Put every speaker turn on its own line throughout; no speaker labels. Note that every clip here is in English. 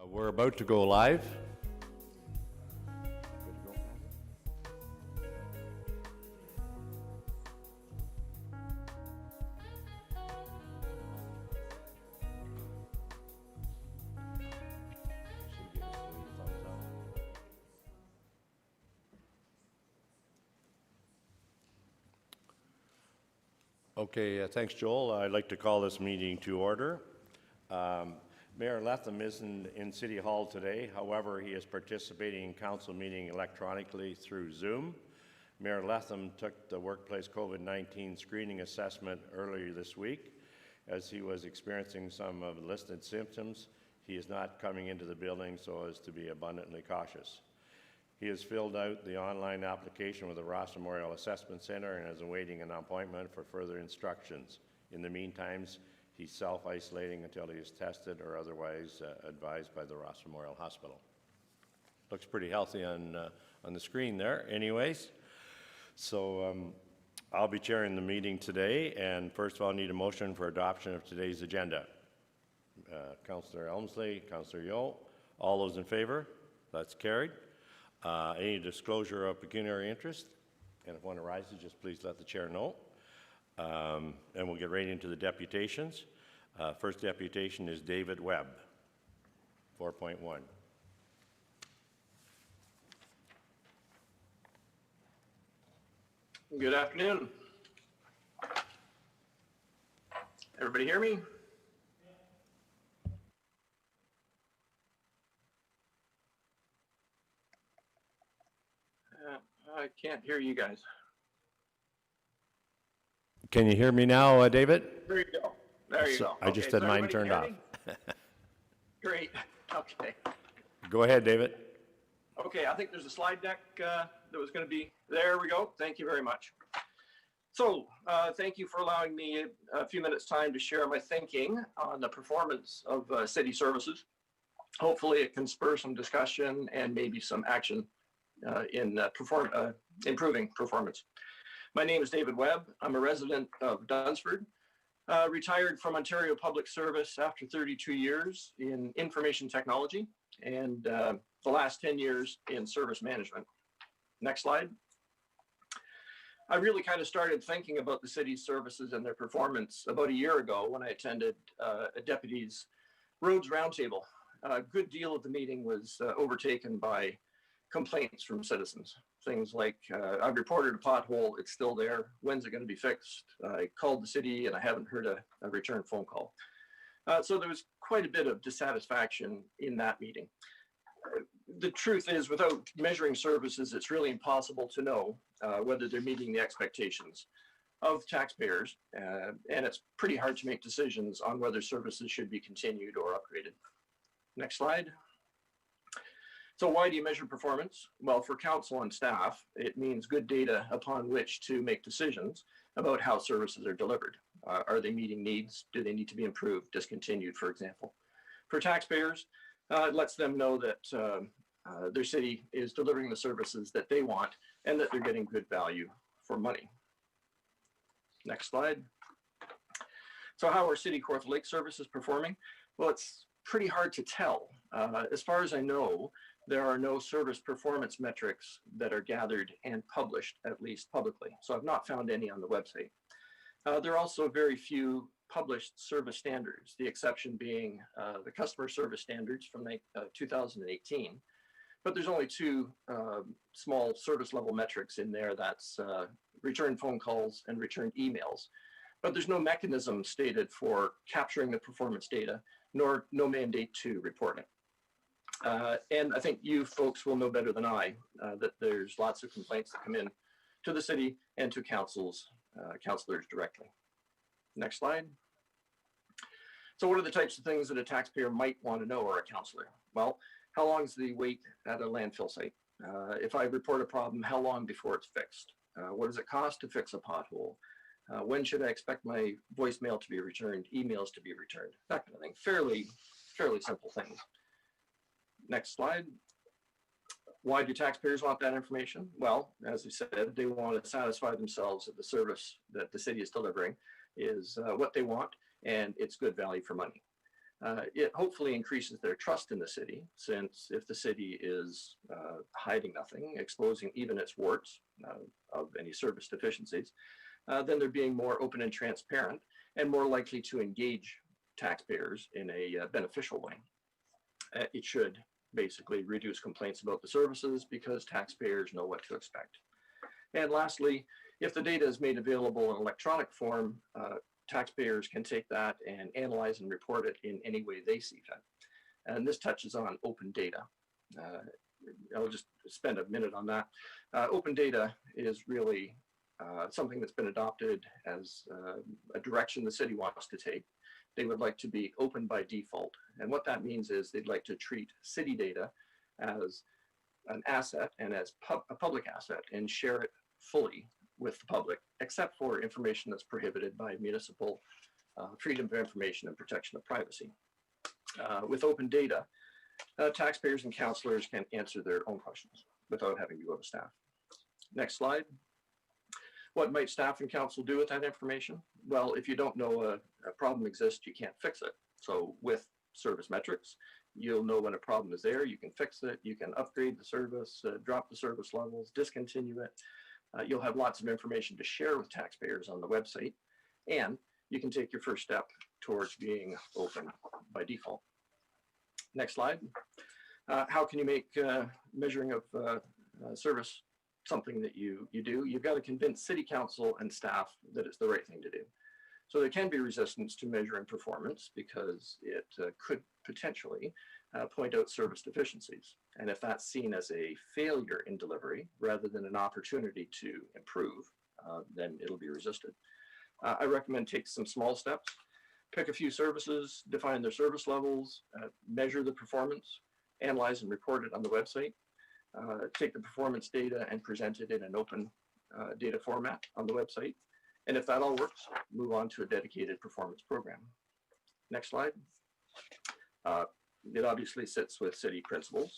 We're about to go live. Okay, thanks, Joel. I'd like to call this meeting to order. Mayor Letham isn't in City Hall today. However, he is participating in council meeting electronically through Zoom. Mayor Letham took the workplace COVID-19 screening assessment earlier this week. As he was experiencing some of the listed symptoms, he is not coming into the building so as to be abundantly cautious. He has filled out the online application with the Ross Memorial Assessment Center and is awaiting an appointment for further instructions. In the meantime, he's self-isolating until he is tested or otherwise advised by the Ross Memorial Hospital. Looks pretty healthy on the screen there anyways. So I'll be chairing the meeting today, and first of all, I need a motion for adoption of today's agenda. Councillor Elmsley, Councillor Yeo, all those in favor? That's carried. Any disclosure of pecuniary interest? And if one arises, just please let the chair know. And we'll get right into the deputations. First deputation is David Webb, 4.1.
Good afternoon. Everybody hear me? I can't hear you guys.
Can you hear me now, David?
There you go. There you go.
I just had mine turned off.
Great. Okay.
Go ahead, David.
Okay, I think there's a slide deck that was going to be, there we go. Thank you very much. So thank you for allowing me a few minutes time to share my thinking on the performance of city services. Hopefully it can spur some discussion and maybe some action in improving performance. My name is David Webb. I'm a resident of Dunsford, retired from Ontario Public Service after 32 years in information technology and the last 10 years in service management. Next slide. I really kind of started thinking about the city's services and their performance about a year ago when I attended a deputy's roads roundtable. A good deal of the meeting was overtaken by complaints from citizens. Things like, I've reported a pothole, it's still there, when's it going to be fixed? I called the city and I haven't heard a return phone call. So there was quite a bit of dissatisfaction in that meeting. The truth is, without measuring services, it's really impossible to know whether they're meeting the expectations of taxpayers, and it's pretty hard to make decisions on whether services should be continued or upgraded. Next slide. So why do you measure performance? Well, for council and staff, it means good data upon which to make decisions about how services are delivered. Are they meeting needs? Do they need to be improved, discontinued, for example? For taxpayers, it lets them know that their city is delivering the services that they want and that they're getting good value for money. Next slide. So how are City Kawartha Lake services performing? Well, it's pretty hard to tell. As far as I know, there are no service performance metrics that are gathered and published, at least publicly. So I've not found any on the website. There are also very few published service standards, the exception being the customer service standards from 2018. But there's only two small service level metrics in there. That's returned phone calls and returned emails. But there's no mechanism stated for capturing the performance data, nor no mandate to report it. And I think you folks will know better than I that there's lots of complaints that come in to the city and to councilors directly. Next slide. So what are the types of things that a taxpayer might want to know or a councillor? Well, how long is the wait at a landfill site? If I report a problem, how long before it's fixed? What does it cost to fix a pothole? When should I expect my voicemail to be returned, emails to be returned, that kind of thing. Fairly simple things. Next slide. Why do taxpayers want that information? Well, as I said, they want to satisfy themselves that the service that the city is delivering is what they want and it's good value for money. It hopefully increases their trust in the city, since if the city is hiding nothing, exposing even its warts of any service deficiencies, then they're being more open and transparent and more likely to engage taxpayers in a beneficial way. It should basically reduce complaints about the services because taxpayers know what to expect. And lastly, if the data is made available in electronic form, taxpayers can take that and analyze and report it in any way they see fit. And this touches on open data. I'll just spend a minute on that. Open data is really something that's been adopted as a direction the city wants to take. They would like to be open by default. And what that means is they'd like to treat city data as an asset and as a public asset and share it fully with the public, except for information that's prohibited by municipal freedom of information and protection of privacy. With open data, taxpayers and councillors can answer their own questions without having to go to staff. Next slide. What might staff and council do with that information? Well, if you don't know a problem exists, you can't fix it. So with service metrics, you'll know when a problem is there, you can fix it, you can upgrade the service, drop the service levels, discontinue it. You'll have lots of information to share with taxpayers on the website, and you can take your first step towards being open by default. Next slide. How can you make measuring of service something that you do? You've got to convince city council and staff that it's the right thing to do. So there can be resistance to measuring performance because it could potentially point out service deficiencies. And if that's seen as a failure in delivery rather than an opportunity to improve, then it'll be resisted. I recommend take some small steps, pick a few services, define their service levels, measure the performance, analyze and report it on the website, take the performance data and present it in an open data format on the website. And if that all works, move on to a dedicated performance program. Next slide. It obviously sits with city principles.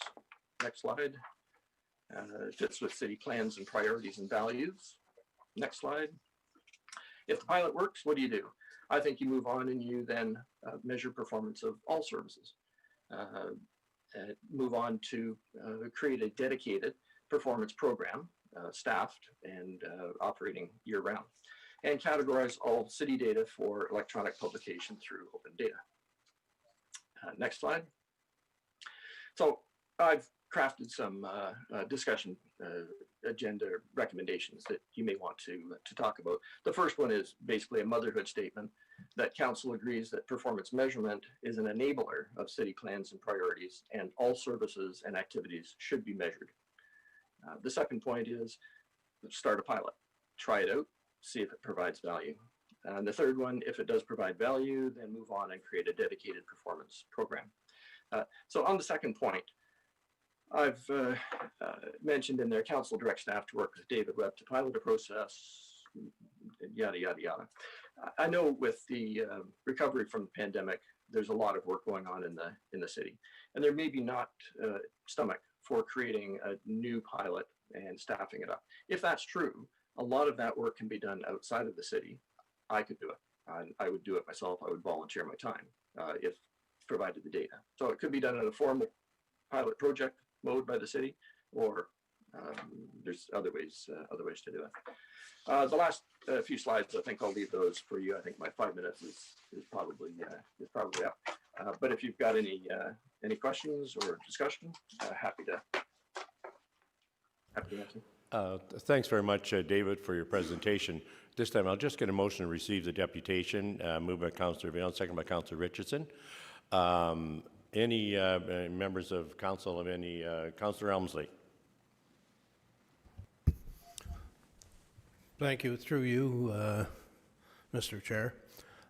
Next slide. It fits with city plans and priorities and values. Next slide. If the pilot works, what do? I think you move on and you then measure performance of all services. Move on to create a dedicated performance program, staffed and operating year-round, and categorize all city data for electronic publication through open data. Next slide. So I've crafted some discussion agenda recommendations that you may want to talk about. The first one is basically a motherhood statement that council agrees that performance measurement is an enabler of city plans and priorities, and all services and activities should be measured. The second point is start a pilot, try it out, see if it provides value. And the third one, if it does provide value, then move on and create a dedicated performance program. So on the second point, I've mentioned in there, council direct staff to work with David Webb to pilot a process, yada, yada, yada. I know with the recovery from the pandemic, there's a lot of work going on in the city, and there may be not stomach for creating a new pilot and staffing it up. If that's true, a lot of that work can be done outside of the city. I could do it. I would do it myself. I would volunteer my time if provided the data. So it could be done in a formal pilot project mode by the city, or there's other ways to do it. The last few slides, I think I'll leave those for you. I think my 5 minutes is probably up. But if you've got any questions or discussion, happy to answer.
Thanks very much, David, for your presentation. This time, I'll just get a motion to receive the deputation, moved by Councillor Vail, second by Councillor Richardson. Any members of council Councillor Elmsley?
Thank you. Through you, Mr. Chair.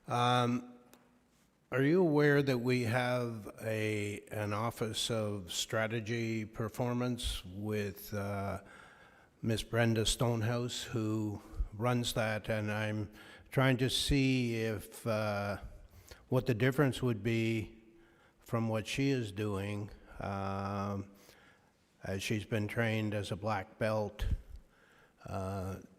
Are you aware that we have an Office of Strategy Performance with Miss Brenda Stonehouse, who runs that, and I'm trying to see if what the difference would be from what she is doing, as she's been trained as a black belt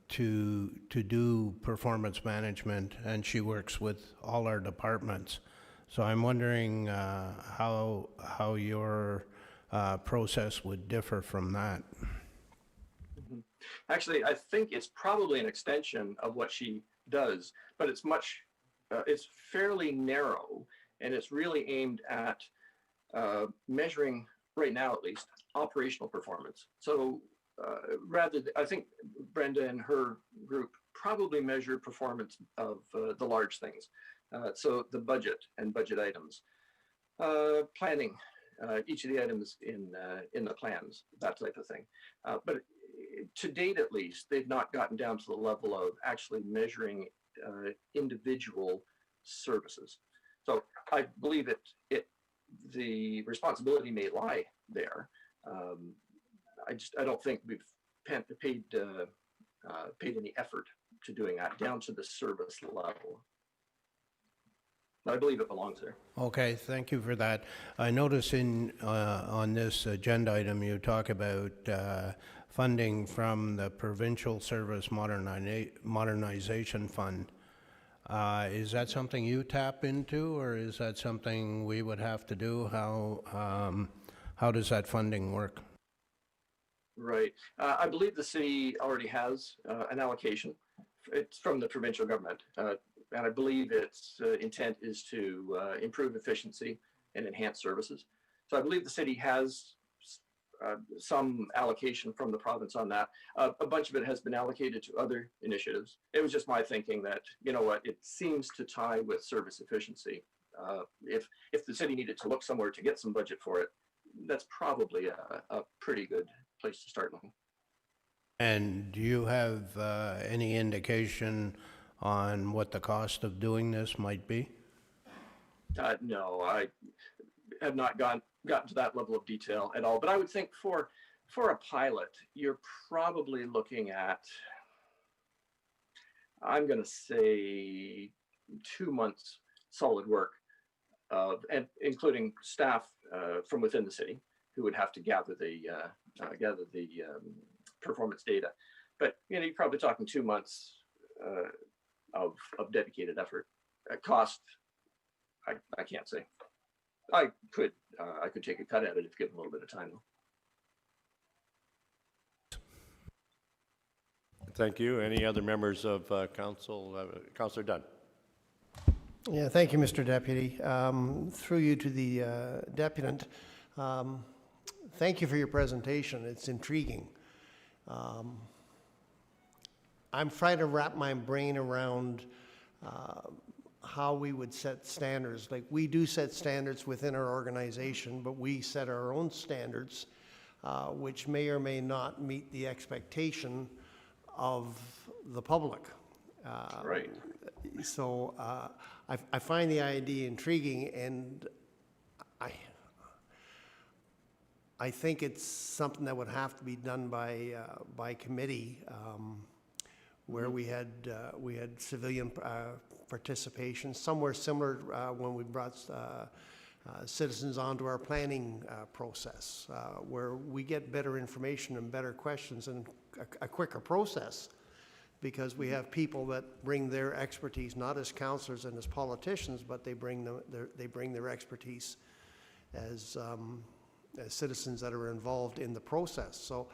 to do performance management, and she works with all our departments. So I'm wondering how your process would differ from that.
Actually, I think it's probably an extension of what she does, but it's fairly narrow, and it's really aimed at measuring, right now at least, operational performance. So I think Brenda and her group probably measure performance of the large things. So the budget and budget items, planning, each of the items in the plans, that type of thing. But to date, at least, they've not gotten down to the level of actually measuring individual services. So I believe the responsibility may lie there. I don't think we've paid any effort to doing that down to the service level. But I believe it belongs there.
Okay, thank you for that. I notice on this agenda item, you talk about funding from the Provincial Service Modernization Fund. Is that something you tap into, or is that something we would have to do? How does that funding work?
Right. I believe the city already has an allocation. It's from the provincial government. And I believe its intent is to improve efficiency and enhance services. So I believe the city has some allocation from the province on that. A bunch of it has been allocated to other initiatives. It was just my thinking that, you know what, it seems to tie with service efficiency. If the city needed to look somewhere to get some budget for it, that's probably a pretty good place to start.
And do you have any indication on what the cost of doing this might be?
No, I have not gotten to that level of detail at all. But I would think for a pilot, you're probably looking at, I'm going to say, 2 months solid work, and including staff from within the city who would have to gather the performance data. But you're probably talking 2 months of dedicated effort. Cost, I can't say. I could take a cut at it if given a little bit of time, though.
Thank you. Any other members of council? Councillor Dunn.
Yeah, thank you, Mr. Deputy. Through you to the deputant, thank you for your presentation. It's intriguing. I'm trying to wrap my brain around how we would set standards. Like, we do set standards within our organization, but we set our own standards, which may or may not meet the expectation of the public.
Right.
So I find the idea intriguing, and I think it's something that would have to be done by committee, where we had civilian participation, somewhere similar when we brought citizens onto our planning process, where we get better information and better questions and a quicker process, because we have people that bring their expertise, not as councillors and as politicians, but they bring their expertise as citizens that are involved in the process. So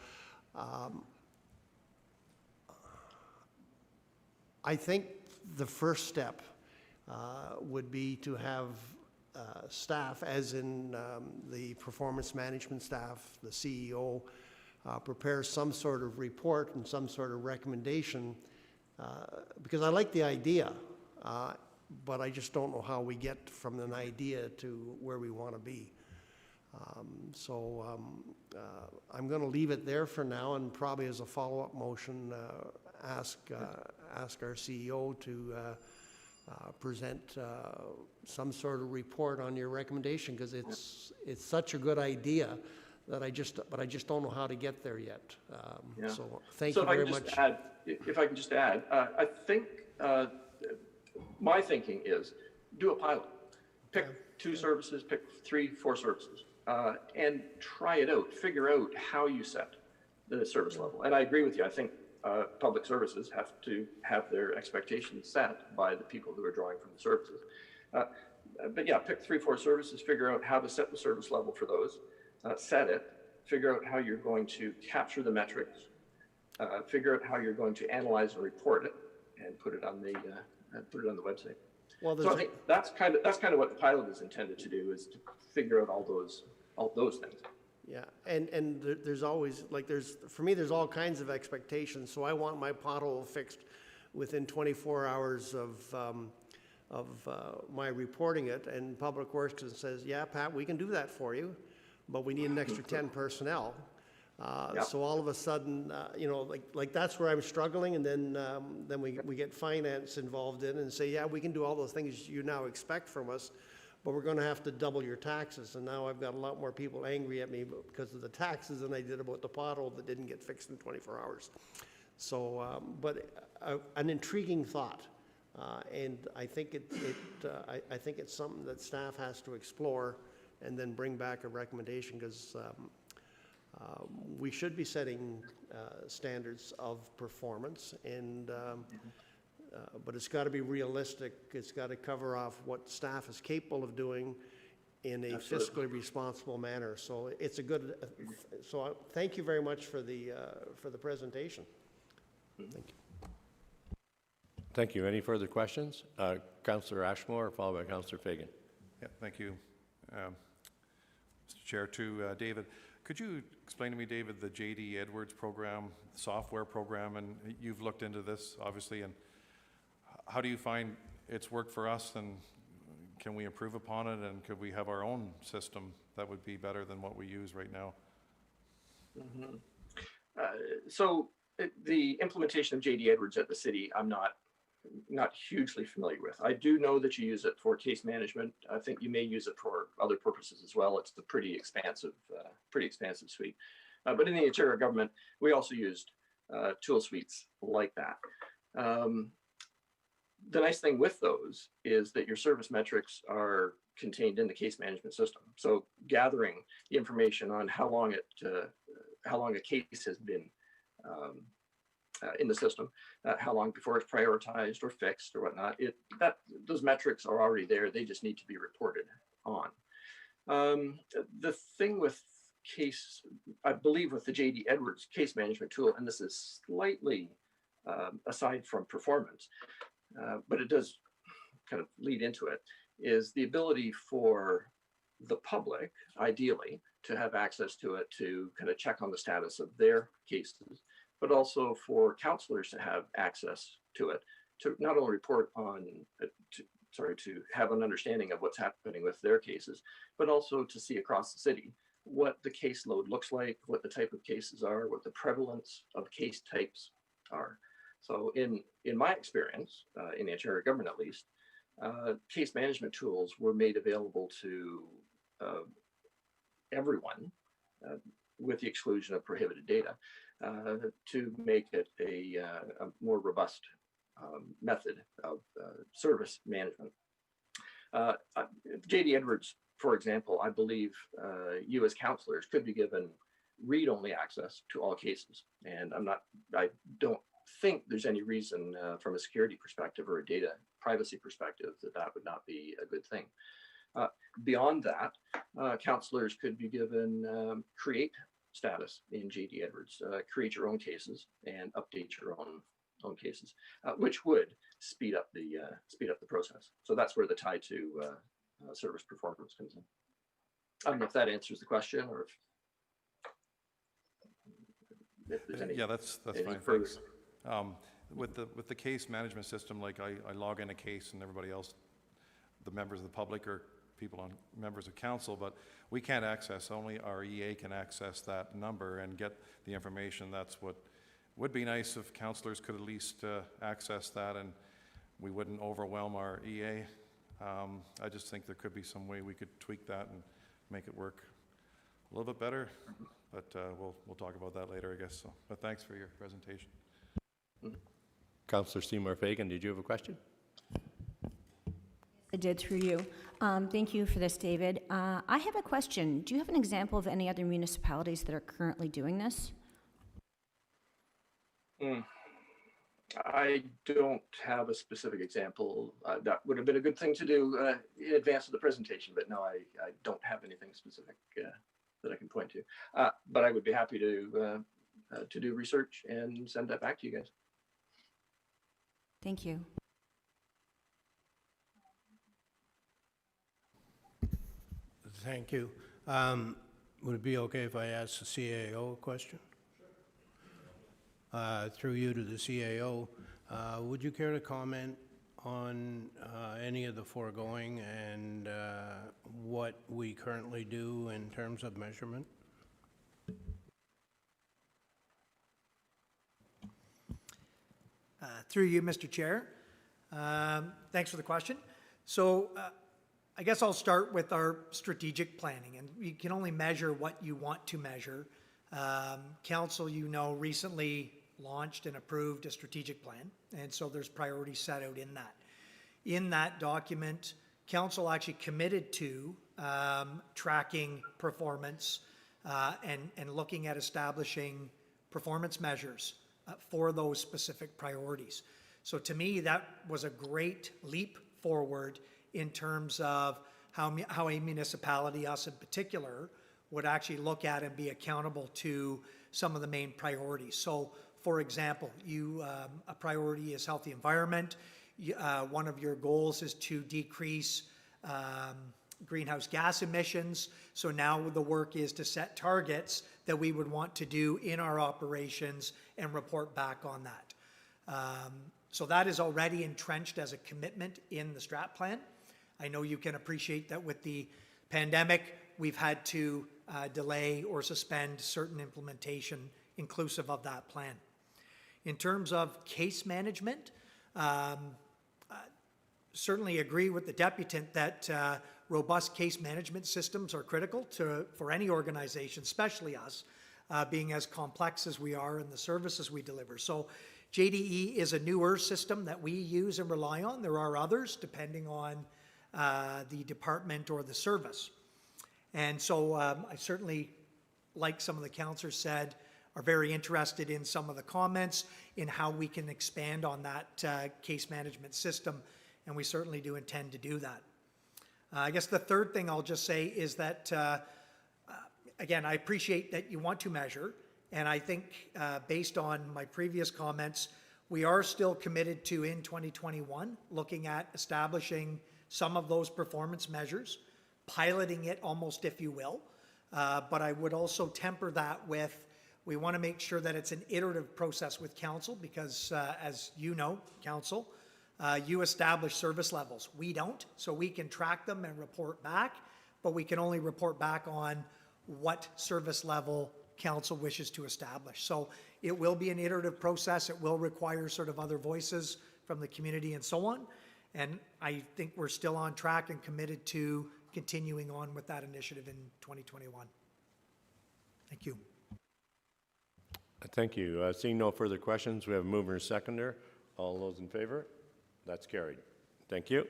I think the first step would be to have staff, as in the performance management staff, the CEO, prepare some sort of report and some sort of recommendation, because I like the idea, but I just don't know how we get from an idea to where we want to be. I'm going to leave it there for now, and probably as a follow-up motion, ask our CEO to present some sort of report on your recommendation, because it's such a good idea that I just don't know how to get there yet.
Yeah.
So thank you very much.
If I can just add, I think my thinking is do a pilot. Pick 2 services, pick 3, 4 services, and try it out. Figure out how you set the service level. And I agree with you. I think public services have to have their expectations set by the people who are drawing from the services. But yeah, pick 3-4 services, figure out how to set the service level for those, set it, figure out how you're going to capture the metrics, figure out how you're going to analyze and report it, and put it on the website.
Well,
So I think that's kind of what the pilot is intended to do, is to figure out all those things.
yeah, and there's always, like, for me, there's all kinds of expectations, so I want my pothole fixed within 24 hours of my reporting it, and Public Works says, yeah, Pat, we can do that for you, but we need an extra 10 personnel.
Yep.
So all of a sudden, you know, like that's where I'm struggling, and then we get finance involved in and say, yeah, we can do all those things you now expect from us, but we're going to have to double your taxes. And now I've got a lot more people angry at me because of the taxes than I did about the pothole that didn't get fixed in 24 hours. So, but an intriguing thought, and I think I think it's something that staff has to explore and then bring back a recommendation, because we should be setting standards of performance, and but it's got to be realistic. It's got to cover off what staff is capable of doing in a fiscally responsible manner. So it's a good. So thank you very much for the presentation. Thank you.
Thank you. Any further questions? Councillor Ashmore, followed by Councillor Fagan.
Yeah, thank you, Mr. Chair. To David, could you explain to me, David, the J.D. Edwards program, software program, and you've looked into this, obviously, and how do you find it's worked for us, and can we improve upon it, and could we have our own system that would be better than what we use right now?
Mm-hmm. So the implementation of J.D. Edwards at the city, I'm not hugely familiar with. I do know that you use it for case management. I think you may use it for other purposes as well. It's a pretty expansive suite. But in the interior government, we also used tool suites like that. The nice thing with those is that your service metrics are contained in the case management system. So gathering the information on how long a case has been in the system, how long before it's prioritized or fixed or whatnot, those metrics are already there. They just need to be reported on. The thing with I believe with the J.D. Edwards case management tool, and this is slightly aside from performance, but it does kind of lead into it, is the ability for the public, ideally, to have access to it to kind of check on the status of their cases, but also for councillors to have access to it, to not only report on, to have an understanding of what's happening with their cases, but also to see across the city what the caseload looks like, what the type of cases are, what the prevalence of case types are. So in my experience, in the interior government at least, case management tools were made available to everyone, with the exclusion of prohibited data, to make it a more robust method of service management. J.D. Edwards, for example, I believe you as councillors could be given read-only access to all cases, and I don't think there's any reason from a security perspective or a data privacy perspective that would not be a good thing. Beyond that, councillors could be given create status in J.D. Edwards, create your own cases and update your own cases, which would speed up the process. So that's where the tie to service performance comes in. I don't know if that answers the question, or if there's any.
Yeah, that's fine.
Further.
Thanks. With the case management system, like I log in a case and everybody else, the members of the public or members of council, but we can't access, only our EA can access that number and get the information. That's what would be nice if councillors could at least access that and we wouldn't overwhelm our EA. I just think there could be some way we could tweak that and make it work a little bit better, but we'll talk about that later, I guess. So, but thanks for your presentation.
Councillor Seymour Fagan, did you have a question?
I did, through you. Thank you for this, David. I have a question. Do you have an example of any other municipalities that are currently doing this?
I don't have a specific example. That would have been a good thing to do in advance of the presentation, but no, I don't have anything specific that I can point to. But I would be happy to do research and send that back to you guys.
Thank you.
Thank you. Would it be okay if I ask the CAO a question? Through you to the CAO, would you care to comment on any of the foregoing and what we currently do in terms of measurement?
Through you, Mr. Chair. Thanks for the question. So I guess I'll start with our strategic planning, and you can only measure what you want to measure. Council, you know, recently launched and approved a strategic plan, and so there's priorities set out in that. In that document, Council actually committed to tracking performance and looking at establishing performance measures for those specific priorities. So to me, that was a great leap forward in terms of how a municipality, us in particular, would actually look at and be accountable to some of the main priorities. So, for example, a priority is healthy environment. One of your goals is to decrease greenhouse gas emissions. So now the work is to set targets that we would want to do in our operations and report back on that. So that is already entrenched as a commitment in the strat plan. I know you can appreciate that with the pandemic, we've had to delay or suspend certain implementation inclusive of that plan. In terms of case management, certainly agree with the deputant that robust case management systems are critical for any organization, especially us, being as complex as we are in the services we deliver. So JDE is a newer system that we use and rely on. There are others depending on the department or the service. And so I certainly, like some of the councillors said, are very interested in some of the comments in how we can expand on that case management system, and we certainly do intend to do that. I guess the third thing I'll just say is that, again, I appreciate that you want to measure, and I think based on my previous comments, we are still committed to, in 2021, looking at establishing some of those performance measures, piloting it almost, if you will, but I would also temper that with, we want to make sure that it's an iterative process with council because, as you know, council, you establish service levels. We don't, so we can track them and report back, but we can only report back on what service level council wishes to establish. So it will be an iterative process. It will require sort of other voices from the community and so on. And I think we're still on track and committed to continuing on with that initiative in 2021. Thank you.
Thank you. Seeing no further questions, we have a mover and seconder. All those in favor? That's carried. Thank you.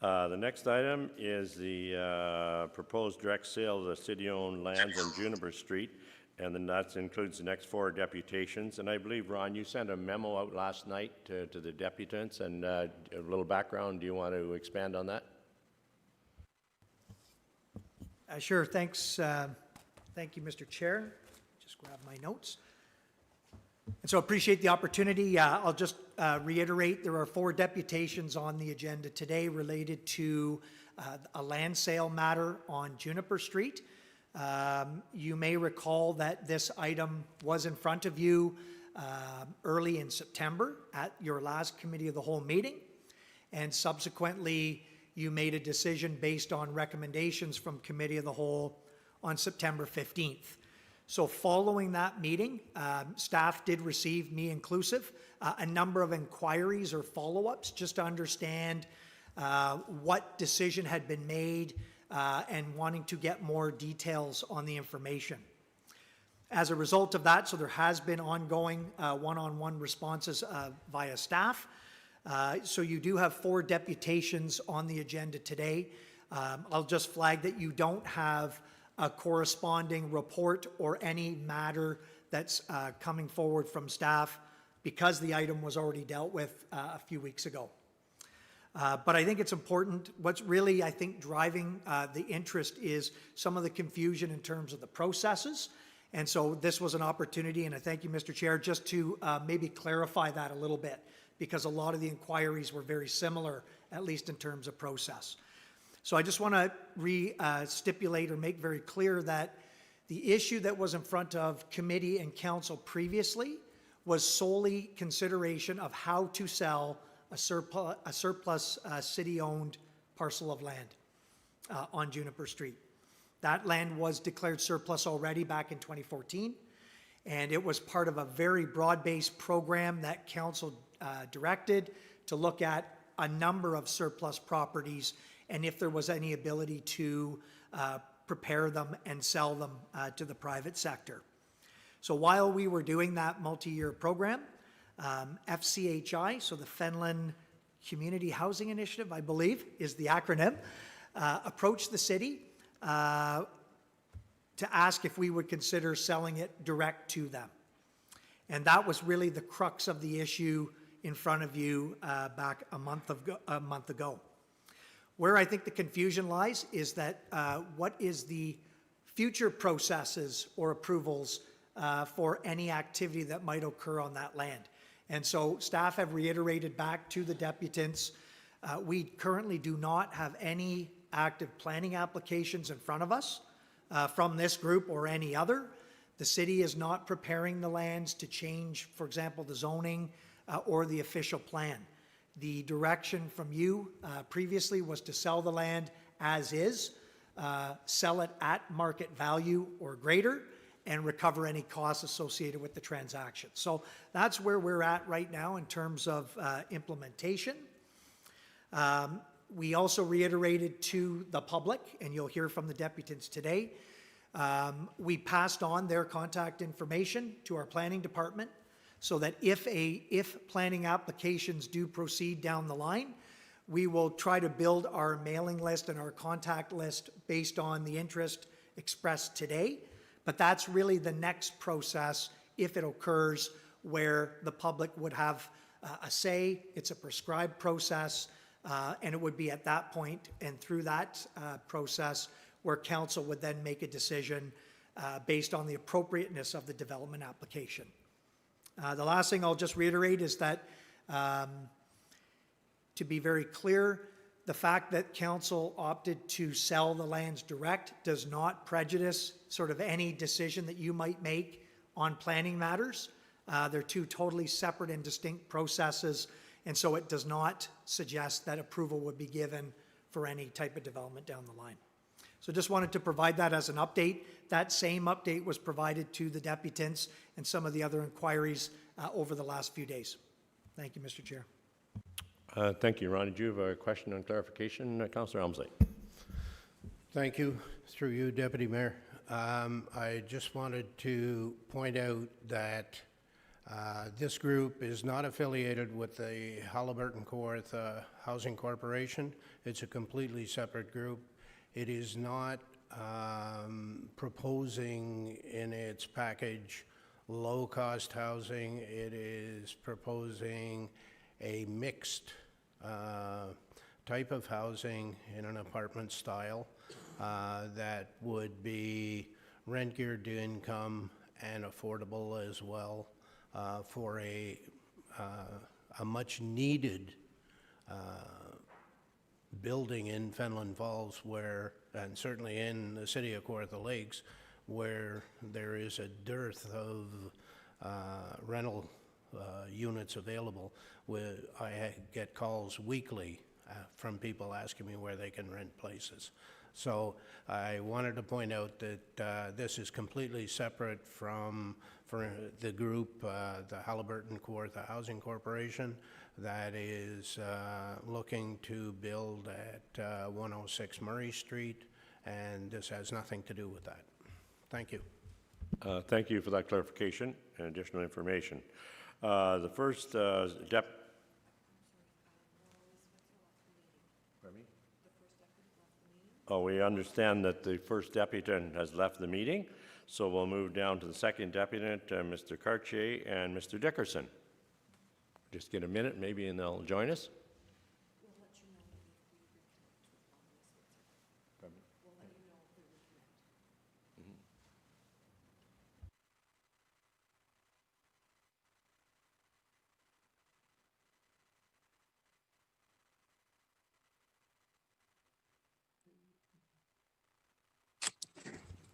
The next item is the proposed direct sale of the city-owned lands on Juniper Street, and then that includes the next 4 deputations. And I believe, Ron, you sent a memo out last night to the deputants, and a little background. Do you want to expand on that?
Sure. Thanks. Thank you, Mr. Chair. Just grab my notes. And so appreciate the opportunity. I'll just reiterate there are 4 deputations on the agenda today related to a land sale matter on Juniper Street. You may recall that this item was in front of you early in September at your last Committee of the Whole meeting, and subsequently you made a decision based on recommendations from Committee of the Whole on September 15th. So following that meeting, staff did receive, me inclusive, a number of inquiries or follow-ups just to understand what decision had been made and wanting to get more details on the information. As a result of that, so there has been ongoing one-on-one responses via staff. So you do have 4 deputations on the agenda today. I'll just flag that you don't have a corresponding report or any matter that's coming forward from staff because the item was already dealt with a few weeks ago. But I think it's important, what's really, I think, driving the interest is some of the confusion in terms of the processes. And so this was an opportunity, and I thank you, Mr. Chair, just to maybe clarify that a little bit, because a lot of the inquiries were very similar, at least in terms of process. So I just want to stipulate or make very clear that the issue that was in front of committee and council previously was solely consideration of how to sell a surplus city-owned parcel of land on Juniper Street. That land was declared surplus already back in 2014, and it was part of a very broad-based program that council directed to look at a number of surplus properties and if there was any ability to prepare them and sell them to the private sector. So while we were doing that multi-year program, FCHI, so the Fenland Community Housing Initiative, I believe is the acronym, approached the city to ask if we would consider selling it direct to them. And that was really the crux of the issue in front of you back a month ago. Where I think the confusion lies is that what is the future processes or approvals for any activity that might occur on that land. And so staff have reiterated back to the deputants, we currently do not have any active planning applications in front of us from this group or any other. The city is not preparing the lands to change, for example, the zoning or the official plan. The direction from you previously was to sell the land as is, sell it at market value or greater, and recover any costs associated with the transaction. So that's where we're at right now in terms of implementation. We also reiterated to the public, and you'll hear from the deputants today, we passed on their contact information to our planning department so that if planning applications do proceed down the line, we will try to build our mailing list and our contact list based on the interest expressed today. But that's really the next process, if it occurs, where the public would have a say. It's a prescribed process, and it would be at that point and through that process where council would then make a decision based on the appropriateness of the development application. The last thing I'll just reiterate is that, to be very clear, the fact that council opted to sell the lands direct does not prejudice sort of any decision that you might make on planning matters. They're two totally separate and distinct processes, and so it does not suggest that approval would be given for any type of development down the line. So just wanted to provide that as an update. That same update was provided to the deputants and some of the other inquiries over the last few days. Thank you, Mr. Chair.
Thank you, Ron. Did you have a question on clarification, Councillor Elmsley?
Thank you. Through you, Deputy Mayor. I just wanted to point out that this group is not affiliated with the Halliburton Court Housing Corporation. It's a completely separate group. It is not proposing in its package low-cost housing. It is proposing a mixed type of housing in an apartment style that would be rent geared to income and affordable as well for a much needed building in Fenland Falls where, and certainly in the city of Kawartha Lakes, where there is a dearth of rental units available. I get calls weekly from people asking me where they can rent places. So I wanted to point out that this is completely separate from the group, the Halliburton Kawartha Housing Corporation, that is looking to build at 106 Murray Street, and this has nothing to do with that. Thank you.
Thank you for that clarification and additional information. The first we understand that the first deputant has left the meeting, so we'll move down to the second deputant, Mr. Cartier and Mr. Dickerson. just get a minute maybe and they'll join us.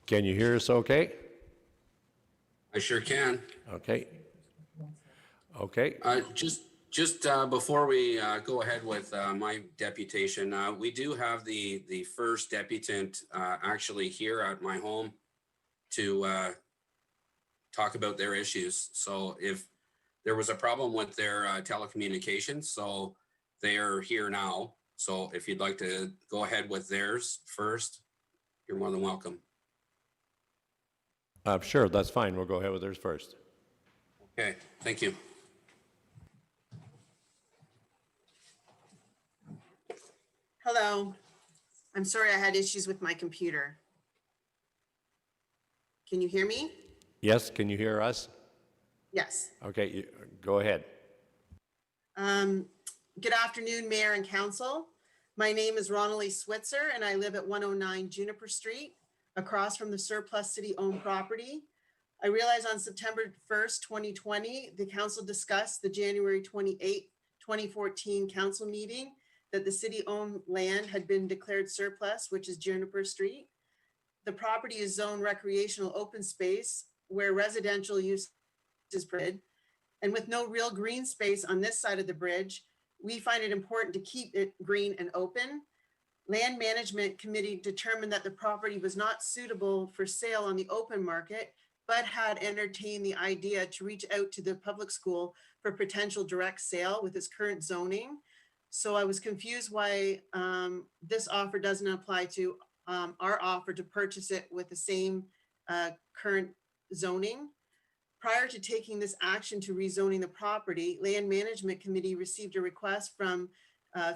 Can you hear us okay?
I sure can.
Okay. Okay.
Just before we go ahead with my deputation, we do have the first deputant actually here at my home to talk about their issues. So if there was a problem with their telecommunications, so they are here now. So if you'd like to go ahead with theirs first, you're more than welcome.
Sure, that's fine. We'll go ahead with theirs first.
Okay, thank you.
Hello. I'm sorry I had issues with my computer. Can you hear me?
Yes, can you hear us?
Yes.
Okay, go ahead.
Good afternoon, Mayor and Council. My name is Ronnalee Switzer and I live at 109 Juniper Street, across from the surplus city-owned property. I realize on September 1st, 2020, the council discussed the January 28, 2014 council meeting that the city-owned land had been declared surplus, which is Juniper Street. The property is zoned recreational open space where residential use is permitted. And with no real green space on this side of the bridge, we find it important to keep it green and open. Land Management Committee determined that the property was not suitable for sale on the open market, but had entertained the idea to reach out to the public school for potential direct sale with its current zoning. So I was confused why this offer doesn't apply to our offer to purchase it with the same current zoning. Prior to taking this action to rezoning the property, Land Management Committee received a request from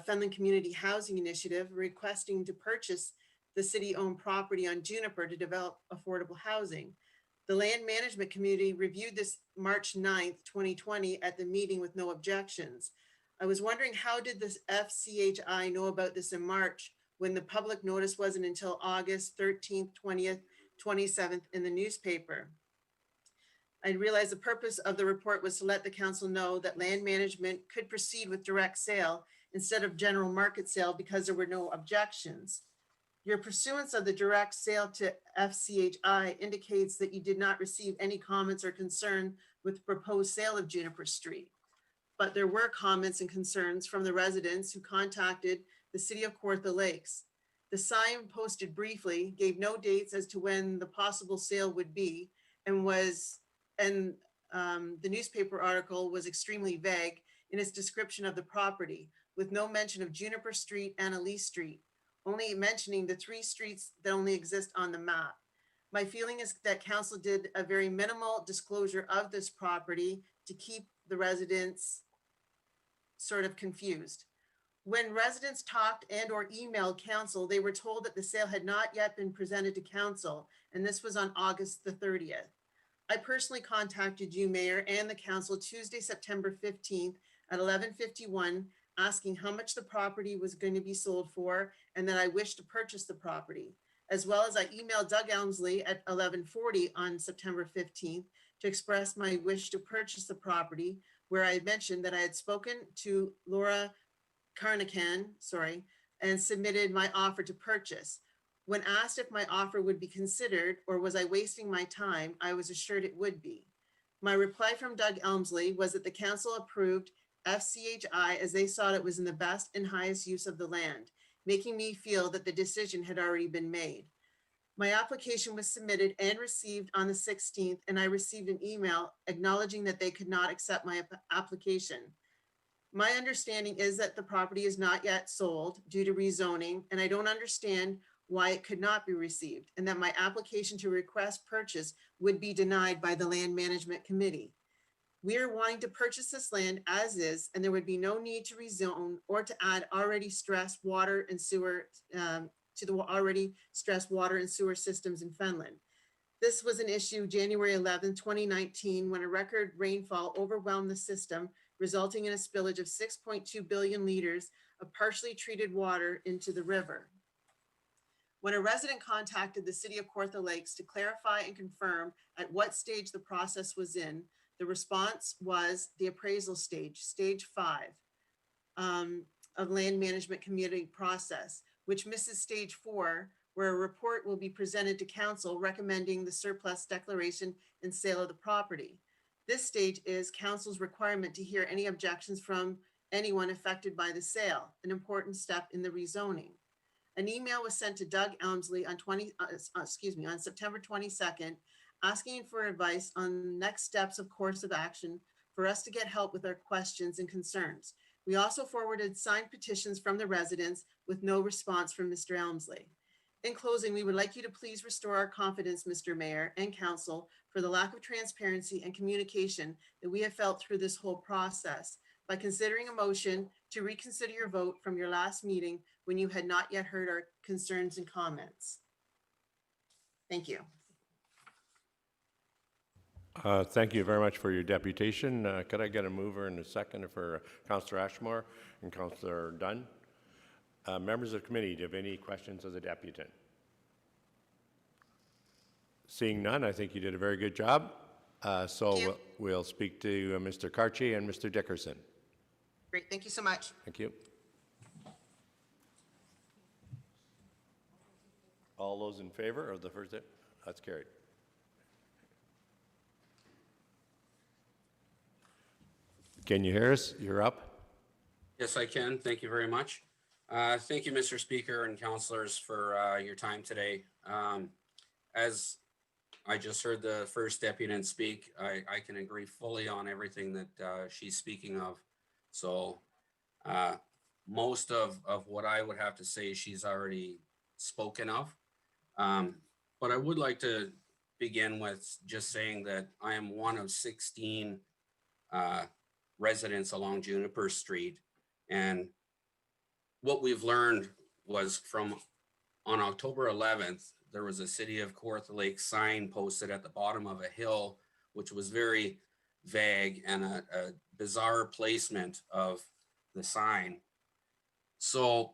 Fenland Community Housing Initiative requesting to purchase the city-owned property on Juniper to develop affordable housing. The Land Management Committee reviewed this March 9th, 2020 at the meeting with no objections. I was wondering, how did this FCHI know about this in March when the public notice wasn't until August 13th, 20th, 27th in the newspaper? I realized the purpose of the report was to let the council know that land management could proceed with direct sale instead of general market sale because there were no objections. Your pursuance of the direct sale to FCHI indicates that you did not receive any comments or concern with the proposed sale of Juniper Street. But there were comments and concerns from the residents who contacted the City of Kawartha Lakes. The sign posted briefly gave no dates as to when the possible sale would be, and the newspaper article was extremely vague in its description of the property, with no mention of Juniper Street and Elise Street, only mentioning the 3 streets that only exist on the map. My feeling is that council did a very minimal disclosure of this property to keep the residents sort of confused. When residents talked and or emailed council, they were told that the sale had not yet been presented to council, and this was on August the 30th. I personally contacted you, Mayor, and the council Tuesday, September 15th at 11:51, asking how much the property was going to be sold for and that I wished to purchase the property, as well as I emailed Doug Elmsley at 11:40 on September 15th to express my wish to purchase the property, where I mentioned that I had spoken to Laura Carnacan, and submitted my offer to purchase. When asked if my offer would be considered or was I wasting my time, I was assured it would be. My reply from Doug Elmsley was that the council approved FCHI as they saw it was in the best and highest use of the land, making me feel that the decision had already been made. My application was submitted and received on the 16th, and I received an email acknowledging that they could not accept my application. My understanding is that the property is not yet sold due to rezoning, and I don't understand why it could not be received, and that my application to request purchase would be denied by the Land Management Committee. We are wanting to purchase this land as is, and there would be no need to rezone or to add already stressed water and sewer to the already stressed water and sewer systems in Fenland. This was an issue January 11, 2019, when a record rainfall overwhelmed the system, resulting in a spillage of 6.2 billion liters of partially treated water into the river. When a resident contacted the City of Kawartha Lakes to clarify and confirm at what stage the process was in, the response was the appraisal stage, stage 5 of land management community process, which misses stage 4, where a report will be presented to council recommending the surplus declaration and sale of the property. This stage is council's requirement to hear any objections from anyone affected by the sale, an important step in the rezoning. An email was sent to Doug Elmsley on on September 22nd, asking for advice on next steps of course of action for us to get help with our questions and concerns. We also forwarded signed petitions from the residents with no response from Mr. Elmsley. In closing, we would like you to please restore our confidence, Mr. Mayor and Council, for the lack of transparency and communication that we have felt through this whole process by considering a motion to reconsider your vote from your last meeting when you had not yet heard our concerns and comments. Thank you.
Thank you very much for your deputation. Could I get a mover and a second for Councillor Ashmore and Councillor Dunn? Members of the committee, do you have any questions of the deputant? Seeing none, I think you did a very good job. So we'll speak to Mr. Cartier and Mr. Dickerson.
Great, thank you so much.
Thank you. All those in favor of the first? That's carried. Can you hear us? You're up.
Yes, I can. Thank you very much. Thank you, Mr. Speaker and councillors, for your time today. As I just heard the first deputant speak, I can agree fully on everything that she's speaking of. So most of what I would have to say, she's already spoken of. But I would like to begin with just saying that I am one of 16 residents along Juniper Street. And what we've learned was on October 11th, there was a City of Kawartha Lakes sign posted at the bottom of a hill, which was very vague and a bizarre placement of the sign. So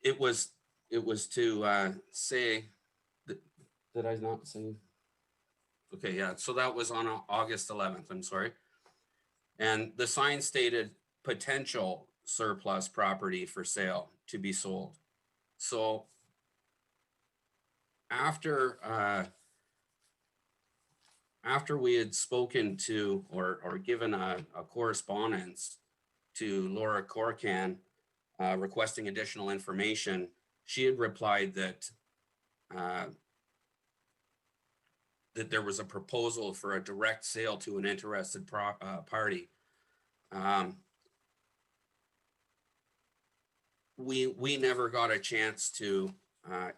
it was to say, did I not say? Okay, yeah, so that was on August 11th, I'm sorry. And the sign stated potential surplus property for sale to be sold. So after we had spoken to or given a correspondence to Laura Corcan requesting additional information, she had replied that that there was a proposal for a direct sale to an interested party. We never got a chance to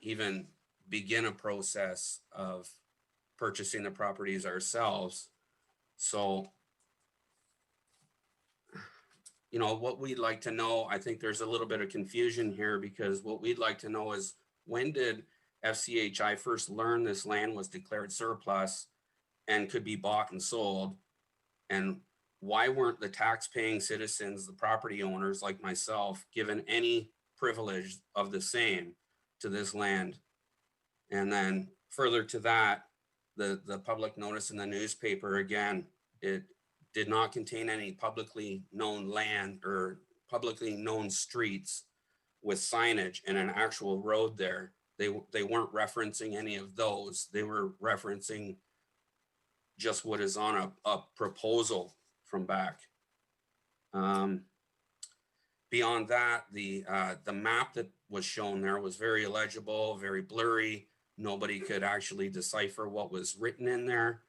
even begin a process of purchasing the properties ourselves. So, you know, what we'd like to know, I think there's a little bit of confusion here, because what we'd like to know is, when did FCHI first learn this land was declared surplus and could be bought and sold? And why weren't the tax-paying citizens, the property owners like myself, given any privilege of the same to this land? And then further to that, the public notice in the newspaper, again, it did not contain any publicly known land or publicly known streets with signage and an actual road there. They weren't referencing any of those. They were referencing just what is on a proposal from back. Beyond that, the map that was shown there was very illegible, very blurry. Nobody could actually decipher what was written in there.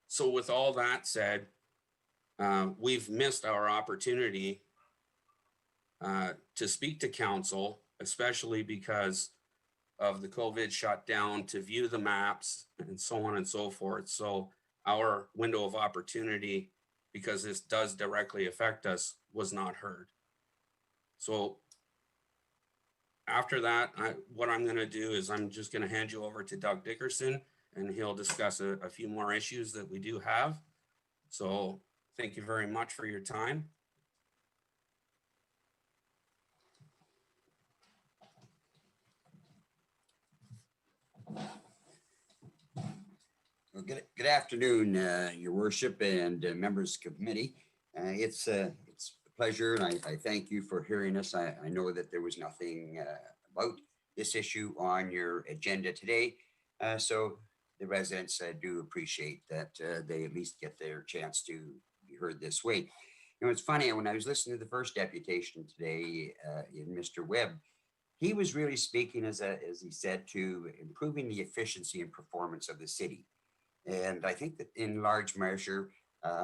So with all that said, we've missed our opportunity to speak to council, especially because of the COVID shutdown, to view the maps and so on and so forth. So our window of opportunity, because this does directly affect us, was not heard. So after that, what I'm going to do is I'm just going to hand you over to Doug Dickerson, and he'll discuss a few more issues that we do have. So thank you very much for your time.
Well, good afternoon, Your Worship and members of the committee. It's a pleasure, and I thank you for hearing us. I know that there was nothing about this issue on your agenda today, so the residents do appreciate that they at least get their chance to be heard this way. You know, it's funny, when I was listening to the first deputation today in Mr. Webb, he was really speaking, as he said, to improving the efficiency and performance of the city. And I think that in large measure,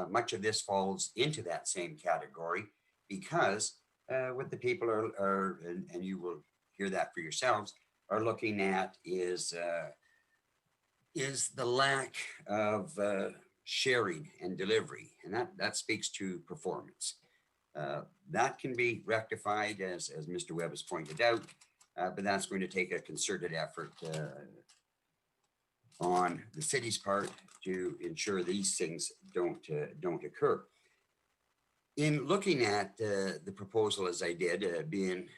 much of this falls into that same category, because what the people are and you will hear that for yourselves, are looking at is the lack of sharing and delivery. And that speaks to performance. That can be rectified, as Mr. Webb has pointed out, but that's going to take a concerted effort on the city's part to ensure these things don't occur. In looking at the proposal as I did, being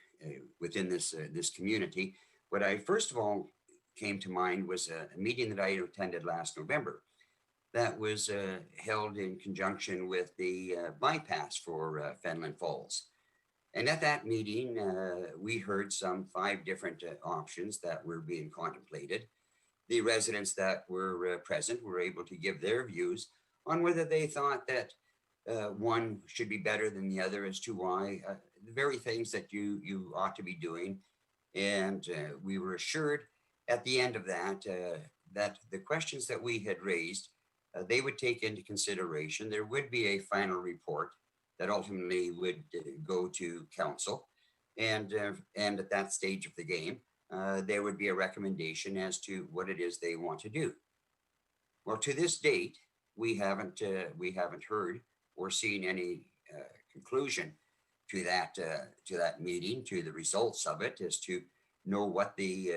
within this community, what I first of all came to mind was a meeting that I attended last November that was held in conjunction with the bypass for Fenelon Falls. And at that meeting, we heard some 5 different options that were being contemplated. The residents that were present were able to give their views on whether they thought that one should be better than the other, as to why, the very things that you ought to be doing. And we were assured at the end of that, that the questions that we had raised, they would take into consideration. There would be a final report that ultimately would go to council. And at that stage of the game, there would be a recommendation as to what it is they want to do. Well, to this date, we haven't heard or seen any conclusion to that meeting, to the results of it, as to know what the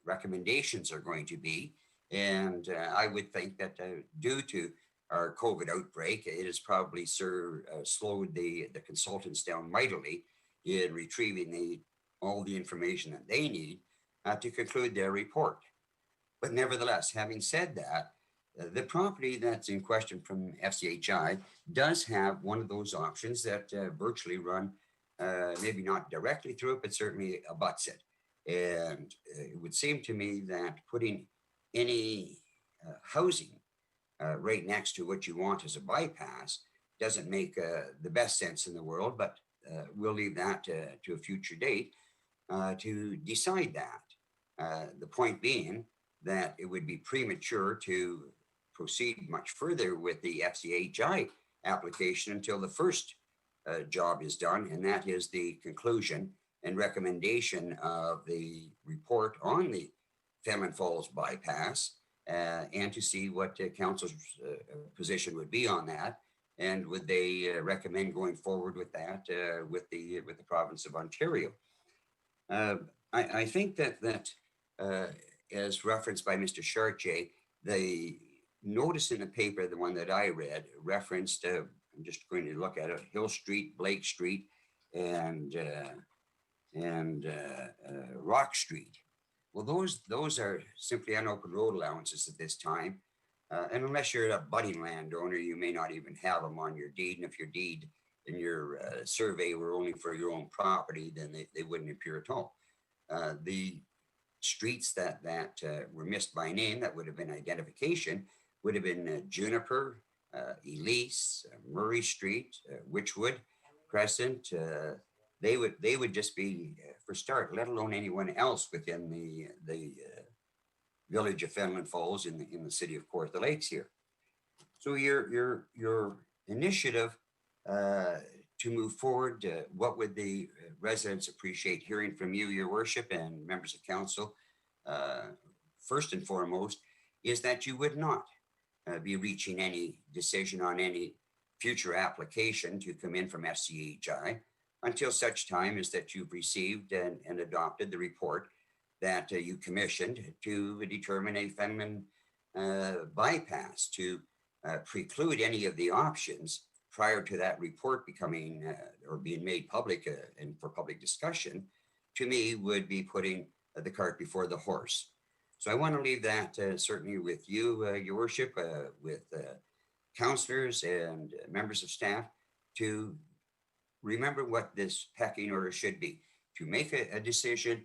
recommendations are going to be. And I would think that due to our COVID outbreak, it has probably slowed the consultants down mightily in retrieving all the information that they need to conclude their report. But nevertheless, having said that, the property that's in question from FCHI does have one of those options that virtually run, maybe not directly through it, but certainly abuts it. And it would seem to me that putting any housing right next to what you want as a bypass doesn't make the best sense in the world, but we'll leave that to a future date to decide that. The point being that it would be premature to proceed much further with the FCHI application until the first job is done, and that is the conclusion and recommendation of the report on the Fenelon Falls bypass, and to see what council's position would be on that, and would they recommend going forward with that with the province of Ontario. I think that as referenced by Mr. Chartier, the notice in the paper, the one that I read, referenced, I'm just going to look at it, Hill Street, Blake Street, and Rock Street. Well, those are simply unopened road allowances at this time. And unless you're a budding landowner, you may not even have them on your deed. And if your deed and your survey were only for your own property, then they wouldn't appear at all. The streets that were missed by name, that would have been identification, would have been Juniper, Elise, Murray Street, Witchwood, Crescent. They would just be for start, let alone anyone else within the village of Fenelon Falls in the city of Kawartha Lakes here. So your initiative to move forward, what would the residents appreciate hearing from you, Your Worship, and members of council? First and foremost, is that you would not be reaching any decision on any future application to come in from FCHI until such time as that you've received and adopted the report that you commissioned to determine a Fenelon bypass to preclude any of the options prior to that report becoming or being made public and for public discussion, to me would be putting the cart before the horse. So I want to leave that certainly with you, Your Worship, with councillors and members of staff to remember what this pecking order should be, to make a decision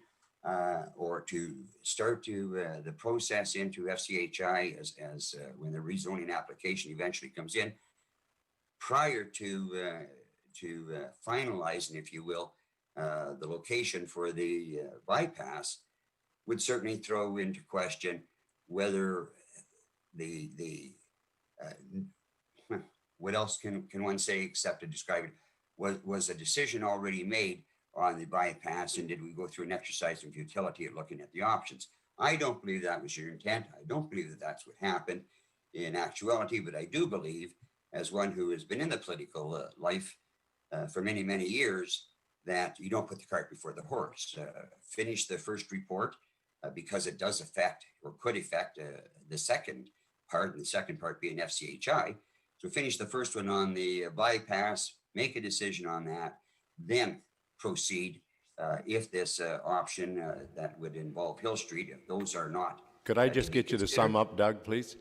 or to start to the process into FCHI as when the rezoning application eventually comes in, prior to finalizing, if you will, the location for the bypass, would certainly throw into question whether what else can one say except to describe it? Was a decision already made on the bypass, and did we go through an exercise of futility of looking at the options? I don't believe that was your intent. I don't believe that that's what happened in actuality, but I do believe, as one who has been in the political life for many, many years, that you don't put the cart before the horse. Finish the first report because it does affect or could affect the second part, and the second part being FCHI. So finish the first one on the bypass, make a decision on that, then proceed if this option that would involve Hill Street, if those are not.
Could I just get you to sum up, Doug, please?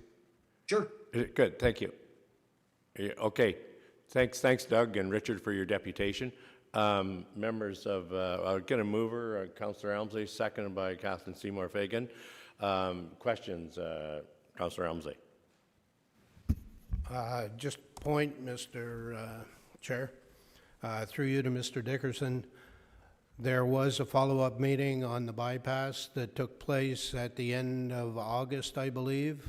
Sure.
Good, thank you. Yeah, okay, thanks, Doug and Richard for your deputation. Members of, I'll get a mover, Councillor Elmsley, seconded by Kathleen Seymour Fagan. Questions, Councillor Elmsley?
Just point, Mr. Chair, through you to Mr. Dickerson. There was a follow-up meeting on the bypass that took place at the end of August, I believe.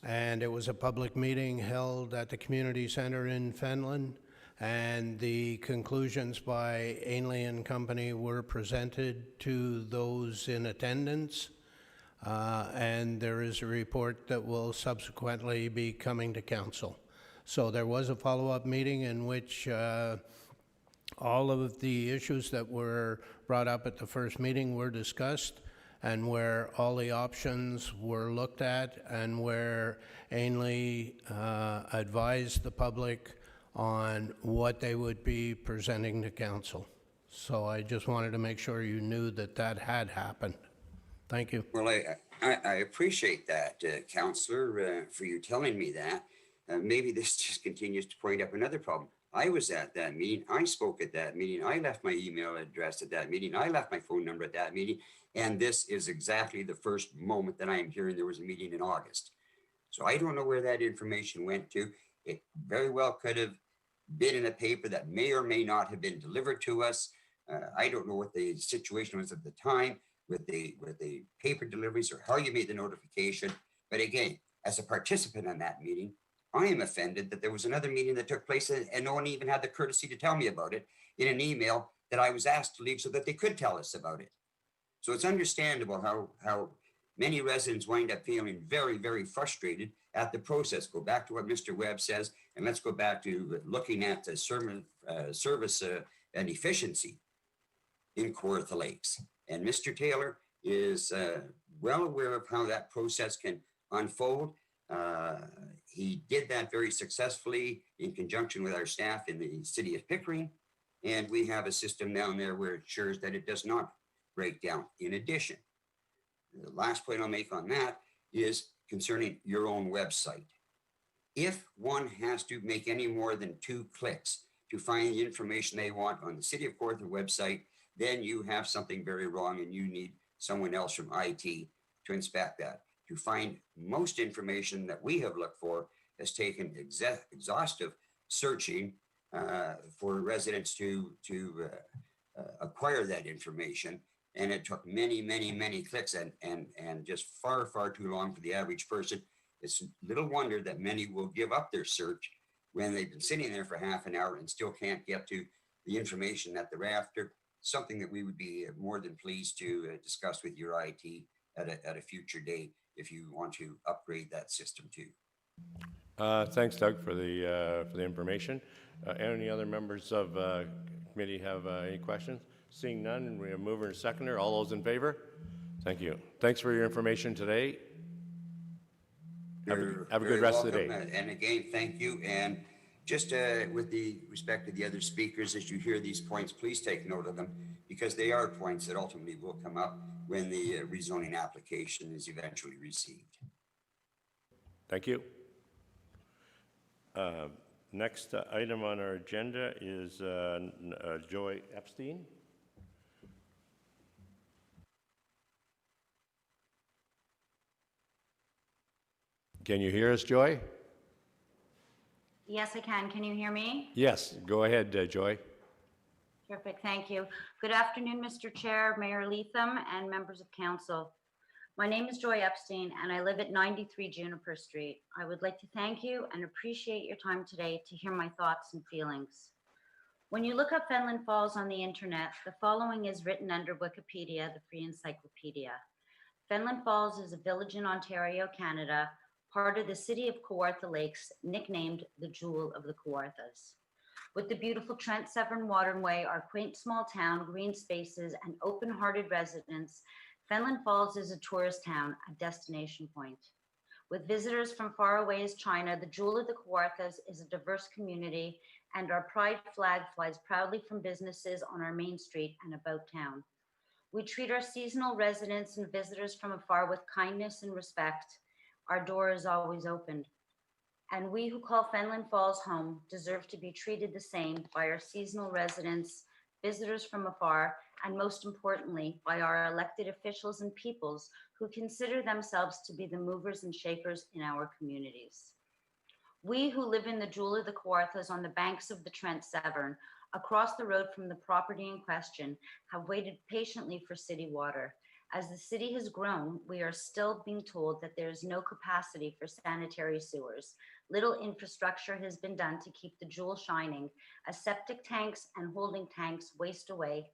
And it was a public meeting held at the community center in Fenelon. And the conclusions by Ainley and Company were presented to those in attendance. And there is a report that will subsequently be coming to council. So there was a follow-up meeting in which all of the issues that were brought up at the first meeting were discussed, and where all the options were looked at, and where Ainley advised the public on what they would be presenting to council. So I just wanted to make sure you knew that that had happened. Thank you.
Well, I appreciate that, Councillor, for you telling me that. Maybe this just continues to point up another problem. I was at that meeting. I spoke at that meeting. I left my email address at that meeting. I left my phone number at that meeting. And this is exactly the first moment that I am hearing there was a meeting in August. So I don't know where that information went to. It very well could have been in a paper that may or may not have been delivered to us. I don't know what the situation was at the time with the paper deliveries or how you made the notification. But again, as a participant in that meeting, I am offended that there was another meeting that took place and no one even had the courtesy to tell me about it in an email that I was asked to leave so that they could tell us about it. So it's understandable how many residents wind up feeling very, very frustrated at the process. Go back to what Mr. Webb says, and let's go back to looking at the service and efficiency in Kawartha Lakes. And Mr. Taylor is well aware of how that process can unfold. He did that very successfully in conjunction with our staff in the city of Pickering. And we have a system down there where it ensures that it does not break down. In addition, the last point I'll make on that is concerning your own website. If one has to make any more than 2 clicks to find the information they want on the City of Kawartha website, then you have something very wrong and you need someone else from IT to inspect that. To find most information that we have looked for has taken exhaustive searching for residents to acquire that information. And it took many, many, many clicks and just far, far too long for the average person. It's little wonder that many will give up their search when they've been sitting there for half an hour and still can't get to the information that they're after. Something that we would be more than pleased to discuss with your IT at a future date if you want to upgrade that system too.
Thanks, Doug, for the information. Any other members of committee have any questions? Seeing none, we have mover and seconder. All those in favor? Thank you. Thanks for your information today.
You're
have a
very
good rest of the
welcome,
day.
And again, thank you. And just with the respect to the other speakers, as you hear these points, please take note of them, because they are points that ultimately will come up when the rezoning application is eventually received.
Thank you. Next item on our agenda is Joy Epstein. Can you hear us, Joy?
Yes, I can. Can you hear me?
Yes, go ahead, Joy.
Terrific, thank you. Good afternoon, Mr. Chair, Mayor Leatham, and members of council. My name is Joy Epstein, and I live at 93 Juniper Street. I would like to thank you and appreciate your time today to hear my thoughts and feelings. When you look up Fenelon Falls on the internet, the following is written under Wikipedia, the free encyclopedia. Fenelon Falls is a village in Ontario, Canada, part of the city of Kawartha Lakes, nicknamed the Jewel of the Kawarthas. With the beautiful Trent Severn Waterway, our quaint small town, green spaces, and open-hearted residents, Fenelon Falls is a tourist town, a destination point. With visitors from far away as China, the Jewel of the Kawarthas is a diverse community, and our pride flag flies proudly from businesses on our main street and about town. We treat our seasonal residents and visitors from afar with kindness and respect. Our door is always open. And we who call Fenelon Falls home deserve to be treated the same by our seasonal residents, visitors from afar, and most importantly, by our elected officials and peoples who consider themselves to be the movers and shakers in our communities. We who live in the Jewel of the Kawarthas on the banks of the Trent Severn, across the road from the property in question, have waited patiently for city water. As the city has grown, we are still being told that there is no capacity for sanitary sewers. Little infrastructure has been done to keep the jewel shining, as septic tanks and holding tanks waste away,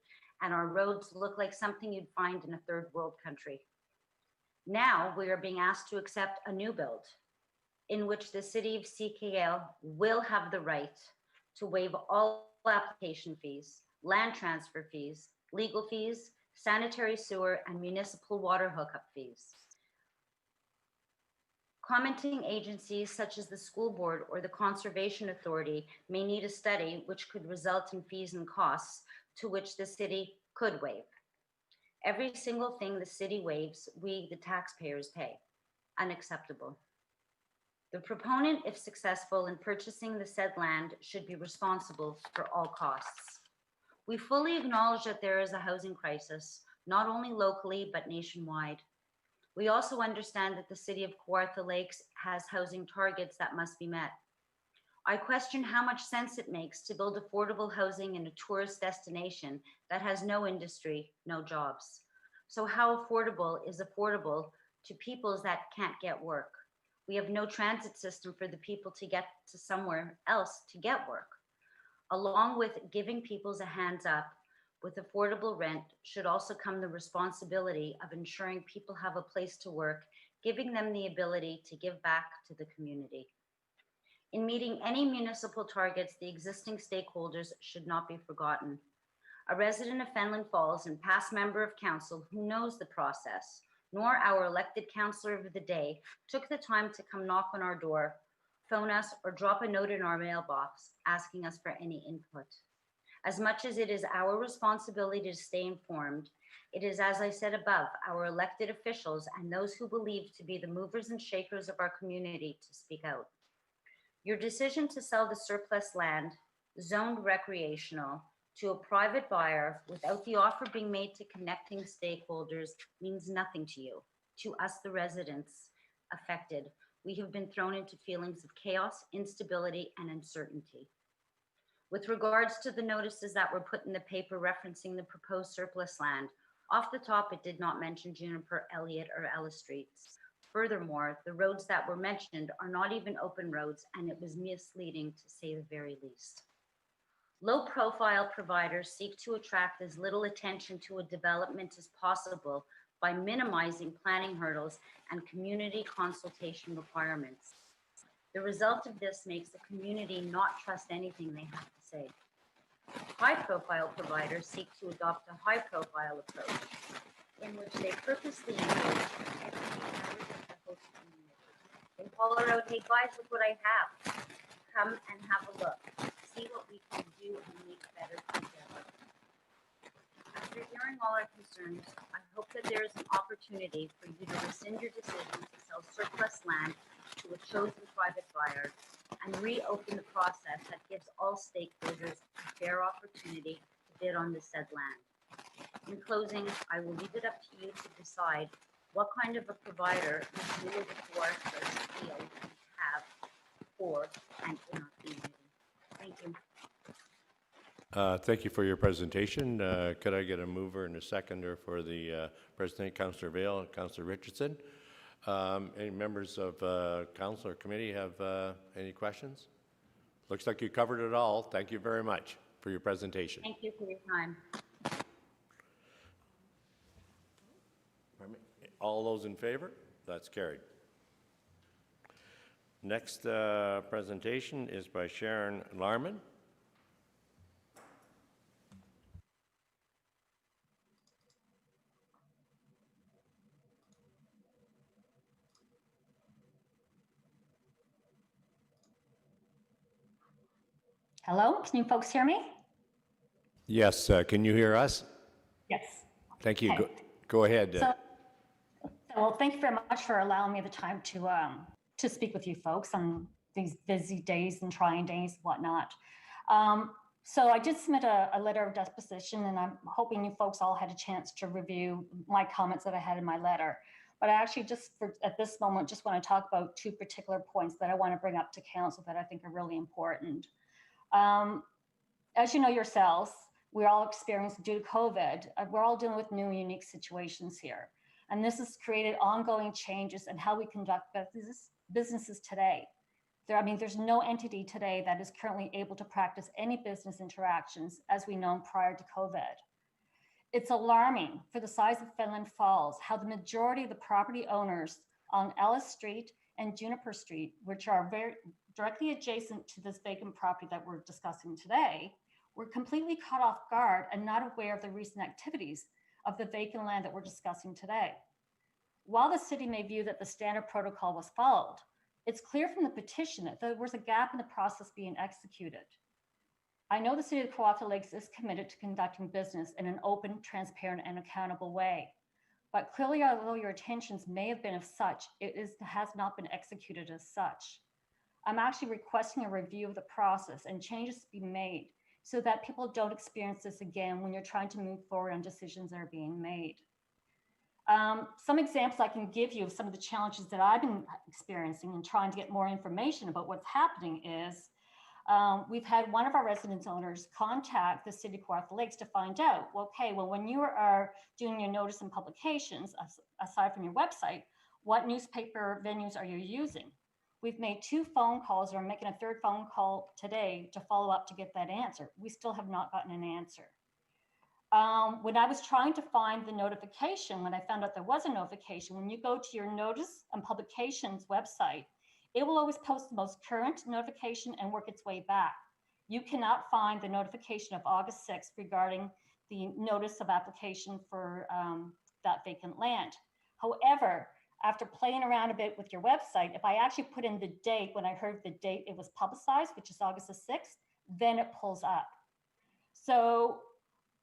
and our roads look like something you'd find in a third world country. Now we are being asked to accept a new build in which the city of CKL will have the right to waive all application fees, land transfer fees, legal fees, sanitary sewer, and municipal water hookup fees. Commenting agencies such as the school board or the conservation authority may need a study which could result in fees and costs to which the city could waive. Every single thing the city waives, we, the taxpayers, pay. Unacceptable. The proponent, if successful in purchasing the said land, should be responsible for all costs. We fully acknowledge that there is a housing crisis, not only locally, but nationwide. We also understand that the city of Kawartha Lakes has housing targets that must be met. I question how much sense it makes to build affordable housing in a tourist destination that has no industry, no jobs. So how affordable is affordable to peoples that can't get work? We have no transit system for the people to get to somewhere else to get work. Along with giving peoples a hands up with affordable rent should also come the responsibility of ensuring people have a place to work, giving them the ability to give back to the community. In meeting any municipal targets, the existing stakeholders should not be forgotten. A resident of Fenelon Falls and past member of council who knows the process, nor our elected councillor of the day, took the time to come knock on our door, phone us, or drop a note in our mailbox asking us for any input. As much as it is our responsibility to stay informed, it is, as I said above, our elected officials and those who believe to be the movers and shakers of our community to speak out. Your decision to sell the surplus land, zoned recreational, to a private buyer without the offer being made to connecting stakeholders means nothing to you. To us, the residents affected, we have been thrown into feelings of chaos, instability, and uncertainty. With regards to the notices that were put in the paper referencing the proposed surplus land, off the top, it did not mention Juniper, Elliott, or Ellis Streets. Furthermore, the roads that were mentioned are not even open roads, and it was misleading to say the very least. Low-profile providers seek to attract as little attention to a development as possible by minimizing planning hurdles and community consultation requirements. The result of this makes the community not trust anything they have to say. High-profile providers seek to adopt a high-profile approach in which they purposely engage every host community. They holler out, hey guys, look what I have. Come and have a look. See what we can do and make better together. After hearing all our concerns, I hope that there is an opportunity for you to rescind your decision to sell surplus land to a chosen private buyer and reopen the process that gives all stakeholders a fair opportunity to bid on the said land. In closing, I will leave it up to you to decide what kind of a provider you or the foresters feel we have for and in our community. Thank you.
Thank you for your presentation. Could I get a mover and a seconder for the President, Councillor Vail and Councillor Richardson? Any members of council or committee have any questions? Looks like you covered it all. Thank you very much for your presentation.
Thank you for your time.
All those in favor? That's carried. Next presentation is by Sharon Larman.
Hello, can you folks hear me?
Yes, can you hear us?
Yes.
Thank you.
Okay.
Go ahead.
Well, thank you very much for allowing me the time to speak with you folks on these busy days and trying days and whatnot. So I did submit a letter of disposition, and I'm hoping you folks all had a chance to review my comments that I had in my letter. But I actually at this moment, just want to talk about two particular points that I want to bring up to council that I think are really important. As you know yourselves, we're all experiencing, due to COVID, we're all dealing with new and unique situations here. And this has created ongoing changes in how we conduct businesses today. There's no entity today that is currently able to practice any business interactions as we know prior to COVID. It's alarming for the size of Fenland Falls, how the majority of the property owners on Ellis Street and Juniper Street, which are very directly adjacent to this vacant property that we're discussing today, were completely caught off guard and not aware of the recent activities of the vacant land that we're discussing today. While the city may view that the standard protocol was followed, it's clear from the petition that there was a gap in the process being executed. I know the city of Kawartha Lakes is committed to conducting business in an open, transparent, and accountable way. But clearly, although your intentions may have been of such, has not been executed as such. I'm actually requesting a review of the process and changes to be made so that people don't experience this again when you're trying to move forward on decisions that are being made. Some examples I can give you of some of the challenges that I've been experiencing and trying to get more information about what's happening is we've had one of our residence owners contact the city of Kawartha Lakes to find out, okay, well, when you are doing your notice and publications, aside from your website, what newspaper venues are you using? We've made 2 phone calls, or I'm making a 3rd phone call today to follow up to get that answer. We still have not gotten an answer. When I was trying to find the notification, when I found out there was a notification, when you go to your notice and publications website, it will always post the most current notification and work its way back. You cannot find the notification of August 6th regarding the notice of application for that vacant land. However, after playing around a bit with your website, if I actually put in the date when I heard the date it was publicized, which is August the 6th, then it pulls up. So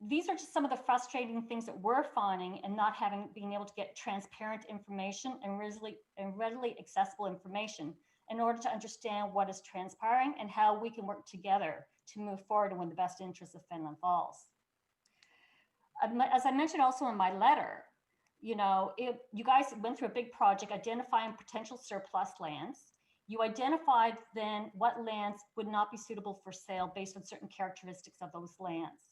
these are just some of the frustrating things that we're finding and not being able to get transparent information and readily accessible information in order to understand what is transpiring and how we can work together to move forward and win the best interests of Fenland Falls. As I mentioned also in my letter, you guys went through a big project identifying potential surplus lands. You identified then what lands would not be suitable for sale based on certain characteristics of those lands.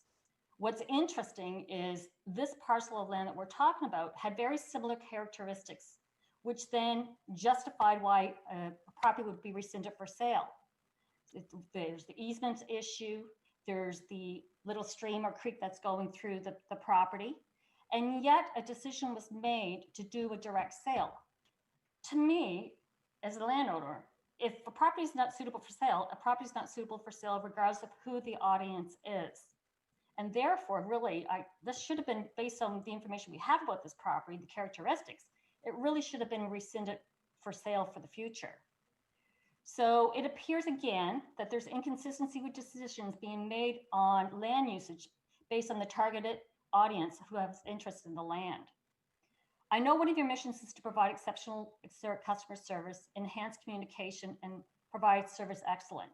What's interesting is this parcel of land that we're talking about had very similar characteristics, which then justified why a property would be rescinded for sale. There's the easement issue, there's the little stream or creek that's going through the property, and yet a decision was made to do a direct sale. To me, as a landowner, if a property is not suitable for sale, a property is not suitable for sale regardless of who the audience is. And therefore, really, this should have been based on the information we have about this property, the characteristics. It really should have been rescinded for sale for the future. So it appears again that there's inconsistency with decisions being made on land usage based on the targeted audience who has interest in the land. I know one of your missions is to provide exceptional customer service, enhance communication, and provide service excellence.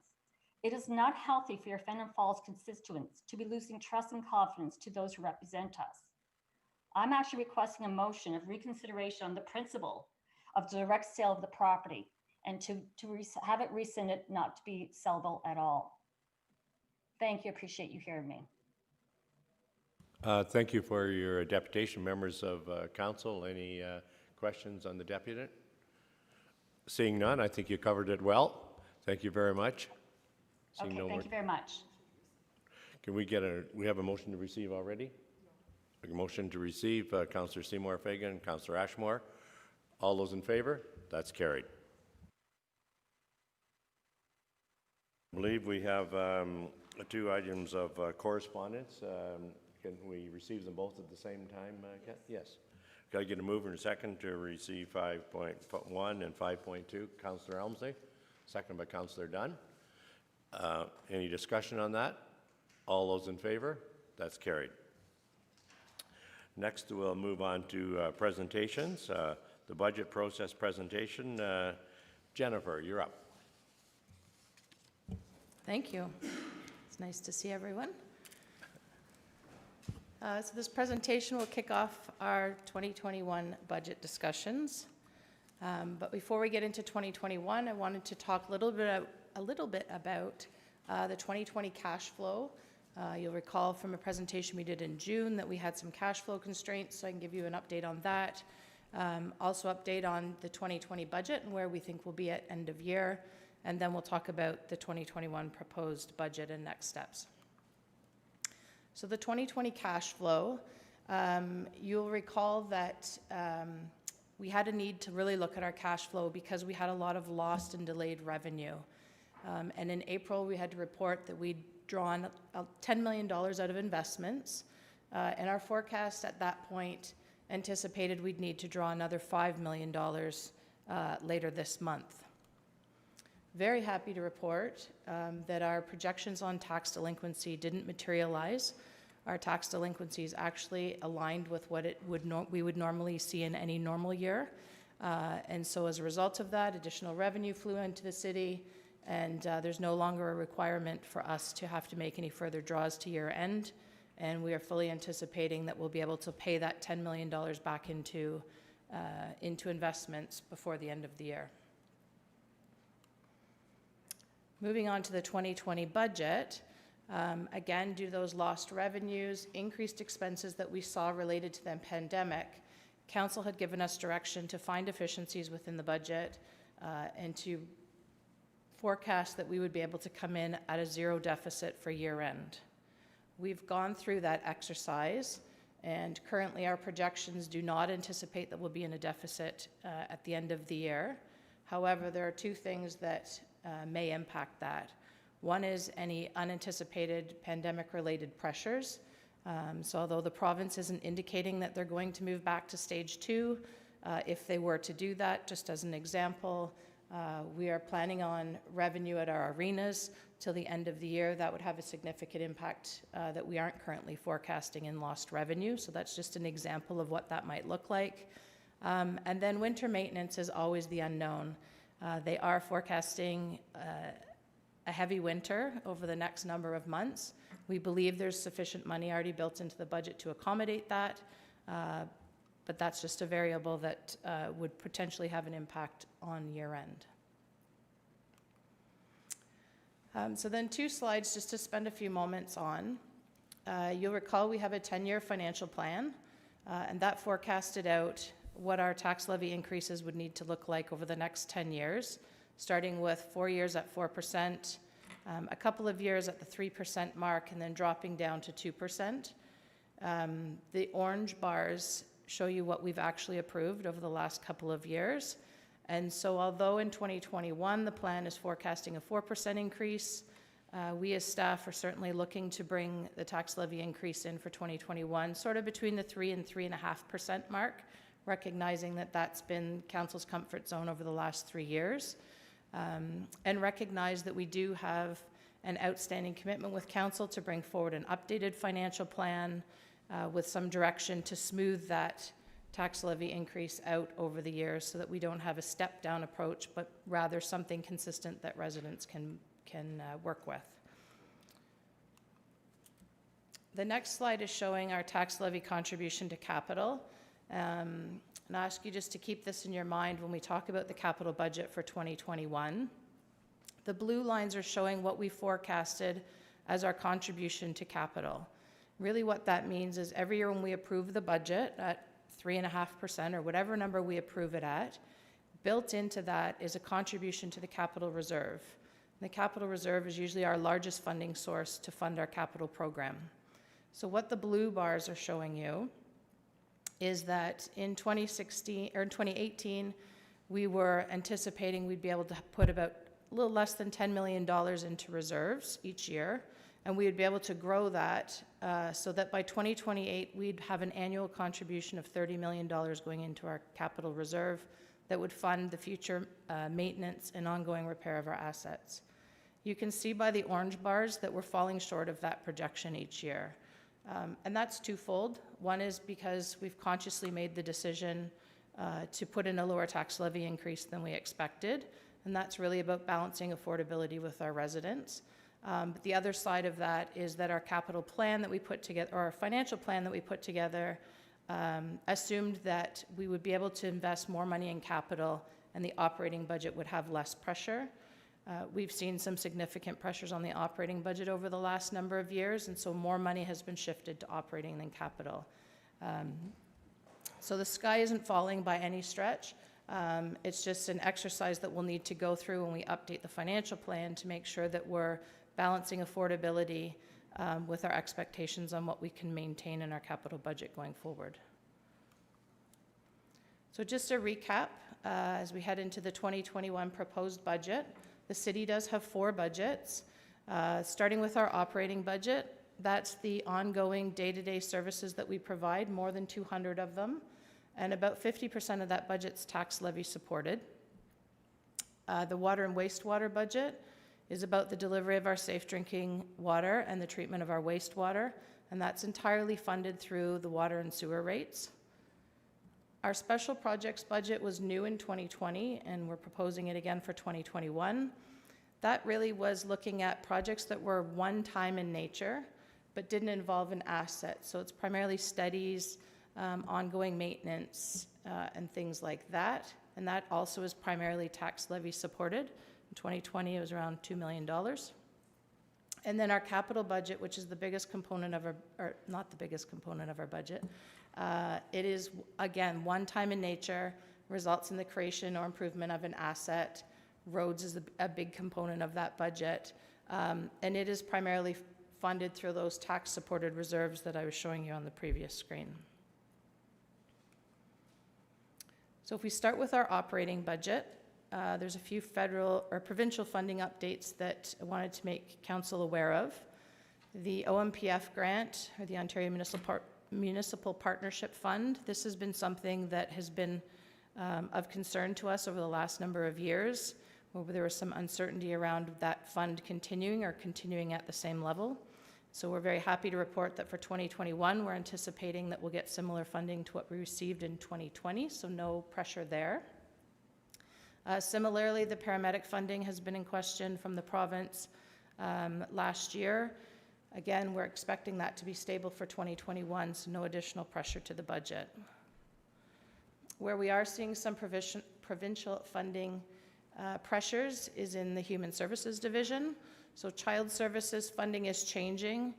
It is not healthy for your Fenton Falls constituents to be losing trust and confidence to those who represent us. I'm actually requesting a motion of reconsideration on the principle of direct sale of the property and to have it rescinded, not to be sellable at all. Thank you. Appreciate you hearing me.
Thank you for your deputation. Members of council, any questions on the deputant? Seeing none, I think you covered it well. Thank you very much. Seeing
Okay,
no
thank
more-
you very much.
Can we get we have a motion to receive already? A motion to receive, Councillor Seymour Fagan, Councillor Ashmore. All those in favor? That's carried. I believe we have 2 items of correspondence. Can we receive them both at the same time, Ken? Yes. Can I get a mover and a second to receive 5.1 and 5.2? Councillor Elmsley, second by Councillor Dunn. Any discussion on that? All those in favor? That's carried. Next, we'll move on to presentations. The budget process presentation. Jennifer, you're up.
Thank you. It's nice to see everyone. So this presentation will kick off our 2021 budget discussions. But before we get into 2021, I wanted to talk a little bit about the 2020 cash flow. You'll recall from a presentation we did in June that we had some cash flow constraints, so I can give you an update on that. Also update on the 2020 budget and where we think we'll be at end of year, and then we'll talk about the 2021 proposed budget and next steps. So the 2020 cash flow, you'll recall that we had a need to really look at our cash flow because we had a lot of lost and delayed revenue. And in April, we had to report that we'd drawn $10 million out of investments, and our forecast at that point anticipated we'd need to draw another $5 million later this month. Very happy to report that our projections on tax delinquency didn't materialize. Our tax delinquencies actually aligned with what we would normally see in any normal year. And so as a result of that, additional revenue flew into the city, and there's no longer a requirement for us to have to make any further draws to year end. And we are fully anticipating that we'll be able to pay that $10 million back into investments before the end of the year. Moving on to the 2020 budget, again, due to those lost revenues, increased expenses that we saw related to the pandemic, Council had given us direction to find efficiencies within the budget and to forecast that we would be able to come in at a 0 deficit for year end. We've gone through that exercise, and currently our projections do not anticipate that we'll be in a deficit at the end of the year. However, there are 2 things that may impact that. One is any unanticipated pandemic-related pressures. So although the province isn't indicating that they're going to move back to stage 2, if they were to do that, just as an example, we are planning on revenue at our arenas till the end of the year. That would have a significant impact that we aren't currently forecasting in lost revenue. So that's just an example of what that might look like. And then winter maintenance is always the unknown. They are forecasting a heavy winter over the next number of months. We believe there's sufficient money already built into the budget to accommodate that, but that's just a variable that would potentially have an impact on year end. So then 2 slides just to spend a few moments on. You'll recall we have a 10-year financial plan, and that forecasted out what our tax levy increases would need to look like over the next 10 years, starting with 4 years at 4%, a couple of years at the 3% mark, and then dropping down to 2%. The orange bars show you what we've actually approved over the last couple of years. And so although in 2021 the plan is forecasting a 4% increase, we as staff are certainly looking to bring the tax levy increase in for 2021, sort of between the 3 and 3.5% mark, recognizing that that's been council's comfort zone over the last 3 years, and recognize that we do have an outstanding commitment with council to bring forward an updated financial plan with some direction to smooth that tax levy increase out over the years so that we don't have a step-down approach, but rather something consistent that residents can work with. The next slide is showing our tax levy contribution to capital. And I ask you just to keep this in your mind when we talk about the capital budget for 2021. The blue lines are showing what we forecasted as our contribution to capital. Really what that means is every year when we approve the budget at 3.5% or whatever number we approve it at, built into that is a contribution to the capital reserve. And the capital reserve is usually our largest funding source to fund our capital program. So what the blue bars are showing you is that in 2018, we were anticipating we'd be able to put about a little less than $10 million into reserves each year, and we would be able to grow that so that by 2028, we'd have an annual contribution of $30 million going into our capital reserve that would fund the future maintenance and ongoing repair of our assets. You can see by the orange bars that we're falling short of that projection each year. And that's twofold. One is because we've consciously made the decision to put in a lower tax levy increase than we expected, and that's really about balancing affordability with our residents. But the other side of that is that our capital plan that we put together, or our financial plan that we put together, assumed that we would be able to invest more money in capital and the operating budget would have less pressure. We've seen some significant pressures on the operating budget over the last number of years, and so more money has been shifted to operating than capital. So the sky isn't falling by any stretch. It's just an exercise that we'll need to go through when we update the financial plan to make sure that we're balancing affordability with our expectations on what we can maintain in our capital budget going forward. So just a recap, as we head into the 2021 proposed budget, the city does have 4 budgets, starting with our operating budget. That's the ongoing day-to-day services that we provide, more than 200 of them, and about 50% of that budget's tax levy supported. The water and wastewater budget is about the delivery of our safe drinking water and the treatment of our wastewater, and that's entirely funded through the water and sewer rates. Our special projects budget was new in 2020, and we're proposing it again for 2021. That really was looking at projects that were one-time in nature, but didn't involve an asset. So it's primarily studies, ongoing maintenance, and things like that. And that also is primarily tax levy supported. In 2020, it was around $2 million. And then our capital budget, which is the biggest component of our, or not the biggest component of our budget, it is, again, one time in nature, results in the creation or improvement of an asset. Roads is a big component of that budget. And it is primarily funded through those tax-supported reserves that I was showing you on the previous screen. So if we start with our operating budget, there's a few federal or provincial funding updates that I wanted to make council aware of. The OMPF grant, or the Ontario Municipal Partnership Fund, this has been something that has been of concern to us over the last number of years, where there was some uncertainty around that fund continuing or continuing at the same level. So we're very happy to report that for 2021, we're anticipating that we'll get similar funding to what we received in 2020, so no pressure there. Similarly, the paramedic funding has been in question from the province last year. Again, we're expecting that to be stable for 2021, so no additional pressure to the budget. Where we are seeing some provincial funding pressures is in the Human Services Division. So child services funding is changing.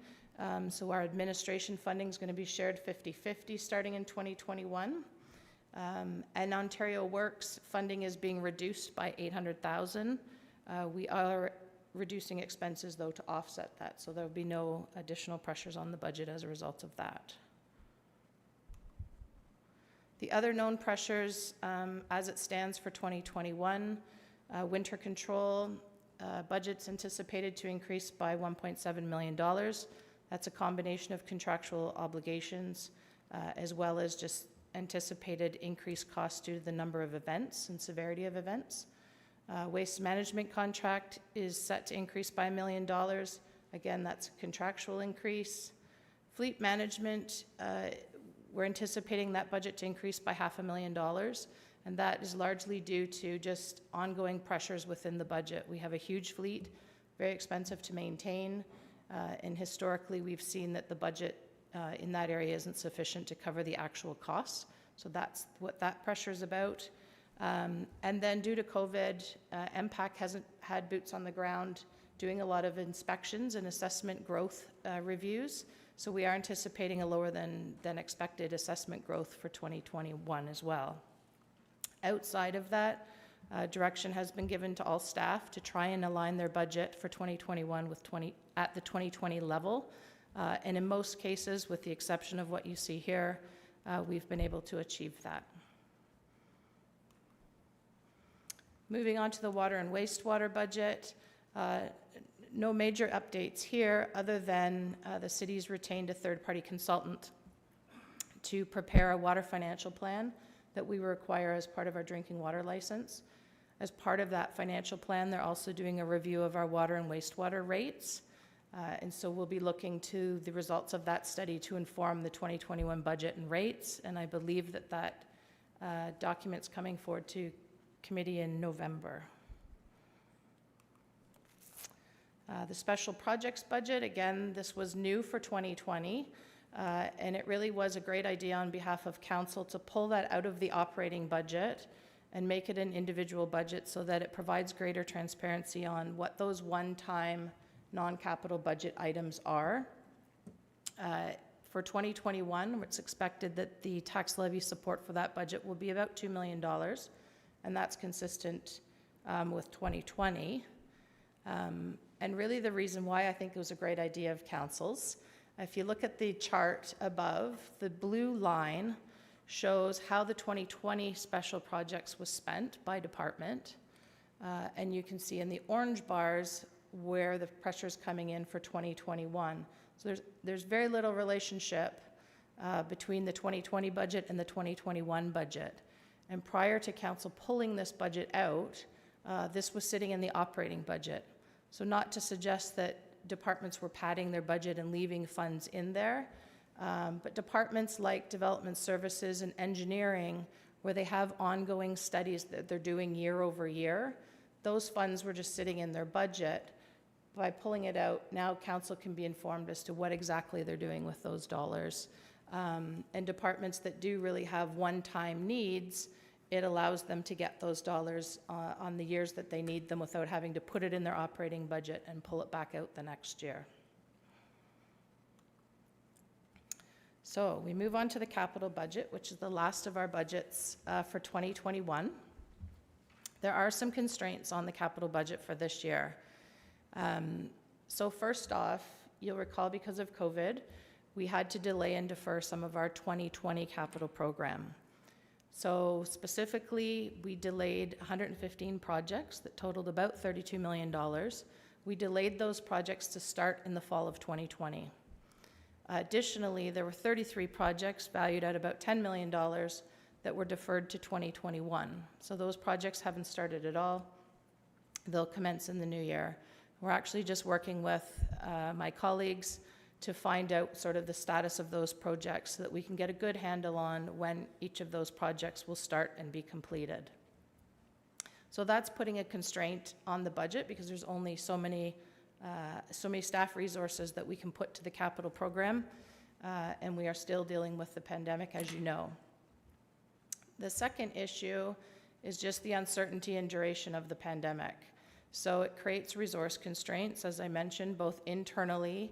So our administration funding is going to be shared 50-50 starting in 2021. And Ontario Works funding is being reduced by $800,000. We are reducing expenses, though, to offset that, so there will be no additional pressures on the budget as a result of that. The other known pressures, as it stands for 2021, winter control budget's anticipated to increase by $1.7 million. That's a combination of contractual obligations as well as just anticipated increased costs due to the number of events and severity of events. Waste management contract is set to increase by $1 million. Again, that's a contractual increase. Fleet management, we're anticipating that budget to increase by $500,000, and that is largely due to just ongoing pressures within the budget. We have a huge fleet, very expensive to maintain, and historically we've seen that the budget in that area isn't sufficient to cover the actual costs. So that's what that pressure is about. And then due to COVID, MPAC hasn't had boots on the ground doing a lot of inspections and assessment growth reviews. So we are anticipating a lower than expected assessment growth for 2021 as well. Outside of that, direction has been given to all staff to try and align their budget for 2021 with at the 2020 level. And in most cases, with the exception of what you see here, we've been able to achieve that. Moving on to the water and wastewater budget, no major updates here other than the city's retained a third-party consultant to prepare a water financial plan that we require as part of our drinking water license. As part of that financial plan, they're also doing a review of our water and wastewater rates. And so we'll be looking to the results of that study to inform the 2021 budget and rates. And I believe that that document's coming forward to committee in November. The special projects budget, again, this was new for 2020. And it really was a great idea on behalf of council to pull that out of the operating budget and make it an individual budget so that it provides greater transparency on what those one-time non-capital budget items are. For 2021, it's expected that the tax levy support for that budget will be about $2 million, and that's consistent with 2020. And really the reason why I think it was a great idea of council's, if you look at the chart above, the blue line shows how the 2020 special projects was spent by department. And you can see in the orange bars where the pressure's coming in for 2021. So there's very little relationship between the 2020 budget and the 2021 budget. And prior to council pulling this budget out, this was sitting in the operating budget. So not to suggest that departments were padding their budget and leaving funds in there, but departments like development services and engineering, where they have ongoing studies that they're doing year over year, those funds were just sitting in their budget. By pulling it out, now council can be informed as to what exactly they're doing with those dollars. And departments that do really have one-time needs, it allows them to get those dollars on the years that they need them without having to put it in their operating budget and pull it back out the next year. So we move on to the capital budget, which is the last of our budgets for 2021. There are some constraints on the capital budget for this year. So first off, you'll recall because of COVID, we had to delay and defer some of our 2020 capital program. So specifically, we delayed 115 projects that totaled about $32 million. We delayed those projects to start in the fall of 2020. Additionally, there were 33 projects valued at about $10 million that were deferred to 2021. So those projects haven't started at all. They'll commence in the new year. We're actually just working with my colleagues to find out sort of the status of those projects so that we can get a good handle on when each of those projects will start and be completed. So that's putting a constraint on the budget because there's only so many staff resources that we can put to the capital program, and we are still dealing with the pandemic, as you know. The second issue is just the uncertainty and duration of the pandemic. So it creates resource constraints, as I mentioned, both internally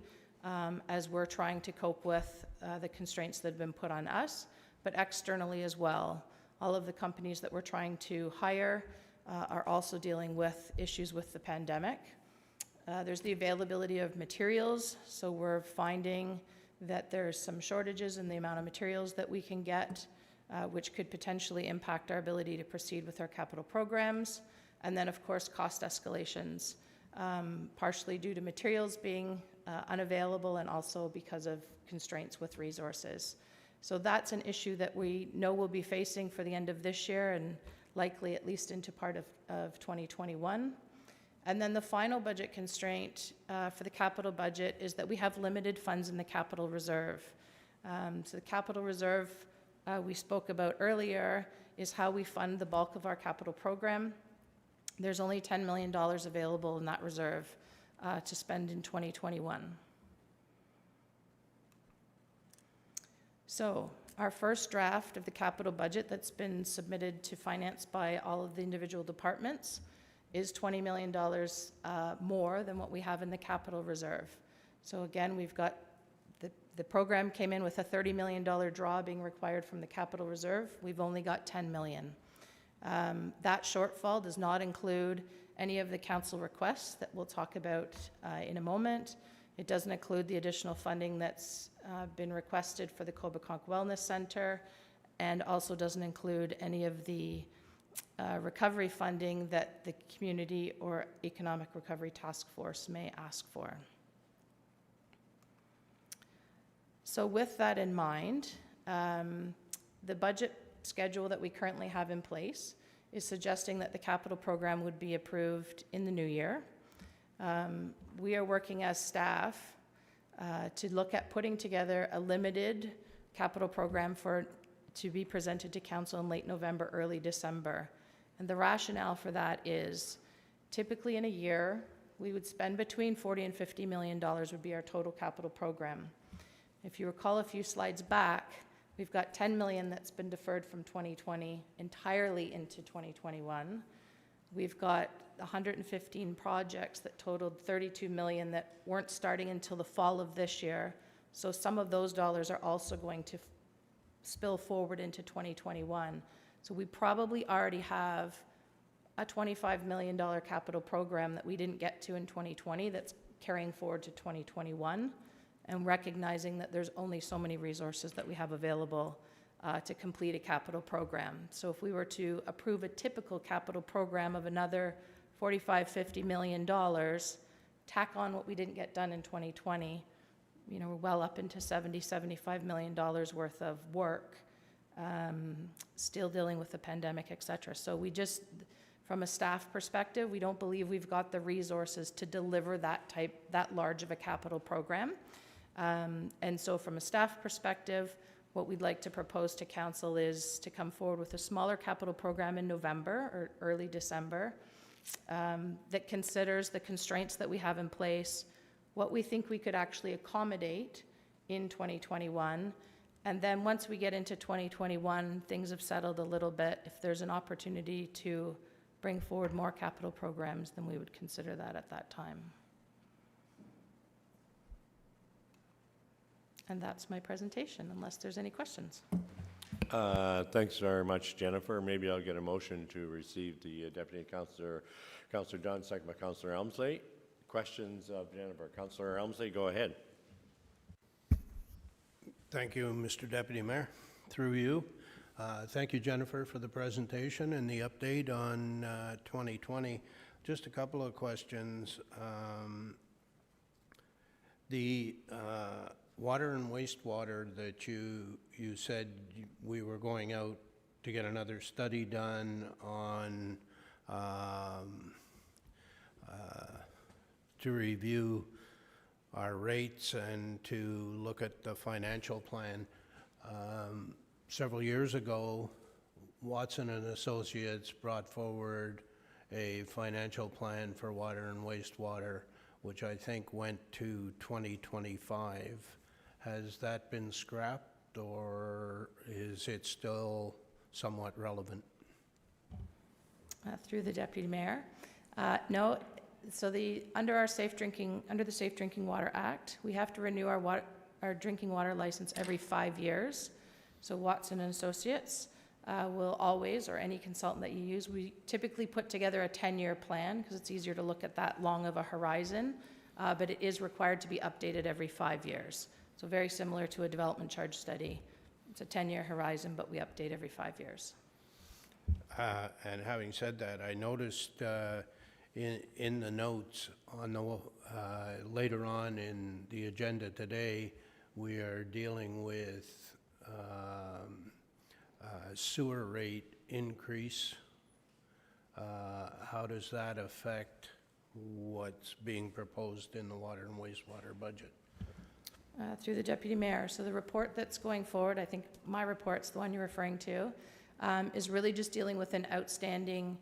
as we're trying to cope with the constraints that have been put on us, but externally as well. All of the companies that we're trying to hire are also dealing with issues with the pandemic. There's the availability of materials, so we're finding that there's some shortages in the amount of materials that we can get, which could potentially impact our ability to proceed with our capital programs. And then, of course, cost escalations, partially due to materials being unavailable and also because of constraints with resources. So that's an issue that we know we'll be facing for the end of this year and likely at least into part of 2021. And then the final budget constraint for the capital budget is that we have limited funds in the capital reserve. So the capital reserve we spoke about earlier is how we fund the bulk of our capital program. There's only $10 million available in that reserve to spend in 2021. So our first draft of the capital budget that's been submitted to finance by all of the individual departments is $20 million more than what we have in the capital reserve. So again, we've got the program came in with a $30 million draw being required from the capital reserve. We've only got $10 million. That shortfall does not include any of the council requests that we'll talk about in a moment. It doesn't include the additional funding that's been requested for the Cobeconk Wellness Center, and also doesn't include any of the recovery funding that the Community or Economic Recovery Task Force may ask for. So with that in mind, the budget schedule that we currently have in place is suggesting that the capital program would be approved in the new year. We are working as staff to look at putting together a limited capital program to be presented to council in late November, early December. And the rationale for that is typically in a year, we would spend between $40 and $50 million would be our total capital program. If you recall a few slides back, we've got $10 million that's been deferred from 2020 entirely into 2021. We've got 115 projects that totaled $32 million that weren't starting until the fall of this year. So some of those dollars are also going to spill forward into 2021. So we probably already have a $25 million capital program that we didn't get to in 2020 that's carrying forward to 2021, and recognizing that there's only so many resources that we have available to complete a capital program. So if we were to approve a typical capital program of another $45–50 million, tack on what we didn't get done in 2020, we're well up into $70–75 million worth of work, still dealing with the pandemic, et cetera. So we just, from a staff perspective, we don't believe we've got the resources to deliver that large of a capital program. And so from a staff perspective, what we'd like to propose to council is to come forward with a smaller capital program in November or early December that considers the constraints that we have in place, what we think we could actually accommodate in 2021. And then once we get into 2021, things have settled a little bit. If there's an opportunity to bring forward more capital programs, then we would consider that at that time. And that's my presentation, unless there's any questions.
Thanks very much, Jennifer. Maybe I'll get a motion to receive the Deputy Councillor Dunn, second by Councillor Elmsley. Questions of Jennifer. Councillor Elmsley, go ahead.
Thank you, Mr. Deputy Mayor. Through you. Thank you, Jennifer, for the presentation and the update on 2020. Just a couple of questions. The water and wastewater that you said we were going out to get another study done on to review our rates and to look at the financial plan. Several years ago, Watson and Associates brought forward a financial plan for water and wastewater, which I think went to 2025. Has that been scrapped, or is it still somewhat relevant?
Through the Deputy Mayor. No, so under the Safe Drinking Water Act, we have to renew our drinking water license every 5 years. So Watson and Associates will always, or any consultant that you use, we typically put together a 10-year plan because it's easier to look at that long of a horizon, but it is required to be updated every 5 years. So very similar to a development charge study. It's a 10-year horizon, but we update every 5 years.
And having said that, I noticed in the notes on the later on in the agenda today, we are dealing with sewer rate increase. How does that affect what's being proposed in the water and wastewater budget?
Through the Deputy Mayor. So the report that's going forward, I think my report's the one you're referring to, is really just dealing with an outstanding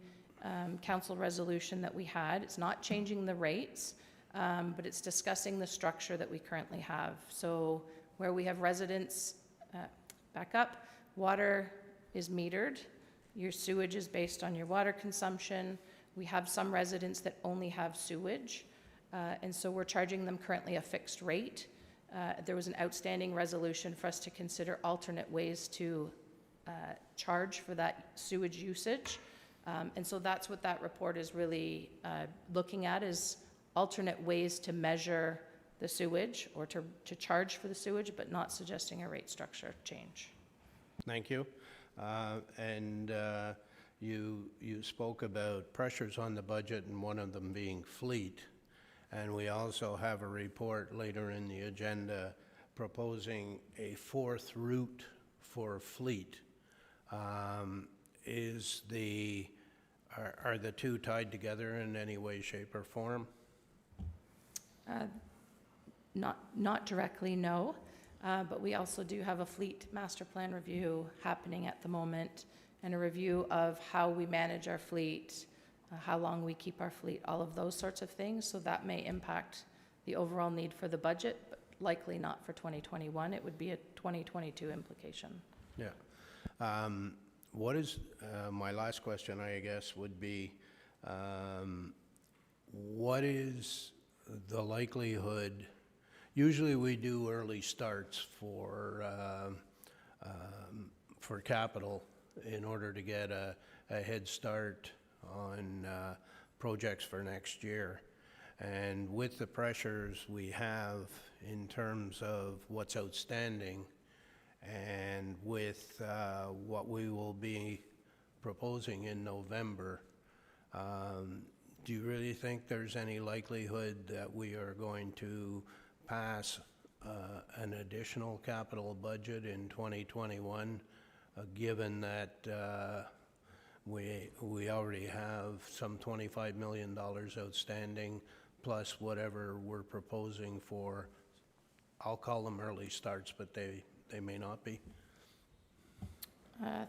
council resolution that we had. It's not changing the rates, but it's discussing the structure that we currently have. So where we have residents, back up, water is metered, your sewage is based on your water consumption. We have some residents that only have sewage, and so we're charging them currently a fixed rate. There was an outstanding resolution for us to consider alternate ways to charge for that sewage usage. And so that's what that report is really looking at, is alternate ways to measure the sewage or to charge for the sewage, but not suggesting a rate structure change.
Thank you. You spoke about pressures on the budget and one of them being fleet. And we also have a report later in the agenda proposing a fourth route for fleet. Are the two tied together in any way, shape, or form?
Not directly, no. But we also do have a fleet master plan review happening at the moment, and a review of how we manage our fleet, how long we keep our fleet, all of those sorts of things. So that may impact the overall need for the budget, but likely not for 2021. It would be a 2022 implication.
Yeah. What is, my last question, I guess, would be, what is the likelihood, usually we do early starts for capital in order to get a head start on projects for next year. And with the pressures we have in terms of what's outstanding, and with what we will be proposing in November, do you really think there's any likelihood that we are going to pass an additional capital budget in 2021, given that we already have some $25 million outstanding, plus whatever we're proposing for, I'll call them early starts, but they may not be?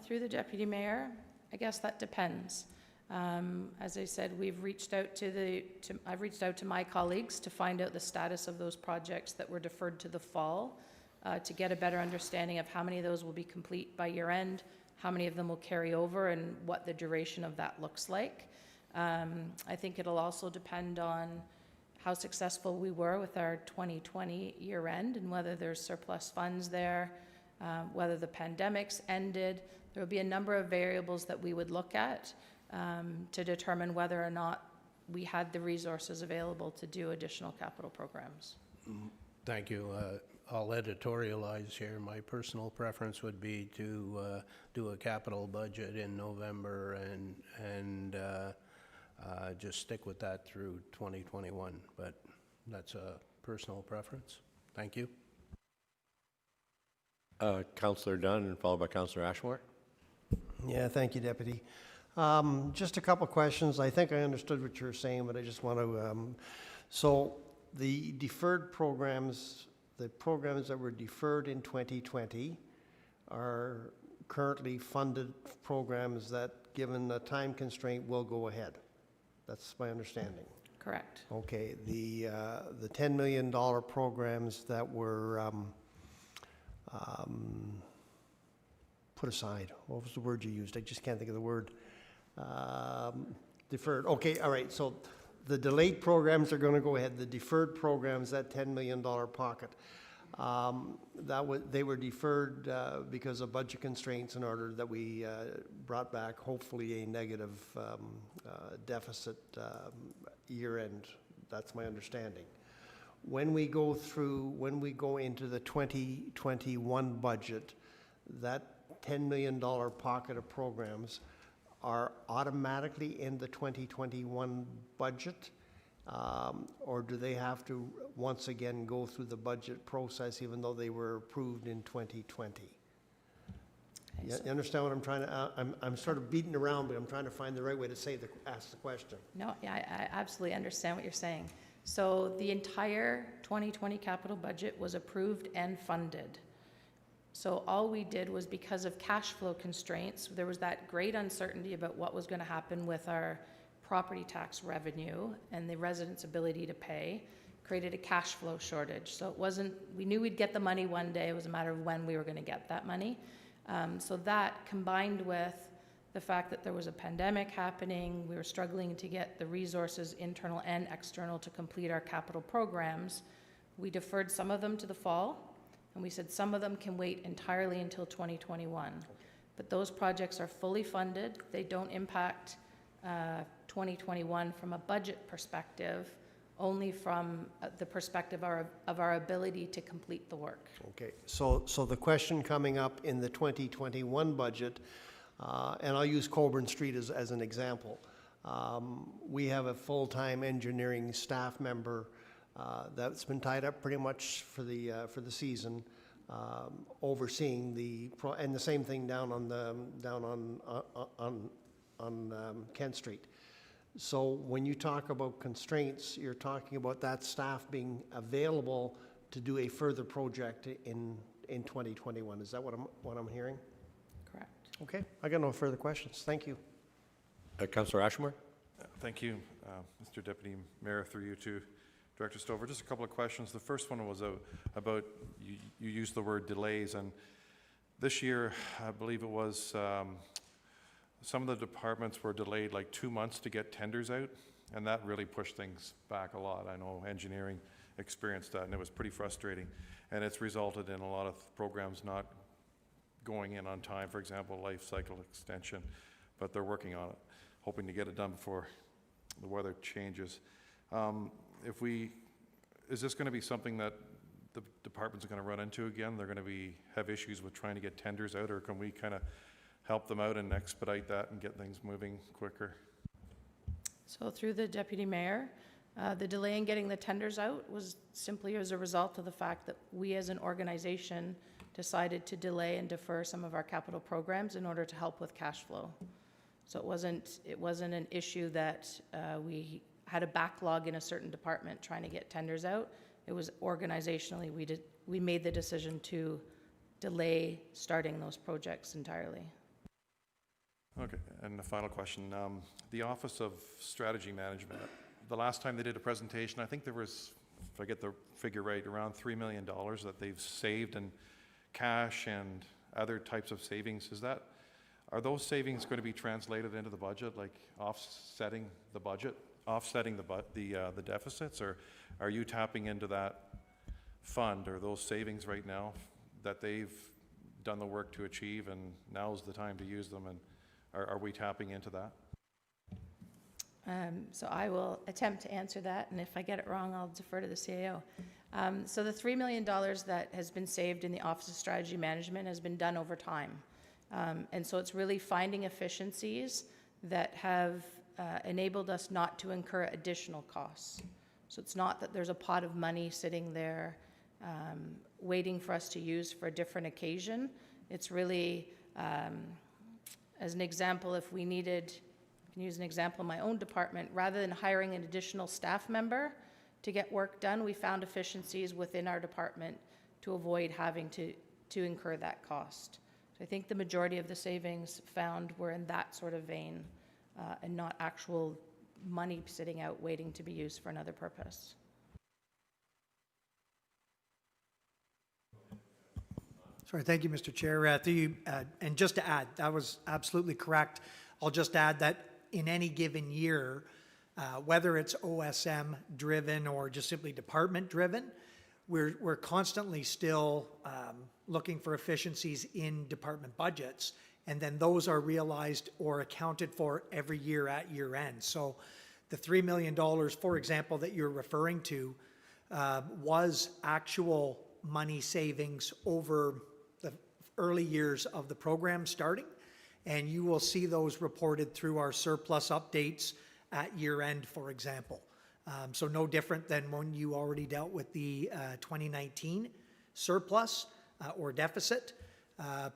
Through the Deputy Mayor, I guess that depends. As I said, I've reached out to my colleagues to find out the status of those projects that were deferred to the fall, to get a better understanding of how many of those will be complete by year end, how many of them will carry over, and what the duration of that looks like. I think it'll also depend on how successful we were with our 2020 year end, and whether there's surplus funds there, whether the pandemic's ended. There will be a number of variables that we would look at to determine whether or not we had the resources available to do additional capital programs.
Thank you. I'll editorialize here. My personal preference would be to do a capital budget in November and just stick with that through 2021, but that's a personal preference. Thank you.
Councillor Dunn, followed by Councillor Ashmore.
Yeah, thank you, Deputy. Just a couple questions. I think I understood what you're saying, but I just want to, so the deferred programs, the programs that were deferred in 2020 are currently funded programs that, given the time constraint, will go ahead. That's my understanding.
Correct.
Okay, the $10 million programs that were put aside, what was the word you used? I just can't think of the word. Deferred. Okay, all right, so the delayed programs are going to go ahead. The deferred programs, that $10 million pocket, they were deferred because of budget constraints in order that we brought back hopefully a negative deficit year end. That's my understanding. When we go into the 2021 budget, that $10 million pocket of programs are automatically in the 2021 budget, or do they have to once again go through the budget process even though they were approved in 2020? You understand what I'm trying to, I'm sort of beating around, but I'm trying to find the right way to ask the question.
No, yeah, I absolutely understand what you're saying. So the entire 2020 capital budget was approved and funded. So all we did was, because of cash flow constraints, there was that great uncertainty about what was going to happen with our property tax revenue and the residents' ability to pay, created a cash flow shortage. So it wasn't, we knew we'd get the money one day, it was a matter of when we were going to get that money. So that, combined with the fact that there was a pandemic happening, we were struggling to get the resources, internal and external, to complete our capital programs, we deferred some of them to the fall, and we said some of them can wait entirely until 2021. But those projects are fully funded. They don't impact 2021 from a budget perspective, only from the perspective of our ability to complete the work.
Okay, so the question coming up in the 2021 budget, and I'll use Coburn Street as an example. We have a full-time engineering staff member that's been tied up pretty much for the season, overseeing and the same thing down on Kent Street. So when you talk about constraints, you're talking about that staff being available to do a further project in 2021. Is that what I'm hearing?
Correct.
Okay, I got no further questions. Thank you.
Councillor Ashmore?
Thank you, Mr. Deputy Mayor, through you to Director Stover. Just a couple of questions. The first one was about, you used the word delays, and this year, I believe it was, some of the departments were delayed like 2 months to get tenders out, and that really pushed things back a lot. I know engineering experienced that, and it was pretty frustrating. And it's resulted in a lot of programs not going in on time, for example, life cycle extension, but they're working on it, hoping to get it done before the weather changes. Is this going to be something that the departments are going to run into again? They're going to have issues with trying to get tenders out, or can we kind of help them out and expedite that and get things moving quicker?
So through the Deputy Mayor, the delay in getting the tenders out was simply as a result of the fact that we as an organization decided to delay and defer some of our capital programs in order to help with cash flow. So it wasn't an issue that we had a backlog in a certain department trying to get tenders out. It was organizationally, we made the decision to delay starting those projects entirely.
Okay, and the final question, the Office of Strategy Management, the last time they did a presentation, I think there was, if I get the figure right, around $3 million that they've saved in cash and other types of savings. Are those savings going to be translated into the budget, like offsetting the budget, offsetting the deficits, or are you tapping into that fund or those savings right now that they've done the work to achieve, and now's the time to use them? And are we tapping into that?
So I will attempt to answer that, and if I get it wrong, I'll defer to the CAO. So the $3 million that has been saved in the Office of Strategy Management has been done over time. And so it's really finding efficiencies that have enabled us not to incur additional costs. So it's not that there's a pot of money sitting there waiting for us to use for a different occasion. It's really, as an example, if we needed, I can use an example in my own department, rather than hiring an additional staff member to get work done, we found efficiencies within our department to avoid having to incur that cost. So I think the majority of the savings found were in that sort of vein and not actual money sitting out waiting to be used for another purpose.
Sorry, thank you, Mr. Chair. And just to add, that was absolutely correct. I'll just add that in any given year, whether it's OSM driven or just simply department driven, we're constantly still looking for efficiencies in department budgets, and then those are realized or accounted for every year at year end. So the $3 million, for example, that you're referring to was actual money savings over the early years of the program starting, and you will see those reported through our surplus updates at year end, for example. So no different than when you already dealt with the 2019 surplus or deficit.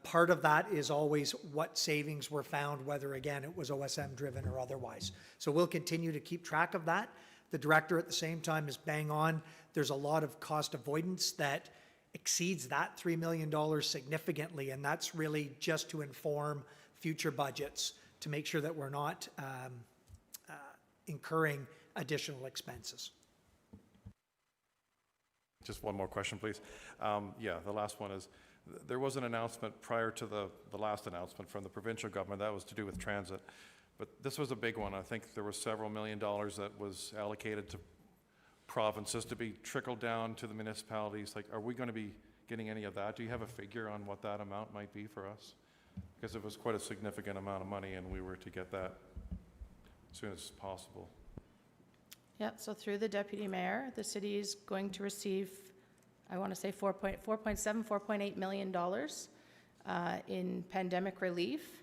Part of that is always what savings were found, whether again, it was OSM driven or otherwise. So we'll continue to keep track of that. The director at the same time is bang on. There's a lot of cost avoidance that exceeds that $3 million significantly, and that's really just to inform future budgets to make sure that we're not incurring additional expenses.
Just one more question, please. Yeah, the last one is, there was an announcement prior to the last announcement from the provincial government that was to do with transit. But this was a big one. I think there was several $1 million that was allocated to provinces to be trickled down to the municipalities. Like, are we going to be getting any of that? Do you have a figure on what that amount might be for us? Because it was quite a significant amount of money and we were to get that as soon as possible.
Yeah, so through the deputy mayor, the city is going to receive, I want to say $4.8 million in pandemic relief.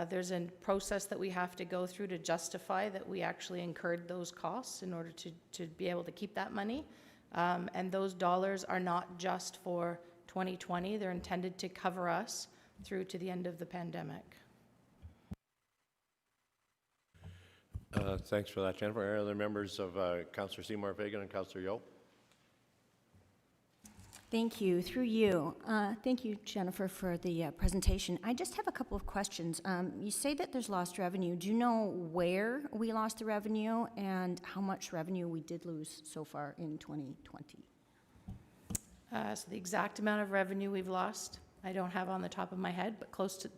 There's a process that we have to go through to justify that we actually incurred those costs in order to be able to keep that money. And those dollars are not just for 2020, they're intended to cover us through to the end of the pandemic.
Thanks for that, Jennifer. Are other members of Councillor Seymour Fagan and Councillor Yeo?
Thank you. Through you. Thank you, Jennifer, for the presentation. I just have a couple of questions. You say that there's lost revenue. Do you know where we lost the revenue and how much revenue we did lose so far in 2020?
So the exact amount of revenue we've lost, I don't have on the top of my head, but close to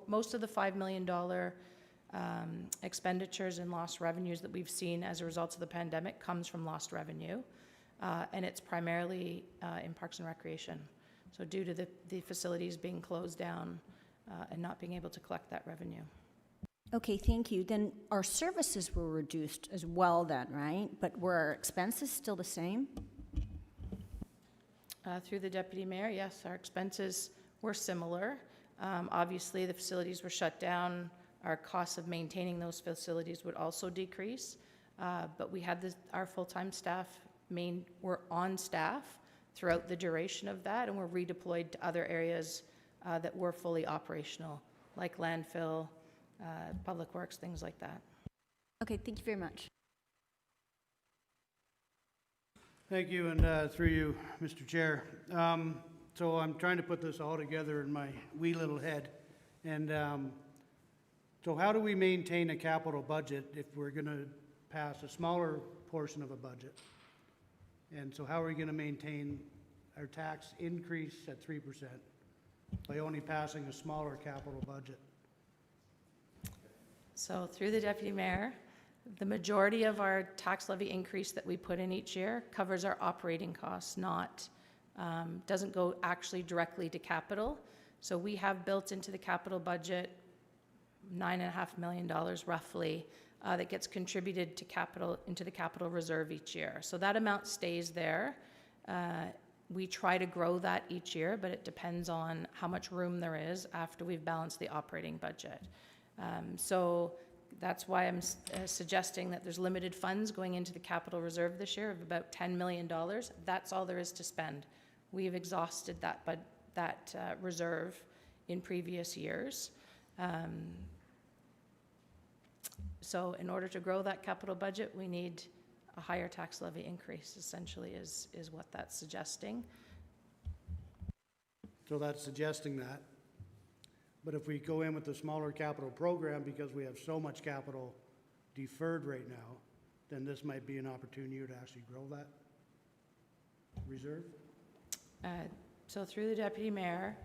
most of the $5 million expenditures and lost revenues that we've seen as a result of the pandemic comes from lost revenue. And it's primarily in Parks and Recreation. So due to the facilities being closed down and not being able to collect that revenue.
Okay, thank you. Then our services were reduced as well then, right? But were our expenses still the same?
Through the deputy mayor, yes, our expenses were similar. Obviously, the facilities were shut down. Our costs of maintaining those facilities would also decrease. But we had our full-time staff were on staff throughout the duration of that and were redeployed to other areas that were fully operational, like landfill, public works, things like that.
Okay, thank you very much.
Thank you, and through you, Mr. Chair. So I'm trying to put this all together in my wee little head. And so how do we maintain a capital budget if we're going to pass a smaller portion of a budget? And so how are we going to maintain our tax increase at 3% by only passing a smaller capital budget?
So through the deputy mayor, the majority of our tax levy increase that we put in each year covers our operating costs, doesn't go actually directly to capital. So we have built into the capital budget $9.5 million roughly that gets contributed to into the capital reserve each year. So that amount stays there. We try to grow that each year, but it depends on how much room there is after we've balanced the operating budget. So that's why I'm suggesting that there's limited funds going into the capital reserve this year of about $10 million. That's all there is to spend. We've exhausted that reserve in previous years. So in order to grow that capital budget, we need a higher tax levy increase, essentially, is what that's suggesting.
So that's suggesting that. But if we go in with a smaller capital program because we have so much capital deferred right now, then this might be an opportunity to actually grow that reserve?
So through the deputy mayor,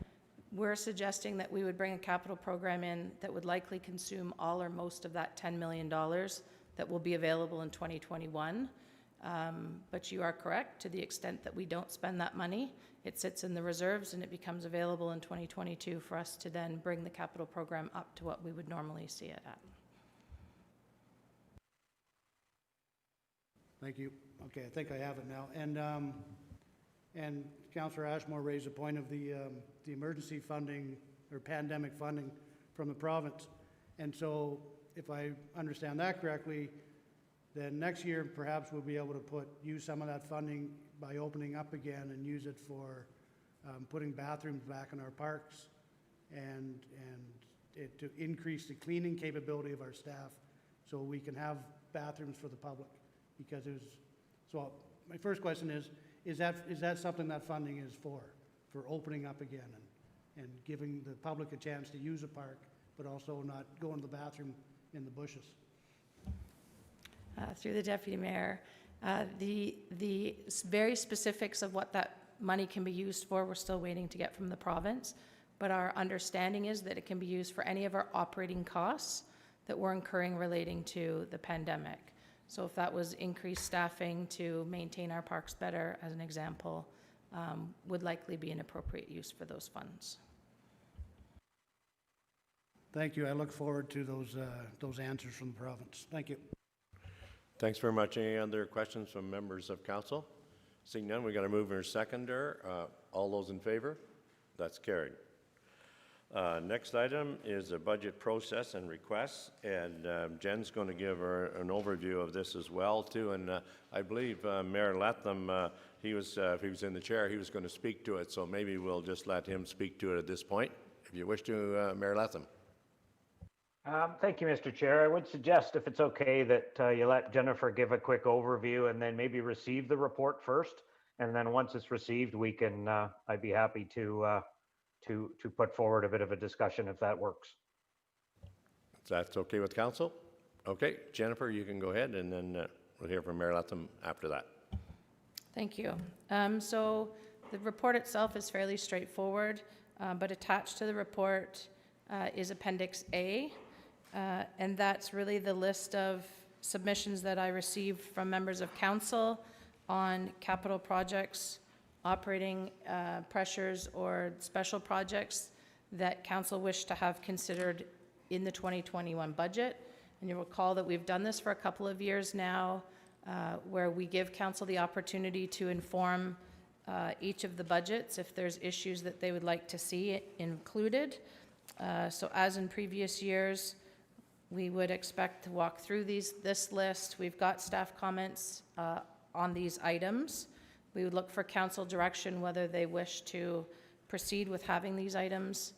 we're suggesting that we would bring a capital program in that would likely consume all or most of that $10 million that will be available in 2021. But you are correct, to the extent that we don't spend that money, it sits in the reserves and it becomes available in 2022 for us to then bring the capital program up to what we would normally see it at.
Thank you. Okay, I think I have it now. And Councillor Ashmore raised a point of the emergency funding or pandemic funding from the province. And so if I understand that correctly, then next year perhaps we'll be able to use some of that funding by opening up again and use it for putting bathrooms back in our parks and to increase the cleaning capability of our staff so we can have bathrooms for the public. Because so my first question is that something that funding is for opening up again and giving the public a chance to use a park, but also not go in the bathroom in the bushes?
Through the Deputy Mayor, the very specifics of what that money can be used for, we're still waiting to get from the province, but our understanding is that it can be used for any of our operating costs that we're incurring relating to the pandemic. So if that was increased staffing to maintain our parks better, as an example, would likely be an appropriate use for those funds.
Thank you. I look forward to those answers from the province. Thank you.
Thanks very much. Any other questions from members of council? Seeing none, we're going to move in seconder. All those in favor? That's carried. Next item is the budget process and requests, and Jen's going to give her an overview of this as well too. And I believe Mayor Latham, if he was in the chair, he was going to speak to it. So maybe we'll just let him speak to it at this point, if you wish to, Mayor Latham.
Thank you, Mr. Chair. I would suggest, if it's okay, that you let Jennifer give a quick overview and then maybe receive the report first. And then once it's received, we can, I'd be happy to put forward a bit of a discussion if that works.
If that's okay with council? Okay, Jennifer, you can go ahead, and then we'll hear from Mayor Latham after that.
Thank you. So the report itself is fairly straightforward, but attached to the report is Appendix A, and that's really the list of submissions that I received from members of council on capital projects, operating pressures, or special projects that council wish to have considered in the 2021 budget. And you'll recall that we've done this for a couple of years now, where we give council the opportunity to inform each of the budgets if there's issues that they would like to see included. So as in previous years, we would expect to walk through this list. We've got staff comments on these items. We would look for council direction whether they wish to proceed with having these items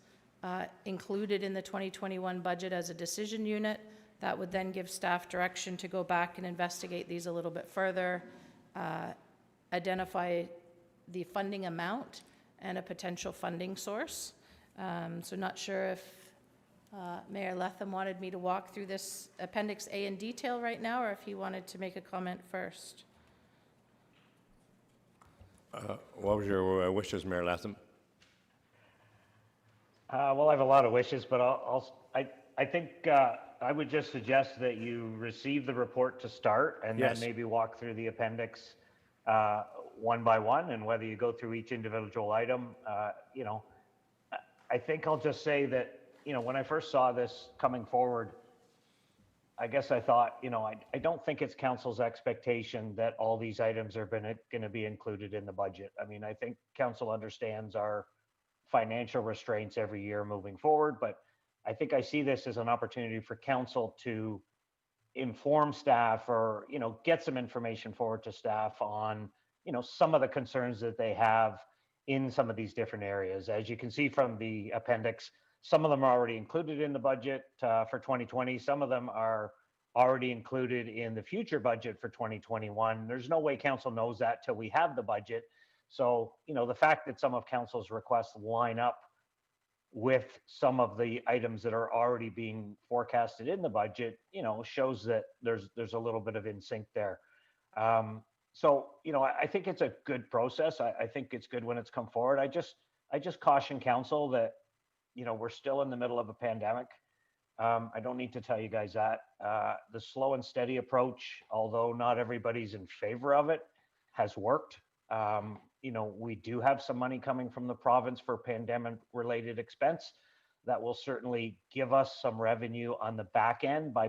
included in the 2021 budget as a decision unit. That would then give staff direction to go back and investigate these a little bit further, identify the funding amount and a potential funding source. So not sure if Mayor Latham wanted me to walk through this Appendix A in detail right now, or if he wanted to make a comment first.
What was your wishes, Mayor Latham?
Well, I have a lot of wishes, but I think I would just suggest that you receive the report to start, and
Yes.
then maybe walk through the appendix one by one, and whether you go through each individual item, I think I'll just say that, when I first saw this coming forward, I guess I thought, I don't think it's council's expectation that all these items are going to be included in the budget. I mean, I think council understands our financial restraints every year moving forward, but I think I see this as an opportunity for council to inform staff or, get some information forward to staff on, some of the concerns that they have in some of these different areas. As you can see from the appendix, some of them are already included in the budget for 2020. Some of them are already included in the future budget for 2021. There's no way council knows that till we have the budget. So, the fact that some of council's requests line up with some of the items that are already being forecasted in the budget, shows that there's a little bit of in sync there. So, I think it's a good process. I think it's good when it's come forward. I just caution council that, we're still in the middle of a pandemic. I don't need to tell you guys that. The slow and steady approach, although not everybody's in favor of it, has worked. We do have some money coming from the province for pandemic-related expense that will certainly give us some revenue on the back end by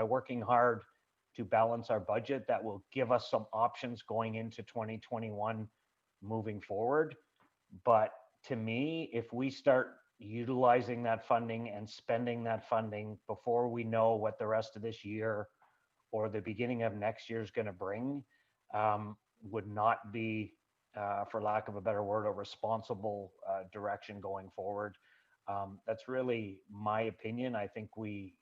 working hard to balance our budget. That will give us some options going into 2021 moving forward. But to me, if we start utilizing that funding and spending that funding before we know what the rest of this year or the beginning of next year is going to bring, would not be for lack of a better word, a responsible direction going forward. That's really my opinion. I think we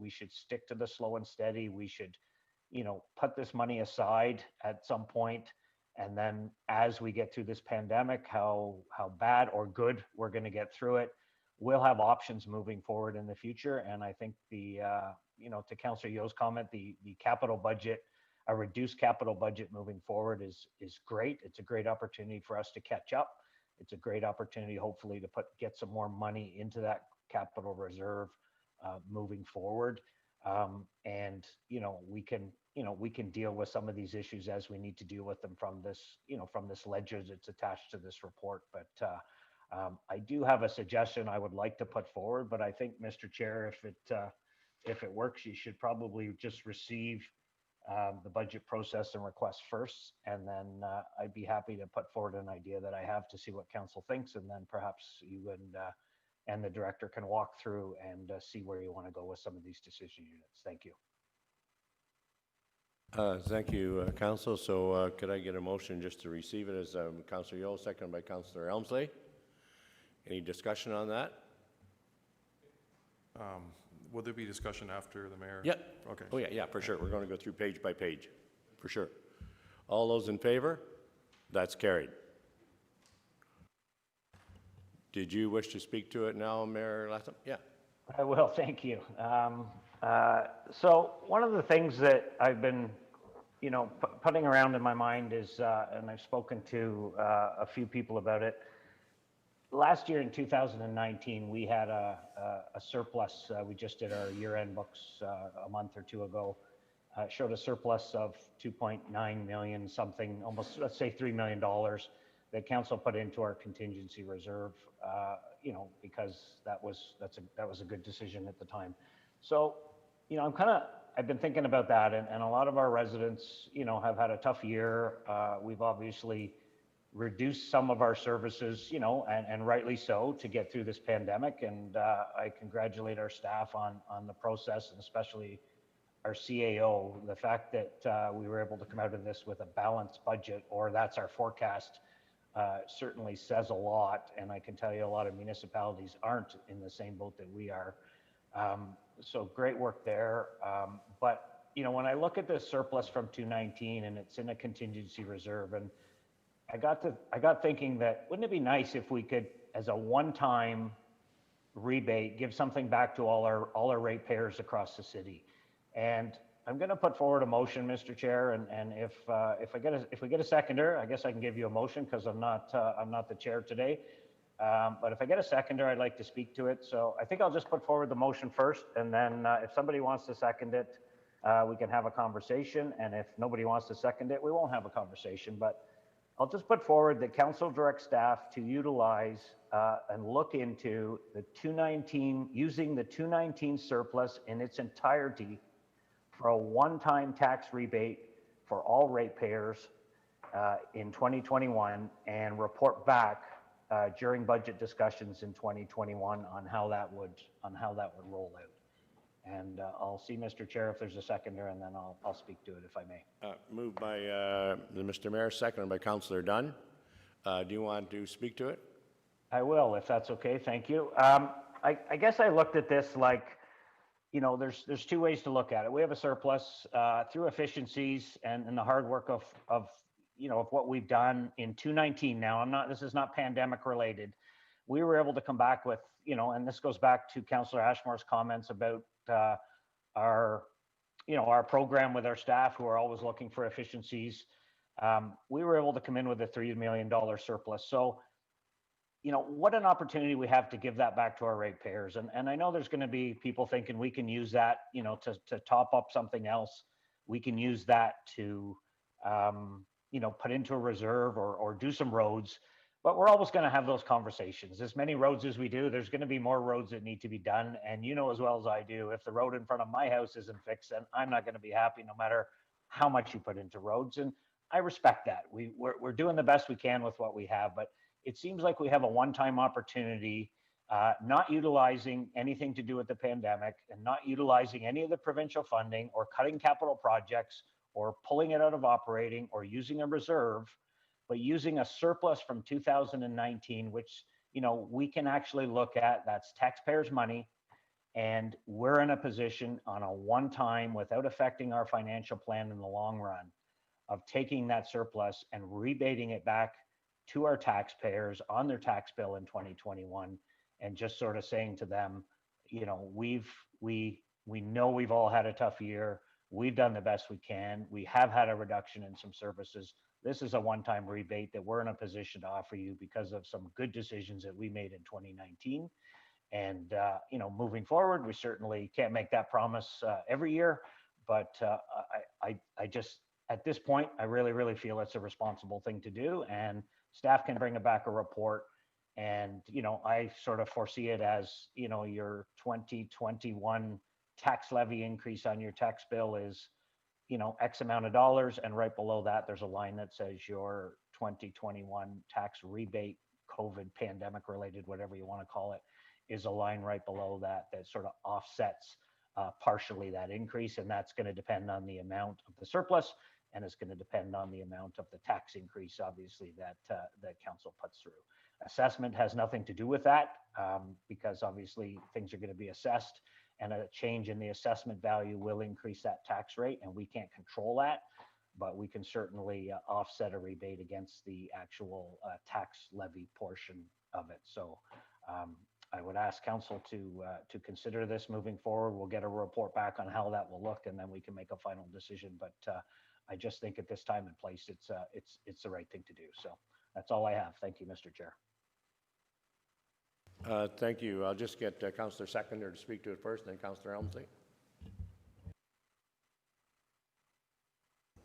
should stick to the slow and steady. We should, put this money aside at some point, and then as we get through this pandemic, how bad or good we're going to get through it, we'll have options moving forward in the future. And I think to Councillor Yo's comment, the capital budget, a reduced capital budget moving forward is great. It's a great opportunity for us to catch up. It's a great opportunity, hopefully, to get some more money into that capital reserve moving forward. And we can deal with some of these issues as we need to deal with them from this ledger that's attached to this report. But I do have a suggestion I would like to put forward. But I think, Mr. Chair, if it works, you should probably just receive the budget process and request first, and then I'd be happy to put forward an idea that I have to see what council thinks, and then perhaps you and the director can walk through and see where you want to go with some of these decision units. Thank you.
Thank you, Council. So could I get a motion just to receive it as Councillor Yeo, seconded by Councillor Elmsley? Any discussion on that?
Will there be discussion after the mayor?
Yeah.
Okay.
Oh, yeah, for sure. We're going to go through page by page, for sure. All those in favor? That's carried. Did you wish to speak to it now, Mayor Latham? Yeah.
I will, thank you. So one of the things that I've been, putting around in my mind is, and I've spoken to a few people about it. Last year in 2019, we had a surplus. We just did our year-end books a month or two ago. Showed a surplus of 2.9 million, something, almost, let's say $3 million that council put into our contingency reserve, because that was a good decision at the time. So, I've been thinking about that, and a lot of our residents, have had a tough year. We've obviously reduced some of our services, and rightly so, to get through this pandemic. And I congratulate our staff on the process, and especially our CAO. The fact that we were able to come out of this with a balanced budget, or that's our forecast, certainly says a lot. And I can tell you a lot of municipalities aren't in the same boat that we are. So great work there. But, when I look at this surplus from 2019 and it's in a contingency reserve, and I got thinking that wouldn't it be nice if we could, as a one-time rebate, give something back to all our ratepayers across the city. And I'm going to put forward a motion, Mr. Chair, and if we get a seconder, I guess I can give you a motion because I'm not the chair today. But if I get a seconder, I'd like to speak to it. So I think I'll just put forward the motion first, and then if somebody wants to second it, we can have a conversation. And if nobody wants to second it, we won't have a conversation. But I'll just put forward that council directs staff to utilize and look into the 2019, using the 2019 surplus in its entirety for a one-time tax rebate for all ratepayers in 2021, and report back during budget discussions in 2021 on how that would roll out. And I'll see, Mr. Chair, if there's a seconder, and then I'll speak to it if I may.
Moved by Mr. Mayor, seconded by Councillor Dunn. Do you want to speak to it?
I will, if that's okay. Thank you. I guess I looked at this like, there's two ways to look at it. We have a surplus through efficiencies and the hard work of what we've done in 2019. Now, this is not pandemic related. We were able to come back with, and this goes back to Councillor Ashmore's comments about our program with our staff who are always looking for efficiencies. We were able to come in with a $3 million surplus. So, what an opportunity we have to give that back to our ratepayers. And I know there's going to be people thinking we can use that, to top up something else. We can use that to, put into a reserve or do some roads. But we're always going to have those conversations. As many roads as we do, there's going to be more roads that need to be done. And you know as well as I do, if the road in front of my house isn't fixed, then I'm not going to be happy no matter how much you put into roads. And I respect that. We're doing the best we can with what we have. But it seems like we have a one-time opportunity, not utilizing anything to do with the pandemic, and not utilizing any of the provincial funding, or cutting capital projects, or pulling it out of operating, or using a reserve but using a surplus from 2019, which, we can actually look at, that's taxpayers' money. And we're in a position on a one-time, without affecting our financial plan in the long run, of taking that surplus and rebating it back to our taxpayers on their tax bill in 2021, and just sort of saying to them, we know we've all had a tough year. We've done the best we can. We have had a reduction in some services. This is a one-time rebate that we're in a position to offer you because of some good decisions that we made in 2019. And, moving forward, we certainly can't make that promise every year, but I just, at this point, I really, really feel it's a responsible thing to do, and staff can bring back a report. And, I sort of foresee it as, your 2021 tax levy increase on your tax bill is, X amount of dollars. And right below that, there's a line that says your 2021 tax rebate, COVID pandemic related, whatever you want to call it, is a line right below that sort of offsets partially that increase. And that's going to depend on the amount of the surplus, and it's going to depend on the amount of the tax increase, obviously, that council puts through. Assessment has nothing to do with that, because obviously things are going to be assessed, and a change in the assessment value will increase that tax rate, and we can't control that, but we can certainly offset a rebate against the actual tax levy portion of it. So I would ask council to consider this moving forward. We'll get a report back on how that will look, and then we can make a final decision. But I just think at this time and place, it's the right thing to do. So that's all I have. Thank you, Mr. Chair.
Thank you. I'll just get Councillor Seconder to speak to it first, then Councillor Elmsley.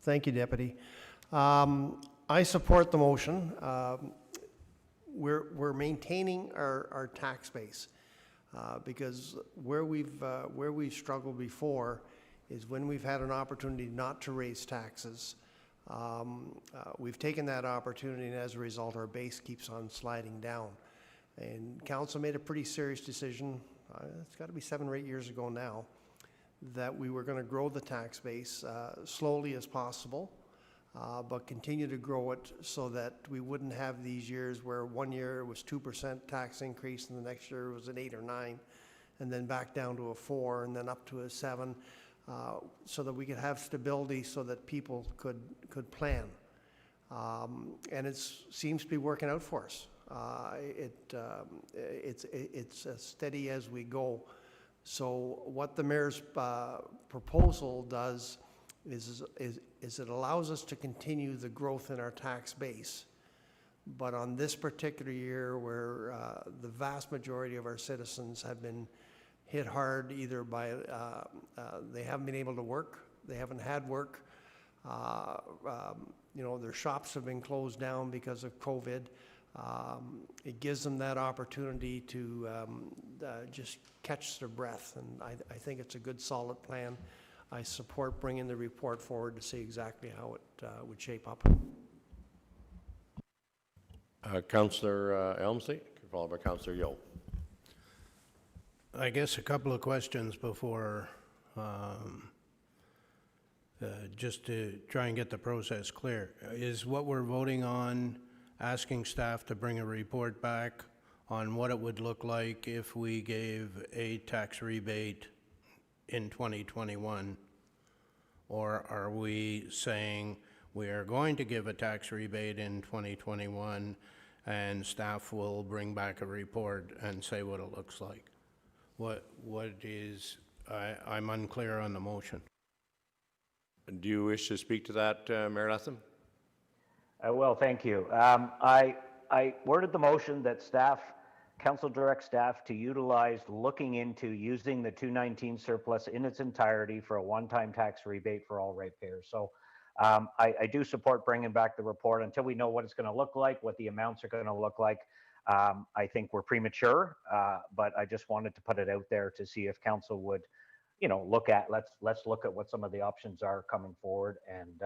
Thank you, Deputy. I support the motion. We're maintaining our tax base because where we've struggled before is when we've had an opportunity not to raise taxes. We've taken that opportunity, and as a result, our base keeps on sliding down. And council made a pretty serious decision, it's got to be 7 or 8 years ago now, that we were going to grow the tax base slowly as possible, but continue to grow it so that we wouldn't have these years where one year it was 2% tax increase and the next year it was an 8 or 9, and then back down to a 4 and then up to a 7, so that we could have stability so that people could plan. And it seems to be working out for us. It's as steady as we go. So what the mayor's proposal does is it allows us to continue the growth in our tax base. But on this particular year, where the vast majority of our citizens have been hit hard either by they haven't been able to work, they haven't had work, their shops have been closed down because of COVID. It gives them that opportunity to just catch their breath, and I think it's a good, solid plan. I support bringing the report forward to see exactly how it would shape up.
Councillor Elmsley, followed by Councillor Yeo.
I guess a couple of questions before, just to try and get the process clear. Is what we're voting on asking staff to bring a report back on what it would look like if we gave a tax rebate in 2021? Or are we saying we are going to give a tax rebate in 2021 and staff will bring back a report and say what it looks like? I'm unclear on the motion.
Do you wish to speak to that, Mayor Latham?
Well, thank you. I worded the motion that council direct staff to utilize looking into using the 219 surplus in its entirety for a one-time tax rebate for all ratepayers. So I do support bringing back the report until we know what it's going to look like, what the amounts are going to look like. I think we're premature, but I just wanted to put it out there to see if council would, let's look at what some of the options are coming forward, and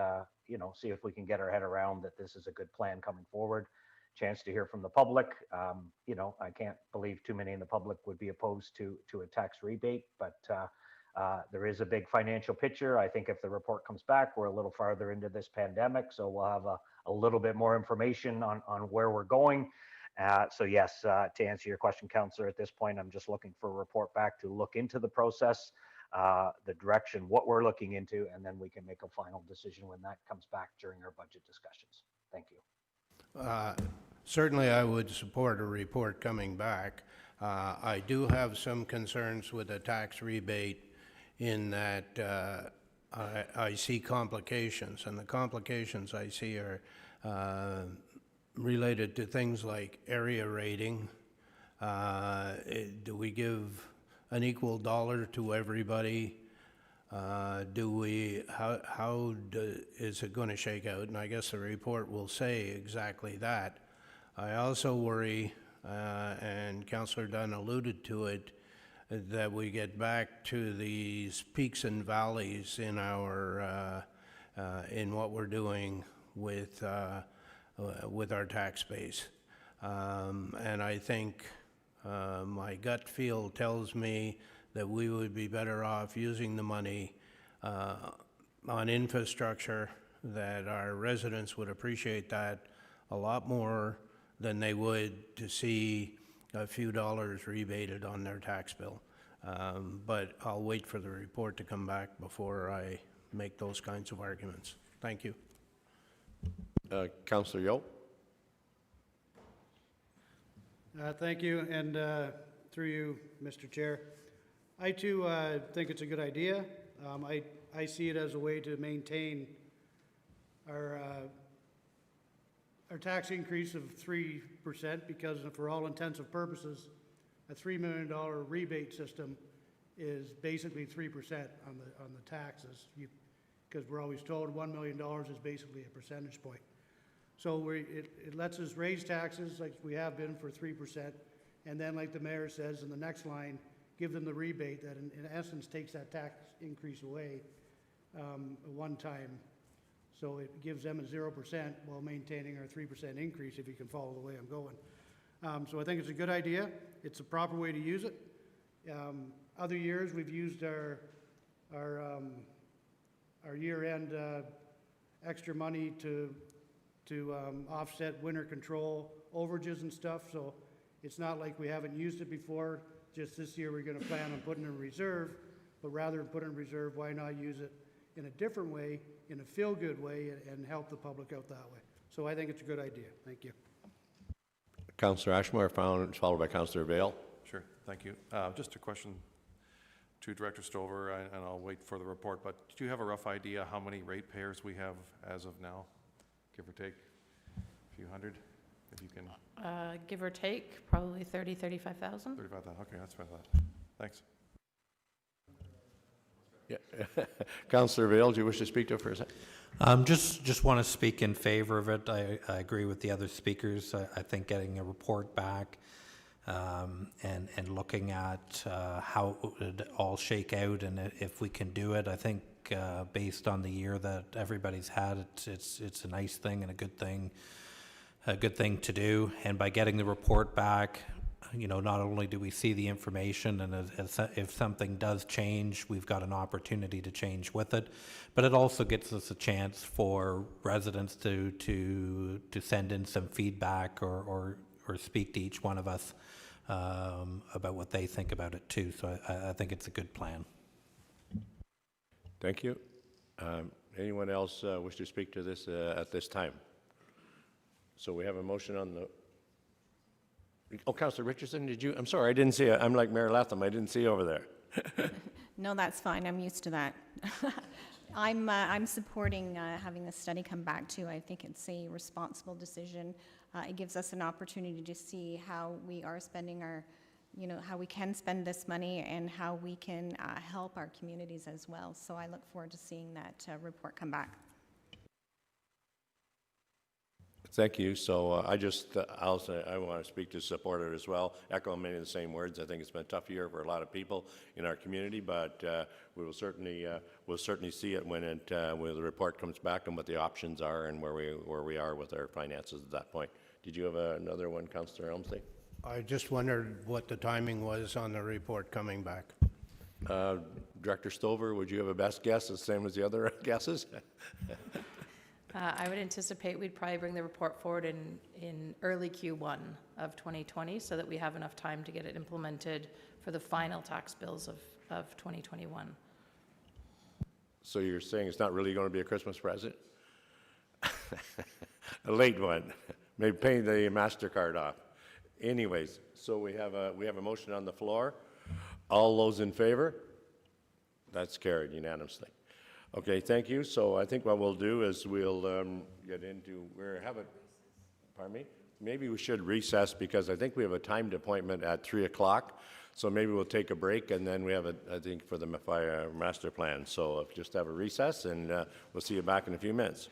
see if we can get our head around that this is a good plan coming forward. Chance to hear from the public. I can't believe too many in the public would be opposed to a tax rebate, but There is a big financial picture. I think if the report comes back, we're a little farther into this pandemic, so we'll have a little bit more information on where we're going. So yes, to answer your question, Councillor, at this point, I'm just looking for a report back to look into the process, the direction, what we're looking into, and then we can make a final decision when that comes back during our budget discussions. Thank you.
Certainly, I would support a report coming back. I do have some concerns with the tax rebate in that I see complications, and the complications I see are related to things like area rating. Do we give an equal dollar to everybody? Is it going to shake out? And I guess the report will say exactly that. I also worry, and Councillor Dunn alluded to it, that we get back to these peaks and valleys in our in what we're doing with our tax base. And I think my gut feel tells me that we would be better off using the money on infrastructure, that our residents would appreciate that a lot more than they would to see a few dollars rebated on their tax bill. But I'll wait for the report to come back before I make those kinds of arguments. Thank you.
Councillor Yeo.
Thank you, and through you, Mr. Chair. I too think it's a good idea. I see it as a way to maintain our tax increase of 3%, because for all intents and purposes, a $3 million rebate system is basically 3% on the taxes, because we're always told $1 million is basically a percentage point. So it lets us raise taxes like we have been for 3%, and then, like the mayor says in the next line, give them the rebate that in essence takes that tax increase away one time. So it gives them a 0% while maintaining our 3% increase, if you can follow the way I'm going. So I think it's a good idea. It's a proper way to use it. Other years we've used our year-end extra money to offset winter control overages and stuff. So it's not like we haven't used it before. Just this year we're going to plan on putting it in reserve, but rather than put it in reserve, why not use it in a different way, in a feel-good way, and help the public out that way. So I think it's a good idea. Thank you.
Councillor Ashmore, followed by Councillor Vail.
Sure, thank you. Just a question to Director Stover, and I'll wait for the report, but do you have a rough idea how many ratepayers we have as of now, give or take? A few hundred, if you can?
Give or take, probably 30, 35,000.
35,000, okay, that's what I thought. Thanks.
Yeah. Councillor Vail, do you wish to speak to it for a second?
Just want to speak in favor of it. I agree with the other speakers. I think getting a report back and looking at how it would all shake out, and if we can do it, I think based on the year that everybody's had, it's a nice thing and a good thing to do. And by getting the report back, you know, not only do we see the information, and if something does change, we've got an opportunity to change with it, but it also gives us a chance for residents to send in some feedback or speak to each one of us about what they think about it too. So I think it's a good plan.
Thank you. Anyone else wish to speak to this at this time? So we have a motion on the... Oh, Councillor Richardson, did you? I'm sorry, I didn't see it. I'm like Mayor Latham. I didn't see you over there.
No, that's fine. I'm used to that. I'm supporting having the study come back too. I think it's a responsible decision. It gives us an opportunity to see how we are spending our, you know, how we can spend this money and how we can help our communities as well. So I look forward to seeing that report come back.
Thank you. So I want to speak to support it as well. Echo many of the same words. I think it's been a tough year for a lot of people in our community, but we will certainly see it when the report comes back and what the options are and where we are with our finances at that point. Did you have another one, Councillor Elmsley?
I just wondered what the timing was on the report coming back.
Director Stover, would you have a best guess, the same as the other guesses?
I would anticipate we'd probably bring the report forward in early Q1 of 2020 so that we have enough time to get it implemented for the final tax bills of 2021.
So you're saying it's not really going to be a Christmas present? A late one, maybe paying the MasterCard off. Anyways, so we have a motion on the floor. All those in favor? That's carried unanimously. Okay, thank you. So I think what we'll do is we'll get into, pardon me? Maybe we should recess because I think we have a timed appointment at 3 o'clock. So maybe we'll take a break and then we have I think, for the fire master plan. So just have a recess and we'll see you back in a few minutes.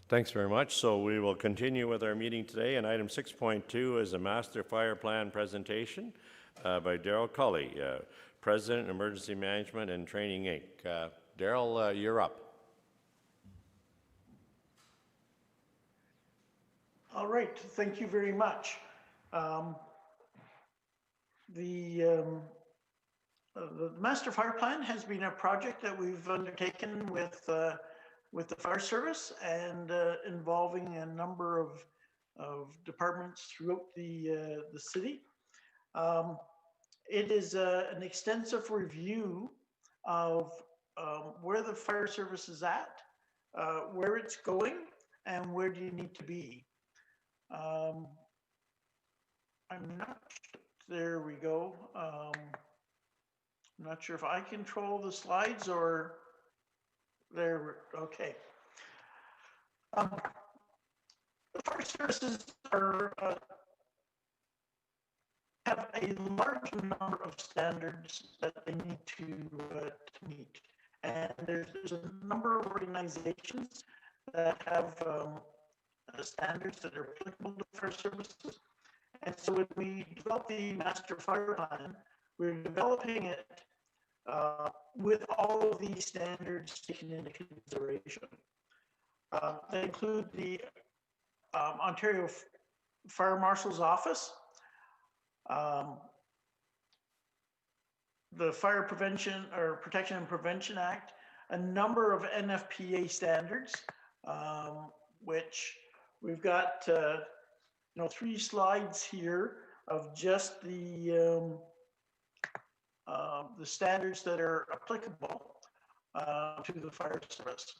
Thanks very much. So we will continue with our meeting today, and item 6.2 is a master fire plan presentation by Daryl Cully, President, Emergency Management and Training, Inc. Daryl, you're up.
All right, thank you very much. The Master Fire Plan has been a project that we've undertaken with the fire service and involving a number of departments throughout the city. It is an extensive review of where the fire service is at, where it's going, and where do you need to be. I'm not, there we go. I'm not sure if I control the slides or there, okay. The fire services are, have a large number of standards that they need to meet. And there's a number of organizations that have standards that are applicable to fire services. And so when we develop the Master Fire Plan, we're developing it with all of these standards taken into consideration. They include the Ontario Fire Marshal's Office, the Fire Prevention or Protection and Prevention Act, a number of NFPA standards, which we've got 3 slides here of just the standards that are applicable to the fire service.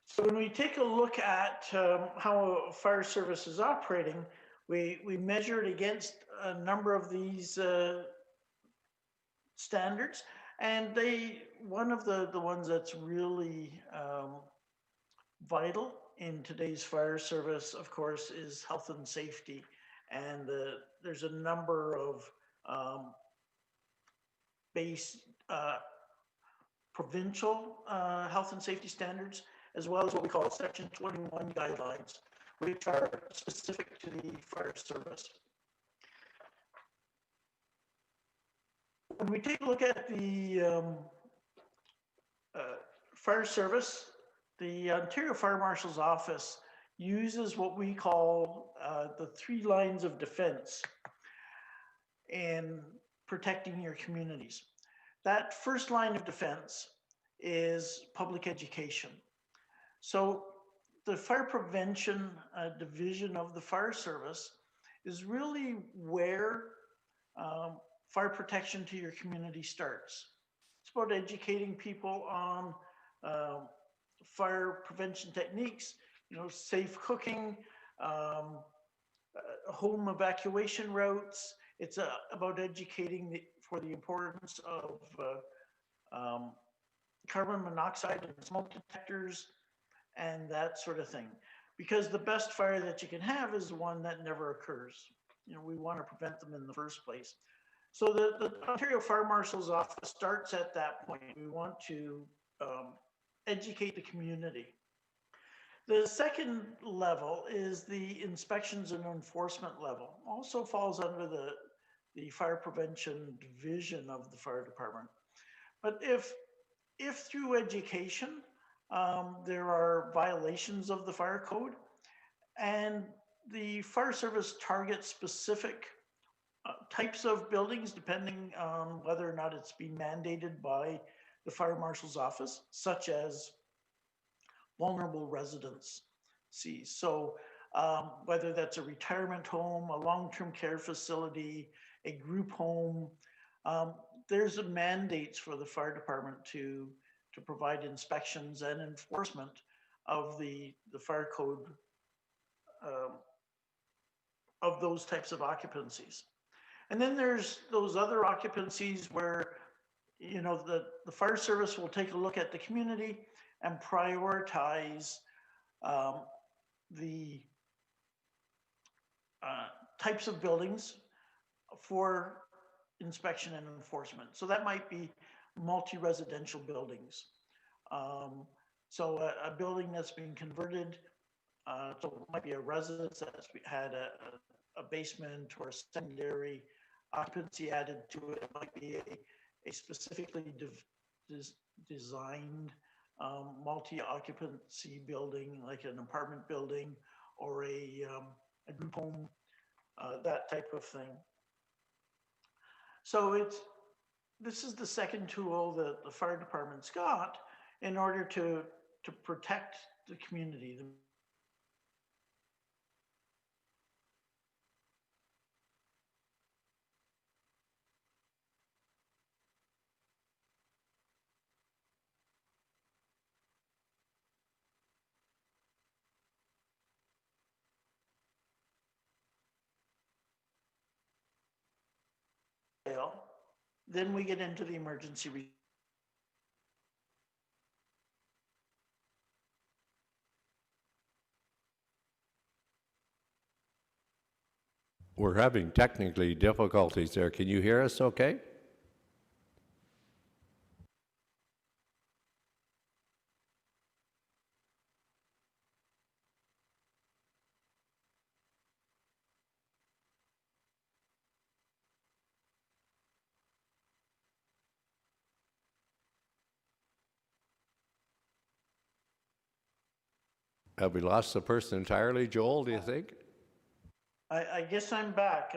So when we take a look at how a fire service is operating, we measure it against a number of these standards, and one of the ones that's really vital in today's fire service, of course, is health and safety. And there's a number of provincial health and safety standards, as well as what we call Section 21 guidelines, which are specific to the fire service. When we take a look at the fire service, the Ontario Fire Marshal's Office uses what we call the 3 lines of defense in protecting your communities. That first line of defense is public education. So the fire prevention division of the fire service is really where fire protection to your community starts. It's about educating people on fire prevention techniques, safe cooking, home evacuation routes. It's about educating for the importance of carbon monoxide and smoke detectors and that sort of thing. Because the best fire that you can have is the one that never occurs. We want to prevent them in the first place. So the Ontario Fire Marshal's Office starts at that point. We want to educate the community. The second level is the inspections and enforcement level. Also falls under the fire prevention division of the fire department. But if through education there are violations of the fire code, and the fire service targets specific types of buildings depending on whether or not it's been mandated by the fire marshal's office, such as vulnerable residences. So whether that's a retirement home, a long-term care facility, a group home, there's a mandates for the fire department to provide inspections and enforcement of the fire code of those types of occupancies. And then there's those other occupancies where the fire service will take a look at the community and prioritize the types of buildings for inspection and enforcement. So that might be multi-residential buildings. So a building that's being converted, so it might be a residence that's had a basement or a secondary occupancy added to it. It might be a specifically designed multi-occupancy building, like an apartment building or a group home, that type of thing. So this is the second tool that the fire department's got in order to protect the community. Then we get into the emergency.
We're having technically difficulties there. Can you hear us okay? Have we lost the person entirely, Joel, do you think?
I guess I'm back.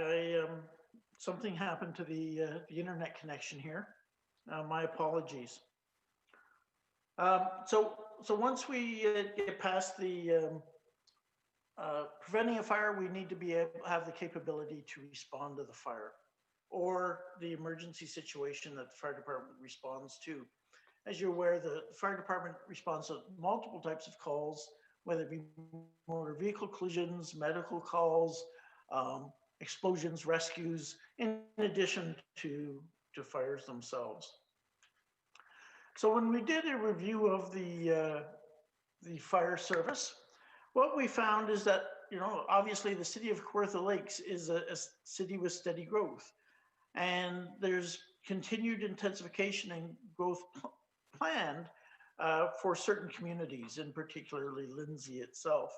Something happened to the internet connection here. My apologies. So once we get past the preventing a fire, we need to be able to have the capability to respond to the fire or the emergency situation that the fire department responds to. As you're aware, the fire department responds to multiple types of calls, whether it be motor vehicle collisions, medical calls, explosions, rescues, in addition to fires themselves. So when we did a review of the fire service, what we found is that, you know, obviously the city of Kawartha Lakes is a city with steady growth, and there's continued intensification and growth planned for certain communities, and particularly Lindsay itself.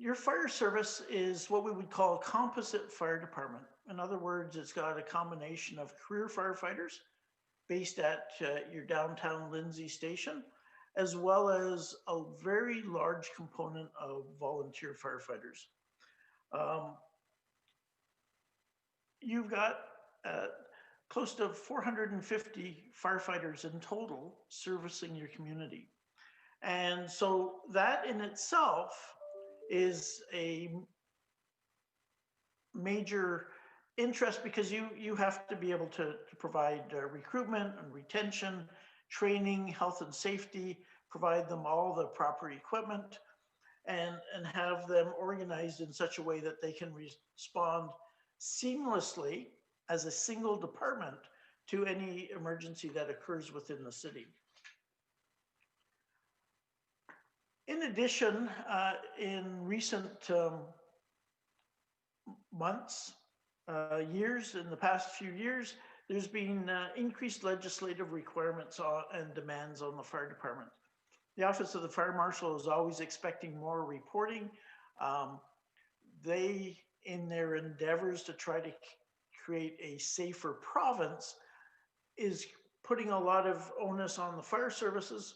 Your fire service is what we would call a composite fire department. In other words, it's got a combination of career firefighters based at your downtown Lindsay station, as well as a very large component of volunteer firefighters. You've got close to 450 firefighters in total servicing your community. And so that in itself is a major interest, because you have to be able to provide recruitment and retention, training, health and safety, provide them all the proper equipment, and have them organized in such a way that they can respond seamlessly as a single department to any emergency that occurs within the city. In addition, in recent months, years, in the past few years, there's been increased legislative requirements and demands on the fire department. The Office of the Fire Marshal is always expecting more reporting. They, in their endeavors to try to create a safer province, is putting a lot of onus on the fire services.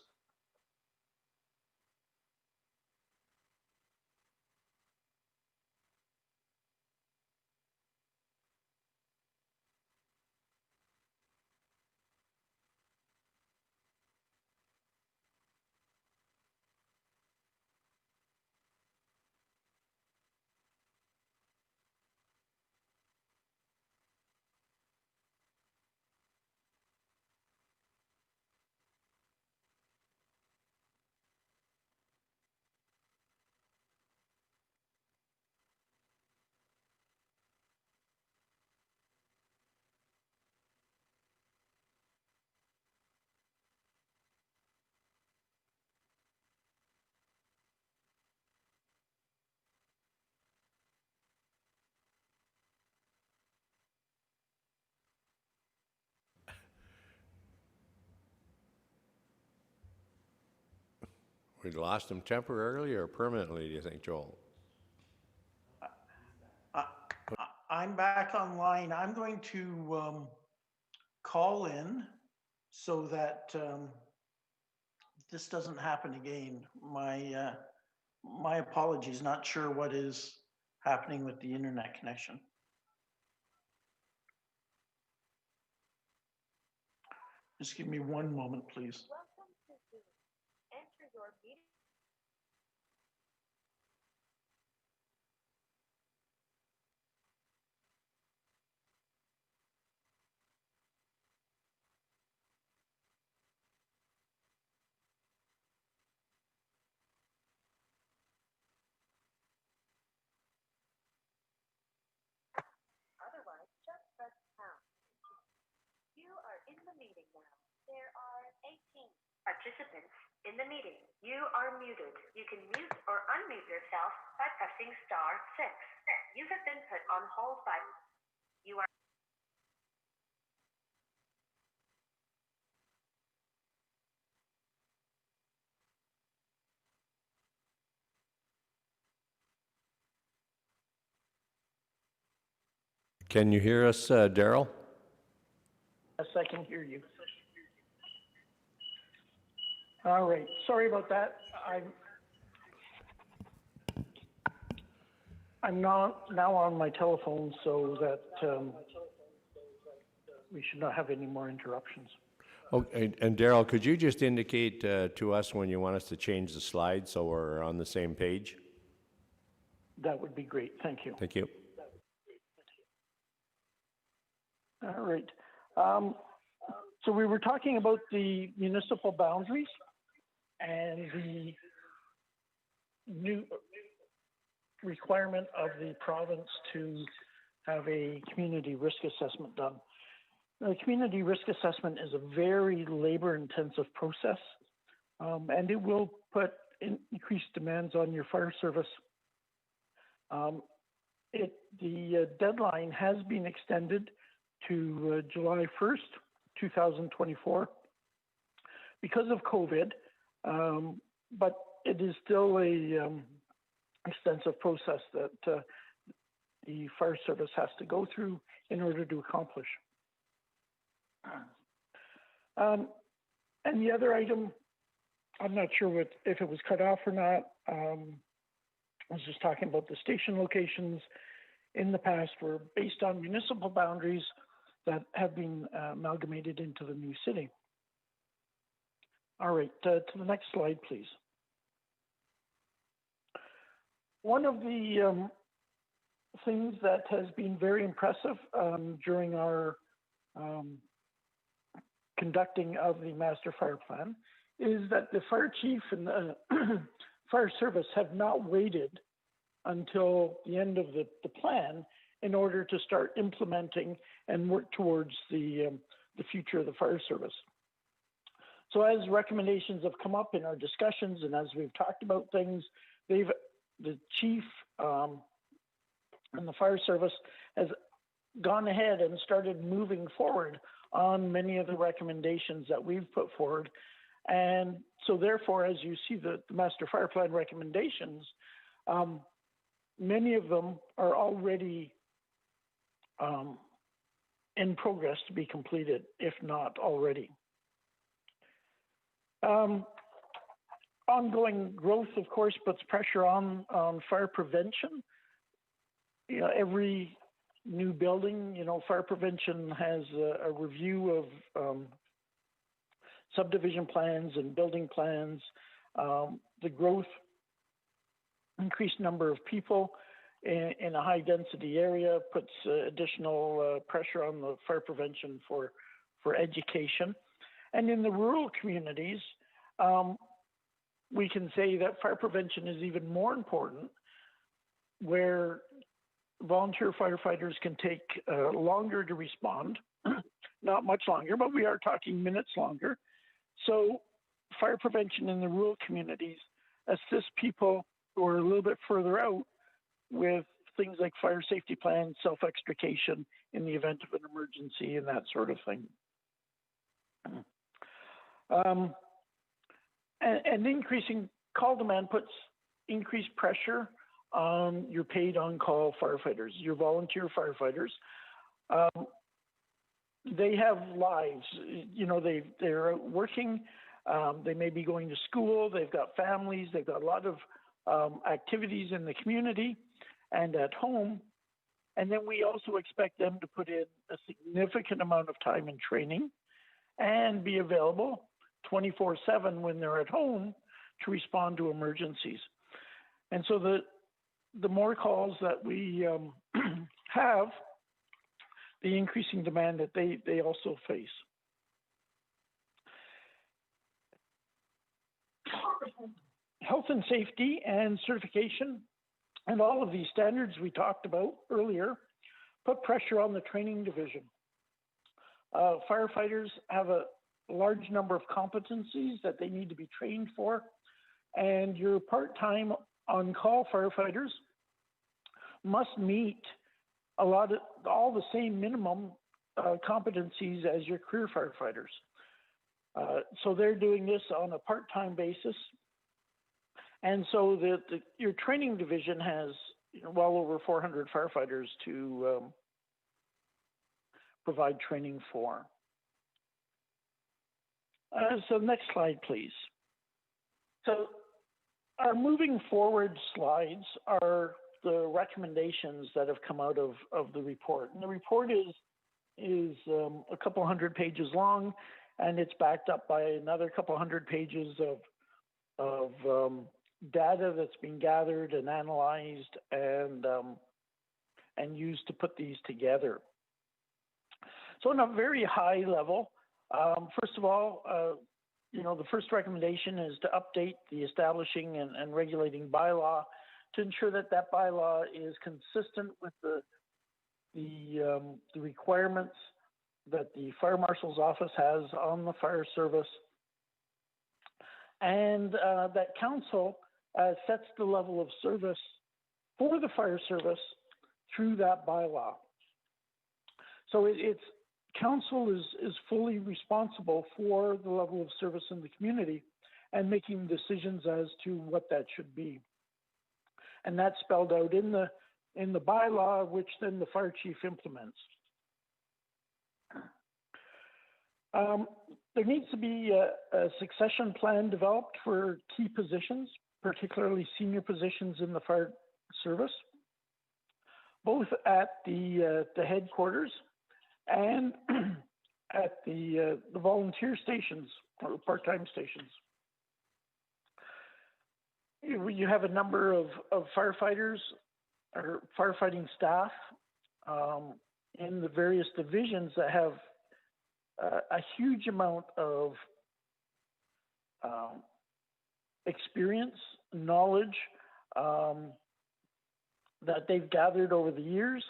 We lost him temporarily or permanently, do you think, Joel?
I'm back online. I'm going to call in so that this doesn't happen again. My apologies, not sure what is happening with the internet connection. Just give me one moment, please.
Participants in the meeting, you are muted. You can mute or unmute yourself by pressing *6. You have been put on hold by you are.
Can you hear us, Daryl?
Yes, I can hear you. All right, sorry about that. I'm now on my telephone so that we should not have any more interruptions.
Okay, and Daryl, could you just indicate to us when you want us to change the slide so we're on the same page?
That would be great, thank you.
Thank you.
All right. So we were talking about the municipal boundaries and the new requirement of the province to have a community risk assessment done. The community risk assessment is a very labor-intensive process, and it will put increased demands on your fire service. The deadline has been extended to July 1st, 2024 because of COVID, but it is still a extensive process that the fire service has to go through in order to accomplish. And the other item, I'm not sure if it was cut off or not. I was just talking about the station locations in the past were based on municipal boundaries that have been amalgamated into the new city. All right, to the next slide, please. One of the things that has been very impressive during our conducting of the master fire plan is that the fire chief and the fire service have not waited until the end of the plan in order to start implementing and work towards the future of the fire service. So as recommendations have come up in our discussions and as we've talked about things, the chief and the fire service has gone ahead and started moving forward on many of the recommendations that we've put forward. And so therefore, as you see the master fire plan recommendations, many of them are already in progress to be completed, if not already. Ongoing growth, of course, puts pressure on fire prevention. You know, every new building, you know, fire prevention has a review of subdivision plans and building plans. The growth, increased number of people in a high density area puts additional pressure on the fire prevention for education. And in the rural communities, we can say that fire prevention is even more important, where volunteer firefighters can take longer to respond, not much longer, but we are talking minutes longer. So fire prevention in the rural communities assists people who are a little bit further out with things like fire safety plans, self-extrication in the event of an emergency and that sort of thing. And increasing call demand puts increased pressure on your paid on-call firefighters, your volunteer firefighters. They have lives, you know, they're working, they may be going to school, they've got families, they've got a lot of activities in the community and at home. And then we also expect them to put in a significant amount of time in training and be available 24/7 when they're at home to respond to emergencies. And so the more calls that we have, the increasing demand that they also face. Health and safety and certification and all of these standards we talked about earlier put pressure on the training division. Firefighters have a large number of competencies that they need to be trained for, and your part-time on-call firefighters must meet all the same minimum competencies as your career firefighters. So they're doing this on a part-time basis. And so your training division has well over 400 firefighters to provide training for. So next slide, please. So our moving forward slides are the recommendations that have come out of the report. And the report is a couple hundred pages long, and it's backed up by another couple hundred pages of data that's been gathered and analyzed and used to put these together. So on a very high level, first of all, the first recommendation is to update the establishing and regulating bylaw to ensure that bylaw is consistent with the requirements that the fire marshal's office has on the fire service, and that council sets the level of service for the fire service through that bylaw. So council is fully responsible for the level of service in the community and making decisions as to what that should be. And that's spelled out in the bylaw, which then the fire chief implements. There needs to be a succession plan developed for key positions, particularly senior positions in the fire service, both at the headquarters and at the volunteer stations or part-time stations. You have a number of firefighters or firefighting staff in the various divisions that have a huge amount of experience, knowledge that they've gathered over the years,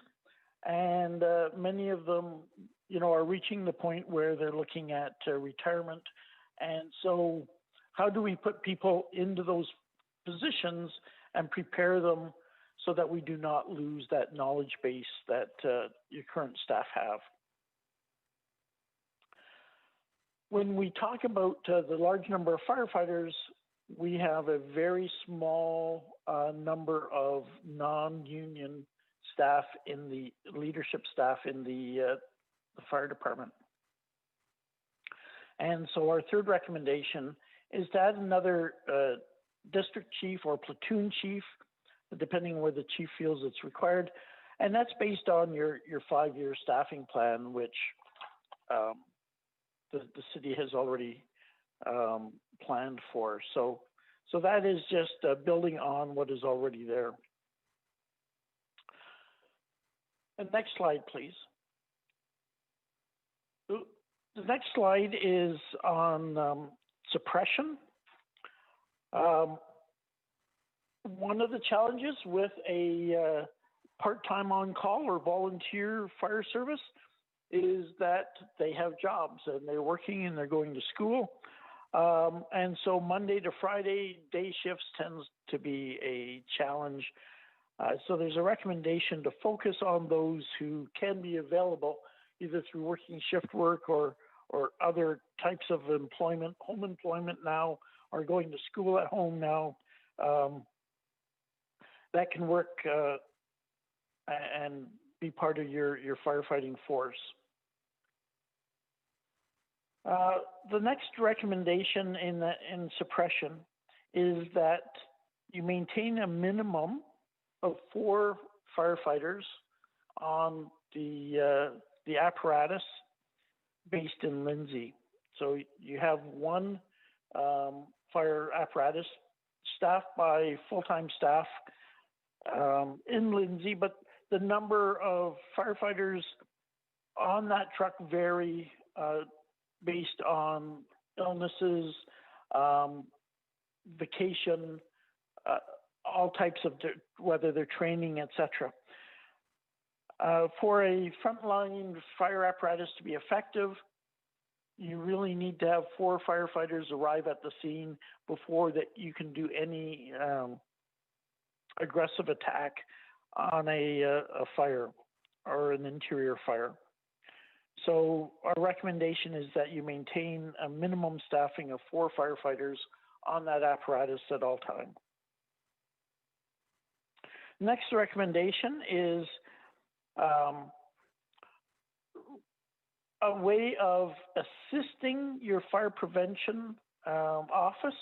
and many of them, are reaching the point where they're looking at retirement. And so, how do we put people into those positions and prepare them so that we do not lose that knowledge base that your current staff have? When we talk about the large number of firefighters, we have a very small number of non-union staff in the leadership staff in the fire department. And so our third recommendation is to add another district chief or platoon chief, depending where the chief feels it's required. And that's based on your 5-year staffing plan, which the city has already planned for. So that is just building on what is already there. And next slide, please. The next slide is on suppression. One of the challenges with a part-time on-call or volunteer fire service is that they have jobs and they're working and they're going to school. And so Monday to Friday, day shifts tends to be a challenge. So there's a recommendation to focus on those who can be available either through working shift work or other types of employment, home employment now, are going to school at home now, that can work and be part of your firefighting force. The next recommendation in suppression is that you maintain a minimum of 4 firefighters on the apparatus based in Lindsay. So you have 1 fire apparatus staffed by full-time staff in Lindsay, but the number of firefighters on that truck vary based on illnesses, vacation, all types of, whether they're training, etc. For a frontline fire apparatus to be effective, you really need to have 4 firefighters arrive at the scene before that you can do any aggressive attack on a fire or an interior fire. So our recommendation is that you maintain a minimum staffing of 4 firefighters on that apparatus at all times. Next recommendation is a way of assisting your fire prevention office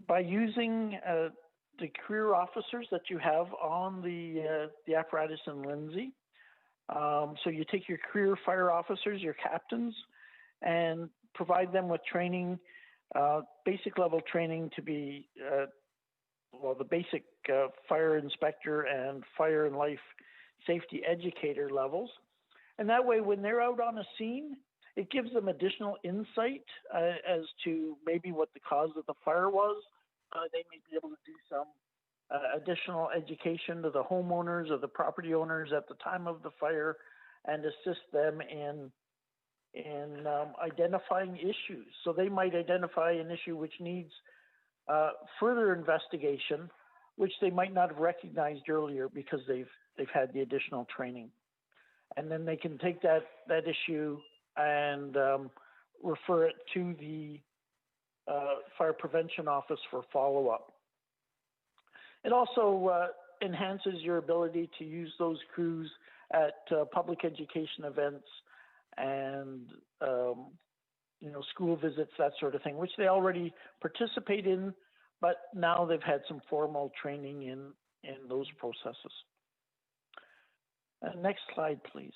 by using the career officers that you have on the apparatus in Lindsay. So you take your career fire officers, your captains, and provide them with training, basic level training to be, the basic fire inspector and fire and life safety educator levels. And that way, when they're out on a scene, it gives them additional insight as to maybe what the cause of the fire was. They may be able to do some additional education to the homeowners or the property owners at the time of the fire and assist them in identifying issues. So they might identify an issue which needs further investigation, which they might not have recognized earlier because they've had the additional training. And then they can take that issue and refer it to the fire prevention office for follow-up. It also enhances your ability to use those crews at public education events and school visits, that sort of thing, which they already participate in, but now they've had some formal training in those processes. Next slide, please.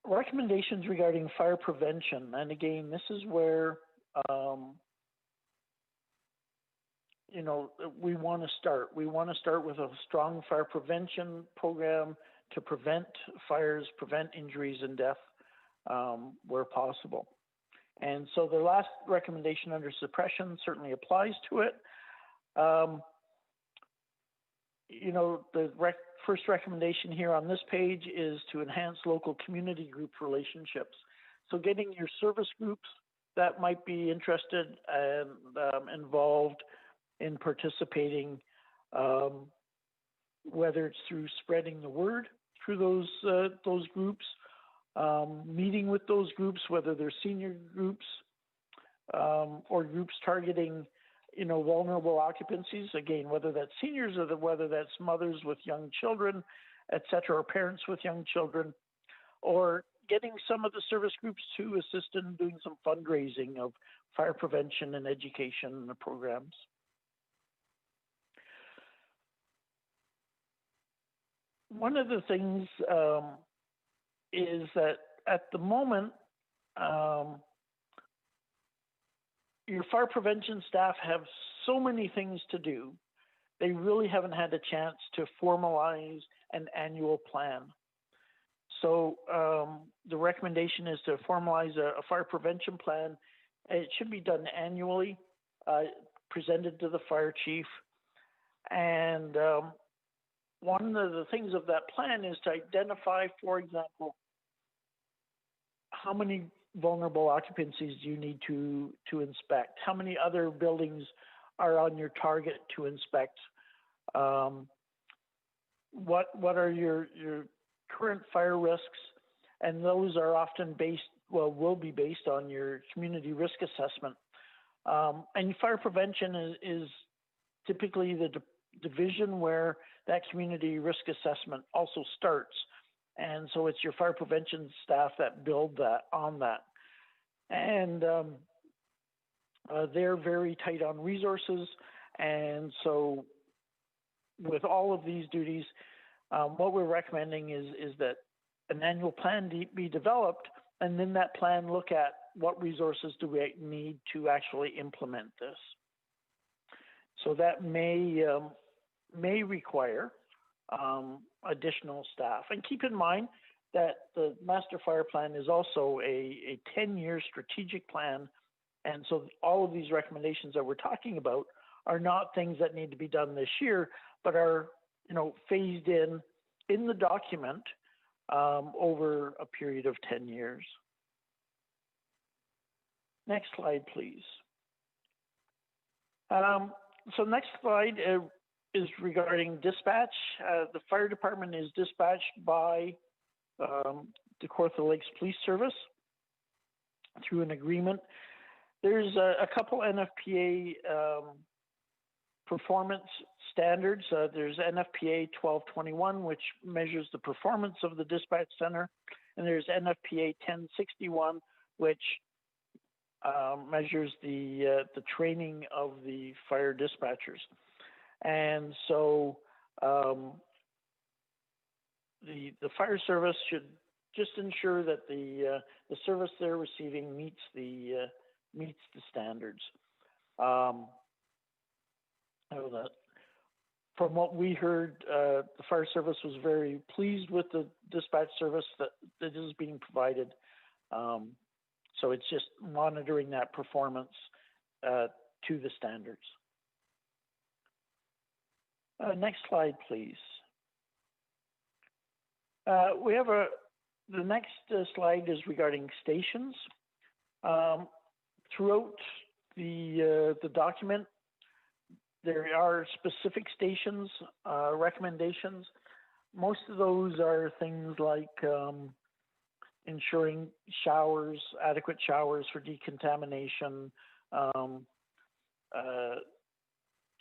Recommendations regarding fire prevention. And again, this is where we want to start. We want to start with a strong fire prevention program to prevent fires, prevent injuries and death where possible. And so the last recommendation under suppression certainly applies to it. The first recommendation here on this page is to enhance local community group relationships. So getting your service groups that might be interested and involved in participating, whether it's through spreading the word through those groups, meeting with those groups, whether they're senior groups or groups targeting vulnerable occupancies, again, whether that's seniors or whether that's mothers with young children, et cetera, or parents with young children, or getting some of the service groups to assist in doing some fundraising of fire prevention and education programs. One of the things is that at the moment, your fire prevention staff have so many things to do, they really haven't had a chance to formalize an annual plan. So the recommendation is to formalize a fire prevention plan. It should be done annually, presented to the fire chief. And one of the things of that plan is to identify, for example, how many vulnerable occupancies do you need to inspect? How many other buildings are on your target to inspect? What are your current fire risks? And those are often based will be based on your community risk assessment. And fire prevention is typically the division where that community risk assessment also starts. And so it's your fire prevention staff that build that on that. And they're very tight on resources. And so with all of these duties, what we're recommending is that an annual plan be developed, and then that plan look at what resources do we need to actually implement this. So that may require additional staff. And keep in mind that the master fire plan is also a 10-year strategic plan. And so all of these recommendations that we're talking about are not things that need to be done this year, but are, phased in the document over a period of 10 years. Next slide, please. So next slide is regarding dispatch. The fire department is dispatched by the Kawartha Lakes Police Service through an agreement. There's a couple NFPA performance standards. There's NFPA 1221, which measures the performance of the dispatch center, and there's NFPA 1061, which measures the training of the fire dispatchers. And so the fire service should just ensure that the service they're receiving meets the standards. From what we heard, the fire service was very pleased with the dispatch service that is being provided. So it's just monitoring that performance to the standards. Next slide, please. We have the next slide is regarding stations. Throughout the document, there are specific stations recommendations. Most of those are things like ensuring showers, adequate showers for decontamination,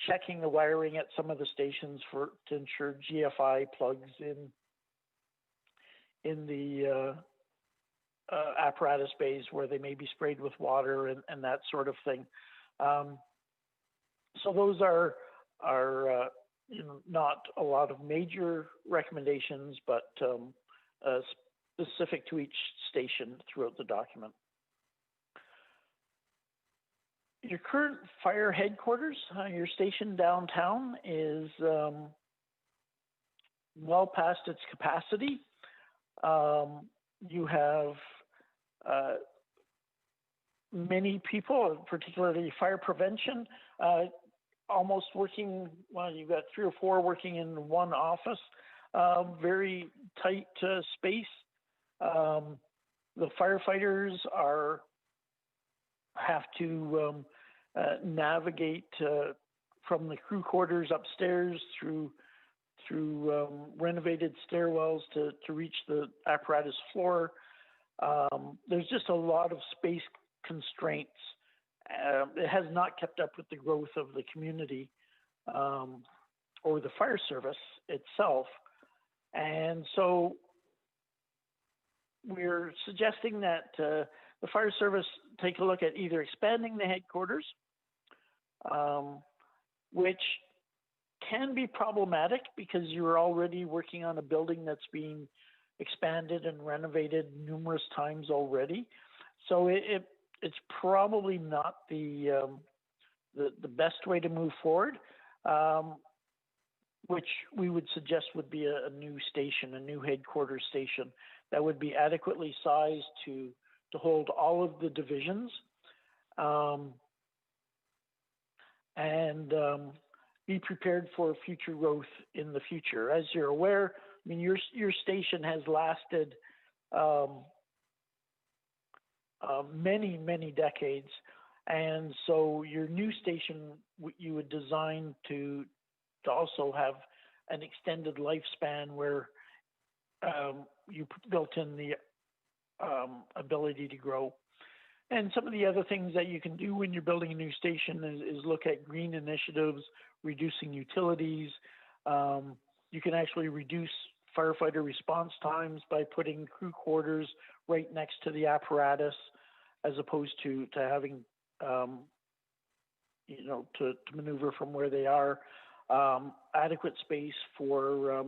checking the wiring at some of the stations to ensure GFI plugs in the apparatus bays where they may be sprayed with water and that sort of thing. So those are not a lot of major recommendations, but specific to each station throughout the document. Your current fire headquarters, your station downtown, is well past its capacity. You have many people, particularly fire prevention, almost working, well, you've got 3 or 4 working in one office, very tight space. The firefighters have to navigate from the crew quarters upstairs through renovated stairwells to reach the apparatus floor. There's just a lot of space constraints. It has not kept up with the growth of the community or the fire service itself. And so we're suggesting that the fire service take a look at either expanding the headquarters, which can be problematic because you're already working on a building that's being expanded and renovated numerous times already. So it's probably not the best way to move forward, which we would suggest would be a new station, a new headquarters station that would be adequately sized to hold all of the divisions and be prepared for future growth in the future. As you're aware, I mean, your station has lasted many, many decades. And so your new station, you would design to also have an extended lifespan where you built in the ability to grow. And some of the other things that you can do when you're building a new station is look at green initiatives, reducing utilities. You can actually reduce firefighter response times by putting crew quarters right next to the apparatus, as opposed to having, to maneuver from where they are. Adequate space for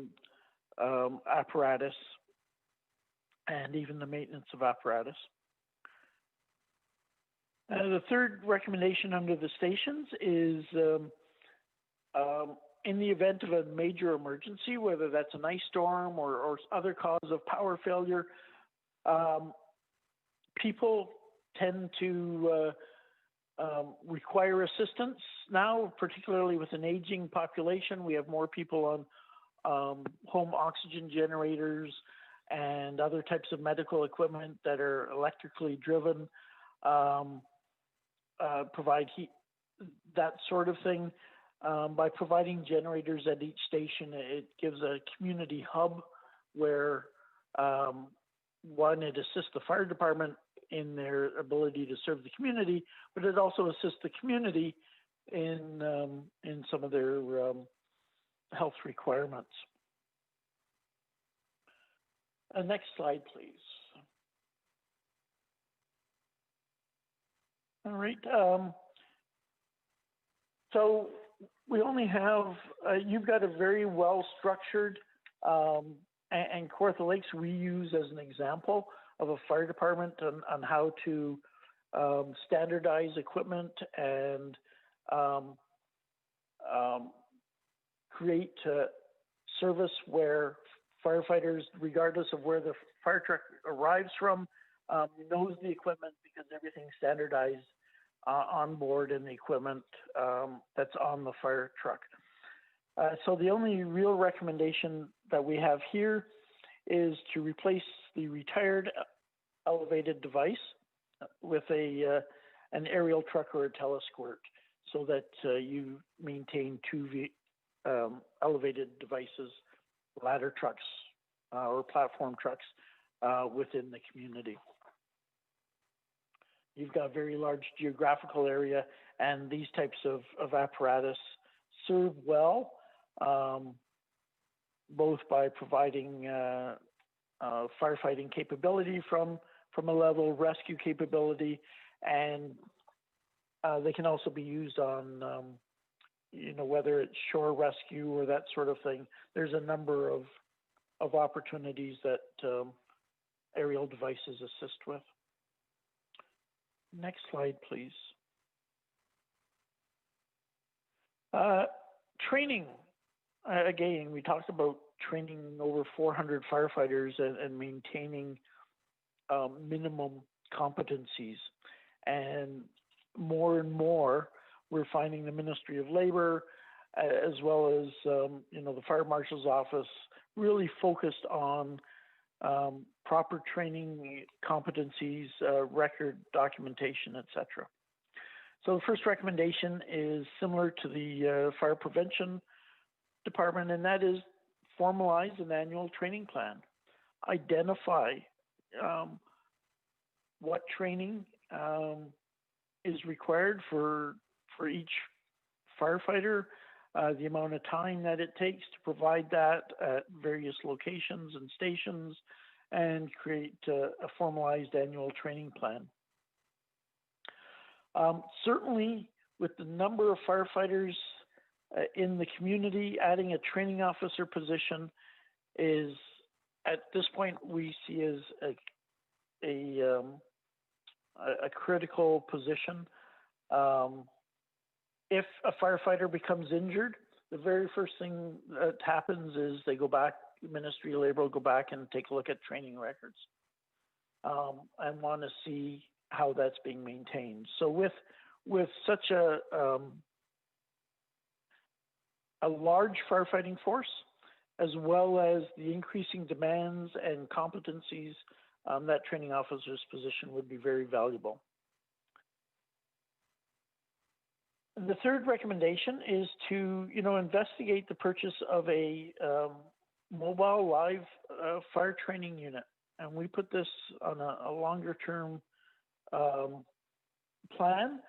apparatus and even the maintenance of apparatus. The third recommendation under the stations is in the event of a major emergency, whether that's an ice storm or other cause of power failure, people tend to require assistance now, particularly with an aging population. We have more people on home oxygen generators and other types of medical equipment that are electrically driven, provide heat, that sort of thing. By providing generators at each station, it gives a community hub where, one, it assists the fire department in their ability to serve the community, but it also assists the community in some of their health requirements. Next slide, please. All right. So we only have, you've got a very well-structured, and Kawartha Lakes we use as an example of a fire department on how to standardize equipment and create service where firefighters, regardless of where the fire truck arrives from, knows the equipment because everything's standardized on board in the equipment that's on the fire truck. So the only real recommendation that we have here is to replace the retired elevated device with an aerial truck or a telesquirt, so that you maintain two elevated devices, ladder trucks or platform trucks within the community. You've got a very large geographical area, and these types of apparatus serve well, both by providing firefighting capability from a level, rescue capability, and they can also be used on, whether it's shore rescue or that sort of thing. There's a number of opportunities that aerial devices assist with. Next slide, please. Training. Again, we talked about training over 400 firefighters and maintaining minimum competencies. And more, we're finding the Ministry of Labor, as well as the Fire Marshal's Office, really focused on proper training competencies, record documentation, etc. So the first recommendation is similar to the Fire Prevention Department, and that is formalize an annual training plan. Identify what training is required for each firefighter, the amount of time that it takes to provide that at various locations and stations, and create a formalized annual training plan. Certainly, with the number of firefighters in the community, adding a training officer position is, at this point, we see as a critical position. If a firefighter becomes injured, the very first thing that happens is they go back, the Ministry of Labor will go back and take a look at training records and want to see how that's being maintained. So with such a large firefighting force, as well as the increasing demands and competencies, that training officer's position would be very valuable. The third recommendation is to, investigate the purchase of a mobile live fire training unit. and we put this on a longer term plan.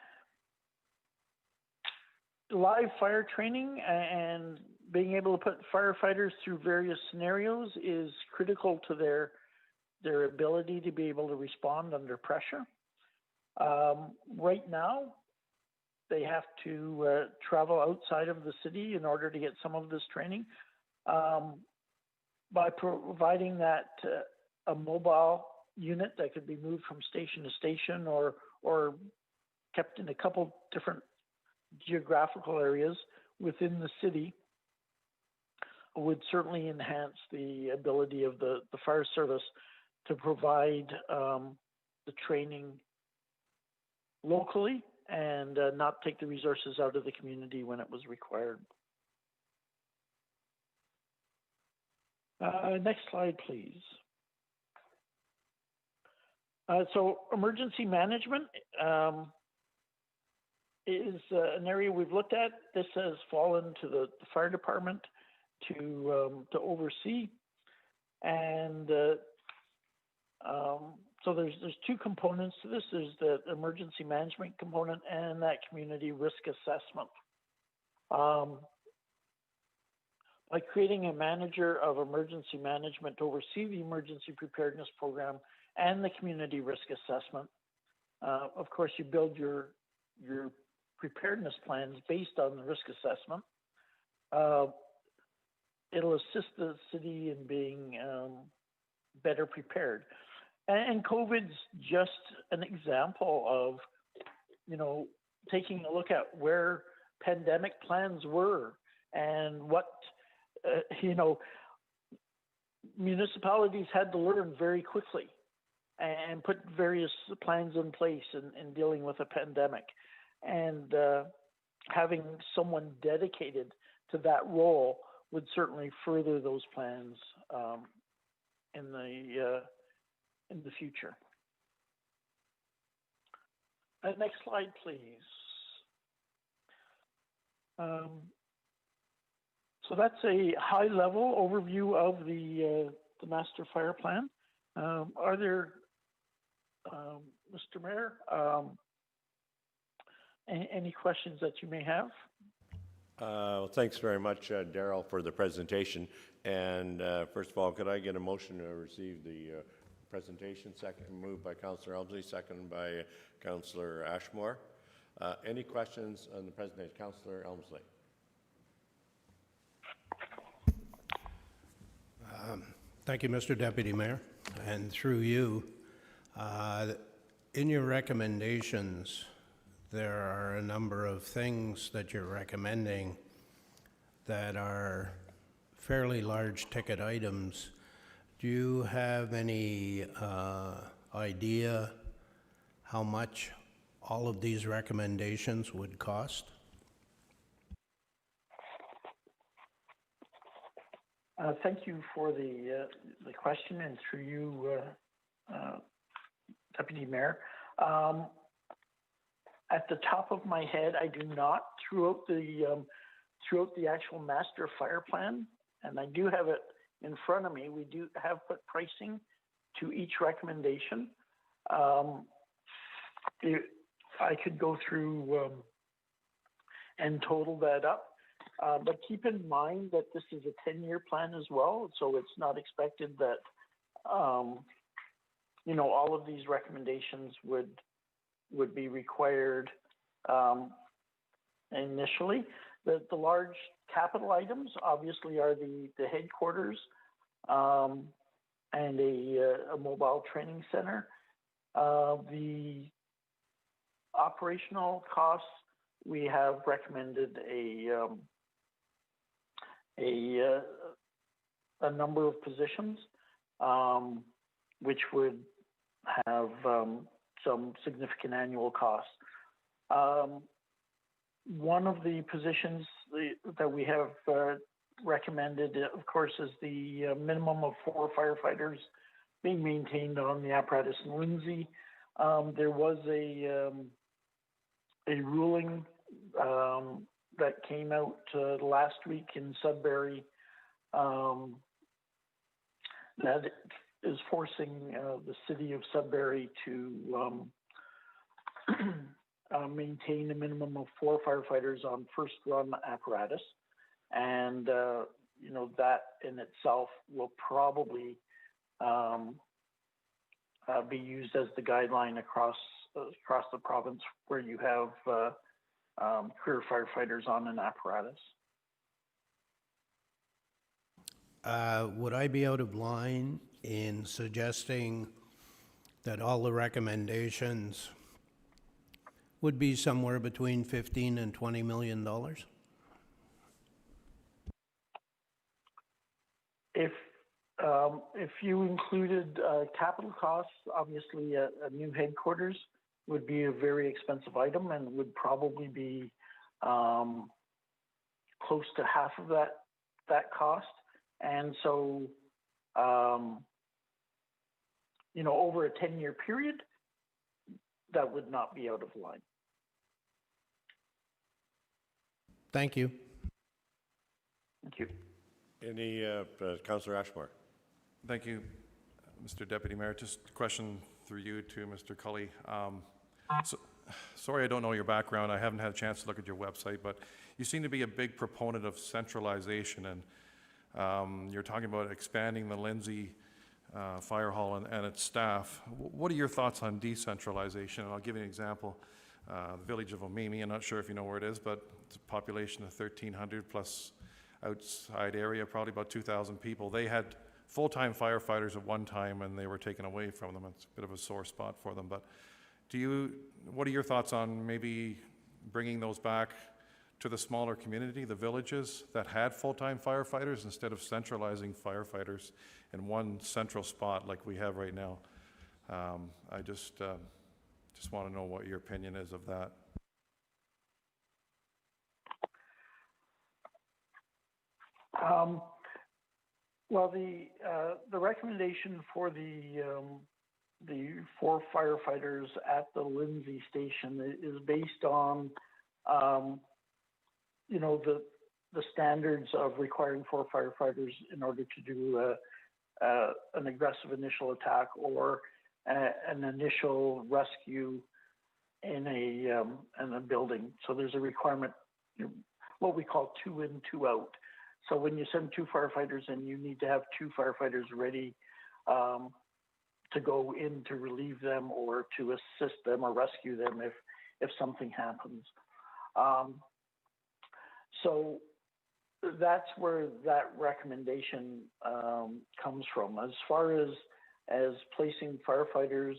Live fire training and being able to put firefighters through various scenarios is critical to their ability to be able to respond under pressure. Right now, they have to travel outside of the city in order to get some of this training. By providing that a mobile unit that could be moved from station to station or kept in a couple different geographical areas within the city would certainly enhance the ability of the fire service to provide the training locally and not take the resources out of the community when it was required. Next slide, please. So emergency management is an area we've looked at. This has fallen to the fire department to oversee, and so there's two components to this. There's the emergency management component and that community risk assessment. By creating a manager of emergency management to oversee the emergency preparedness program and the community risk assessment, of course, you build your preparedness plans based on the risk assessment. It'll assist the city in being better prepared. And COVID's just an example of, taking a look at where pandemic plans were and what, municipalities had to learn very quickly and put various plans in place in dealing with a pandemic. And having someone dedicated to that role would certainly further those plans in the future. Next slide, please. So that's a high-level overview of the master fire plan. Are there, Mr. Mayor, any questions that you may have?
Well, thanks very much, Daryl, for the presentation. And first of all, could I get a motion to receive the presentation? Second, moved by Councillor Elmsley, second by Councillor Ashmore. Any questions on the presentation? Councillor Elmsley.
Thank you, Mr. Deputy Mayor. And through you, in your recommendations, there are a number of things that you're recommending that are fairly large ticket items. Do you have any idea how much all of these recommendations would cost?
Thank you for the question, and through you, Deputy Mayor. At the top of my head, I do not. Throughout the actual master fire plan, and I do have it in front of me, we do have put pricing to each recommendation. I could go through and total that up. But keep in mind that this is a 10-year plan as well, so it's not expected that, all of these recommendations would be required initially. The large capital items obviously are the headquarters and a mobile training center. The operational costs, we have recommended a number of positions, which would have some significant annual costs. One of the positions that we have recommended, of course, is the minimum of 4 firefighters being maintained on the apparatus in Lindsay. There was a ruling that came out last week in Sudbury that is forcing the city of Sudbury to maintain a minimum of 4 firefighters on first run apparatus. And, that in itself will probably be used as the guideline across the province where you have career firefighters on an apparatus.
Would I be out of line in suggesting that all the recommendations would be somewhere between $15 and $20 million?
If you included capital costs, obviously a new headquarters would be a very expensive item and would probably be close to half of that cost. And so, over a 10-year period, that would not be out of line.
Thank you.
Thank you.
Any, Councillor Ashmore?
Thank you, Mr. Deputy Mayor. Just a question through you to Mr. Cully. Sorry I don't know your background. I haven't had a chance to look at your website, but you seem to be a big proponent of centralization, and you're talking about expanding the Lindsay Fire Hall and its staff. What are your thoughts on decentralization? And I'll give you an example. The village of Omemee, I'm not sure if you know where it is, but it's a population of 1,300 plus outside area, probably about 2,000 people. They had full-time firefighters at one time and they were taken away from them. It's a bit of a sore spot for them. But what are your thoughts on maybe bringing those back to the smaller community, the villages that had full-time firefighters, instead of centralizing firefighters in one central spot like we have right now? I just want to know what your opinion is of that.
Well, the recommendation for the 4 firefighters at the Lindsay station is based on, the standards of requiring 4 firefighters in order to do an aggressive initial attack or an initial rescue in a building. So there's a requirement, what we call 2 in, 2 out. So when you send 2 firefighters in, you need to have 2 firefighters ready to go in to relieve them or to assist them or rescue them if something happens. So that's where that recommendation comes from. As far as placing firefighters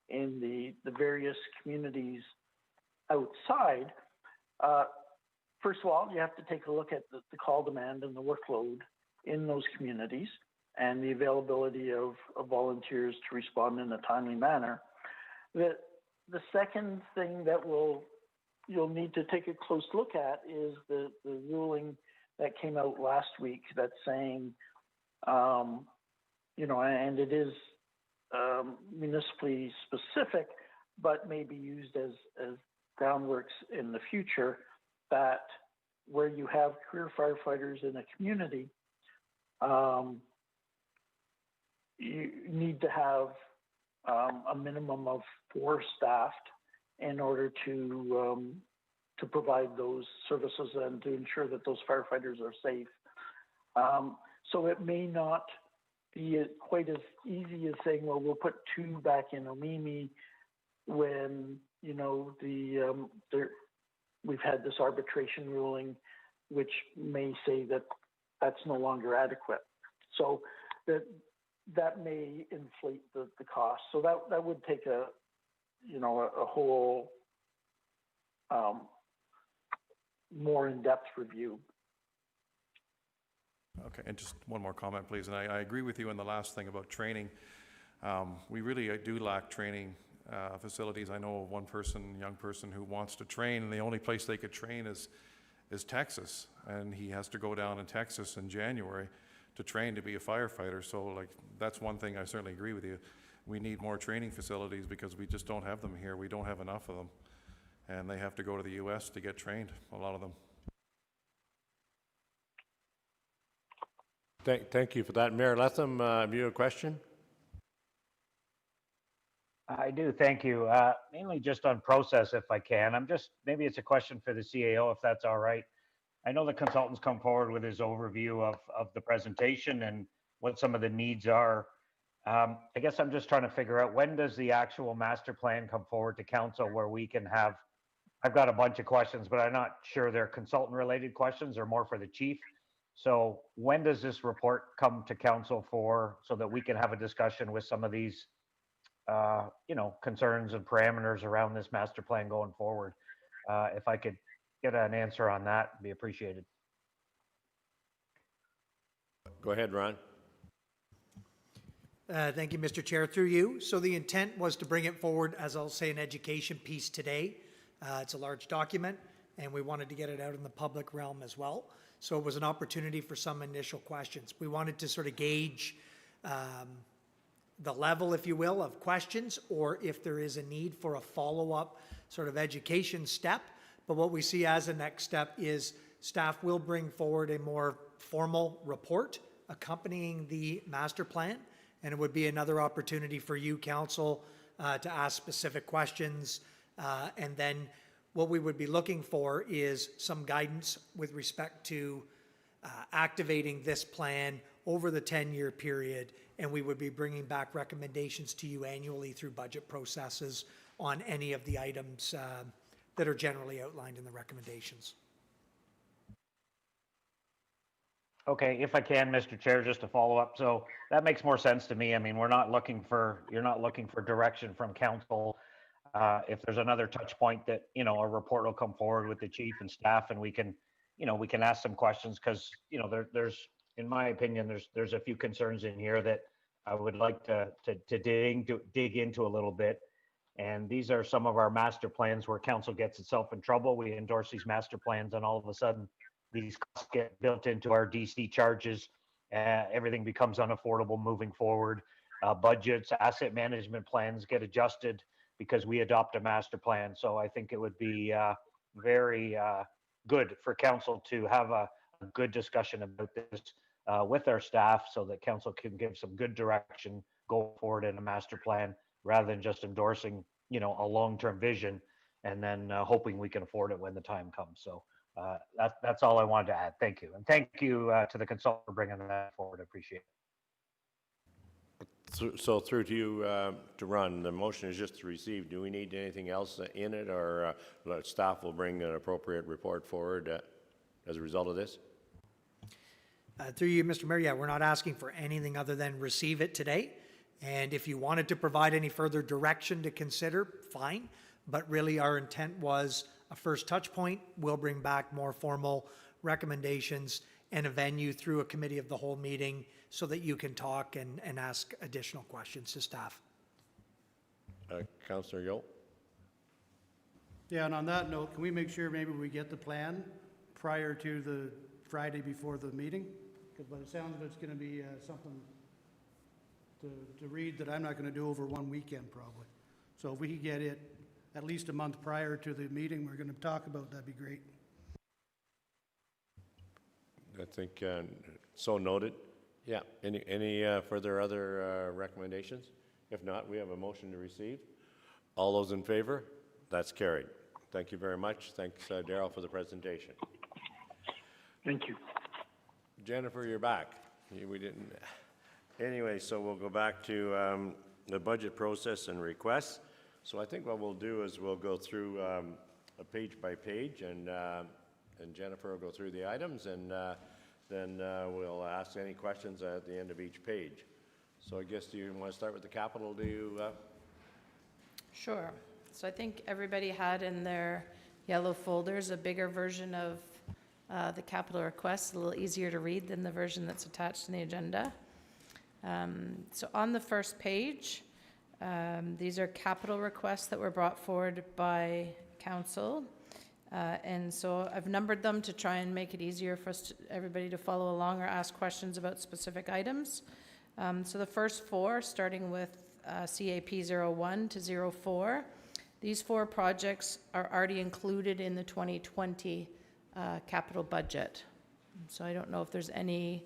in the various communities outside, first of all, you have to take a look at the call demand and the workload in those communities and the availability of volunteers to respond in a timely manner. The second thing that you'll need to take a close look at is the ruling that came out last week that's saying, and it is municipally specific, but may be used as groundworks in the future, that where you have career firefighters in a community, you need to have a minimum of 4 staffed in order to provide those services and to ensure that those firefighters are safe. So it may not be quite as easy as saying, well, we'll put 2 back in Omemee when, we've had this arbitration ruling, which may say that that's no longer adequate. So that may inflate the cost. So that would take a whole more in-depth review.
Okay, and just one more comment, please. And I agree with you on the last thing about training. We really do lack training facilities. I know of one young person who wants to train, and the only place they could train is Texas, and he has to go down in Texas in January to train to be a firefighter. So that's one thing I certainly agree with you. We need more training facilities because we just don't have them here. We don't have enough of them, and they have to go to the US to get trained, a lot of them.
Thank you for that. Mayor Letham, have you a question?
I do, thank you. Mainly just on process, if I can. Maybe it's a question for the CAO, if that's all right. I know the consultant's come forward with his overview of the presentation and what some of the needs are. I guess I'm just trying to figure out, when does the actual master plan come forward to council where we can have, I've got a bunch of questions, but I'm not sure they're consultant-related questions or more for the chief. So when does this report come to council so that we can have a discussion with some of these concerns and parameters around this master plan going forward? If I could get an answer on that, it'd be appreciated.
Go ahead, Ron.
Thank you, Mr. Chair, through you. So the intent was to bring it forward as, I'll say, an education piece today. It's a large document, and we wanted to get it out in the public realm as well. So it was an opportunity for some initial questions. We wanted to sort of gauge the level, if you will, of questions, or if there is a need for a follow-up sort of education step. But what we see as a next step is staff will bring forward a more formal report accompanying the master plan. And it would be another opportunity for you, council, to ask specific questions. And then what we would be looking for is some guidance with respect to activating this plan over the 10-year period. And we would be bringing back recommendations to you annually through budget processes on any of the items that are generally outlined in the recommendations.
Okay, if I can, Mr. Chair, just to follow up. So that makes more sense to me. I mean, you're not looking for direction from council. If there's another touch point that, a report will come forward with the chief and staff, and we can ask some questions, because, there's, in my opinion, there's a few concerns in here that I would like to dig into a little bit. And these are some of our master plans where council gets itself in trouble. We endorse these master plans, and all of a sudden these costs get built into our DC charges. Everything becomes unaffordable moving forward. Budgets, asset management plans get adjusted because we adopt a master plan. So I think it would be very good for council to have a good discussion about this with our staff, so that council can give some good direction going forward in a master plan, rather than just endorsing, a long-term vision and then hoping we can afford it when the time comes. So that's all I wanted to add. Thank you. And thank you to the consultant for bringing that forward. I appreciate it.
So through to you, to run, the motion is just to receive. Do we need anything else in it, or staff will bring an appropriate report forward as a result of this?
Through you, Mr. Mayor, yeah, we're not asking for anything other than receive it today. And if you wanted to provide any further direction to consider, fine. But really our intent was a first touch point. We'll bring back more formal recommendations and a venue through a committee of the whole meeting so that you can talk and ask additional questions to staff.
Councillor Yule?
Yeah, and on that note, can we make sure maybe we get the plan prior to the Friday before the meeting? Because by the sound of it, it's going to be something to read that I'm not going to do over one weekend probably. So if we could get it at least a month prior to the meeting we're going to talk about, that'd be great.
I think so noted. Yeah. Any further other recommendations? If not, we have a motion to receive. All those in favor? That's carried. Thank you very much. Thanks, Darrell, for the presentation.
Thank you.
Jennifer, you're back. We didn't. Anyway, so we'll go back to the budget process and requests. So I think what we'll do is we'll go through a page by page, and Jennifer will go through the items, and then we'll ask any questions at the end of each page. So I guess, do you want to start with the capital? Do you?
Sure. So I think everybody had in their yellow folders a bigger version of the capital requests, a little easier to read than the version that's attached in the agenda. So on the first page, these are capital requests that were brought forward by council. And so I've numbered them to try and make it easier for everybody to follow along or ask questions about specific items. So the first four, starting with CAP 01 to 04, these four projects are already included in the 2020 capital budget. So I don't know if there's any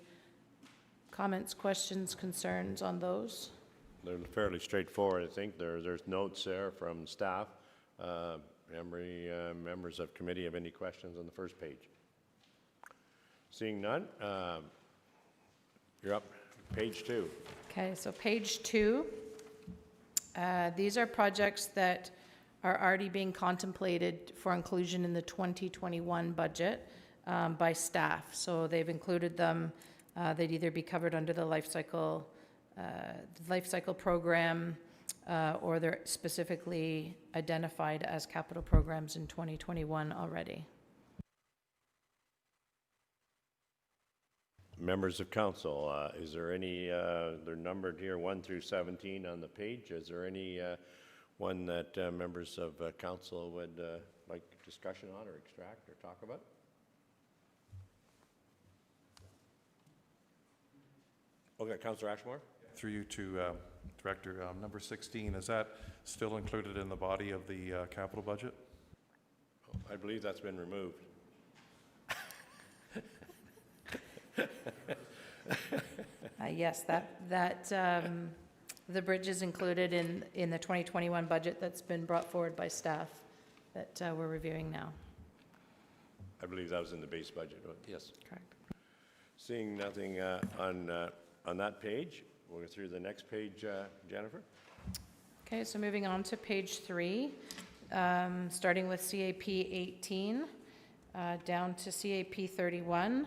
comments, questions, concerns on those.
They're fairly straightforward, I think. There's notes there from staff. Members of committee have any questions on the first page? Seeing none, you're up. Page 2.
Okay, so page 2. These are projects that are already being contemplated for inclusion in the 2021 budget by staff. So they've included them. They'd either be covered under the life cycle program, or they're specifically identified as capital programs in 2021 already.
Members of council, is there any, they're numbered here 1 through 17 on the page. Is there any one that members of council would like discussion on or extract or talk about? Okay, Councillor Ashmore.
Through you to Director, number 16, is that still included in the body of the capital budget?
I believe that's been removed.
Yes, the bridge is included in the 2021 budget that's been brought forward by staff that we're reviewing now.
I believe that was in the base budget. Yes.
Correct.
Seeing nothing on that page, we'll go through the next page, Jennifer.
Okay, so moving on to page 3, starting with CAP 18 down to CAP 31.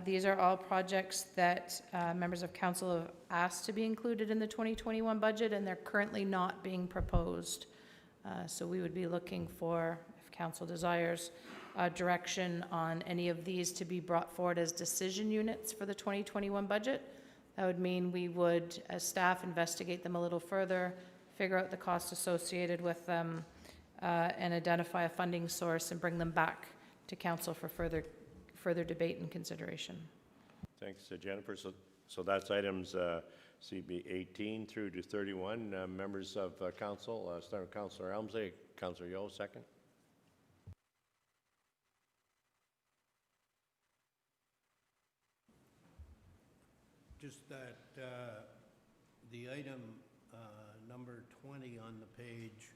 These are all projects that members of council have asked to be included in the 2021 budget, and they're currently not being proposed. So we would be looking for, if council desires, direction on any of these to be brought forward as decision units for the 2021 budget. That would mean we would, as staff, investigate them a little further, figure out the costs associated with them, and identify a funding source and bring them back to council for further debate and consideration.
Thanks, Jennifer. So that's items CB 18 through to 31. Members of council, start with Councillor Elmsley. Councillor Yeo, second.
Just that the item number 20 on the page,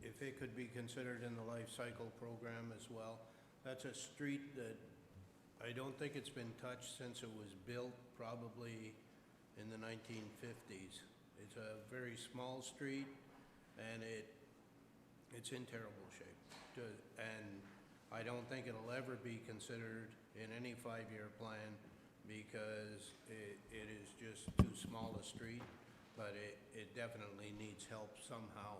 if it could be considered in the life cycle program as well. That's a street that I don't think it's been touched since it was built, probably in the 1950s. It's a very small street, and it's in terrible shape. And I don't think it'll ever be considered in any 5-year plan because it is just too small a street, but it definitely needs help somehow.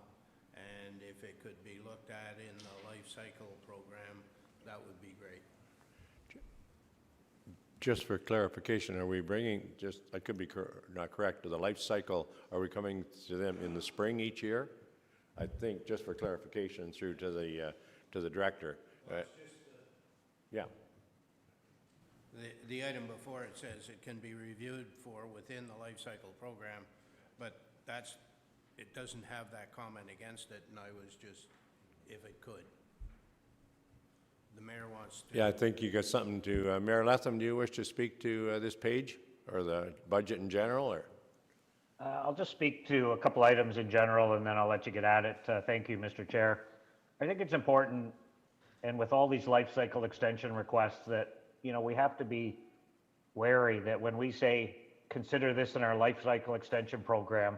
And if it could be looked at in the life cycle program, that would be great.
Just for clarification, are we bringing, I could be not correct, to the life cycle, are we coming to them in the spring each year? I think, just for clarification, through to the director.
Well,
yeah.
The item before it says it can be reviewed for within the life cycle program, but it doesn't have that comment against it, and I was just, if it could. The mayor wants to.
Yeah, I think you got something to, Mayor Latham, do you wish to speak to this page or the budget in general, or?
I'll just speak to a couple items in general, and then I'll let you get at it. Thank you, Mr. Chair. I think it's important, and with all these life cycle extension requests, that, we have to be wary that when we say, consider this in our life cycle extension program,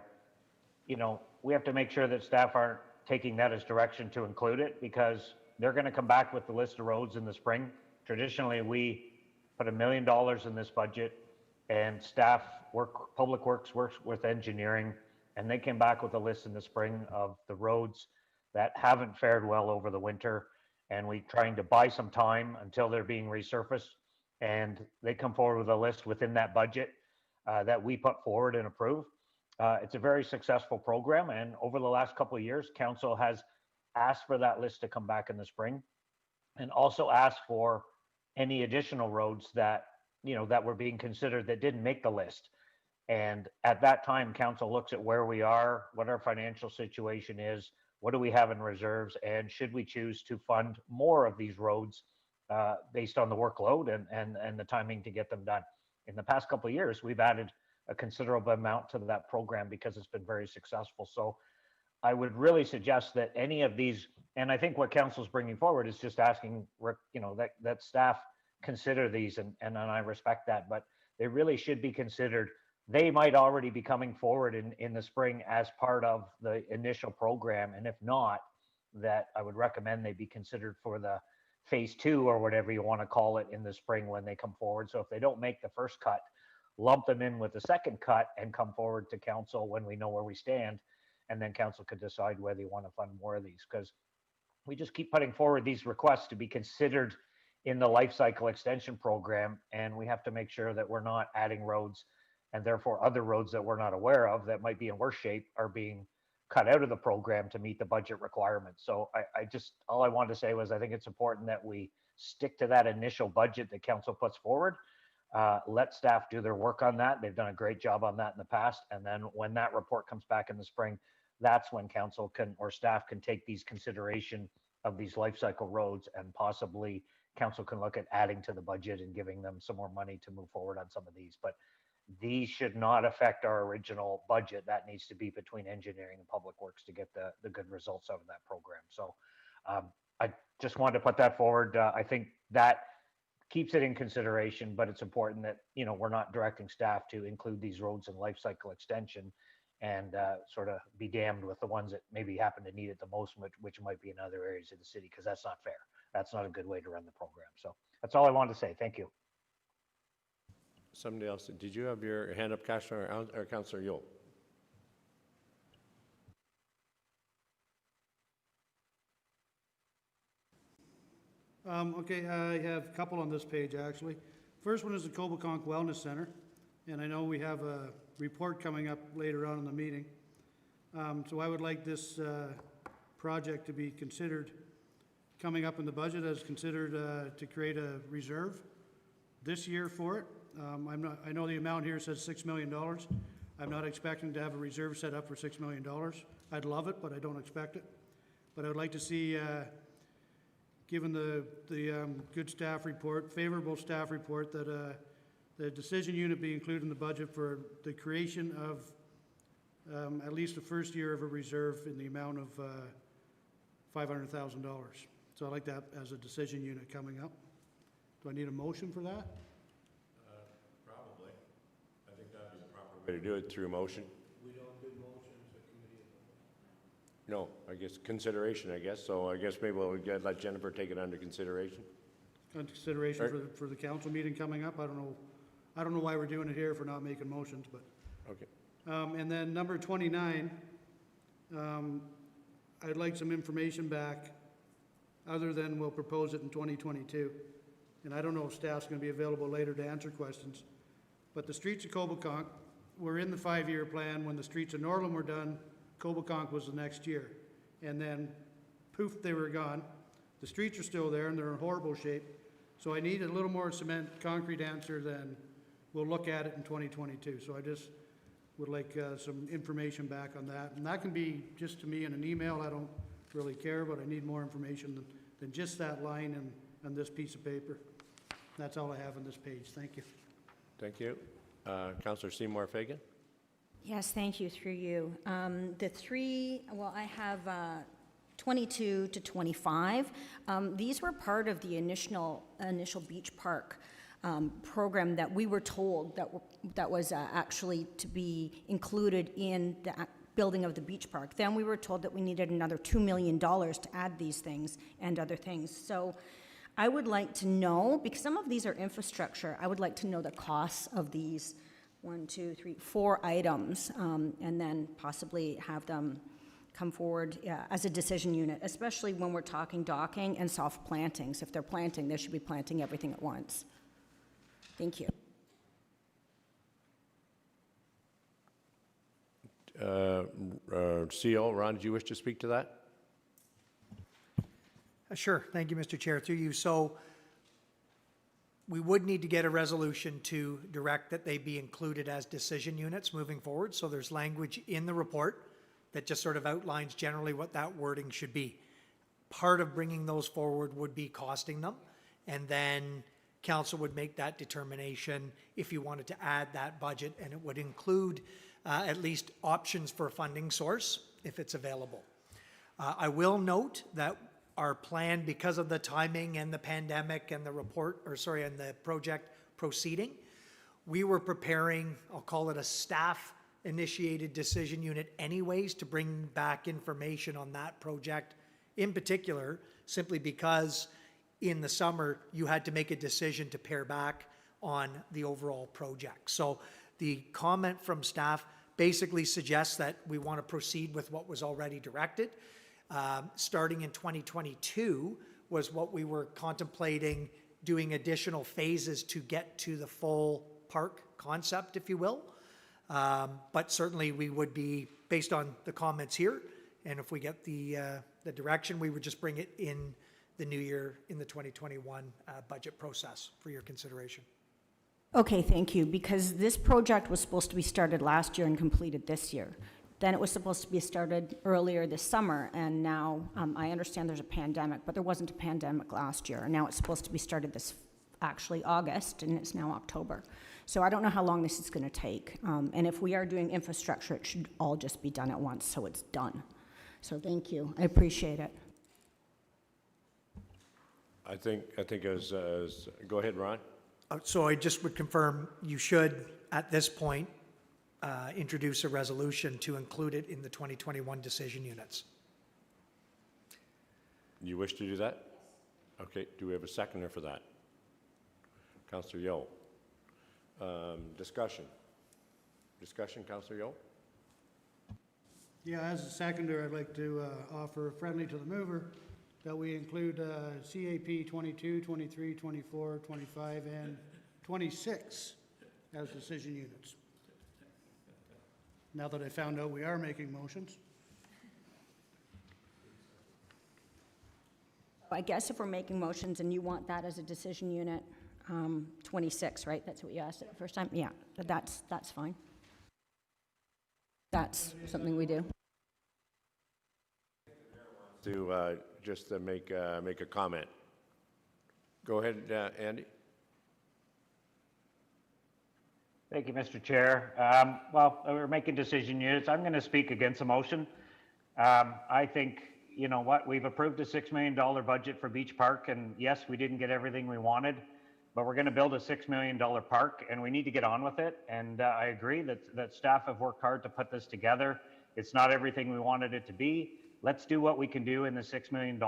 we have to make sure that staff aren't taking that as direction to include it, because they're going to come back with the list of roads in the spring. Traditionally, we put $1 million in this budget, and staff public works works with engineering, and they came back with a list in the spring of the roads that haven't fared well over the winter, and we trying to buy some time until they're being resurfaced, and they come forward with a list within that budget that we put forward and approve. It's a very successful program, and over the last couple of years, council has asked for that list to come back in the spring, and also asked for any additional roads that that were being considered that didn't make the list. And at that time, council looks at where we are, what our financial situation is, what do we have in reserves, and should we choose to fund more of these roads based on the workload and the timing to get them done. In the past couple of years, we've added a considerable amount to that program because it's been very successful. So I would really suggest that any of these, and I think what council's bringing forward is just asking, that staff consider these, and I respect that, but they really should be considered. They might already be coming forward in the spring as part of the initial program, and if not, that I would recommend they be considered for the phase 2 or whatever you want to call it in the spring when they come forward. So if they don't make the first cut, lump them in with the second cut and come forward to council when we know where we stand, and then council could decide whether you want to fund more of these, because we just keep putting forward these requests to be considered in the life cycle extension program, and we have to make sure that we're not adding roads, and therefore other roads that we're not aware of that might be in worse shape are being cut out of the program to meet the budget requirements. So all I wanted to say was I think it's important that we stick to that initial budget that council puts forward. Let staff do their work on that. They've done a great job on that in the past. And then when that report comes back in the spring, that's when council can, or staff can take these consideration of these life cycle roads, and possibly council can look at adding to the budget and giving them some more money to move forward on some of these. But these should not affect our original budget. That needs to be between engineering and public works to get the good results out of that program. So I just wanted to put that forward. I think that keeps it in consideration, but it's important that, we're not directing staff to include these roads in life cycle extension and sort of be damned with the ones that maybe happen to need it the most, which might be in other areas of the city, because that's not fair. That's not a good way to run the program. So that's all I wanted to say. Thank you.
Somebody else, did you have your hand up, Councillor Yule?
Okay, I have a couple on this page, actually. First one is the Coboconk Wellness Center, and I know we have a report coming up later on in the meeting. So I would like this project to be considered, coming up in the budget as considered to create a reserve this year for it. I know the amount here says $6 million. I'm not expecting to have a reserve set up for $6 million. I'd love it, but I don't expect it. But I would like to see, given the good staff report, favorable staff report, that the decision unit be included in the budget for the creation of at least the first year of a reserve in the amount of $500,000. So I'd like that as a decision unit coming up. Do I need a motion for that?
Probably. I think that'd be the proper way to do it, through motion.
We don't do motions at committee.
No, I guess consideration, So I guess maybe we'll let Jennifer take it under consideration.
Consideration for the council meeting coming up. I don't know why we're doing it here if we're not making motions, but.
Okay.
And then number 29, I'd like some information back other than we'll propose it in 2022. And I don't know if staff's going to be available later to answer questions. But the streets of Coboconk were in the 5-year plan. When the streets of Norland were done, Coboconk was the next year. And then poof, they were gone. The streets are still there and they're in horrible shape. So I need a little more cement, concrete answer than we'll look at it in 2022. So I just would like some information back on that. And that can be just to me in an email. I don't really care, but I need more information than just that line and this piece of paper. That's all I have on this page. Thank you.
Thank you. Councillor Seymour Fagan?
Yes, thank you, through you. I have 22 to 25. These were part of the initial beach park program that we were told that was actually to be included in the building of the beach park. Then we were told that we needed another $2 million to add these things and other things. So I would like to know, because some of these are infrastructure, I would like to know the costs of these 4 items, and then possibly have them come forward as a decision unit, especially when we're talking docking and soft plantings. If they're planting, they should be planting everything at once. Thank you.
CO, Ron, do you wish to speak to that?
Sure. Thank you, Mr. Chair. Through you. So we would need to get a resolution to direct that they be included as decision units moving forward. So there's language in the report that just sort of outlines generally what that wording should be. Part of bringing those forward would be costing them, and then council would make that determination if you wanted to add that budget, and it would include at least options for a funding source if it's available. I will note that our plan, because of the timing and the pandemic and the and the project proceeding, we were preparing, I'll call it a staff-initiated decision unit anyways, to bring back information on that project in particular, simply because in the summer, you had to make a decision to pare back on the overall project. So the comment from staff basically suggests that we want to proceed with what was already directed. Starting in 2022 was what we were contemplating, doing additional phases to get to the full park concept, if you will. But certainly we would be, based on the comments here, and if we get the direction, we would just bring it in the new year in the 2021 budget process for your consideration.
Okay, thank you, because this project was supposed to be started last year and completed this year. Then it was supposed to be started earlier this summer, and now I understand there's a pandemic, but there wasn't a pandemic last year, and now it's supposed to be started this actually August, and it's now October. So I don't know how long this is going to take, and if we are doing infrastructure, it should all just be done at once, so it's done. So thank you, I appreciate it.
I think as go ahead, Ron.
So I just would confirm you should, at this point, introduce a resolution to include it in the 2021 decision units.
You wish to do that? Okay, do we have a seconder for that? Councillor Yeo. Discussion. Discussion, Councillor Yeo?
Yeah, as a seconder, I'd like to offer friendly to the mover that we include CAP 22, 23, 24, 25, and 26 as decision units. Now that I found out we are making motions.
I guess if we're making motions and you want that as a decision unit, 26, right? That's what you asked it the first time? Yeah, that's fine. That's something we do.
To just make a comment. Go ahead, Andy.
Thank you, Mr. Chair. Well, we're making decision units. I'm going to speak against the motion. I think, you know what, we've approved a $6 million budget for Beach Park, and yes, we didn't get everything we wanted, but we're going to build a $6 million park, and we need to get on with it. And I agree that staff have worked hard to put this together. It's not everything we wanted it to be. Let's do what we can do in the $6 million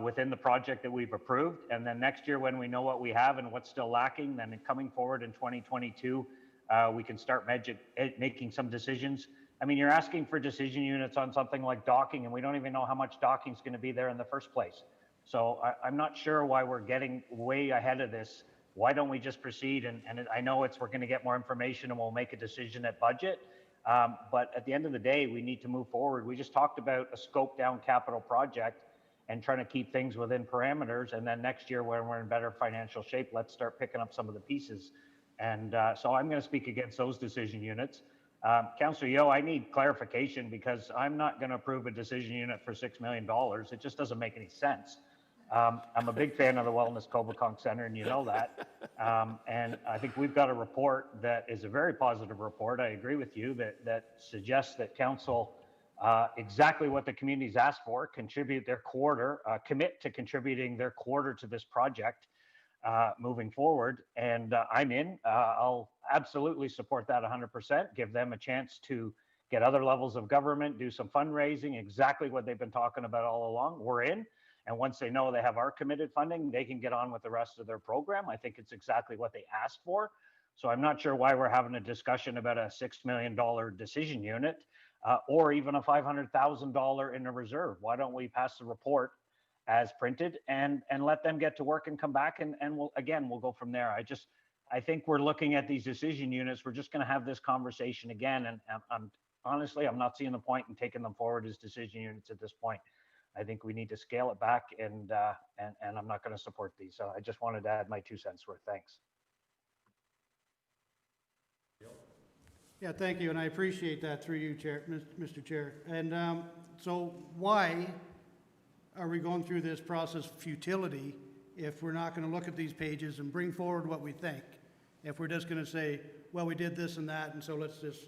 within the project that we've approved. And then next year, when we know what we have and what's still lacking, then coming forward in 2022, we can start making some decisions. I mean, you're asking for decision units on something like docking, and we don't even know how much docking is going to be there in the first place. So I'm not sure why we're getting way ahead of this. Why don't we just proceed? And I know we're going to get more information and we'll make a decision at budget. But at the end of the day, we need to move forward. We just talked about a scope down capital project and trying to keep things within parameters. And then next year, when we're in better financial shape, let's start picking up some of the pieces. And so I'm going to speak against those decision units. Councillor Yeo, I need clarification because I'm not going to approve a decision unit for $6 million. It just doesn't make any sense. I'm a big fan of the Wellness Cobequid Centre, and you know that. And I think we've got a report that is a very positive report. I agree with you that suggests that council, exactly what the community's asked for, contribute their quarter, commit to contributing their quarter to this project moving forward. And I'm in. I'll absolutely support that 100%, give them a chance to get other levels of government, do some fundraising, exactly what they've been talking about all along. We're in. And once they know they have our committed funding, they can get on with the rest of their program. I think it's exactly what they asked for. So I'm not sure why we're having a discussion about a $6 million decision unit or even a $500,000 in a reserve. Why don't we pass the report as printed and let them get to work and come back and we'll go from there. I think we're looking at these decision units. We're just going to have this conversation again. And honestly, I'm not seeing the point in taking them forward as decision units at this point. I think we need to scale it back, and I'm not going to support these. So I just wanted to add my 2 cents worth. Thanks.
Yeah, thank you, and I appreciate that through you, Chair, Mr. Chair. And so why are we going through this process of futility if we're not going to look at these pages and bring forward what we think. If we're just going to say, well, we did this and that, and so let's just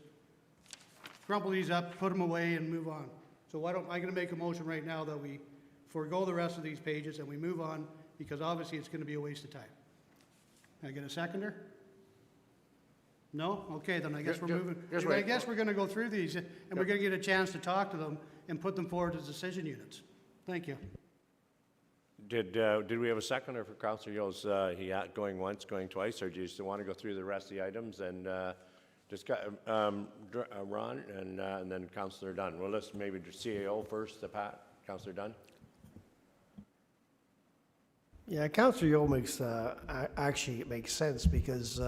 crumple these up, put them away, and move on. So I'm going to make a motion right now that we forego the rest of these pages and we move on, because obviously it's going to be a waste of time. Can I get a seconder? No? Okay, then I guess we're moving. I guess we're going to go through these, and we're going to get a chance to talk to them and put them forward as decision units. Thank you.
Did we have a seconder for Councillor Yo's? He going once, going twice, or do you still want to go through the rest of the items and just Ron and then Councillor Dunn? Well, let's maybe do CAO first. Pat, Councillor Dunn.
Yeah, Councillor Yule makes, actually it makes sense, because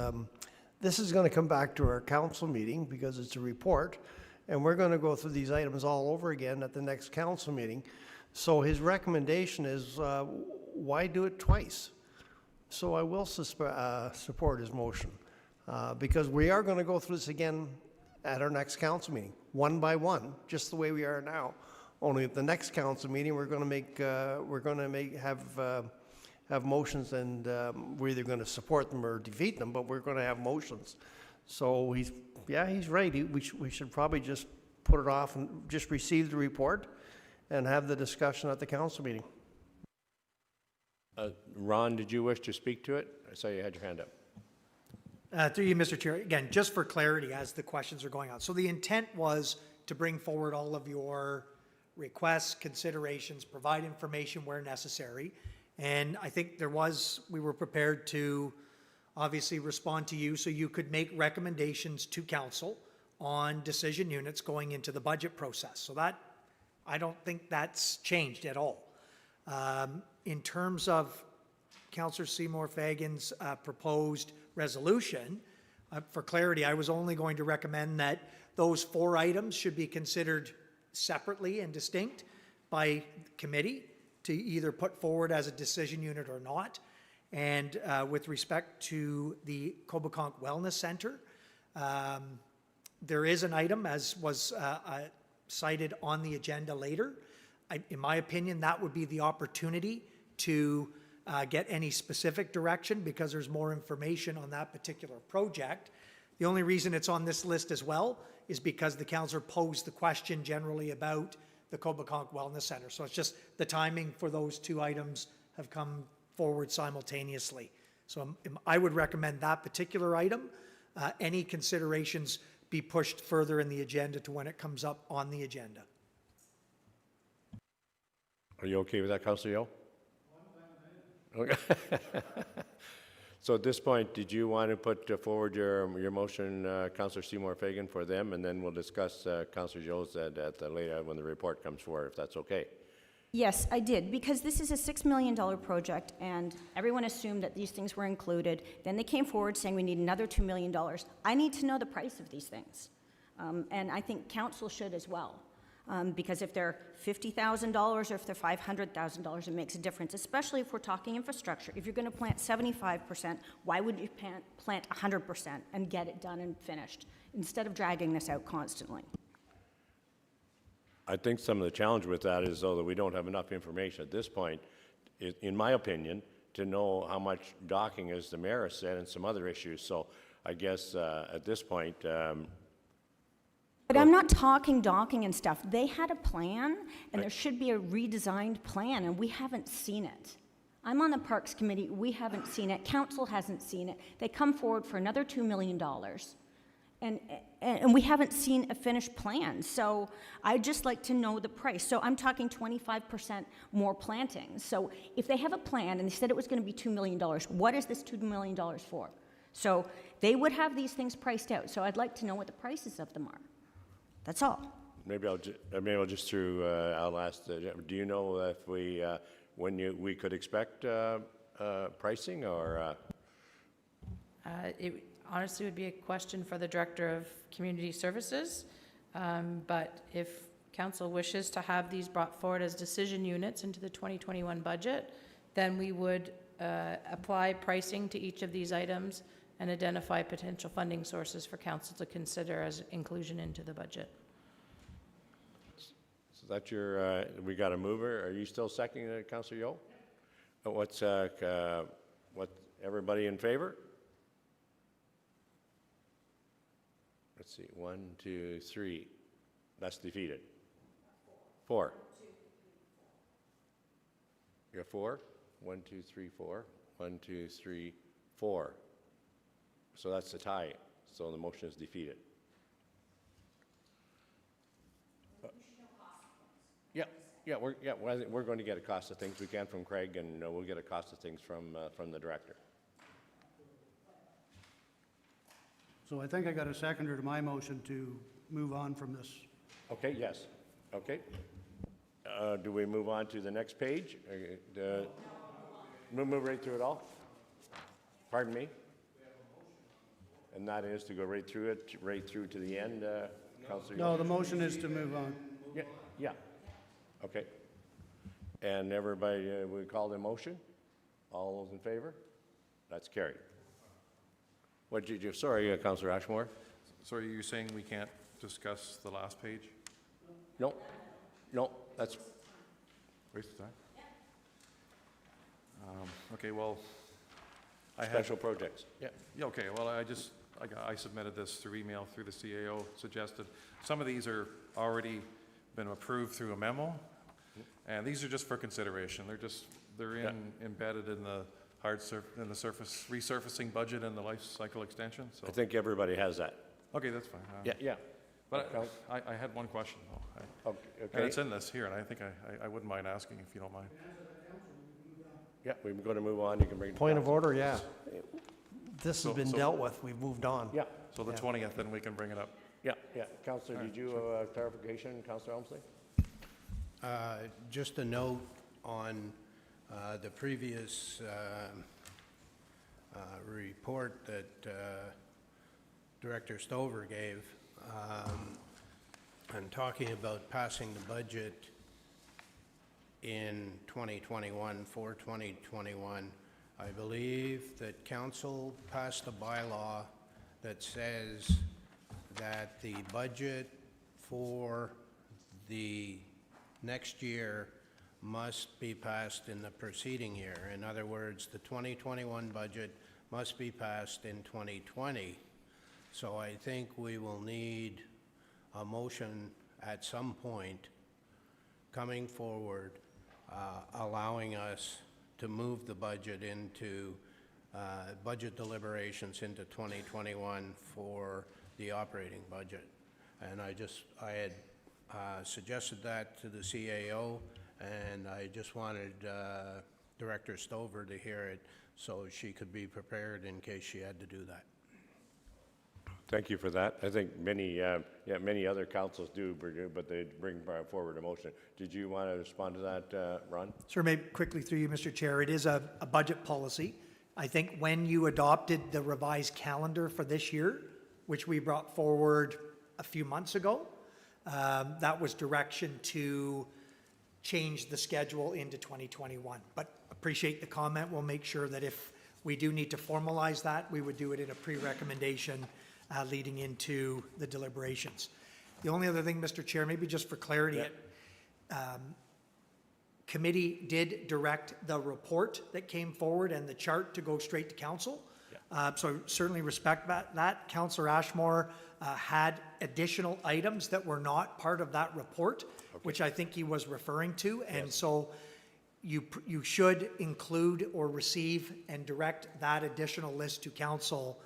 this is going to come back to our council meeting because it's a report, and we're going to go through these items all over again at the next council meeting. So his recommendation is, why do it twice? So I will support his motion, because we are going to go through this again at our next council meeting, one by one, just the way we are now. Only at the next council meeting, we're going to have motions, and we're either going to support them or defeat them, but we're going to have motions. So he's right. We should probably just put it off and just receive the report and have the discussion at the council meeting.
Ron, did you wish to speak to it? I saw you had your hand up.
Through you, Mr. Chair. Again, just for clarity as the questions are going on. So the intent was to bring forward all of your requests, considerations, provide information where necessary. And I think we were prepared to obviously respond to you so you could make recommendations to council on decision units going into the budget process. So that, I don't think that's changed at all. In terms of Councillor Seymour Fagan's proposed resolution, for clarity, I was only going to recommend that those 4 items should be considered separately and distinct by committee to either put forward as a decision unit or not. And with respect to the Cobeconk Wellness Center, there is an item, as was cited on the agenda later. In my opinion, that would be the opportunity to get any specific direction, because there's more information on that particular project. The only reason it's on this list as well is because the councillor posed the question generally about the Cobeconk Wellness Center. So it's just the timing for those 2 items have come forward simultaneously. So I would recommend that particular item. Any considerations be pushed further in the agenda to when it comes up on the agenda.
Are you okay with that, Councillor Yo? Okay. So at this point, did you want to put forward your motion, Councillor Seymour Fagan, for them, and then we'll discuss Councillor Jo's at later when the report comes forward, if that's okay?
Yes, I did, because this is a $6 million project, and everyone assumed that these things were included. Then they came forward saying we need another $2 million. I need to know the price of these things, and I think council should as well, because if they're $50,000 or if they're $500,000, it makes a difference, especially if we're talking infrastructure. If you're going to plant 75%, why would you plant 100% and get it done and finished, instead of dragging this out constantly?
I think some of the challenge with that is, though, that we don't have enough information at this point, in my opinion, to know how much docking, as the mayor has said, and some other issues. So I guess at this point...
But I'm not talking docking and stuff. They had a plan, and there should be a redesigned plan, and we haven't seen it. I'm on the Parks Committee. We haven't seen it. Council hasn't seen it. They come forward for another $2 million. And we haven't seen a finished plan. So I'd just like to know the price. So I'm talking 25% more plantings. So if they have a plan, and they said it was going to be $2 million, what is this $2 million for? So they would have these things priced out. So I'd like to know what the prices of them are. That's all.
Maybe I'll just I'll ask, do you know if when we could expect pricing, or?
It honestly would be a question for the Director of Community Services, but if Council wishes to have these brought forward as decision units into the 2021 budget, then we would apply pricing to each of these items and identify potential funding sources for Council to consider as inclusion into the budget.
So that's your, we got a mover. Are you still seconding it, Councillor Yo? What's, everybody in favor? Let's see, 1, 2, 3. That's defeated. 4. You got 4? 1, 2, 3, 4. 1, 2, 3, 4. So that's the tie. So the motion is defeated. We're going to get a cost of things. We can from Craig, and we'll get a cost of things from the director.
So I think I got a seconder to my motion to move on from this.
Okay, yes. Okay. Do we move on to the next page? Move right through it all? Pardon me? And that is to go right through it, right through to the end, Councillor?
No, the motion is to move on.
Yeah. Okay. And everybody, we call the motion? All those in favor? That's carried. What did you, sorry, Councillor Ashmore?
So are you saying we can't discuss the last page?
No, that's,
Waste of time? Okay, well, I had.
special projects. Yeah.
Yeah, okay, well, I submitted this through email, through the CAO, suggested. Some of these are already been approved through a memo, and these are just for consideration. They're embedded in the in the surface resurfacing budget and the life cycle extension, so.
I think everybody has that.
Okay, that's fine.
Yeah.
But I had one question, though.
Okay.
And it's in this here, and I think I wouldn't mind asking if you don't mind.
Yeah, we're going to move on. You can bring it to
Point of
council.
order, yeah. This has been
So-
dealt with, we've moved on.
Yeah.
So the 20th, then we can bring it up.
Yeah. Councillor, did you have a clarification, Councillor Elmsley?
Just a note on the previous report that Director Stover gave, and talking about passing the budget in 2021, for 2021, I believe that council passed a bylaw that says that the budget for the next year must be passed in the preceding year. In other words, the 2021 budget must be passed in 2020. So I think we will need a motion at some point coming forward, allowing us to move the budget into budget deliberations into 2021 for the operating budget. And I had suggested that to the CAO, and I just wanted Director Stover to hear it so she could be prepared in case she had to do that.
Thank you for that. I think many other councils do, but they bring forward a motion. Did you want to respond to that, Ron?
Sir, maybe quickly through you, Mr. Chair, it is a budget policy. I think when you adopted the revised calendar for this year, which we brought forward a few months ago, that was direction to change the schedule into 2021. But appreciate the comment. We'll make sure that if we do need to formalize that, we would do it in a pre-recommendation leading into the deliberations. The only other thing, Mr. Chair, maybe just for clarity, committee did direct the report that came forward and the chart to go straight to council. So certainly respect that. Councillor Ashmore had additional items that were not part of that report, which I think he was referring to. And so you should include or receive and direct that additional list to council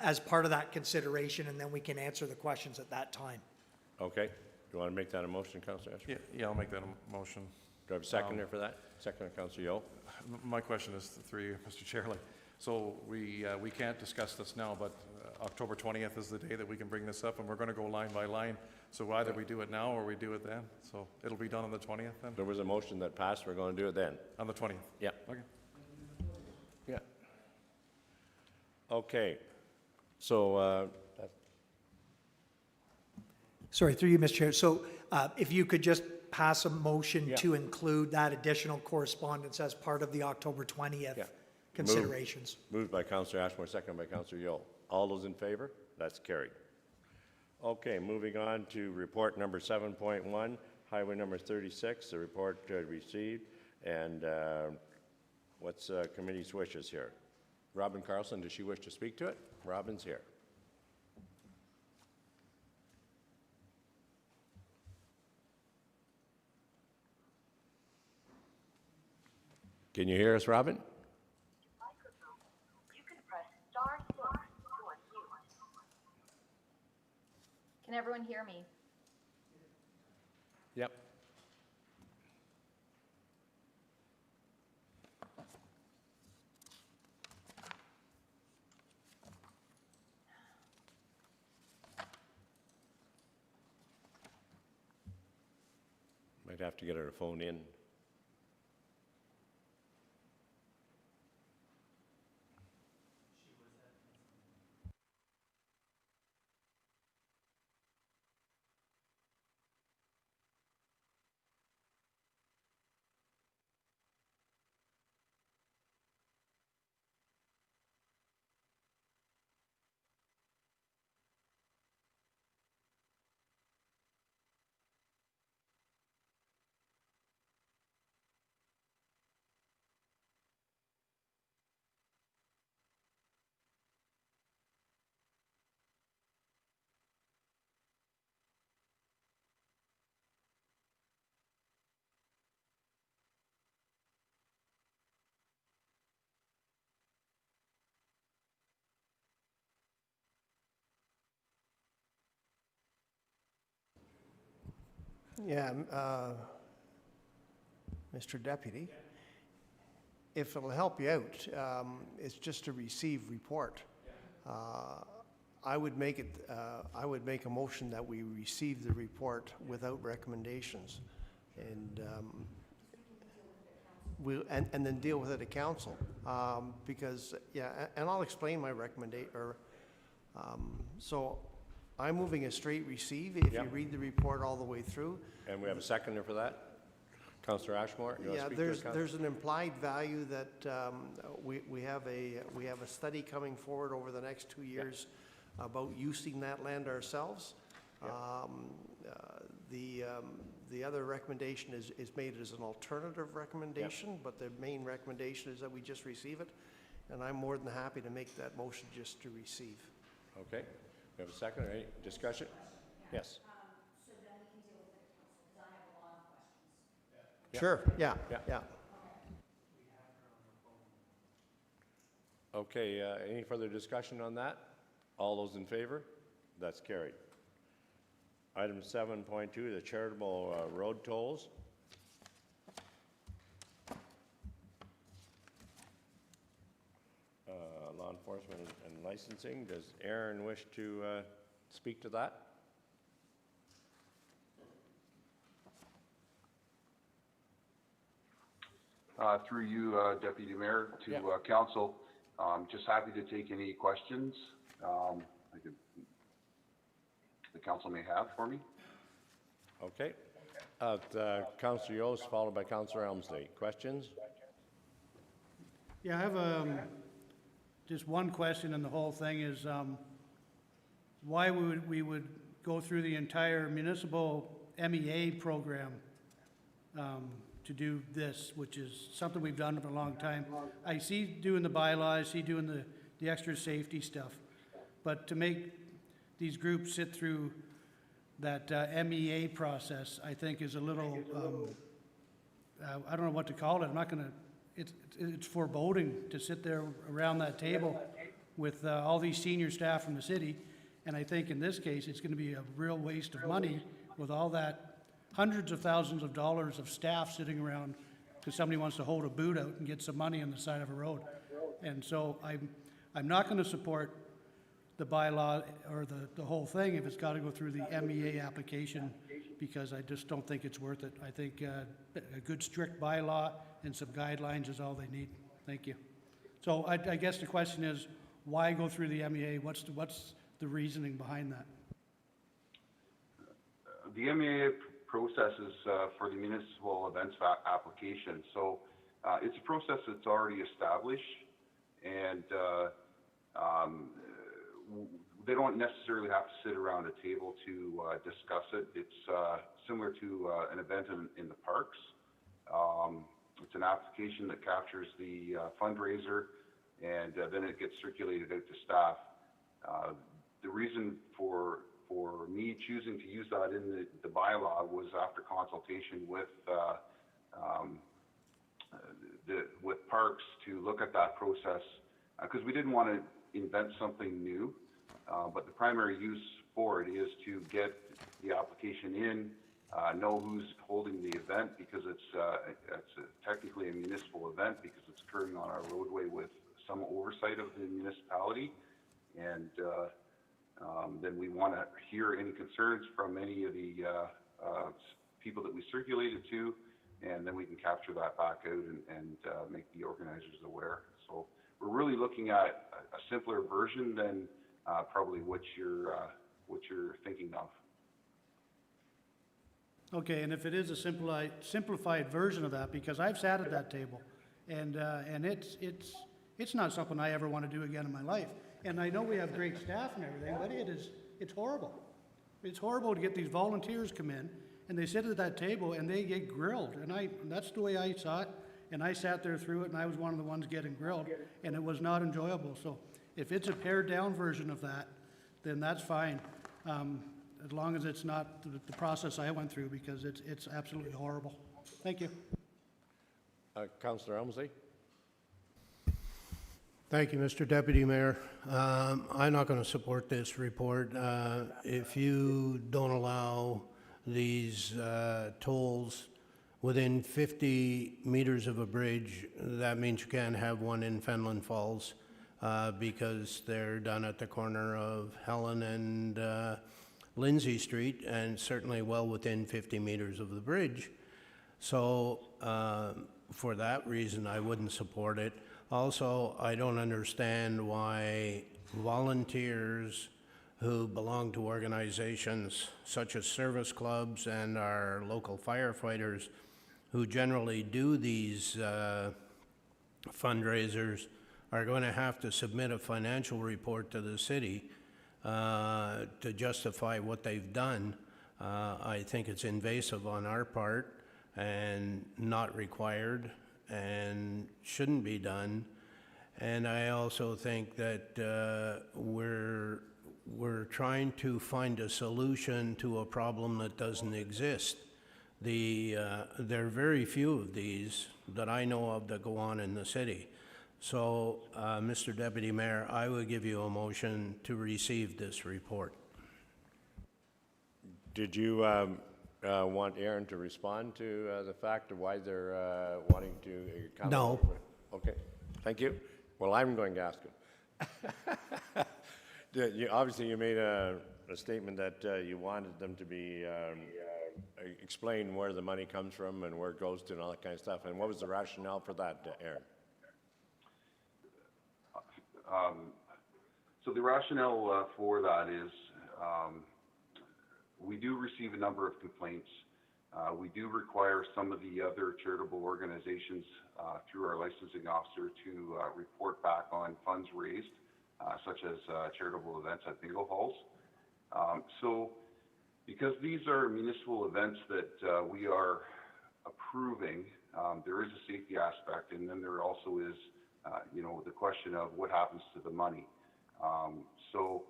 as part of that consideration, and then we can answer the questions at that time.
Okay. You want to make that a motion, Councillor Ashmore?
Yeah, I'll make that a motion.
Do I have a seconder for that? Seconder, Councillor Yeo.
My question is through you, Mr. Chair. So we can't discuss this now, but October 20th is the day that we can bring this up, and we're going to go line by line. So either we do it now or we do it then. So it'll be done on the 20th then?
There was a motion that passed. We're going to do it then.
On the 20th?
Yeah.
Okay.
Yeah. Okay. So,
Sorry, through you, Mr. Chair. So if you could just pass a motion to include that additional correspondence as part of the October 20th considerations.
Moved by Councillor Ashmore, seconded by Councillor Yeo. All those in favor? That's carried. Okay, moving on to report number 7.1, highway number 36, the report received, and What's committee's wishes here? Robin Carlson, does she wish to speak to it? Robin's here. Can you hear us, Robin?
You can press star 6 to unmute.
Can everyone hear me?
Yep. Might have to get her to phone in.
Yeah, Mr. Deputy, if it'll help you out, it's just to receive report. I would make a motion that we receive the report without recommendations, and and then deal with it at council, because, yeah, and I'll explain my recommendation, so I'm moving a straight receive if you read the report all the way through.
And we have a seconder for that? Councillor Ashmore, you want to
Yeah,
speak to it, Councillor?
there's an implied value that we have a study coming forward over the next 2 years about using that land ourselves. The other recommendation is made as an alternative recommendation, but the main recommendation is that we just receive it, and I'm more than happy to make that motion just to receive.
Okay, we have a second, any discussion? Yes.
So then we can deal with it at council, because I have a lot of questions.
Sure, yeah.
Okay, any further discussion on that? All those in favor? That's carried. Item 7.2, the charitable road tolls. Law enforcement and licensing. Does Aaron wish to speak to that?
Through you, Deputy Mayor, to Council. Just happy to take any questions the Council may have for me.
Okay. Councillor Yost, followed by Councillor Elmsley. Questions?
Yeah, I have just one question, and the whole thing is why we would go through the entire municipal MEA program to do this, which is something we've done for a long time. I see doing the bylaws, I see doing the extra safety stuff, but to make these groups sit through that MEA process, I think is a little, I don't know what to call it. I'm not going to, it's foreboding to sit there around that table with all these senior staff from the city. And I think in this case, it's going to be a real waste of money with all that hundreds of thousands of dollars of staff sitting around because somebody wants to hold a boot out and get some money on the side of a road. And so I'm not going to support the bylaw or the whole thing if it's got to go through the MEA application, because I just don't think it's worth it. I think a good strict bylaw and some guidelines is all they need. Thank you. So I guess the question is, why go through the MEA? What's the reasoning behind that?
The MEA process is for the municipal events application. So it's a process that's already established, and they don't necessarily have to sit around a table to discuss it. It's similar to an event in the parks. it's an application that captures the fundraiser, and then it gets circulated out to staff. The reason for me choosing to use that in the bylaw was after consultation with Parks to look at that process, because we didn't want to invent something new, but the primary use for it is to get the application in, know who's holding the event, because it's technically a municipal event because it's occurring on our roadway with some oversight of the municipality, and then we want to hear any concerns from any of the people that we circulated to, and then we can capture that back out and make the organizers aware. So we're really looking at a simpler version than probably what you're thinking of.
Okay, and if it is a simplified version of that, because I've sat at that table, and it's not something I ever want to do again in my life. And I know we have great staff and everything, but it's horrible. It's horrible to get these volunteers come in, and they sit at that table and they get grilled. And that's the way I saw it, and I sat there through it, and I was one of the ones getting grilled, and it was not enjoyable. So if it's a pared down version of that, then that's fine. As long as it's not the process I went through, because it's absolutely horrible. Thank you.
Councillor Elmsley?
Thank you, Mr. Deputy Mayor. I'm not going to support this report. If you don't allow these tolls within 50 meters of a bridge, that means you can't have one in Fenelon Falls because they're done at the corner of Helen and Lindsay Street, and certainly well within 50 meters of the bridge. So for that reason, I wouldn't support it. Also, I don't understand why volunteers who belong to organizations such as service clubs and our local firefighters who generally do these fundraisers are going to have to submit a financial report to the city to justify what they've done. I think it's invasive on our part and not required and shouldn't be done. And I also think that we're trying to find a solution to a problem that doesn't exist. There are very few of these that I know of that go on in the city. So, Mr. Deputy Mayor, I would give you a motion to receive this report.
Did you want Aaron to respond to the fact of why they're wanting to come?
No.
Okay, thank you. Well, I'm going to ask him. Obviously, you made a statement that you wanted them to be explain where the money comes from and where it goes to and all that kind of stuff. And what was the rationale for that, Aaron?
So the rationale for that is we do receive a number of complaints. We do require some of the other charitable organizations through our licensing officer to report back on funds raised, such as charitable events at bingo halls. So because these are municipal events that we are approving, there is a safety aspect, and then there also is the question of what happens to the money. So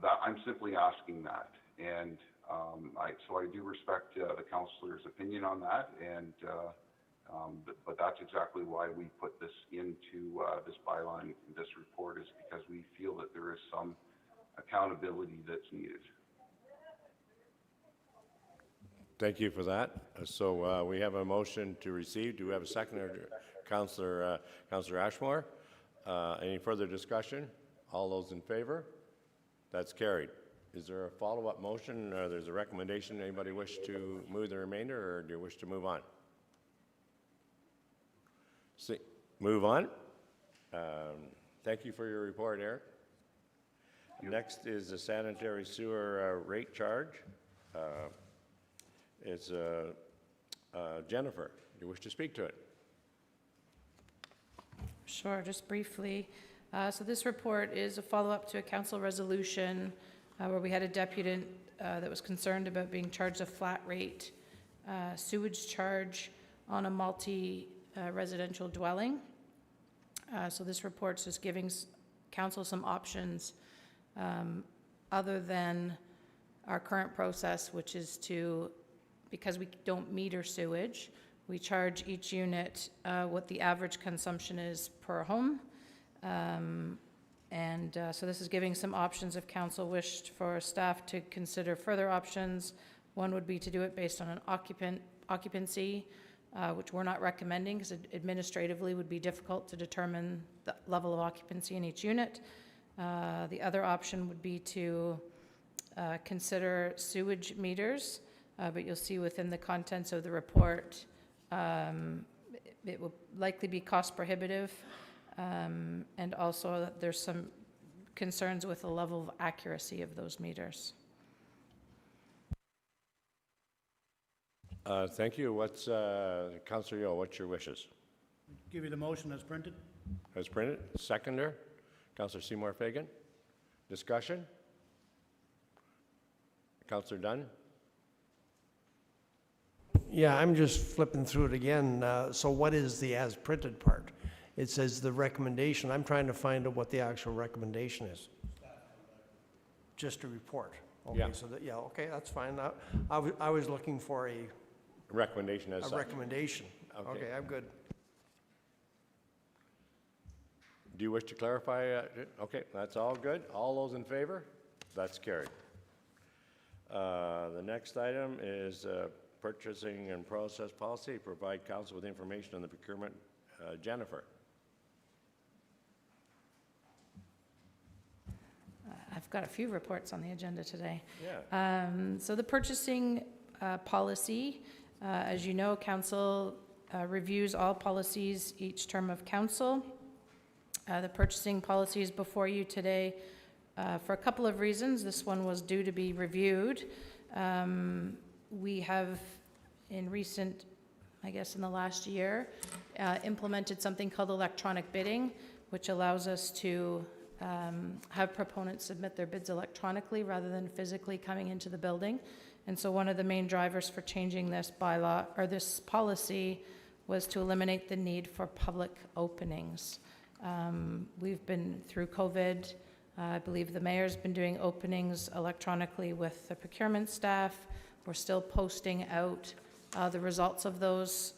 that I'm simply asking that, and I do respect the councillor's opinion on that, and but that's exactly why we put this into this bylaw in this report, is because we feel that there is some accountability that's needed.
Thank you for that. So we have a motion to receive. Do we have a second? Councillor Ashmore. Any further discussion? All those in favor? That's carried. Is there a follow-up motion? There's a recommendation. Anybody wish to move the remainder, or do you wish to move on? See, move on. Thank you for your report, Eric. Next is the sanitary sewer rate charge. It's Jennifer. Do you wish to speak to it?
Sure, just briefly. So this report is a follow-up to a council resolution where we had a deputant that was concerned about being charged a flat rate sewage charge on a multi residential dwelling. So this report's just giving council some options other than our current process, which is to, because we don't meter sewage, we charge each unit what the average consumption is per home. So this is giving some options if council wished for staff to consider further options. One would be to do it based on an occupancy, which we're not recommending because administratively would be difficult to determine the level of occupancy in each unit. The other option would be to consider sewage meters, but you'll see within the contents of the report, it will likely be cost prohibitive, and also that there's some concerns with the level of accuracy of those meters.
Thank you. What's, Councillor Yeo, what's your wishes?
Give you the motion as printed.
As printed. Seconder, Councillor Seymour Fagan. Discussion? Councillor Dunn?
Yeah, I'm just flipping through it again. So what is the as printed part? It says the recommendation. I'm trying to find out what the actual recommendation is. Just a report. Okay,
Yeah.
so that, yeah, okay, that's fine. I was looking for a
Recommendation as such.
recommendation.
Okay.
Okay, I'm good.
Do you wish to clarify? Okay, that's all good. All those in favor? That's carried. The next item is purchasing and process policy. Provide council with information on the procurement. Jennifer.
I've got a few reports on the agenda today.
Yeah.
So the purchasing policy, as you know, council reviews all policies each term of council. The purchasing policy is before you today for a couple of reasons. This one was due to be reviewed. We have in recent, I guess in the last year, implemented something called electronic bidding, which allows us to have proponents submit their bids electronically rather than physically coming into the building. And so one of the main drivers for changing this bylaw or this policy was to eliminate the need for public openings. We've been through COVID. I believe the mayor's been doing openings electronically with the procurement staff. We're still posting out the results of those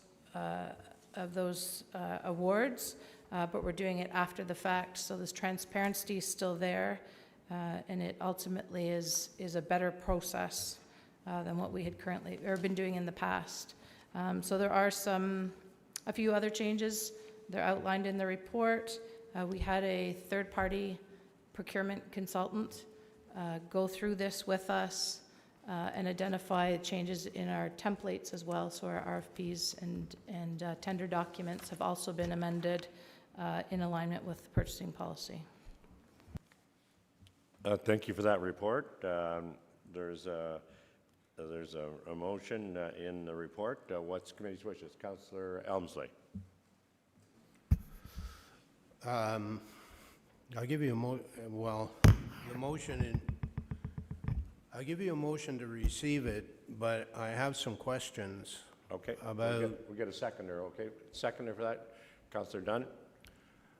awards, but we're doing it after the fact. So this transparency is still there, and it ultimately is a better process than what we had currently or been doing in the past. So there are a few other changes. They're outlined in the report. We had a third-party procurement consultant go through this with us and identify changes in our templates as well. So our RFPs and tender documents have also been amended in alignment with the purchasing policy.
Thank you for that report. There's a motion in the report. What's committee's wishes? Councillor Elmsley.
I'll give you the motion I'll give you a motion to receive it, but I have some questions.
Okay.
About
we'll get a seconder. Okay, seconder for that. Councillor Dunn.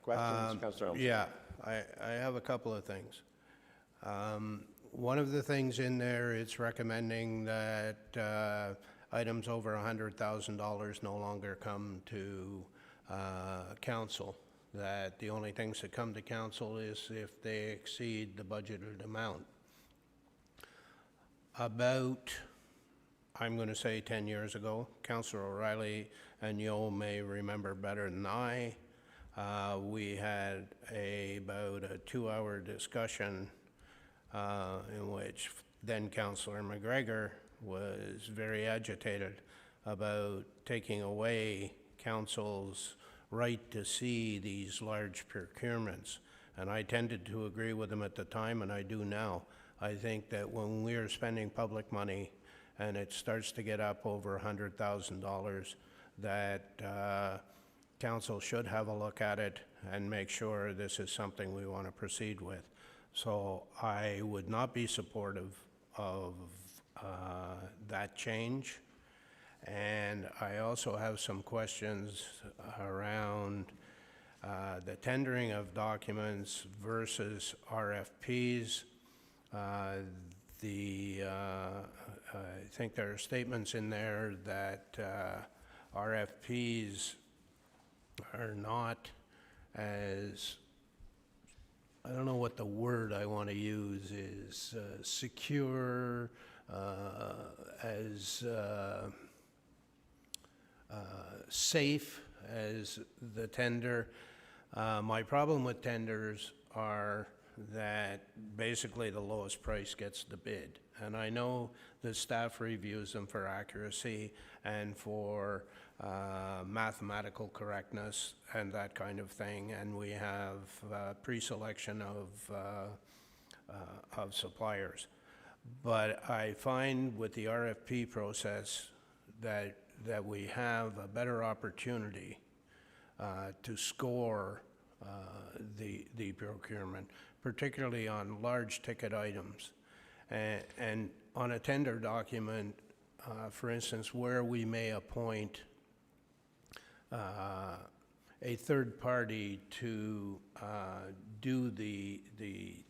Questions, Councillor Elmsley.
Yeah, I have a couple of things. One of the things in there, it's recommending that items over $100,000 no longer come to council. That the only things that come to council is if they exceed the budgeted amount. About, I'm going to say 10 years ago, Councillor O'Reilly and Yeo may remember better than I, we had about a 2-hour discussion in which then Councillor McGregor was very agitated about taking away council's right to see these large procurements. And I tended to agree with him at the time, and I do now. I think that when we're spending public money and it starts to get up over $100,000, that council should have a look at it and make sure this is something we want to proceed with. So I would not be supportive of that change. And I also have some questions around the tendering of documents versus RFPs. I think there are statements in there that RFPs are not as, I don't know what the word I want to use is, secure, as safe as the tender. My problem with tenders are that basically the lowest price gets the bid. And I know the staff reviews them for accuracy and for mathematical correctness and that kind of thing. And we have pre-selection of suppliers. But I find with the RFP process that we have a better opportunity to score the procurement, particularly on large ticket items. And on a tender document, for instance, where we may appoint a third party to do the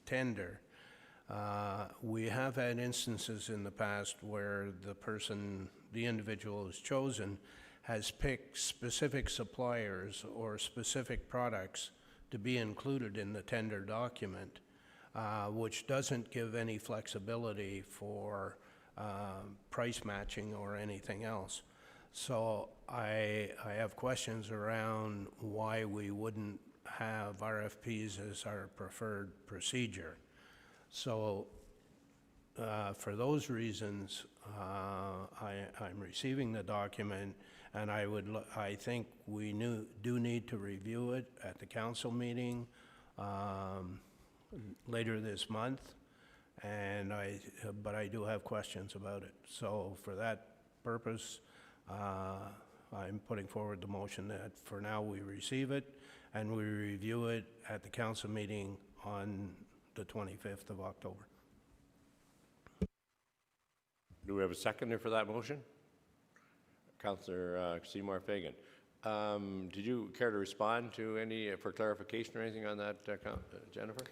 tender, we have had instances in the past where the individual who's chosen has picked specific suppliers or specific products to be included in the tender document, which doesn't give any flexibility for price matching or anything else. So I have questions around why we wouldn't have RFPs as our preferred procedure. So for those reasons, I'm receiving the document, and I think we do need to review it at the council meeting later this month, but I do have questions about it. So for that purpose, I'm putting forward the motion that for now we receive it and we review it at the council meeting on the 25th of October.
Do we have a seconder for that motion? Councillor Seymour Fagan. Did you care to respond to for clarification or anything on that, Jennifer?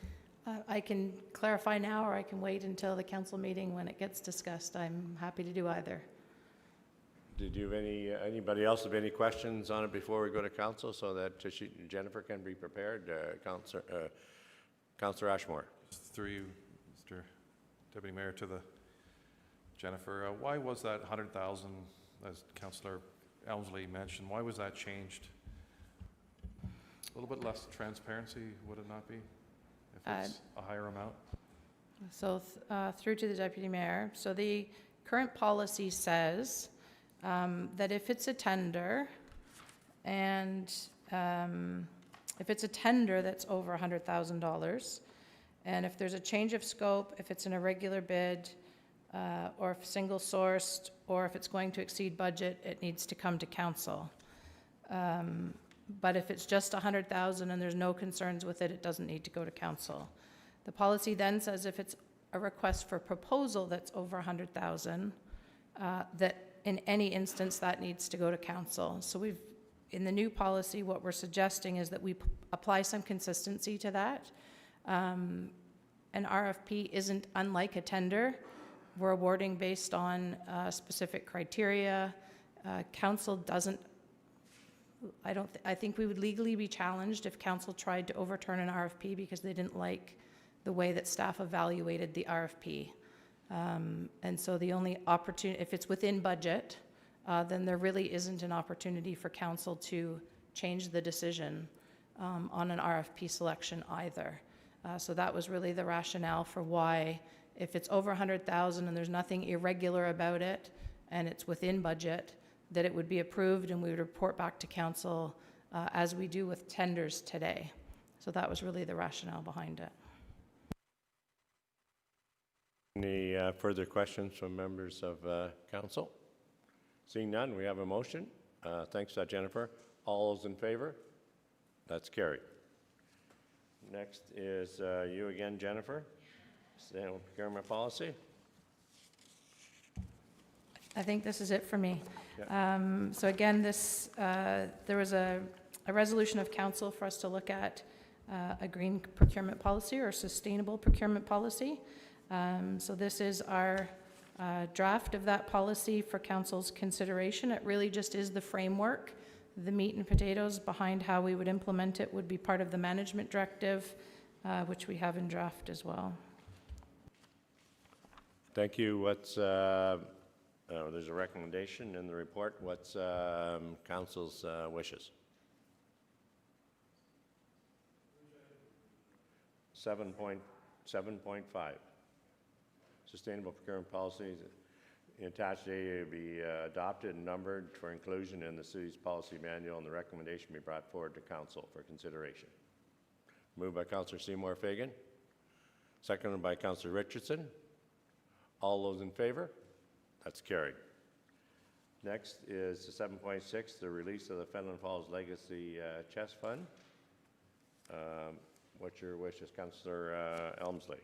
I can clarify now, or I can wait until the council meeting when it gets discussed. I'm happy to do either.
Did you have anybody else have any questions on it before we go to council so that Jennifer can be prepared? Councillor Ashmore.
Through you, Mr. Deputy Mayor, to the Jennifer, why was that 100,000, as Councillor Elmsley mentioned, why was that changed? A little bit less transparency, would it not be, if it's a higher amount?
So through to the Deputy Mayor. So the current policy says that if it's a tender and if it's a tender that's over $100,000, and if there's a change of scope, if it's an irregular bid, or if single-sourced, or if it's going to exceed budget, it needs to come to council. But if it's just $100,000 and there's no concerns with it, it doesn't need to go to council. The policy then says if it's a request for proposal that's over $100,000, that in any instance that needs to go to council. So in the new policy, what we're suggesting is that we apply some consistency to that. An RFP isn't unlike a tender. We're awarding based on specific criteria. Council doesn't, I think we would legally be challenged if council tried to overturn an RFP because they didn't like the way that staff evaluated the RFP. And so the only opportunity, if it's within budget, then there really isn't an opportunity for council to change the decision on an RFP selection either. So that was really the rationale for why, if it's over 100,000 and there's nothing irregular about it and it's within budget, that it would be approved and we would report back to council as we do with tenders today. So that was really the rationale behind it.
Any further questions from members of council? Seeing none, we have a motion. Thanks, Jennifer. All those in favor? That's carried. Next is you again, Jennifer. Procurement policy.
I think this is it for me. So again, this, there was a resolution of council for us to look at a green procurement policy or sustainable procurement policy. So this is our draft of that policy for council's consideration. It really just is the framework. The meat and potatoes behind how we would implement it would be part of the management directive, which we have in draft as well.
Thank you. What's, there's a recommendation in the report. What's council's wishes? 7.5. Sustainable procurement policies attached A be adopted and numbered for inclusion in the city's policy manual, and the recommendation be brought forward to council for consideration. Moved by Councillor Seymour Fagan, seconded by Councillor Richardson. All those in favor? That's carried. Next is 7.6, the release of the Fenelon Falls Legacy Chest Fund. What's your wishes, Councillor Elmsley?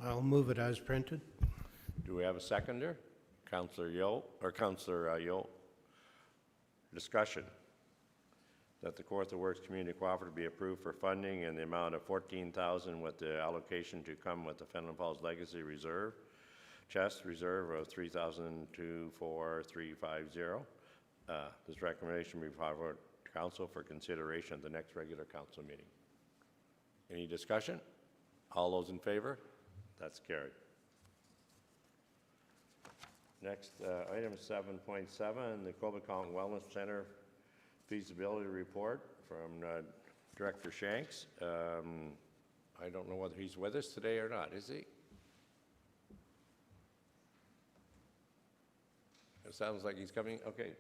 I'll move it as printed.
Do we have a seconder? Councillor Yo, or Councillor Yo. Discussion. That the Kawartha Works Community Cooperative be approved for funding in the amount of $14,000 with the allocation to come with the Fenelon Falls Legacy Reserve, Chest Reserve of $3,002,4350. This recommendation be forwarded to Council for consideration at the next regular Council meeting. Any discussion? All those in favor? That's carried. Next, item 7.7, the Cobequid Wellness Center feasibility report from Director Shanks. I don't know whether he's with us today or not, is he? It sounds like he's coming. Okay.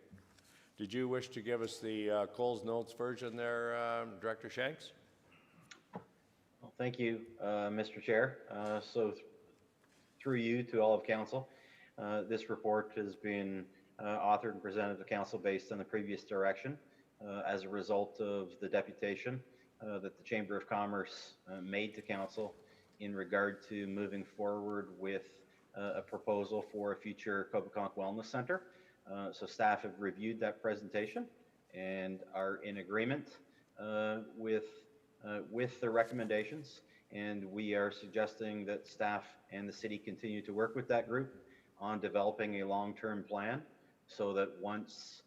Did you wish to give us the Coles Notes version there, Director Shanks?
Well, thank you, Mr. Chair. Through you to all of council, this report has been authored and presented to council based on the previous direction as a result of the deputation that the Chamber of Commerce made to council in regard to moving forward with a proposal for a future Cobequid Wellness Center. So staff have reviewed that presentation and are in agreement with the recommendations, and we are suggesting that staff and the city continue to work with that group on developing a long-term plan so that once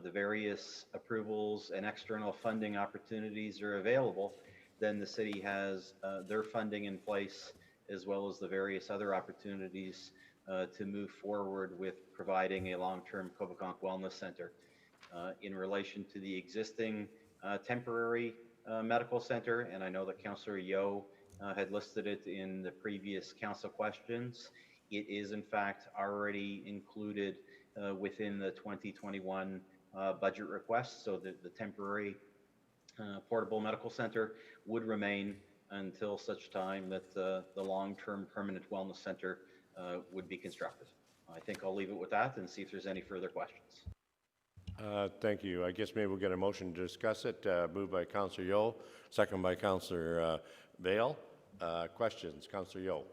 the various approvals and external funding opportunities are available, then the city has their funding in place as well as the various other opportunities to move forward with providing a long-term Cobequid Wellness Center. In relation to the existing temporary medical center, and I know that Councillor Yo had listed it in the previous council questions, it is in fact already included within the 2021 budget request, so that the temporary portable medical center would remain until such time that the long-term permanent wellness center would be constructed. I think I'll leave it with that and see if there's any further questions.
Thank you. I guess maybe we'll get a motion to discuss it. Moved by Councillor Yo, second by Councillor Vale. Questions, Councillor Yo.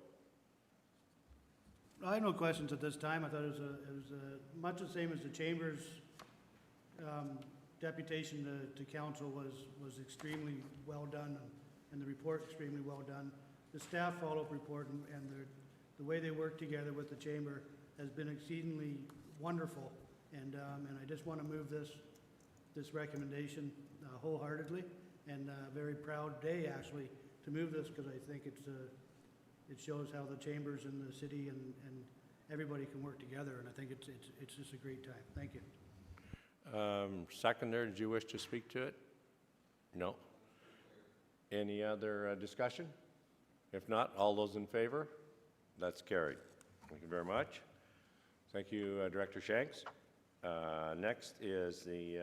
I have no questions at this time. I thought it was much the same as the Chamber's deputation to council was extremely well done, and the report extremely well done. The staff follow-up report and the way they work together with the Chamber has been exceedingly wonderful, and I just want to move this recommendation wholeheartedly, and a very proud day actually to move this, because I think it shows how the chambers in the city and everybody can work together, and I think it's just a great time. Thank you.
Seconder, did you wish to speak to it? No. Any other discussion? If not, all those in favor? That's carried. Thank you very much. Thank you, Director Shanks. Next is the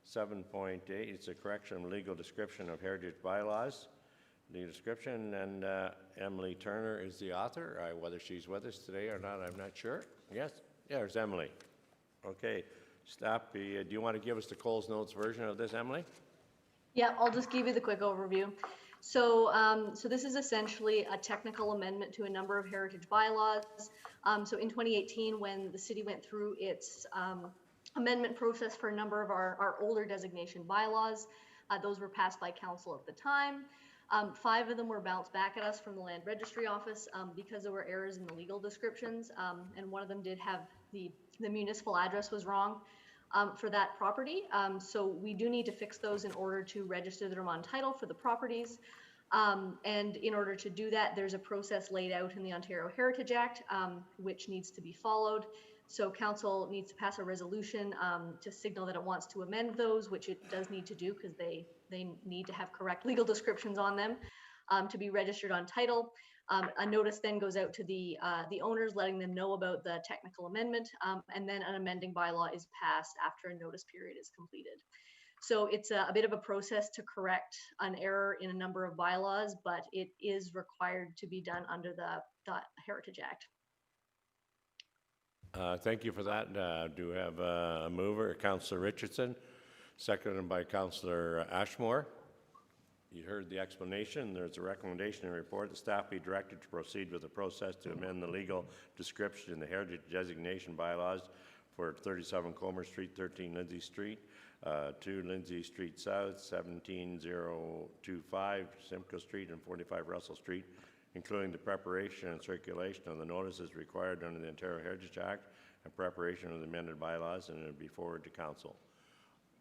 7.8. It's a correction of legal description of heritage bylaws. Legal description, and Emily Turner is the author. Whether she's with us today or not, I'm not sure. Yes? Yeah, there's Emily. Okay. Staff, do you want to give us the Coles Notes version of this, Emily?
Yeah, I'll just give you the quick overview. So this is essentially a technical amendment to a number of heritage bylaws. So in 2018, when the city went through its amendment process for a number of our older designation bylaws, those were passed by council at the time. 5 of them were bounced back at us from the Land Registry Office because there were errors in the legal descriptions, and one of them did have the municipal address was wrong for that property. So we do need to fix those in order to register them on title for the properties. And in order to do that, there's a process laid out in the Ontario Heritage Act, which needs to be followed. So council needs to pass a resolution to signal that it wants to amend those, which it does need to do because they need to have correct legal descriptions on them to be registered on title. A notice then goes out to the owners, letting them know about the technical amendment, and then an amending bylaw is passed after a notice period is completed. So it's a bit of a process to correct an error in a number of bylaws, but it is required to be done under the Heritage Act.
Thank you for that. Do we have a mover, Councillor Richardson, seconded by Councillor Ashmore? You heard the explanation. There's a recommendation in the report. The staff be directed to proceed with the process to amend the legal description in the heritage designation bylaws for 37 Comer Street, 13 Lindsay Street, 2 Lindsay Street South, 17025 Simcoe Street, and 45 Russell Street, including the preparation and circulation of the notices required under the Ontario Heritage Act and preparation of the amended bylaws, and it will be forwarded to council.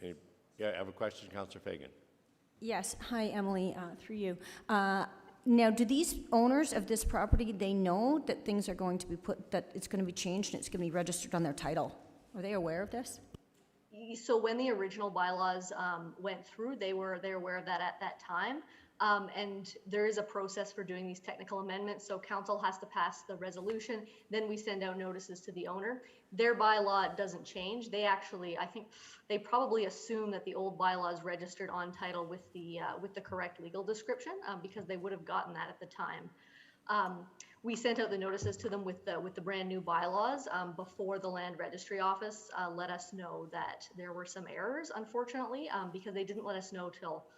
Yeah, I have a question, Councillor Fagan.
Yes, hi Emily, through you. Now, do these owners of this property, they know that things are going to be that it's going to be changed and it's going to be registered on their title? Are they aware of this?
So when the original bylaws went through, they were aware of that at that time. And there is a process for doing these technical amendments. So council has to pass the resolution. Then we send out notices to the owner. Their bylaw doesn't change. They actually, I think they probably assume that the old bylaw is registered on title with the correct legal description because they would have gotten that at the time. We sent out the notices to them with the brand new bylaws before the Land Registry Office let us know that there were some errors, unfortunately, because they didn't let us know till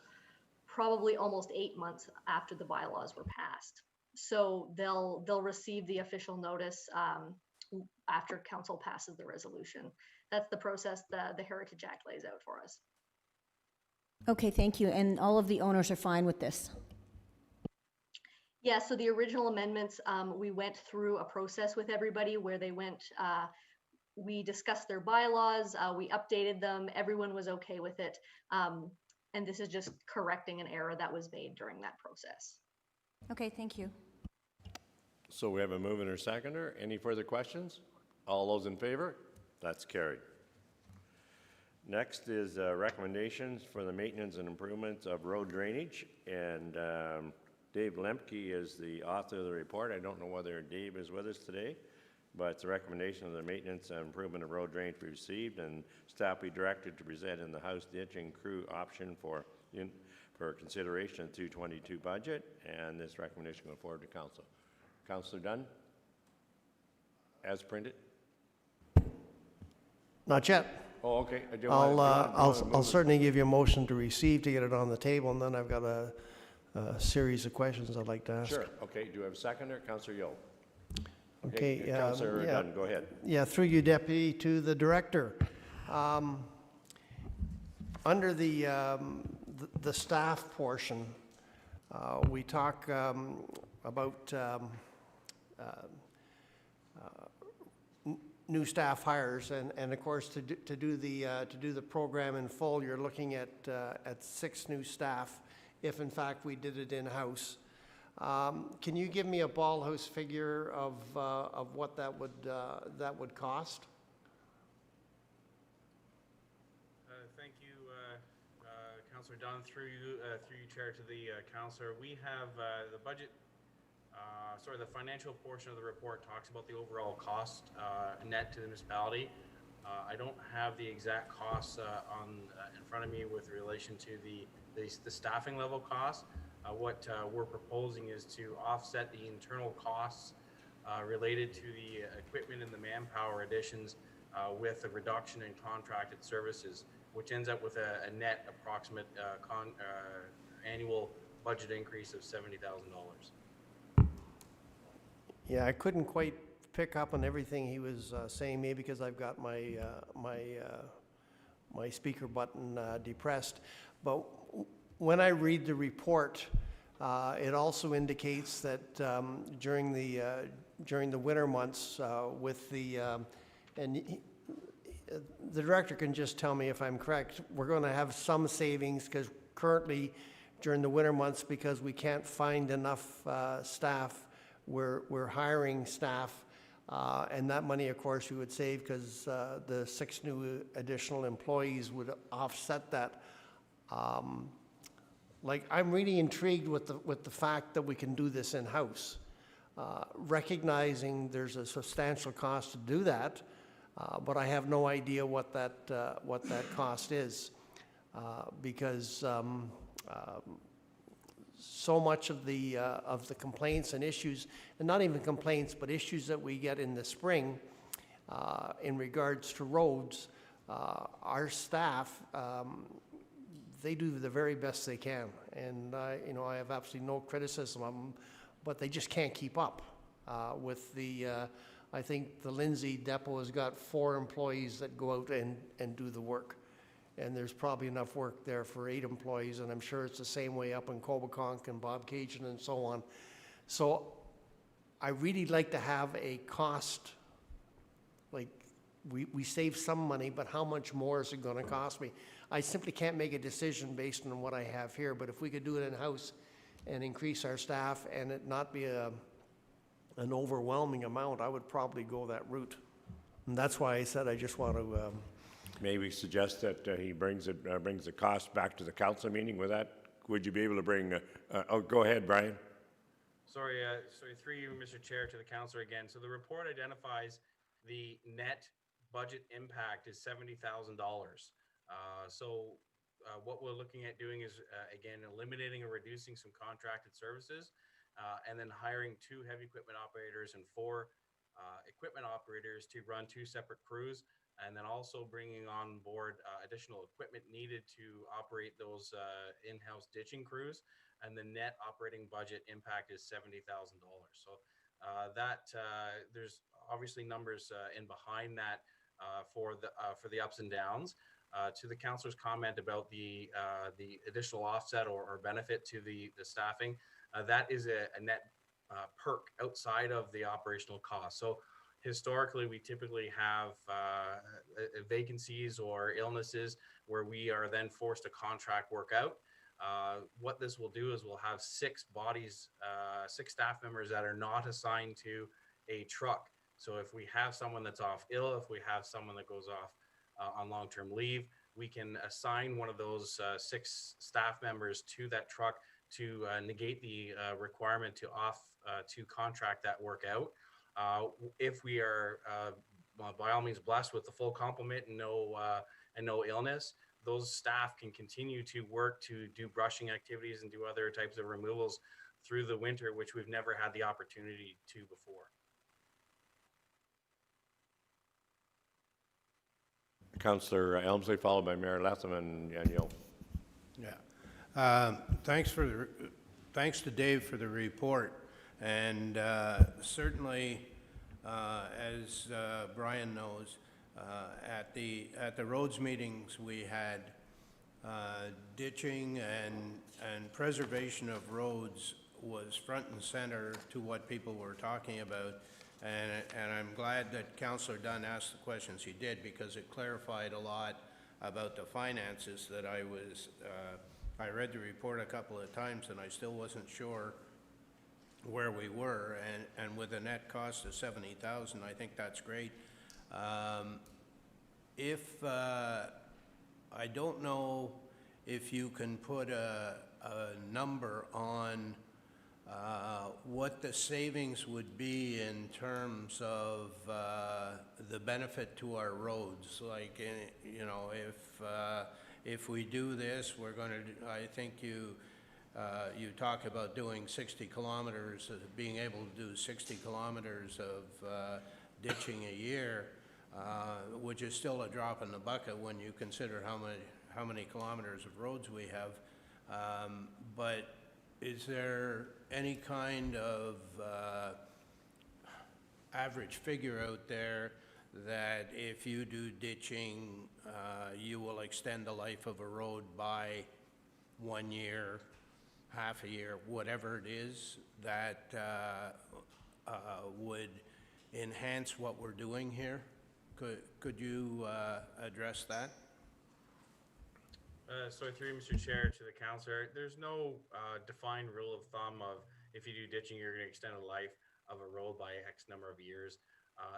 probably almost 8 months after the bylaws were passed. So they'll receive the official notice after council passes the resolution. That's the process the Heritage Act lays out for us.
Okay, thank you. And all of the owners are fine with this?
Yeah, so the original amendments, we went through a process with everybody where they went, we discussed their bylaws, we updated them, everyone was okay with it. And this is just correcting an error that was made during that process.
Okay, thank you.
So we have a mover and a seconder. Any further questions? All those in favor? That's carried. Next is recommendations for the maintenance and improvements of road drainage. And Dave Lemke is the author of the report. I don't know whether Dave is with us today, but it's a recommendation of the maintenance and improvement of road drainage we received, and staff be directed to present in the house ditch and crew option for consideration of the 2022 budget, and this recommendation will go forward to council. Councillor Dunn, as printed.
Not yet.
Oh, okay.
I'll certainly give you a motion to receive to get it on the table, and then I've got a series of questions I'd like to ask.
Sure. Okay. Do you have a seconder, Councillor Yeo?
Okay,
Councillor Dunn, go ahead.
Yeah, through you, Deputy, to the Director. Under the staff portion, we talk about new staff hires, and of course, to do the program in full, you're looking at 6 new staff, if in fact we did it in-house. Can you give me a ballhouse figure of what that would cost?
Thank you, Councillor Dunn. Through you, Chair, to the Councillor. We have the budget. The financial portion of the report talks about the overall cost net to the municipality. I don't have the exact costs in front of me with relation to the staffing level costs. What we're proposing is to offset the internal costs related to the equipment and the manpower additions with a reduction in contracted services, which ends up with a net approximate annual budget increase of $70,000.
Yeah, I couldn't quite pick up on everything he was saying, maybe because I've got my my speaker button depressed. But when I read the report, it also indicates that during the winter months, with the the director can just tell me if I'm correct, we're going to have some savings because currently during the winter months, because we can't find enough staff, we're hiring staff, and that money, of course, we would save because the 6 new additional employees would offset that. Like, I'm really intrigued with the fact that we can do this in-house, recognizing there's a substantial cost to do that, but I have no idea what that cost is, because so much of the complaints and issues, and not even complaints, but issues that we get in the spring in regards to roads, our staff, they do the very best they can, and you know, I have absolutely no criticism of them, but they just can't keep up with the. I think the Lindsay depot has got 4 employees that go out and do the work. And there's probably enough work there for 8 employees, and I'm sure it's the same way up in Cobeconk and Bob Cajun and so on. So I really like to have a cost, like we save some money, but how much more is it going to cost me? I simply can't make a decision based on what I have here, but if we could do it in-house and increase our staff and it not be an overwhelming amount, I would probably go that route. And that's why I said I just want to...
Maybe suggest that he brings the cost back to the council meeting. With that, would you be able to bring? Oh, go ahead, Brian.
Sorry, through you, Mr. Chair, to the councillor again. So the report identifies the net budget impact is $70,000. What we're looking at doing is, again, eliminating or reducing some contracted services, and then hiring 2 heavy equipment operators and 4 equipment operators to run 2 separate crews, and then also bringing on board additional equipment needed to operate those in-house ditching crews. And the net operating budget impact is $70,000. So there's obviously numbers in behind that for the ups and downs. To the councillor's comment about the additional offset or benefit to the staffing, that is a net perk outside of the operational cost. So historically, we typically have vacancies or illnesses where we are then forced to contract work out. What this will do is we'll have 6 bodies, 6 staff members that are not assigned to a truck. So if we have someone that's off ill, if we have someone that goes off on long-term leave, we can assign one of those 6 staff members to that truck to negate the requirement to contract that work out. If we are by all means blessed with the full complement and no illness, those staff can continue to work to do brushing activities and do other types of removals through the winter, which we've never had the opportunity to before.
Councillor Elmsley, followed by Mayor Latham and Neil.
Yeah. Thanks to Dave for the report. And certainly, as Brian knows, at the roads meetings we had, ditching and preservation of roads was front and center to what people were talking about. And I'm glad that Councillor Dunn asked the questions he did, because it clarified a lot about the finances that I read the report a couple of times and I still wasn't sure where we were, and with a net cost of $70,000, I think that's great. If I don't know if you can put a number on what the savings would be in terms of the benefit to our roads. Like, you know, if we do this, we're going to, I think you talk about doing 60 kilometers, being able to do 60 kilometers of ditching a year, which is still a drop in the bucket when you consider how many kilometers of roads we have. But is there any kind of average figure out there that if you do ditching, you will extend the life of a road by 1 year, half a year, whatever it is, that would enhance what we're doing here? Could you address that?
So through you, Mr. Chair, to the councillor, there's no defined rule of thumb of if you do ditching, you're going to extend the life of a road by X number of years.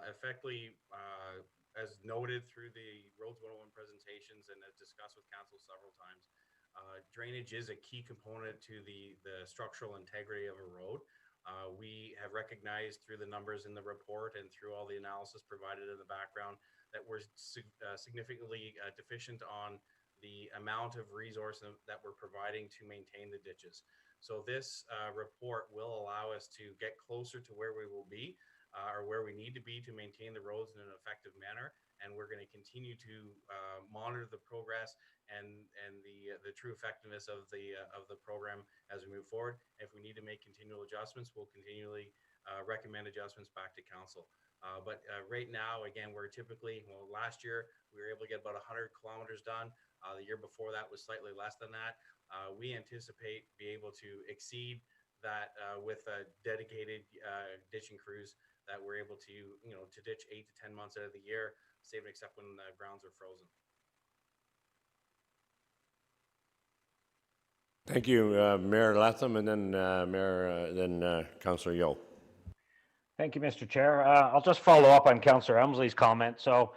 Effectively, as noted through the Roads 101 presentations and as discussed with council several times, drainage is a key component to the structural integrity of a road. We have recognized through the numbers in the report and through all the analysis provided in the background that we're significantly deficient on the amount of resource that we're providing to maintain the ditches. So this report will allow us to get closer to where we will be or where we need to be to maintain the roads in an effective manner. And we're going to continue to monitor the progress and the true effectiveness of the program as we move forward. If we need to make continual adjustments, we'll continually recommend adjustments back to council. But right now, again, we're typically, well, last year we were able to get about 100 kilometers done. The year before that was slightly less than that. We anticipate be able to exceed that with dedicated ditching crews that we're able to, to ditch 8 to 10 months out of the year, save and except when the grounds are frozen.
Thank you, Mayor Latham, and then Councillor Yeo.
Thank you, Mr. Chair. I'll just follow up on Councillor Elmsley's comment. So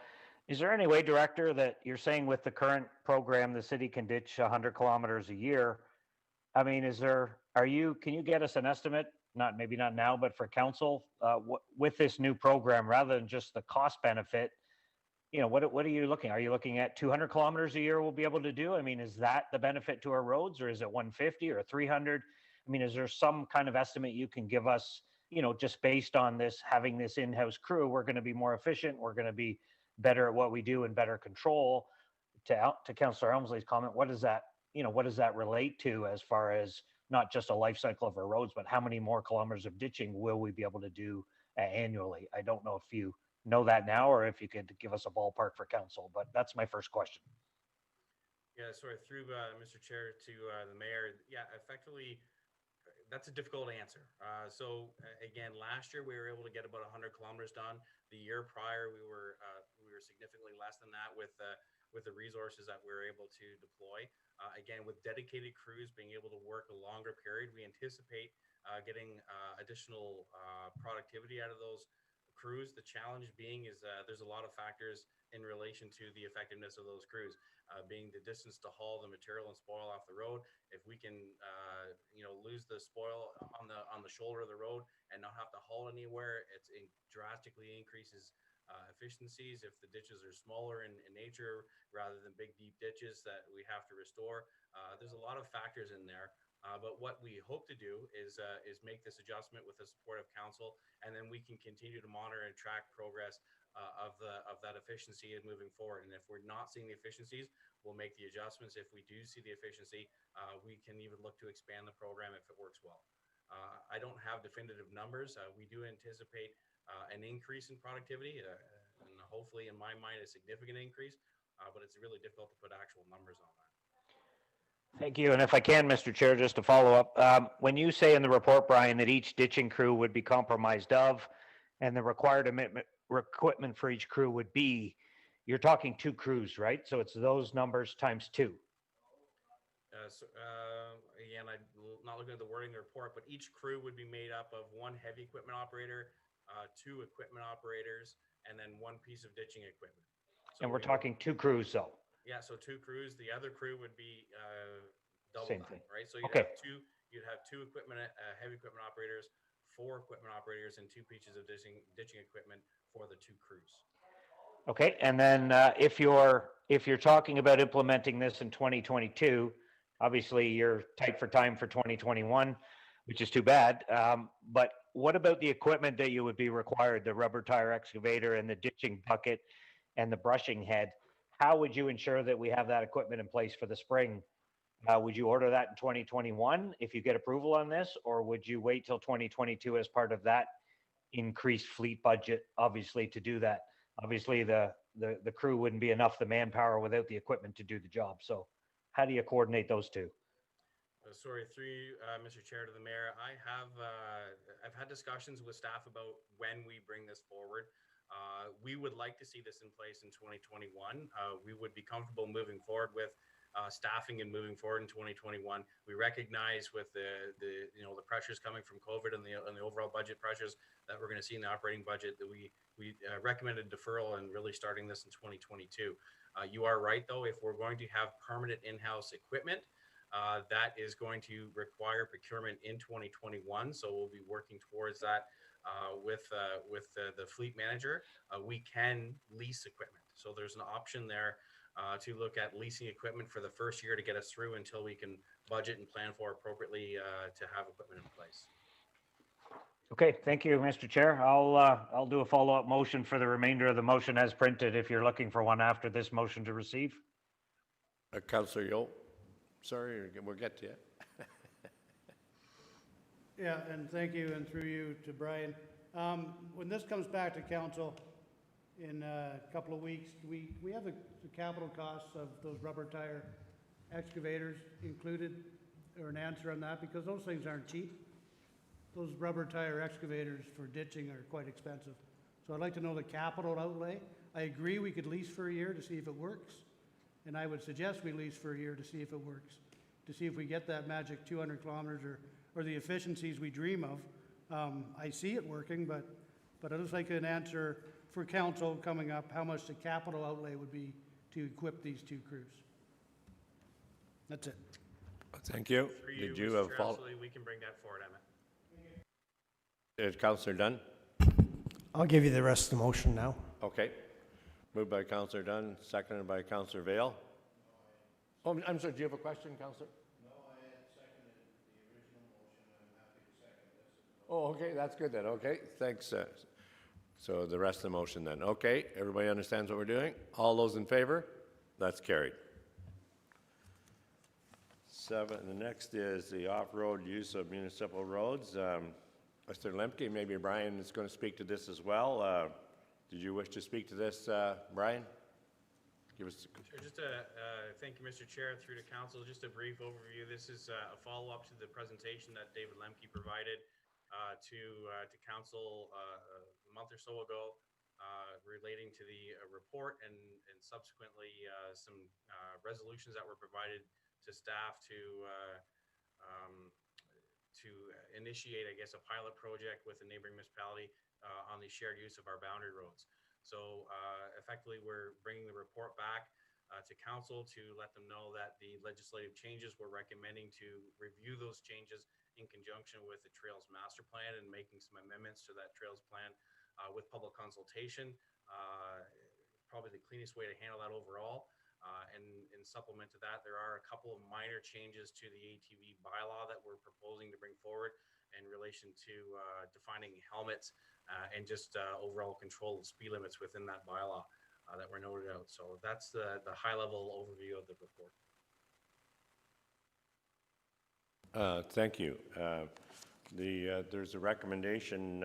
is there any way, Director, that you're saying with the current program, the city can ditch 100 kilometers a year? I mean, can you get us an estimate, maybe not now, but for council, with this new program, rather than just the cost benefit, what are you looking? Are you looking at 200 kilometers a year we'll be able to do? I mean, is that the benefit to our roads, or is it 150 or 300? I mean, is there some kind of estimate you can give us, just based on this, having this in-house crew, we're going to be more efficient, we're going to be better at what we do and better control? To Councillor Elmsley's comment, what does that relate to as far as not just a life cycle of our roads, but how many more kilometers of ditching will we be able to do annually? I don't know if you know that now, or if you could give us a ballpark for council, but that's my first question.
Yeah, sorry, through Mr. Chair to the mayor. Yeah, effectively, that's a difficult answer. Again, last year we were able to get about 100 kilometers done. The year prior, we were significantly less than that with the resources that we were able to deploy. Again, with dedicated crews being able to work a longer period, we anticipate getting additional productivity out of those crews. The challenge being is there's a lot of factors in relation to the effectiveness of those crews, being the distance to haul the material and spoil off the road. If we can, lose the spoil on the shoulder of the road and not have to haul anywhere, it drastically increases efficiencies. If the ditches are smaller in nature rather than big deep ditches that we have to restore, there's a lot of factors in there. But what we hope to do is make this adjustment with the support of council, and then we can continue to monitor and track progress of that efficiency moving forward. And if we're not seeing the efficiencies, we'll make the adjustments. If we do see the efficiency, we can even look to expand the program if it works well. I don't have definitive numbers. We do anticipate an increase in productivity, and hopefully, in my mind, a significant increase. But it's really difficult to put actual numbers on that.
Thank you. And if I can, Mr. Chair, just to follow up, when you say in the report, Brian, that each ditching crew would be compromised of, and the required equipment for each crew would be, you're talking 2 crews, right? So it's those numbers times 2.
Again, I'm not looking at the wording of the report, but each crew would be made up of 1 heavy equipment operator, 2 equipment operators, and then 1 piece of ditching equipment. So
and we're talking 2 crews, though.
Yeah, so 2 crews. The other crew would be double
Same
that,
thing.
right? So
Okay.
You'd have 2 equipment, heavy equipment operators, 4 equipment operators, and 2 pieces of ditching equipment for the 2 crews.
Okay, and then if you're talking about implementing this in 2022, obviously you're tight for time for 2021, which is too bad. But what about the equipment that you would be required, the rubber tire excavator and the ditching bucket and the brushing head? How would you ensure that we have that equipment in place for the spring Would you order that in 2021 if you get approval on this, or would you wait till 2022 as part of that increased fleet budget, obviously, to do that? Obviously, the crew wouldn't be enough, the manpower without the equipment to do the job. So how do you coordinate those two?
Sorry, through you, Mr. Chair, to the mayor, I've had discussions with staff about when we bring this forward. We would like to see this in place in 2021. We would be comfortable moving forward with staffing and moving forward in 2021. We recognize with the pressures coming from COVID and the overall budget pressures that we're going to see in the operating budget that we recommended deferral and really starting this in 2022. You are right, though, if we're going to have permanent in-house equipment, that is going to require procurement in 2021. So we'll be working towards that with the fleet manager. We can lease equipment. So there's an option there to look at leasing equipment for the first year to get us through until we can budget and plan for appropriately to have equipment in place.
Okay, thank you, Mr. Chair. I'll do a follow-up motion for the remainder of the motion as printed if you're looking for one after this motion to receive.
Councillor Yule, sorry, we'll get to you.
Yeah, and thank you, and through you to Brian. When this comes back to council in a couple of weeks, we have the capital costs of those rubber tire excavators included, or an answer on that, because those things aren't cheap. Those rubber tire excavators for ditching are quite expensive. So I'd like to know the capital outlay. I agree we could lease for a year to see if it works, and I would suggest we lease for a year to see if it works, to see if we get that magic 200 kilometers or the efficiencies we dream of. I see it working, but I'd just like an answer for council coming up, how much the capital outlay would be to equip these two crews. That's it.
Thank you. Did you have a follow?
Absolutely, we can bring that forward, Emmett.
Councillor Dunn?
I'll give you the rest of the motion now.
Okay. Moved by Councillor Dunn, seconded by Councillor Vale. Oh, I'm sorry, do you have a question, Councillor? No, I had seconded the original motion. I'm happy to second this. Oh, okay, that's good then. Okay, thanks. So the rest of the motion then. Okay, everybody understands what we're doing? All those in favor? That's carried. The next is the off-road use of municipal roads. Mr. Lemke, maybe Brian is going to speak to this as well. Did you wish to speak to this, Brian? Give us.
Sure. Thank you, Mr. Chair, through to council. Just a brief overview. This is a follow-up to the presentation that David Lemke provided to council a month or so ago relating to the report and subsequently some resolutions that were provided to staff to initiate, I guess, a pilot project with a neighboring municipality on the shared use of our boundary roads. So effectively, we're bringing the report back to council to let them know that the legislative changes we're recommending to review those changes in conjunction with the Trails Master Plan and making some amendments to that Trails Plan with public consultation. Probably the cleanest way to handle that overall. And in supplement to that, there are a couple of minor changes to the ATV bylaw that we're proposing to bring forward in relation to defining helmets and just overall control of speed limits within that bylaw that were noted out. So that's the high-level overview of the report.
Thank you. There's a recommendation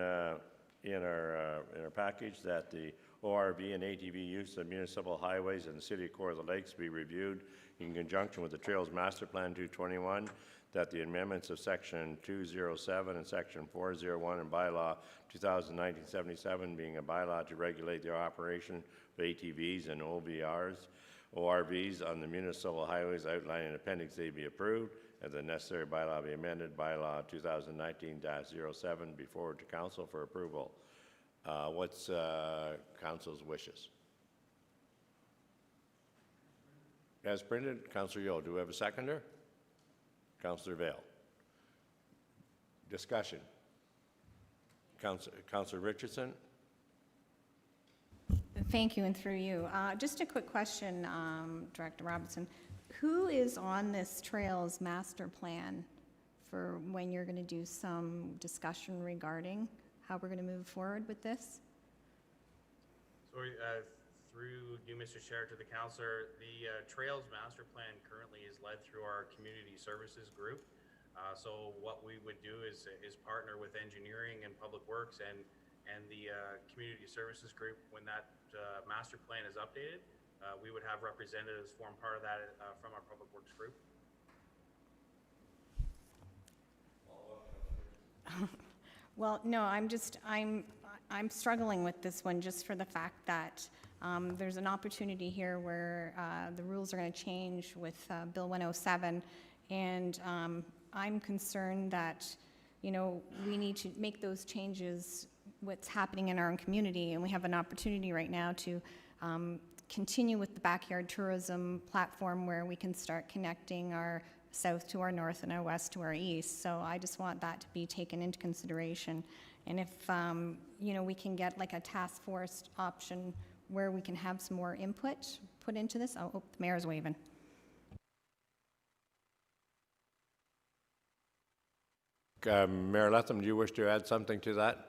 in our package that the ORV and ATV use of municipal highways in the city of Corr of the Lakes be reviewed in conjunction with the Trails Master Plan 221, that the amendments of Section 207 and Section 401 and Bylaw 2019-77 being a bylaw to regulate the operation of ATVs and ORVs on the municipal highways outlined in Appendix A be approved, and the necessary bylaw be amended, Bylaw 2019-07, be forwarded to council for approval. What's council's wishes? As printed, Councillor Yeo. Do we have a seconder? Councillor Vale. Discussion. Councillor Richardson.
Thank you, and through you. Just a quick question, Director Robinson. Who is on this Trails Master Plan for when you're going to do some discussion regarding how we're going to move forward with this?
Sorry, through you, Mr. Chair, to the councillor, the Trails Master Plan currently is led through our Community Services Group. So what we would do is partner with engineering and public works and the Community Services Group. When that master plan is updated, we would have representatives form part of that from our public works group.
Well, no, I'm struggling with this one just for the fact that there's an opportunity here where the rules are going to change with Bill 107, and I'm concerned that, you know, we need to make those changes, what's happening in our own community, and we have an opportunity right now to continue with the backyard tourism platform where we can start connecting our south to our north and our west to our east. So I just want that to be taken into consideration. And if, you know, we can get like a task force option where we can have some more input put into this. Oh, the mayor's waving.
Mayor Letham, do you wish to add something to that?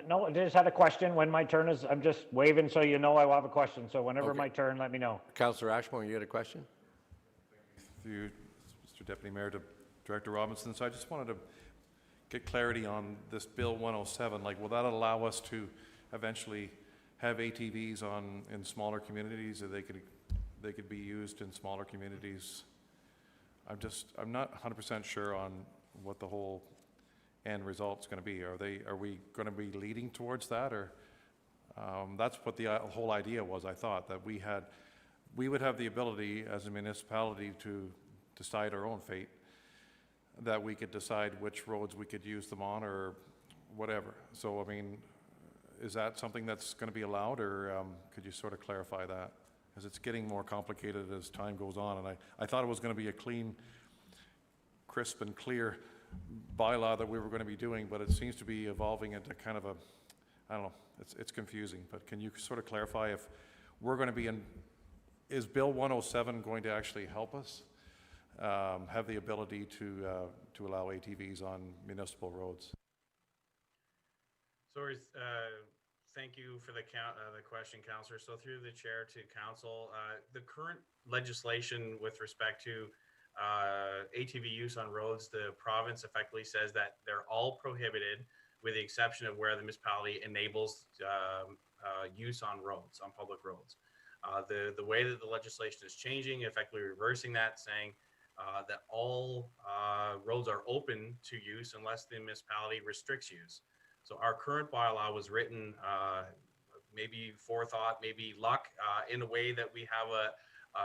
No, I just had a question. When my turn is, I'm just waving so you know I will have a question. So whenever my turn, let me know.
Councillor Ashmore, you had a question?
Through Mr. Deputy Mayor to Director Robinson. So I just wanted to get clarity on this Bill 107. Like, will that allow us to eventually have ATVs in smaller communities, or they could be used in smaller communities? I'm not 100% sure on what the whole end result's going to be. Are we going to be leading towards that, or that's what the whole idea was? I thought that we would have the ability as a municipality to decide our own fate, that we could decide which roads we could use them on or whatever. So I mean, is that something that's going to be allowed, or could you sort of clarify that? Because it's getting more complicated as time goes on, and I thought it was going to be a clean, crisp and clear bylaw that we were going to be doing, but it seems to be evolving into kind of a, I don't know, it's confusing. But can you sort of clarify if we're going to be is Bill 107 going to actually help us have the ability to allow ATVs on municipal roads?
So thank you for the question, Councillor. So through the chair to council, the current legislation with respect to ATV use on roads, the province effectively says that they're all prohibited with the exception of where the municipality enables use on roads, on public roads. The way that the legislation is changing, effectively reversing that, saying that all roads are open to use unless the municipality restricts use. So our current bylaw was written, maybe forethought, maybe luck, in a way that we have a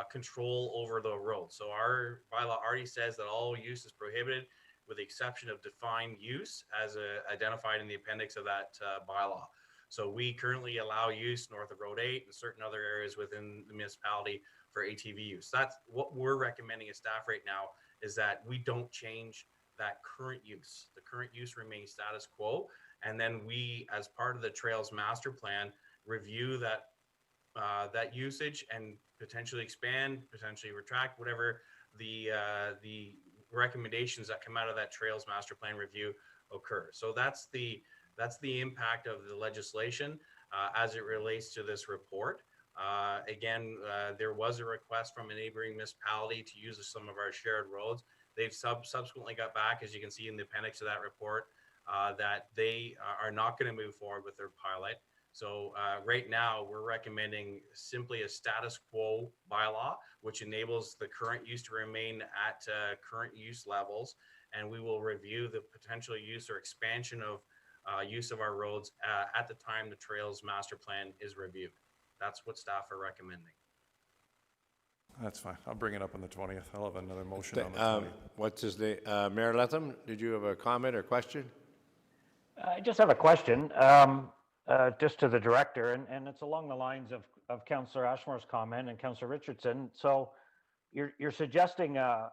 control over the road. So our bylaw already says that all use is prohibited with the exception of defined use as identified in the appendix of that bylaw. So we currently allow use north of Road 8 and certain other areas within the municipality for ATV use. That's what we're recommending as staff right now, is that we don't change that current use. The current use remains status quo. And then we, as part of the Trails Master Plan, review that that usage and potentially expand, potentially retract, whatever the recommendations that come out of that Trails Master Plan review occur. So that's the impact of the legislation as it relates to this report. Again, there was a request from a neighboring municipality to use some of our shared roads. They've subsequently got back, as you can see in the appendix of that report, that they are not going to move forward with their pilot. So right now, we're recommending simply a status quo bylaw, which enables the current use to remain at current use levels. And we will review the potential use or expansion of use of our roads at the time the Trails Master Plan is reviewed. That's what staff are recommending.
That's fine. I'll bring it up on the 20th. I'll have another motion on the 20th.
What's his name? Mayor Letham, did you have a comment or question?
I just have a question, just to the director, and it's along the lines of Councillor Ashmore's comment and Councillor Richardson. So you're suggesting a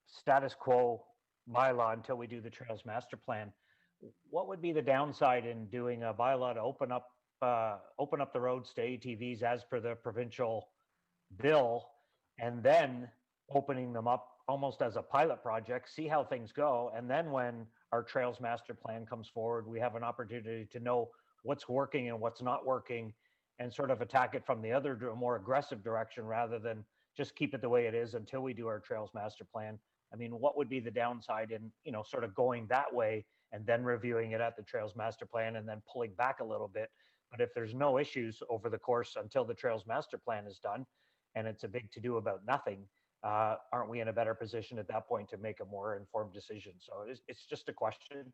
status quo bylaw until we do the Trails Master Plan. What would be the downside in doing a bylaw to open up the roads to ATVs as per the provincial bill, and then opening them up almost as a pilot project, see how things go, and then when our Trails Master Plan comes forward, we have an opportunity to know what's working and what's not working, and sort of attack it from the other, more aggressive direction rather than just keep it the way it is until we do our Trails Master Plan. I mean, what would be the downside in, sort of going that way and then reviewing it at the Trails Master Plan and then pulling back a little bit? But if there's no issues over the course until the Trails Master Plan is done, and it's a big to-do about nothing, aren't we in a better position at that point to make a more informed decision? So it's just a question.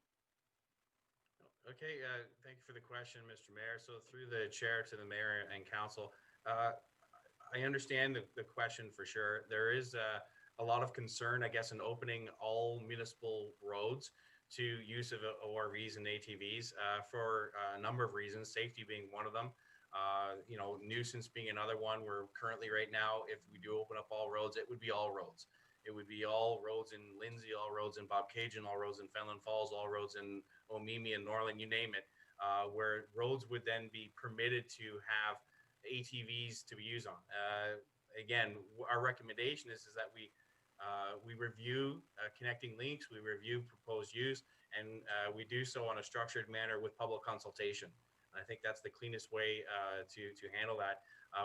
Okay, thank you for the question, Mr. Mayor. So through the chair to the mayor and council, I understand the question for sure. There is a lot of concern, I guess, in opening all municipal roads to use of ORVs and ATVs for a number of reasons, safety being one of them. Nuisance being another one. We're currently right now, if we do open up all roads, it would be all roads. It would be all roads in Lindsay, all roads in Bobcaygeon, all roads in Fenelon Falls, all roads in Omemee and Norland, you name it, where roads would then be permitted to have ATVs to be used on. Again, our recommendation is that we review connecting links, we review proposed use, and we do so on a structured manner with public consultation. I think that's the cleanest way to handle that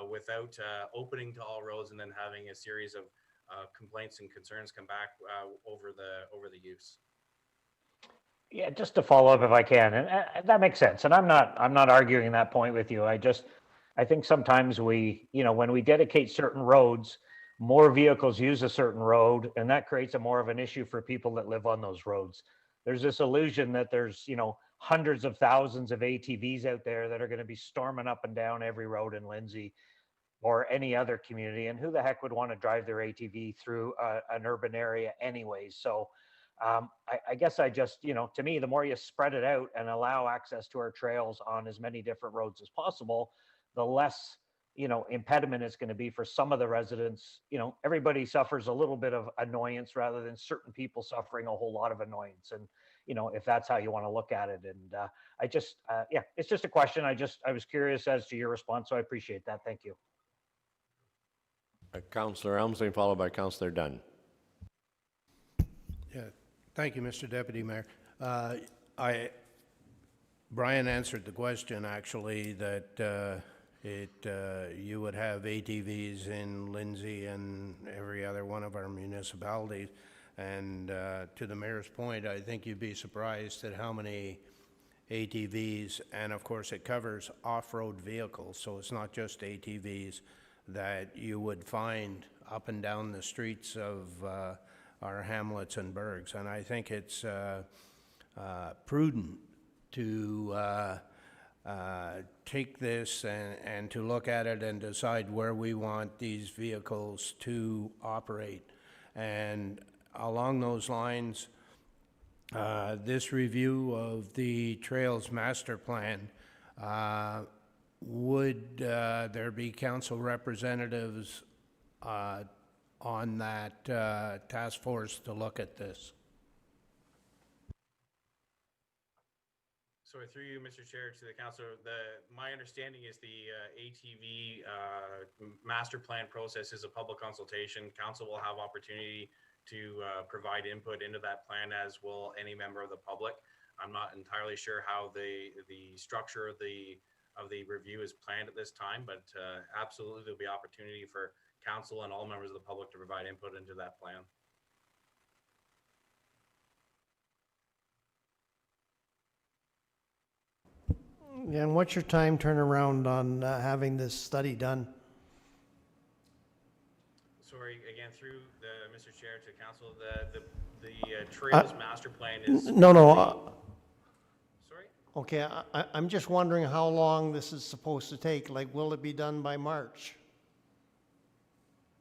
without opening to all roads and then having a series of complaints and concerns come back over the use.
Yeah, just to follow up if I can, and that makes sense. And I'm not arguing that point with you. I think sometimes we, when we dedicate certain roads, more vehicles use a certain road, and that creates a more of an issue for people that live on those roads. There's this illusion that there's, hundreds of thousands of ATVs out there that are going to be storming up and down every road in Lindsay or any other community. And who the heck would want to drive their ATV through an urban area anyways? So I guess I just, to me, the more you spread it out and allow access to our trails on as many different roads as possible, the less, impediment it's going to be for some of the residents. Everybody suffers a little bit of annoyance rather than certain people suffering a whole lot of annoyance. And, if that's how you want to look at it. And it's just a question. I was curious as to your response. So I appreciate that. Thank you.
Councillor Elmslie, followed by Councillor Dunn.
Yeah, thank you, Mr. Deputy Mayor. Brian answered the question, actually, that you would have ATVs in Lindsay and every other one of our municipalities. And to the mayor's point, I think you'd be surprised at how many ATVs, and of course it covers off-road vehicles, so it's not just ATVs, that you would find up and down the streets of our hamlets and burgs. And I think it's prudent to take this and to look at it and decide where we want these vehicles to operate. And along those lines, this review of the Trails Master Plan, would there be council representatives on that task force to look at this?
So through you, Mr. Chair, to the council, my understanding is the ATV master plan process is a public consultation. Council will have opportunity to provide input into that plan, as will any member of the public. I'm not entirely sure how the structure of the review is planned at this time, but absolutely there'll be opportunity for council and all members of the public to provide input into that plan.
And what's your time turnaround on having this study done?
Sorry, again, through Mr. Chair to council, the Trails Master Plan is...
No.
Sorry?
Okay, I'm just wondering how long this is supposed to take. Like, will it be done by March?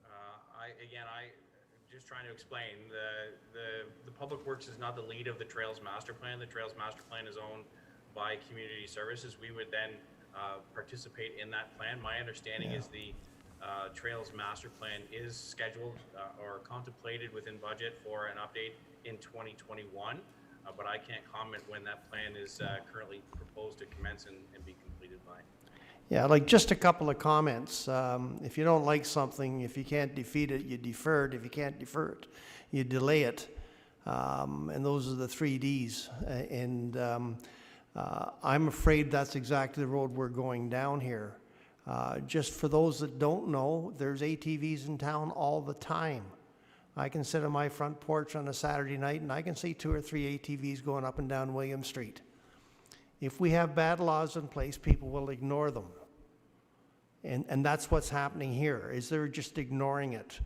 I'm just trying to explain. The Public Works is not the lead of the Trails Master Plan. The Trails Master Plan is owned by Community Services. We would then participate in that plan. My understanding is the Trails Master Plan is scheduled or contemplated within budget for an update in 2021, but I can't comment when that plan is currently proposed to commence and be completed by.
Yeah, like just a couple of comments. If you don't like something, if you can't defeat it, you defer it. If you can't defer it, you delay it. And those are the 3 Ds. I'm afraid that's exactly the road we're going down here. Just for those that don't know, there's ATVs in town all the time. I can sit on my front porch on a Saturday night and I can see 2 or 3 ATVs going up and down William Street. If we have bad laws in place, people will ignore them. And that's what's happening here, is they're just ignoring it.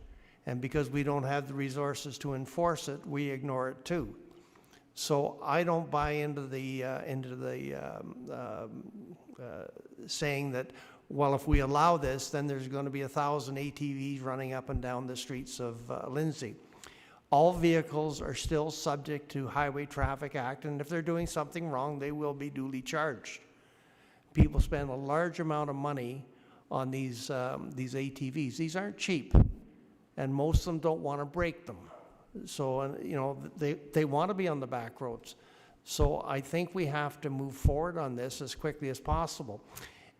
And because we don't have the resources to enforce it, we ignore it too. So I don't buy into the saying that, well, if we allow this, then there's going to be 1,000 ATVs running up and down the streets of Lindsay. All vehicles are still subject to Highway Traffic Act, and if they're doing something wrong, they will be duly charged. People spend a large amount of money on these ATVs. These aren't cheap, and most of them don't want to break them. So, you know, they want to be on the back roads. So I think we have to move forward on this as quickly as possible.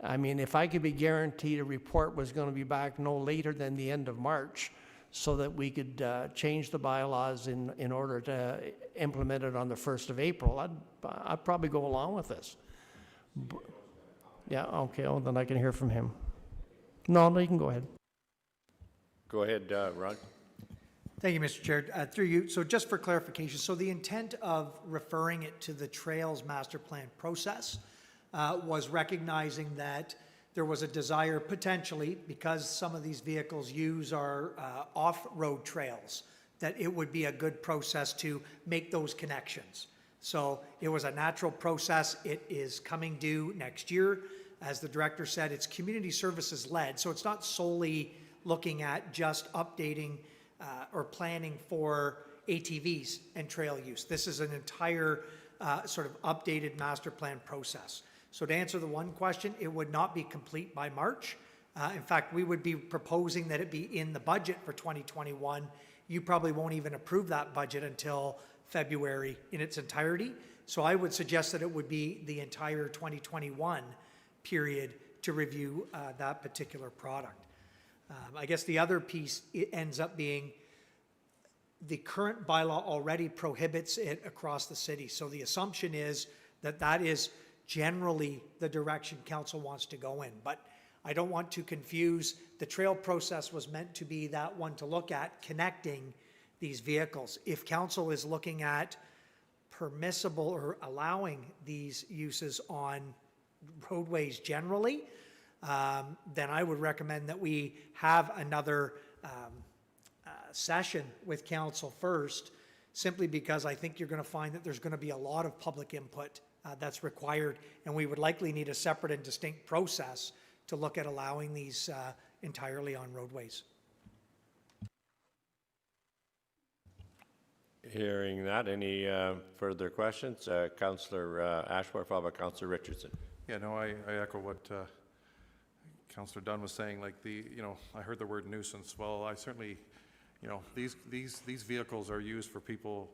I mean, if I could be guaranteed a report was going to be back no later than the end of March, so that we could change the bylaws in order to implement it on the 1st of April, I'd probably go along with this. Yeah, okay, oh, then I can hear from him. No, you can go ahead.
Go ahead, Rod.
Thank you, Mr. Chair. Through you, so just for clarification, so the intent of referring it to the Trails Master Plan process was recognizing that there was a desire potentially, because some of these vehicles use our off-road trails, that it would be a good process to make those connections. So it was a natural process. It is coming due next year. As the director said, it's community services led, so it's not solely looking at just updating or planning for ATVs and trail use. This is an entire sort of updated master plan process. So to answer the one question, it would not be complete by March. In fact, we would be proposing that it be in the budget for 2021. You probably won't even approve that budget until February in its entirety. So I would suggest that it would be the entire 2021 period to review that particular product. I guess the other piece, it ends up being the current bylaw already prohibits it across the city. So the assumption is that that is generally the direction council wants to go in. But I don't want to confuse, the trail process was meant to be that one to look at connecting these vehicles. If council is looking at permissible or allowing these uses on roadways generally, then I would recommend that we have another session with council first, simply because I think you're going to find that there's going to be a lot of public input that's required, and we would likely need a separate and distinct process to look at allowing these entirely on roadways.
Hearing that, any further questions? Councillor Ashworth, followed by Councillor Richardson.
Yeah, no, I echo what Councillor Dunn was saying. Like I heard the word nuisance. Well, I certainly, these vehicles are used for people,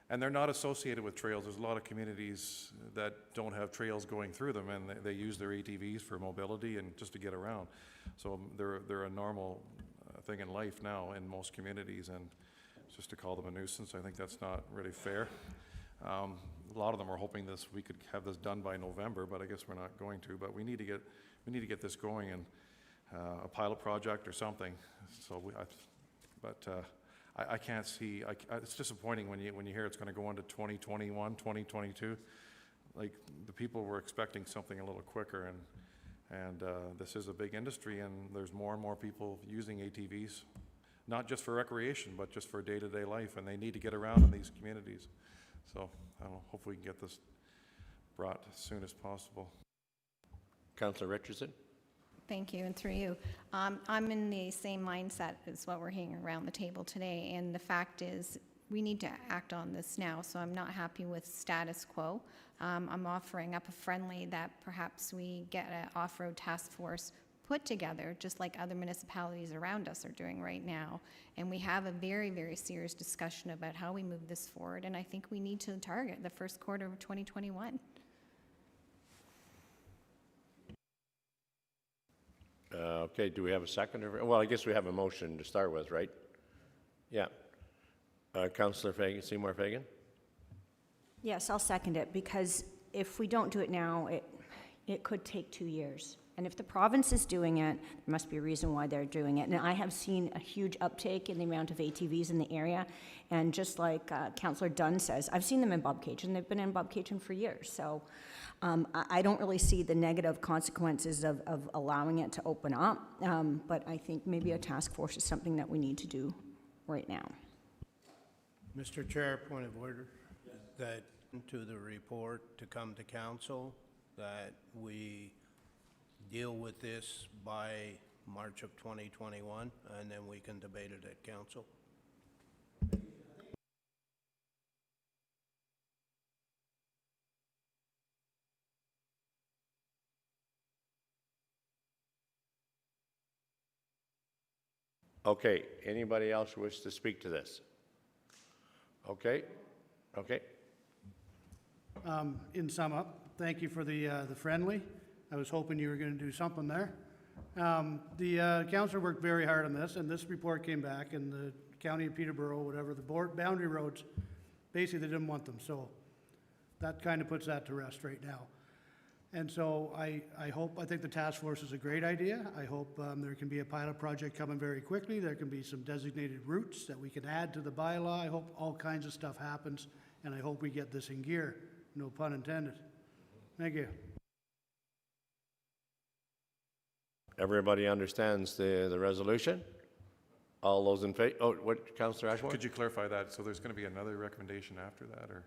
and they're not associated with trails. There's a lot of communities that don't have trails going through them, and they use their ATVs for mobility and just to get around. So they're a normal thing in life now in most communities, and just to call them a nuisance, I think that's not really fair. A lot of them are hoping we could have this done by November, but I guess we're not going to. But we need to get this going, and a pilot project or something. So I can't see. It's disappointing when you hear it's going to go into 2021, 2022. Like, the people were expecting something a little quicker, and this is a big industry, and there's more and more people using ATVs, not just for recreation, but just for day-to-day life, and they need to get around in these communities. So I don't know, hopefully we can get this brought as soon as possible.
Councillor Richardson.
Thank you, and through you. I'm in the same mindset as what we're hearing around the table today, and the fact is we need to act on this now, so I'm not happy with status quo. I'm offering up a friendly that perhaps we get an off-road task force put together, just like other municipalities around us are doing right now, and we have a very, very serious discussion about how we move this forward, and I think we need to target the first quarter of 2021.
Okay, do we have a second? Well, I guess we have a motion to start with, right? Yeah. Councillor Fagan, Seymour Fagan?
Yes, I'll second it, because if we don't do it now, it could take 2 years. And if the province is doing it, there must be a reason why they're doing it. And I have seen a huge uptake in the amount of ATVs in the area. And just like Councillor Dunn says, I've seen them in Bobcaygeon. They've been in Bobcaygeon for years. So I don't really see the negative consequences of allowing it to open up. But I think maybe a task force is something that we need to do right now.
Mr. Chair, point of order. That to the report to come to council, that we deal with this by March of 2021, and then we can debate it at council.
Okay, anybody else wish to speak to this? Okay, okay.
In sum up, thank you for the friendly. I was hoping you were going to do something there. The council worked very hard on this, and this report came back, and the county of Peterborough, whatever, the boundary roads, basically they didn't want them, so that kind of puts that to rest right now. And so I think the task force is a great idea. I hope there can be a pilot project coming very quickly. There can be some designated routes that we can add to the bylaw. I hope all kinds of stuff happens, and I hope we get this in gear. No pun intended. Thank you.
Everybody understands the resolution? All those in favor? Oh, what, Councillor Ashmore?
Could you clarify that? So there's going to be another recommendation after that, or?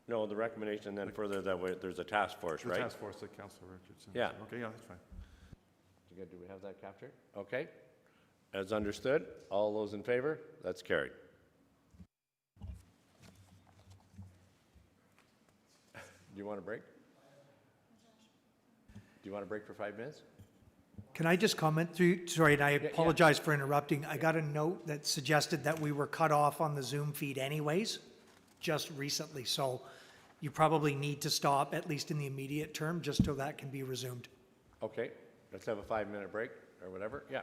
No, the recommendation, then further that way, there's a task force,
The
right?
task force that Councillor Richardson.
Yeah.
Okay, yeah, that's fine.
Do we have that captured? Okay. As understood, all those in favor? That's carried. Do you want a break? Do you want a break for 5 minutes?
Can I just comment through, sorry, and I apologize for interrupting. I got a note that suggested that we were cut off on the Zoom feed anyways, just recently. So you probably need to stop, at least in the immediate term, just so that can be resumed.
Okay, let's have a 5-minute break or whatever. Yeah.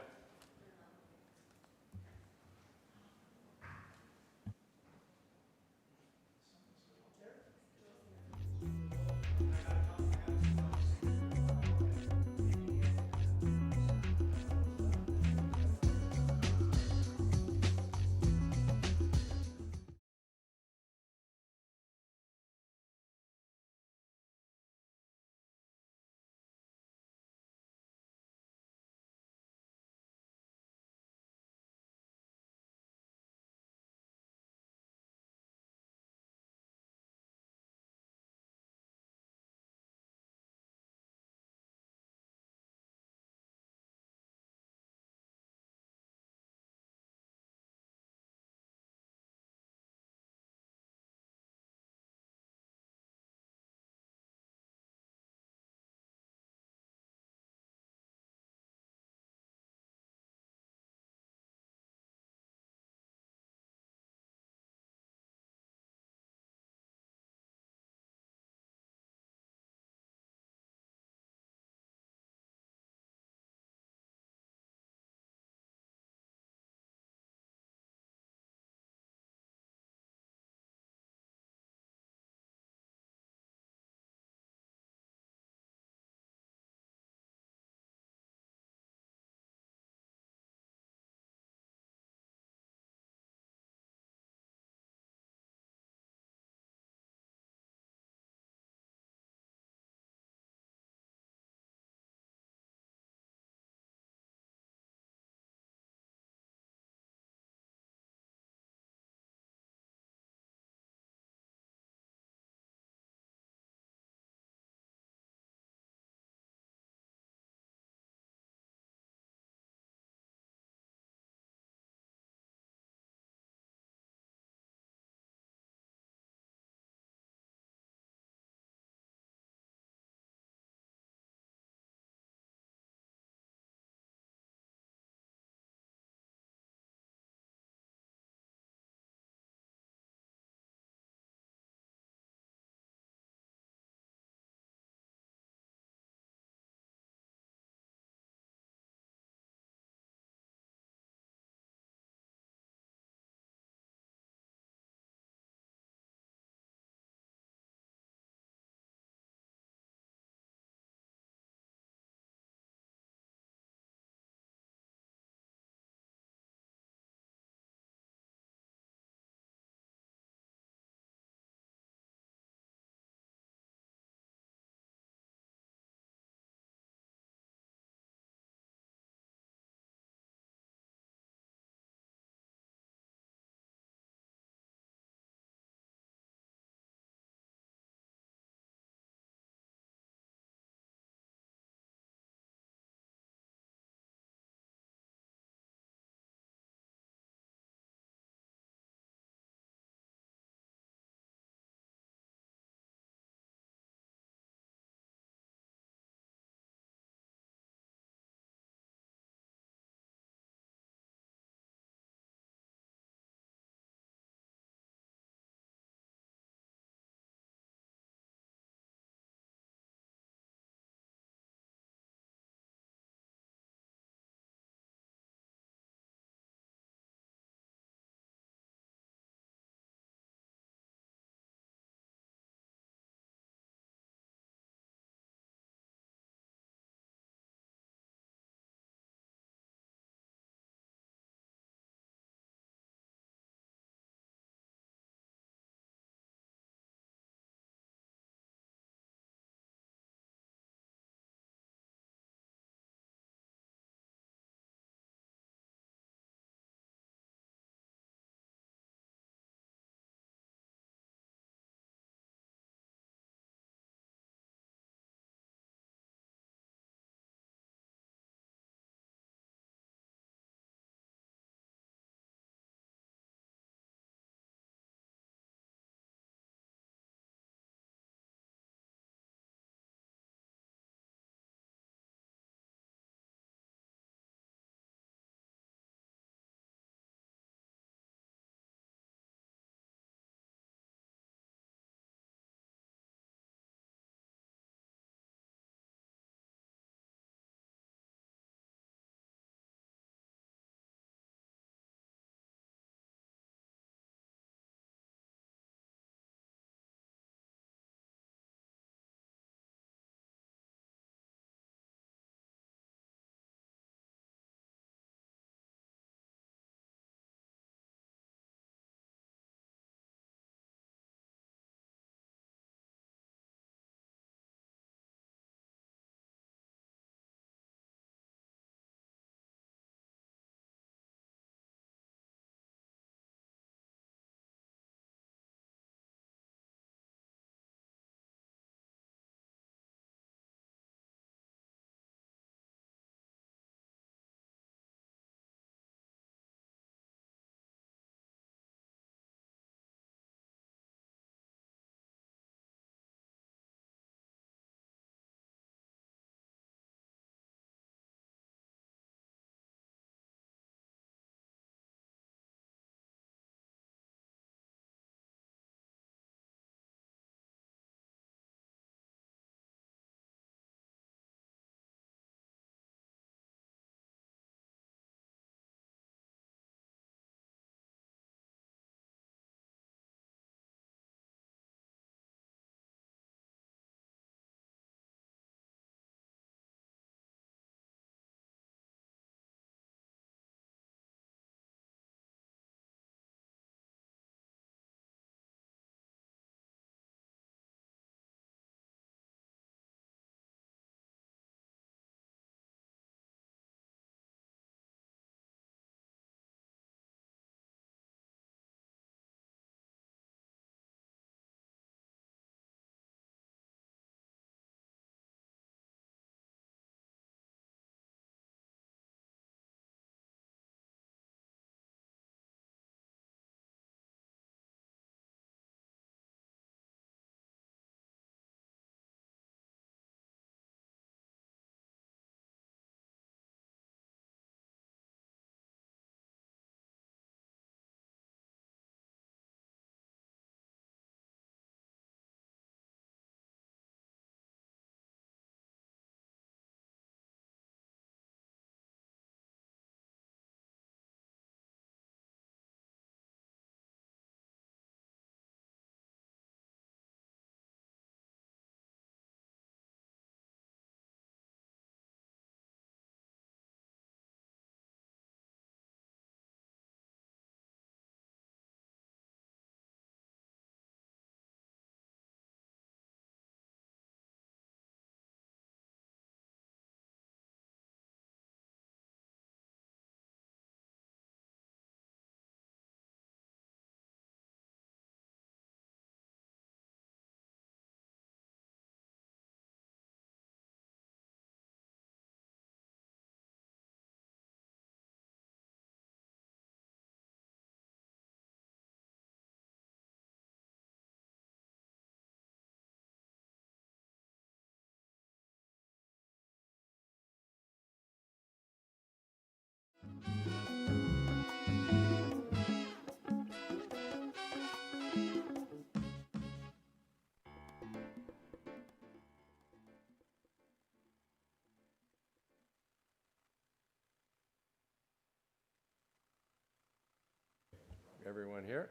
Everyone here?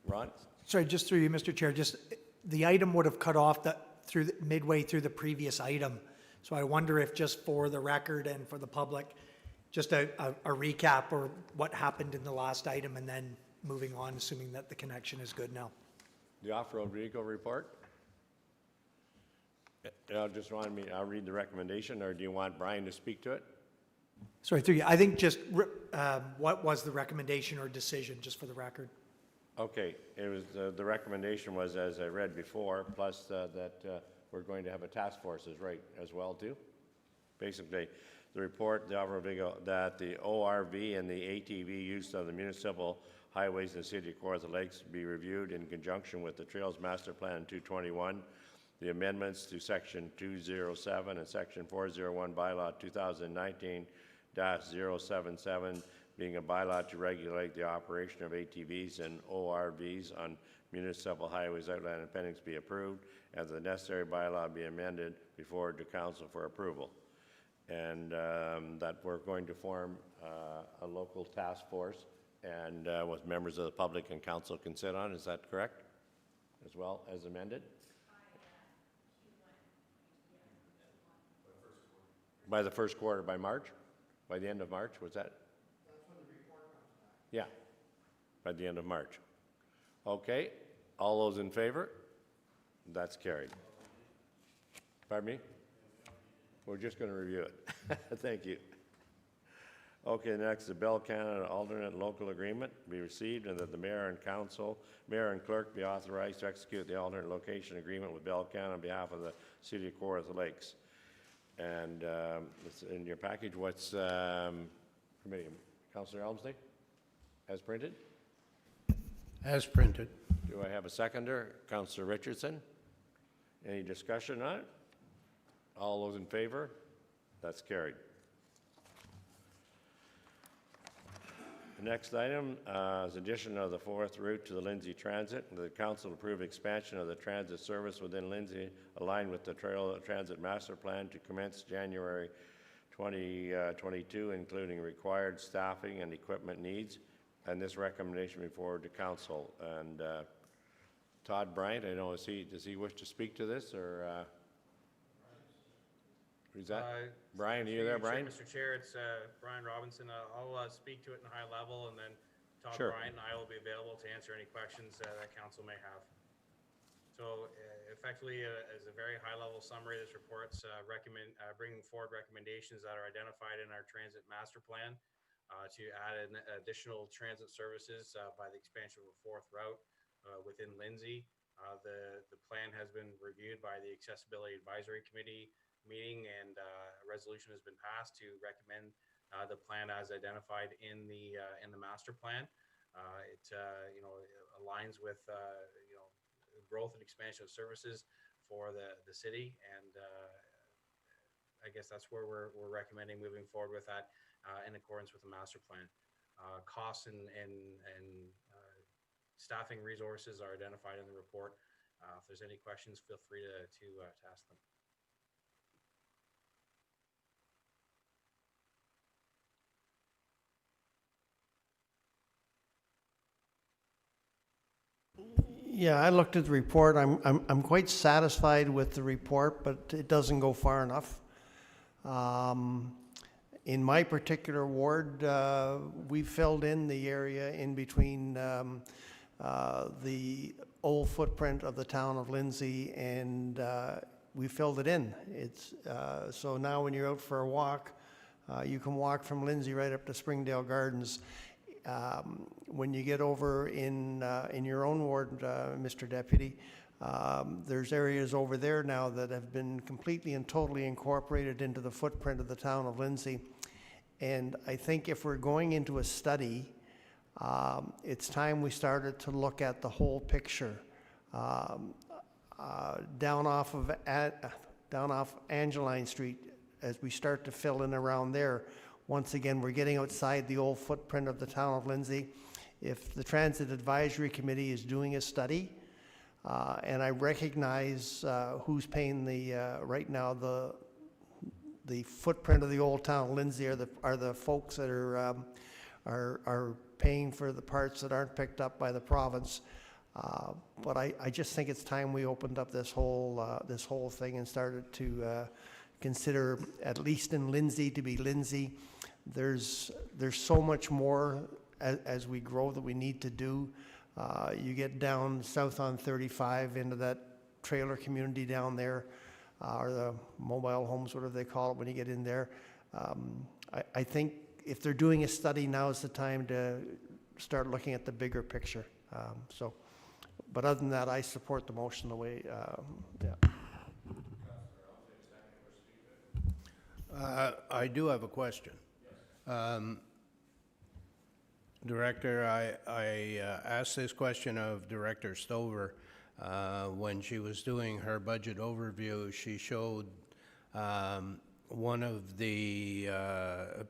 Ron?
Sorry, just through you, Mr. Chair, just, the item would have cut off midway through the previous item. So I wonder if, just for the record and for the public, just a recap or what happened in the last item, and then moving on, assuming that the connection is good now.
The off-road vehicle report? I'll read the recommendation, or do you want Brian to speak to it?
Sorry, through you, I think just, what was the recommendation or decision, just for the record?
Okay, it was, the recommendation was, as I read before, plus that we're going to have a task force as well too. Basically, the report, the off-road vehicle, that the ORV and the ATV use of the municipal highways in the city of Kawartha Lakes be reviewed in conjunction with the Trails Master Plan 221, the amendments to Section 207 and Section 401 Bylaw 2019-077, being a bylaw to regulate the operation of ATVs and ORVs on municipal highways outlined in appendix be approved, and the necessary bylaw be amended before to council for approval. And that we're going to form a local task force and with members of the public and council can sit on. Is that correct? As well as amended? By the first quarter, by March? By the end of March, was that? That's when the report comes back. Yeah, by the end of March. Okay, all those in favor? That's carried. Pardon me? We're just going to review it. Thank you. Okay, next, the Bell Canada alternate local agreement be received, and that the mayor and clerk be authorized to execute the alternate location agreement with Bell Canada on behalf of the city of Kawartha Lakes. And it's in your package. What's committee? Councillor Elmsley, as printed?
As printed.
Do I have a seconder? Councillor Richardson. Any discussion on it? All those in favor? That's carried. The next item is addition of the fourth route to the Lindsay Transit. The council approved expansion of the transit service within Lindsay aligned with the Trail Transit Master Plan to commence January 2022, including required staffing and equipment needs. And this recommendation be forwarded to council. And Todd Bryant, I know, does he wish to speak to this, or who's that? Brian, are you there, Brian?
Mr. Chair, it's Brian Robinson. I'll speak to it in high level, and then Todd
Sure.
Bryant and I will be available to answer any questions that council may have. So effectively, as a very high-level summary, this report's bringing forward recommendations that are identified in our transit master plan to add an additional transit services by the expansion of a fourth route within Lindsay. The plan has been reviewed by the Accessibility Advisory Committee meeting, and a resolution has been passed to recommend the plan as identified in the master plan. It aligns with growth and expansion of services for the city, and I guess that's where we're recommending moving forward with that in accordance with the master plan. Costs and staffing resources are identified in the report. If there's any questions, feel free to ask them.
Yeah, I looked at the report. I'm quite satisfied with the report, but it doesn't go far enough. In my particular ward, we filled in the area in between the old footprint of the town of Lindsay, and we filled it in. It's so now when you're out for a walk, you can walk from Lindsay right up to Springdale Gardens. When you get over in your own ward, Mr. Deputy, there's areas over there now that have been completely and totally incorporated into the footprint of the town of Lindsay. And I think if we're going into a study, it's time we started to look at the whole picture. Down off Angeline Street, as we start to fill in around there, once again, we're getting outside the old footprint of the town of Lindsay. If the Transit Advisory Committee is doing a study, and I recognize who's paying right now, the footprint of the old town of Lindsay are the folks that are paying for the parts that aren't picked up by the province. But I just think it's time we opened up this whole thing and started to consider, at least in Lindsay, to be Lindsay. There's so much more as we grow that we need to do. You get down south on 35 into that trailer community down there, or the mobile homes, whatever they call it when you get in there. I think if they're doing a study, now is the time to start looking at the bigger picture. But other than that, I support the motion the way, yeah.
I do have a question. Director, I asked this question of Director Stover when she was doing her budget overview. She showed one of the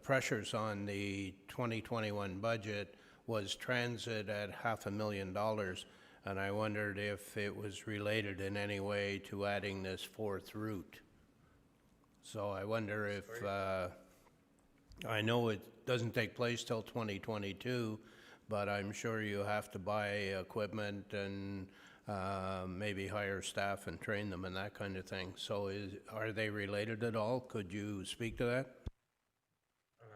pressures on the 2021 budget was transit at $500,000, and I wondered if it was related in any way to adding this fourth route. So I wonder if, I know it doesn't take place till 2022, but I'm sure you have to buy equipment and maybe hire staff and train them and that kind of thing. So are they related at all? Could you speak to that?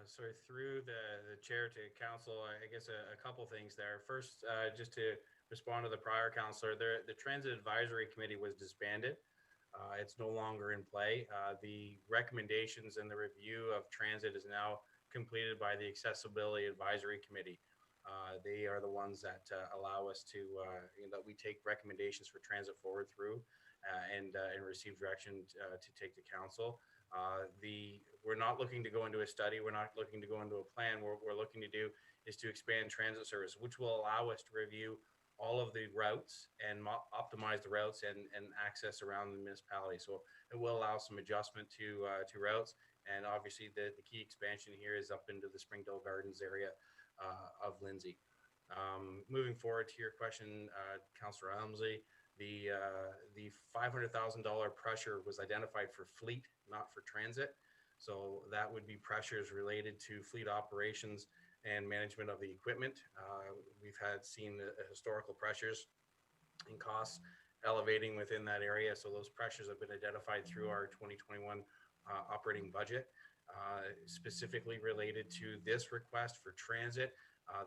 So through the chair to council, I guess a couple things there. First, just to respond to the prior councillor, the Transit Advisory Committee was disbanded. It's no longer in play. The recommendations and the review of transit is now completed by the Accessibility Advisory Committee. They are the ones that allow us to, that we take recommendations for transit forward through and receive direction to take to council. We're not looking to go into a study. We're not looking to go into a plan. What we're looking to do is to expand transit service, which will allow us to review all of the routes and optimize the routes and access around the municipality. So it will allow some adjustment to routes. And obviously the key expansion here is up into the Springdale Gardens area of Lindsay. Moving forward to your question, Councillor Elmsley, the $500,000 pressure was identified for fleet, not for transit. So that would be pressures related to fleet operations and management of the equipment. We've seen historical pressures and costs elevating within that area. So those pressures have been identified through our 2021 operating budget, specifically related to this request for transit.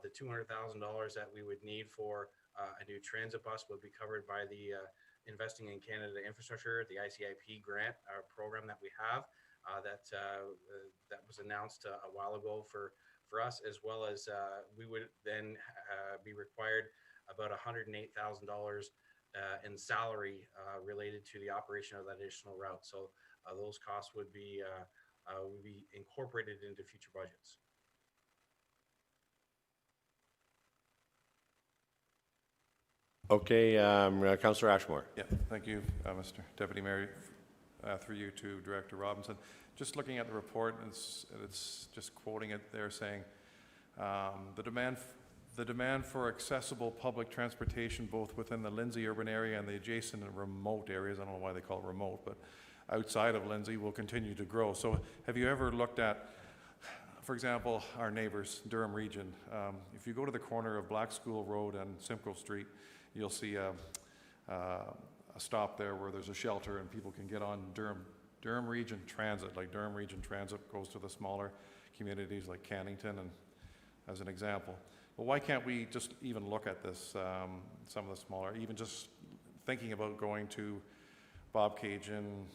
The $200,000 that we would need for a new transit bus would be covered by the Investing in Canada Infrastructure, the ICIP grant program that we have that was announced a while ago for us, as well as we would then be required about $108,000 in salary related to the operation of that additional route. So those costs would be incorporated into future budgets.
Okay, Councillor Ashmore.
Yeah, thank you, Mr. Deputy Mayor. Through you to Director Robinson. Just looking at the report, it's just quoting it there, saying the demand for accessible public transportation both within the Lindsay urban area and the adjacent and remote areas, I don't know why they call it remote, but outside of Lindsay will continue to grow. So have you ever looked at, for example, our neighbors, Durham Region? If you go to the corner of Black School Road and Simcoe Street, you'll see a stop there where there's a shelter and people can get on Durham Region Transit. Like Durham Region Transit goes to the smaller communities like Cannington, and as an example. But why can't we just even look at this, some of the smaller, even just thinking about going to Bobcaygeon,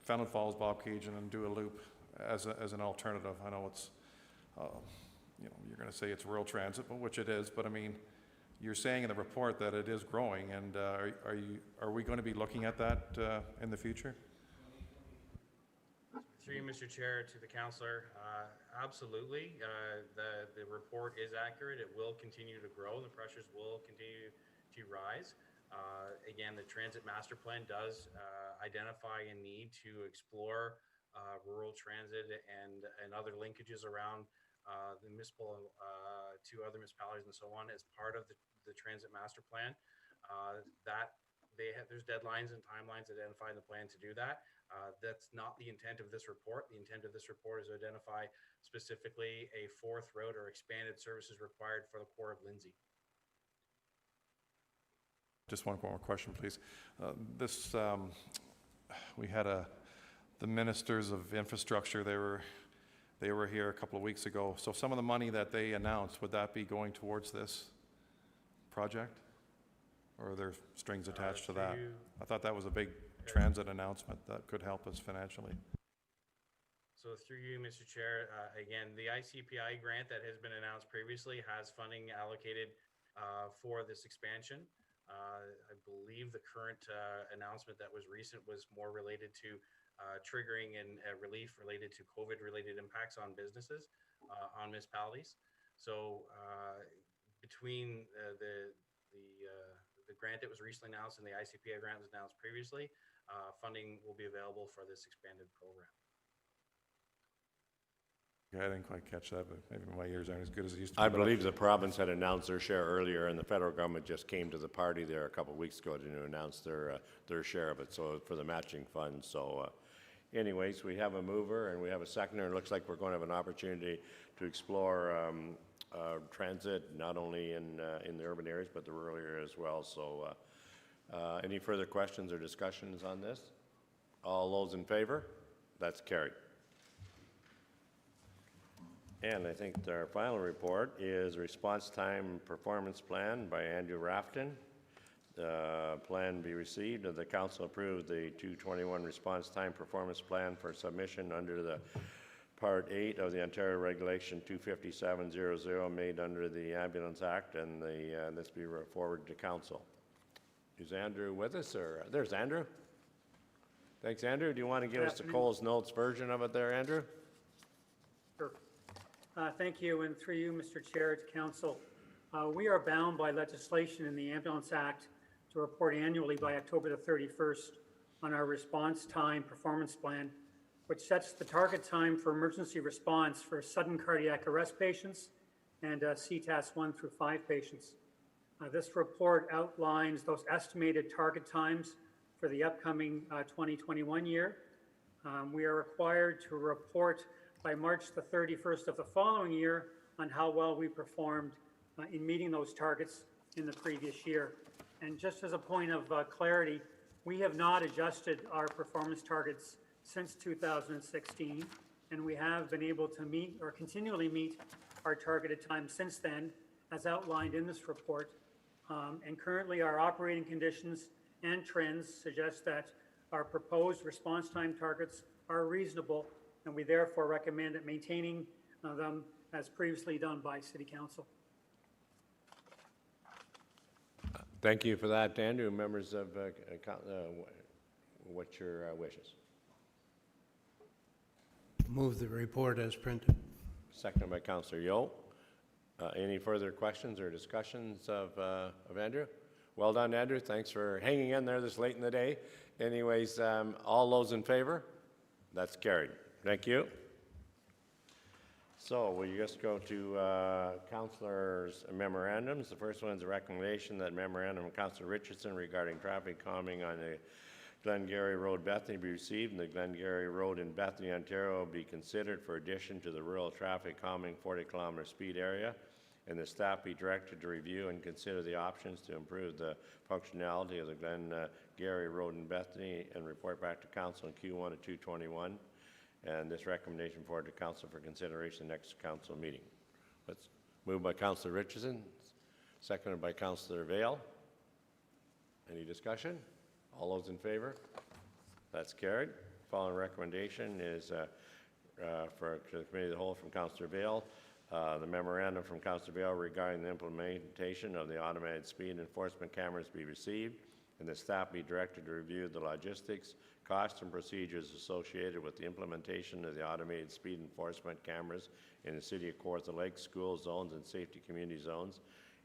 Fountain Falls, Bobcaygeon, and do a loop as an alternative? I know it's, you're going to say it's rural transit, but which it is. But I mean, you're saying in the report that it is growing, and are we going to be looking at that in the future?
Through you, Mr. Chair, to the councillor, absolutely. The report is accurate. It will continue to grow. The pressures will continue to rise. Again, the Transit Master Plan does identify a need to explore rural transit and other linkages around the municipal to other municipalities and so on as part of the transit master plan. That there's deadlines and timelines identified in the plan to do that. That's not the intent of this report. The intent of this report is to identify specifically a fourth route or expanded services required for the core of Lindsay.
Just one more question, please. We had the ministers of infrastructure. They were here a couple of weeks ago. So some of the money that they announced, would that be going towards this project, or are there strings attached to that? I thought that was a big transit announcement that could help us financially.
So through you, Mr. Chair, again, the ICPI grant that has been announced previously has funding allocated for this expansion. I believe the current announcement that was recent was more related to triggering and relief related to COVID-related impacts on businesses, on municipalities. So between the grant that was recently announced and the ICPI grant was announced previously, funding will be available for this expanded program.
I didn't quite catch that, but maybe my ears aren't as good as they used to be.
I believe the province had announced their share earlier, and the federal government just came to the party there a couple of weeks ago to announce their share of it, so for the matching funds. So anyways, we have a mover and we have a seconder. It looks like we're going to have an opportunity to explore transit, not only in the urban areas, but the rural area as well. So any further questions or discussions on this? All those in favor? That's carried. And I think our final report is Response Time Performance Plan by Andrew Rafton. The plan be received, and the council approved the 221 Response Time Performance Plan for submission under the Part 8 of the Ontario Regulation 25700 made under the Ambulance Act, and this be forwarded to council. Is Andrew with us, or there's Andrew? Thanks, Andrew. Do you want to give us the Coles Notes version of it there, Andrew?
Sure. Thank you, and through you, Mr. Chair, to Council. We are bound by legislation in the Ambulance Act to report annually by October the 31st on our response time performance plan, which sets the target time for emergency response for sudden cardiac arrest patients and CTAS 1 through 5 patients. This report outlines those estimated target times for the upcoming 2021 year. We are required to report by March the 31st of the following year on how well we performed in meeting those targets in the previous year. And just as a point of clarity, we have not adjusted our performance targets since 2016, and we have been able to meet or continually meet our targeted time since then, as outlined in this report. And currently our operating conditions and trends suggest that our proposed response time targets are reasonable, and we therefore recommend that maintaining them as previously done by City Council.
Thank you for that, Andrew. Members of what's your wishes?
Move the report as printed.
Seconded by Councillor Yeo. Any further questions or discussions of Andrew? Well done, Andrew. Thanks for hanging in there this late in the day. Anyways, all those in favor? That's carried. Thank you. So we just go to councillors' memorandums. The first one is a recommendation that memorandum of Councillor Richardson regarding traffic calming on the Glengarry Road, Bethany be received, and the Glengarry Road in Bethany, Ontario be considered for addition to the rural traffic calming 40-kilometer speed area, and the staff be directed to review and consider the options to improve the functionality of the Glengarry Road in Bethany and report back to council in Q1 of 2021. And this recommendation forward to council for consideration next council meeting. Let's move by Councillor Richardson, seconded by Councillor Vail. Any discussion? All those in favor? That's carried. Following recommendation is for the Committee of the Whole from Councillor Vail. The memorandum from Councillor Vail regarding the implementation of the automated speed enforcement cameras be received, and the staff be directed to review the logistics, costs, and procedures associated with the implementation of the automated speed enforcement cameras in the City of Kawartha Lakes, school zones, and safety community zones,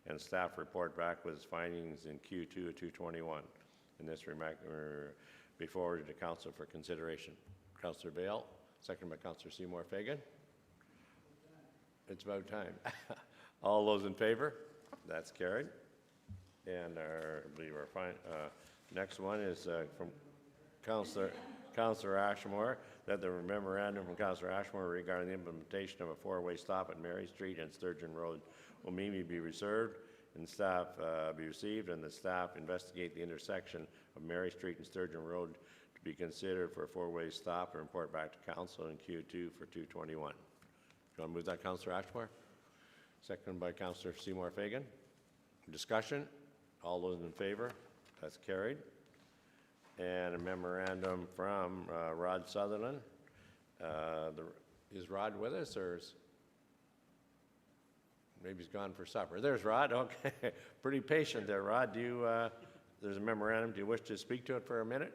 and staff report back with its findings in Q2 of 2021. And this be forwarded to Council for consideration. Councillor Vail, second by Councillor Seymour Fagan. It's about time. All those in favor? That's carried. And I believe our next one is from Councillor Ashmore, that the memorandum from Councillor Ashmore regarding the implementation of a four-way stop at Mary Street and Sturgeon Road will maybe be reserved and staff be received, and the staff investigate the intersection of Mary Street and Sturgeon Road to be considered for a four-way stop and report back to council in Q2 for 221. You want to move that, Councillor Ashmore? Second by Councillor Seymour Fagan. Discussion? All those in favor? That's carried. And a memorandum from Rod Sutherland. Is Rod with us, or is... Maybe he's gone for supper. There's Rod. Okay. Pretty patient there, Rod. Do you, there's a memorandum. Do you wish to speak to it for a minute?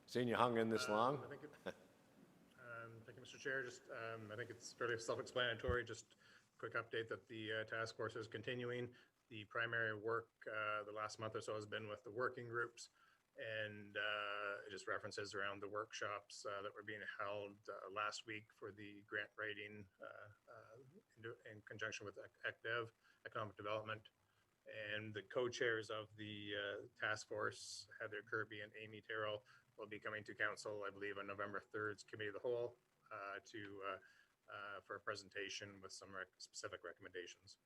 Seeing you hung in this long.
Thank you, Mr. Chair. Just, I think it's fairly self-explanatory. Just a quick update that the task force is continuing. The primary work the last month or so has been with the working groups, and it just references around the workshops that were being held last week for the grant writing in conjunction with ECDEV, Economic Development. And the co-chairs of the task force, Heather Kirby and Amy Terrell, will be coming to council, I believe, on November 3rd's Committee of the Whole for a presentation with some specific recommendations.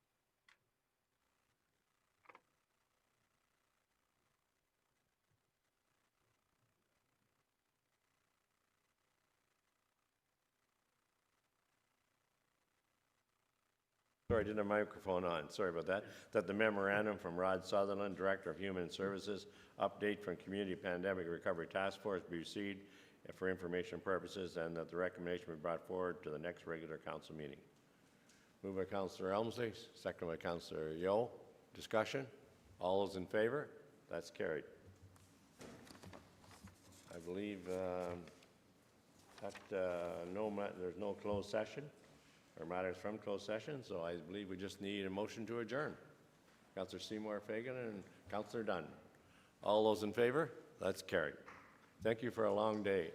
Sorry, I didn't have my microphone on. Sorry about that. That the memorandum from Rod Sutherland, Director of Human Services, update from Community Pandemic Recovery Task Force be received for information purposes, and that the recommendation be brought forward to the next regular council meeting. Moved by Councillor Elmsley, second by Councillor Yeo. Discussion? All those in favor? That's carried. I believe there's no closed session or matters from closed session, so I believe we just need a motion to adjourn. Councillor Seymour Fagan and Councillor Dunn. All those in favor? That's carried. Thank you for a long day.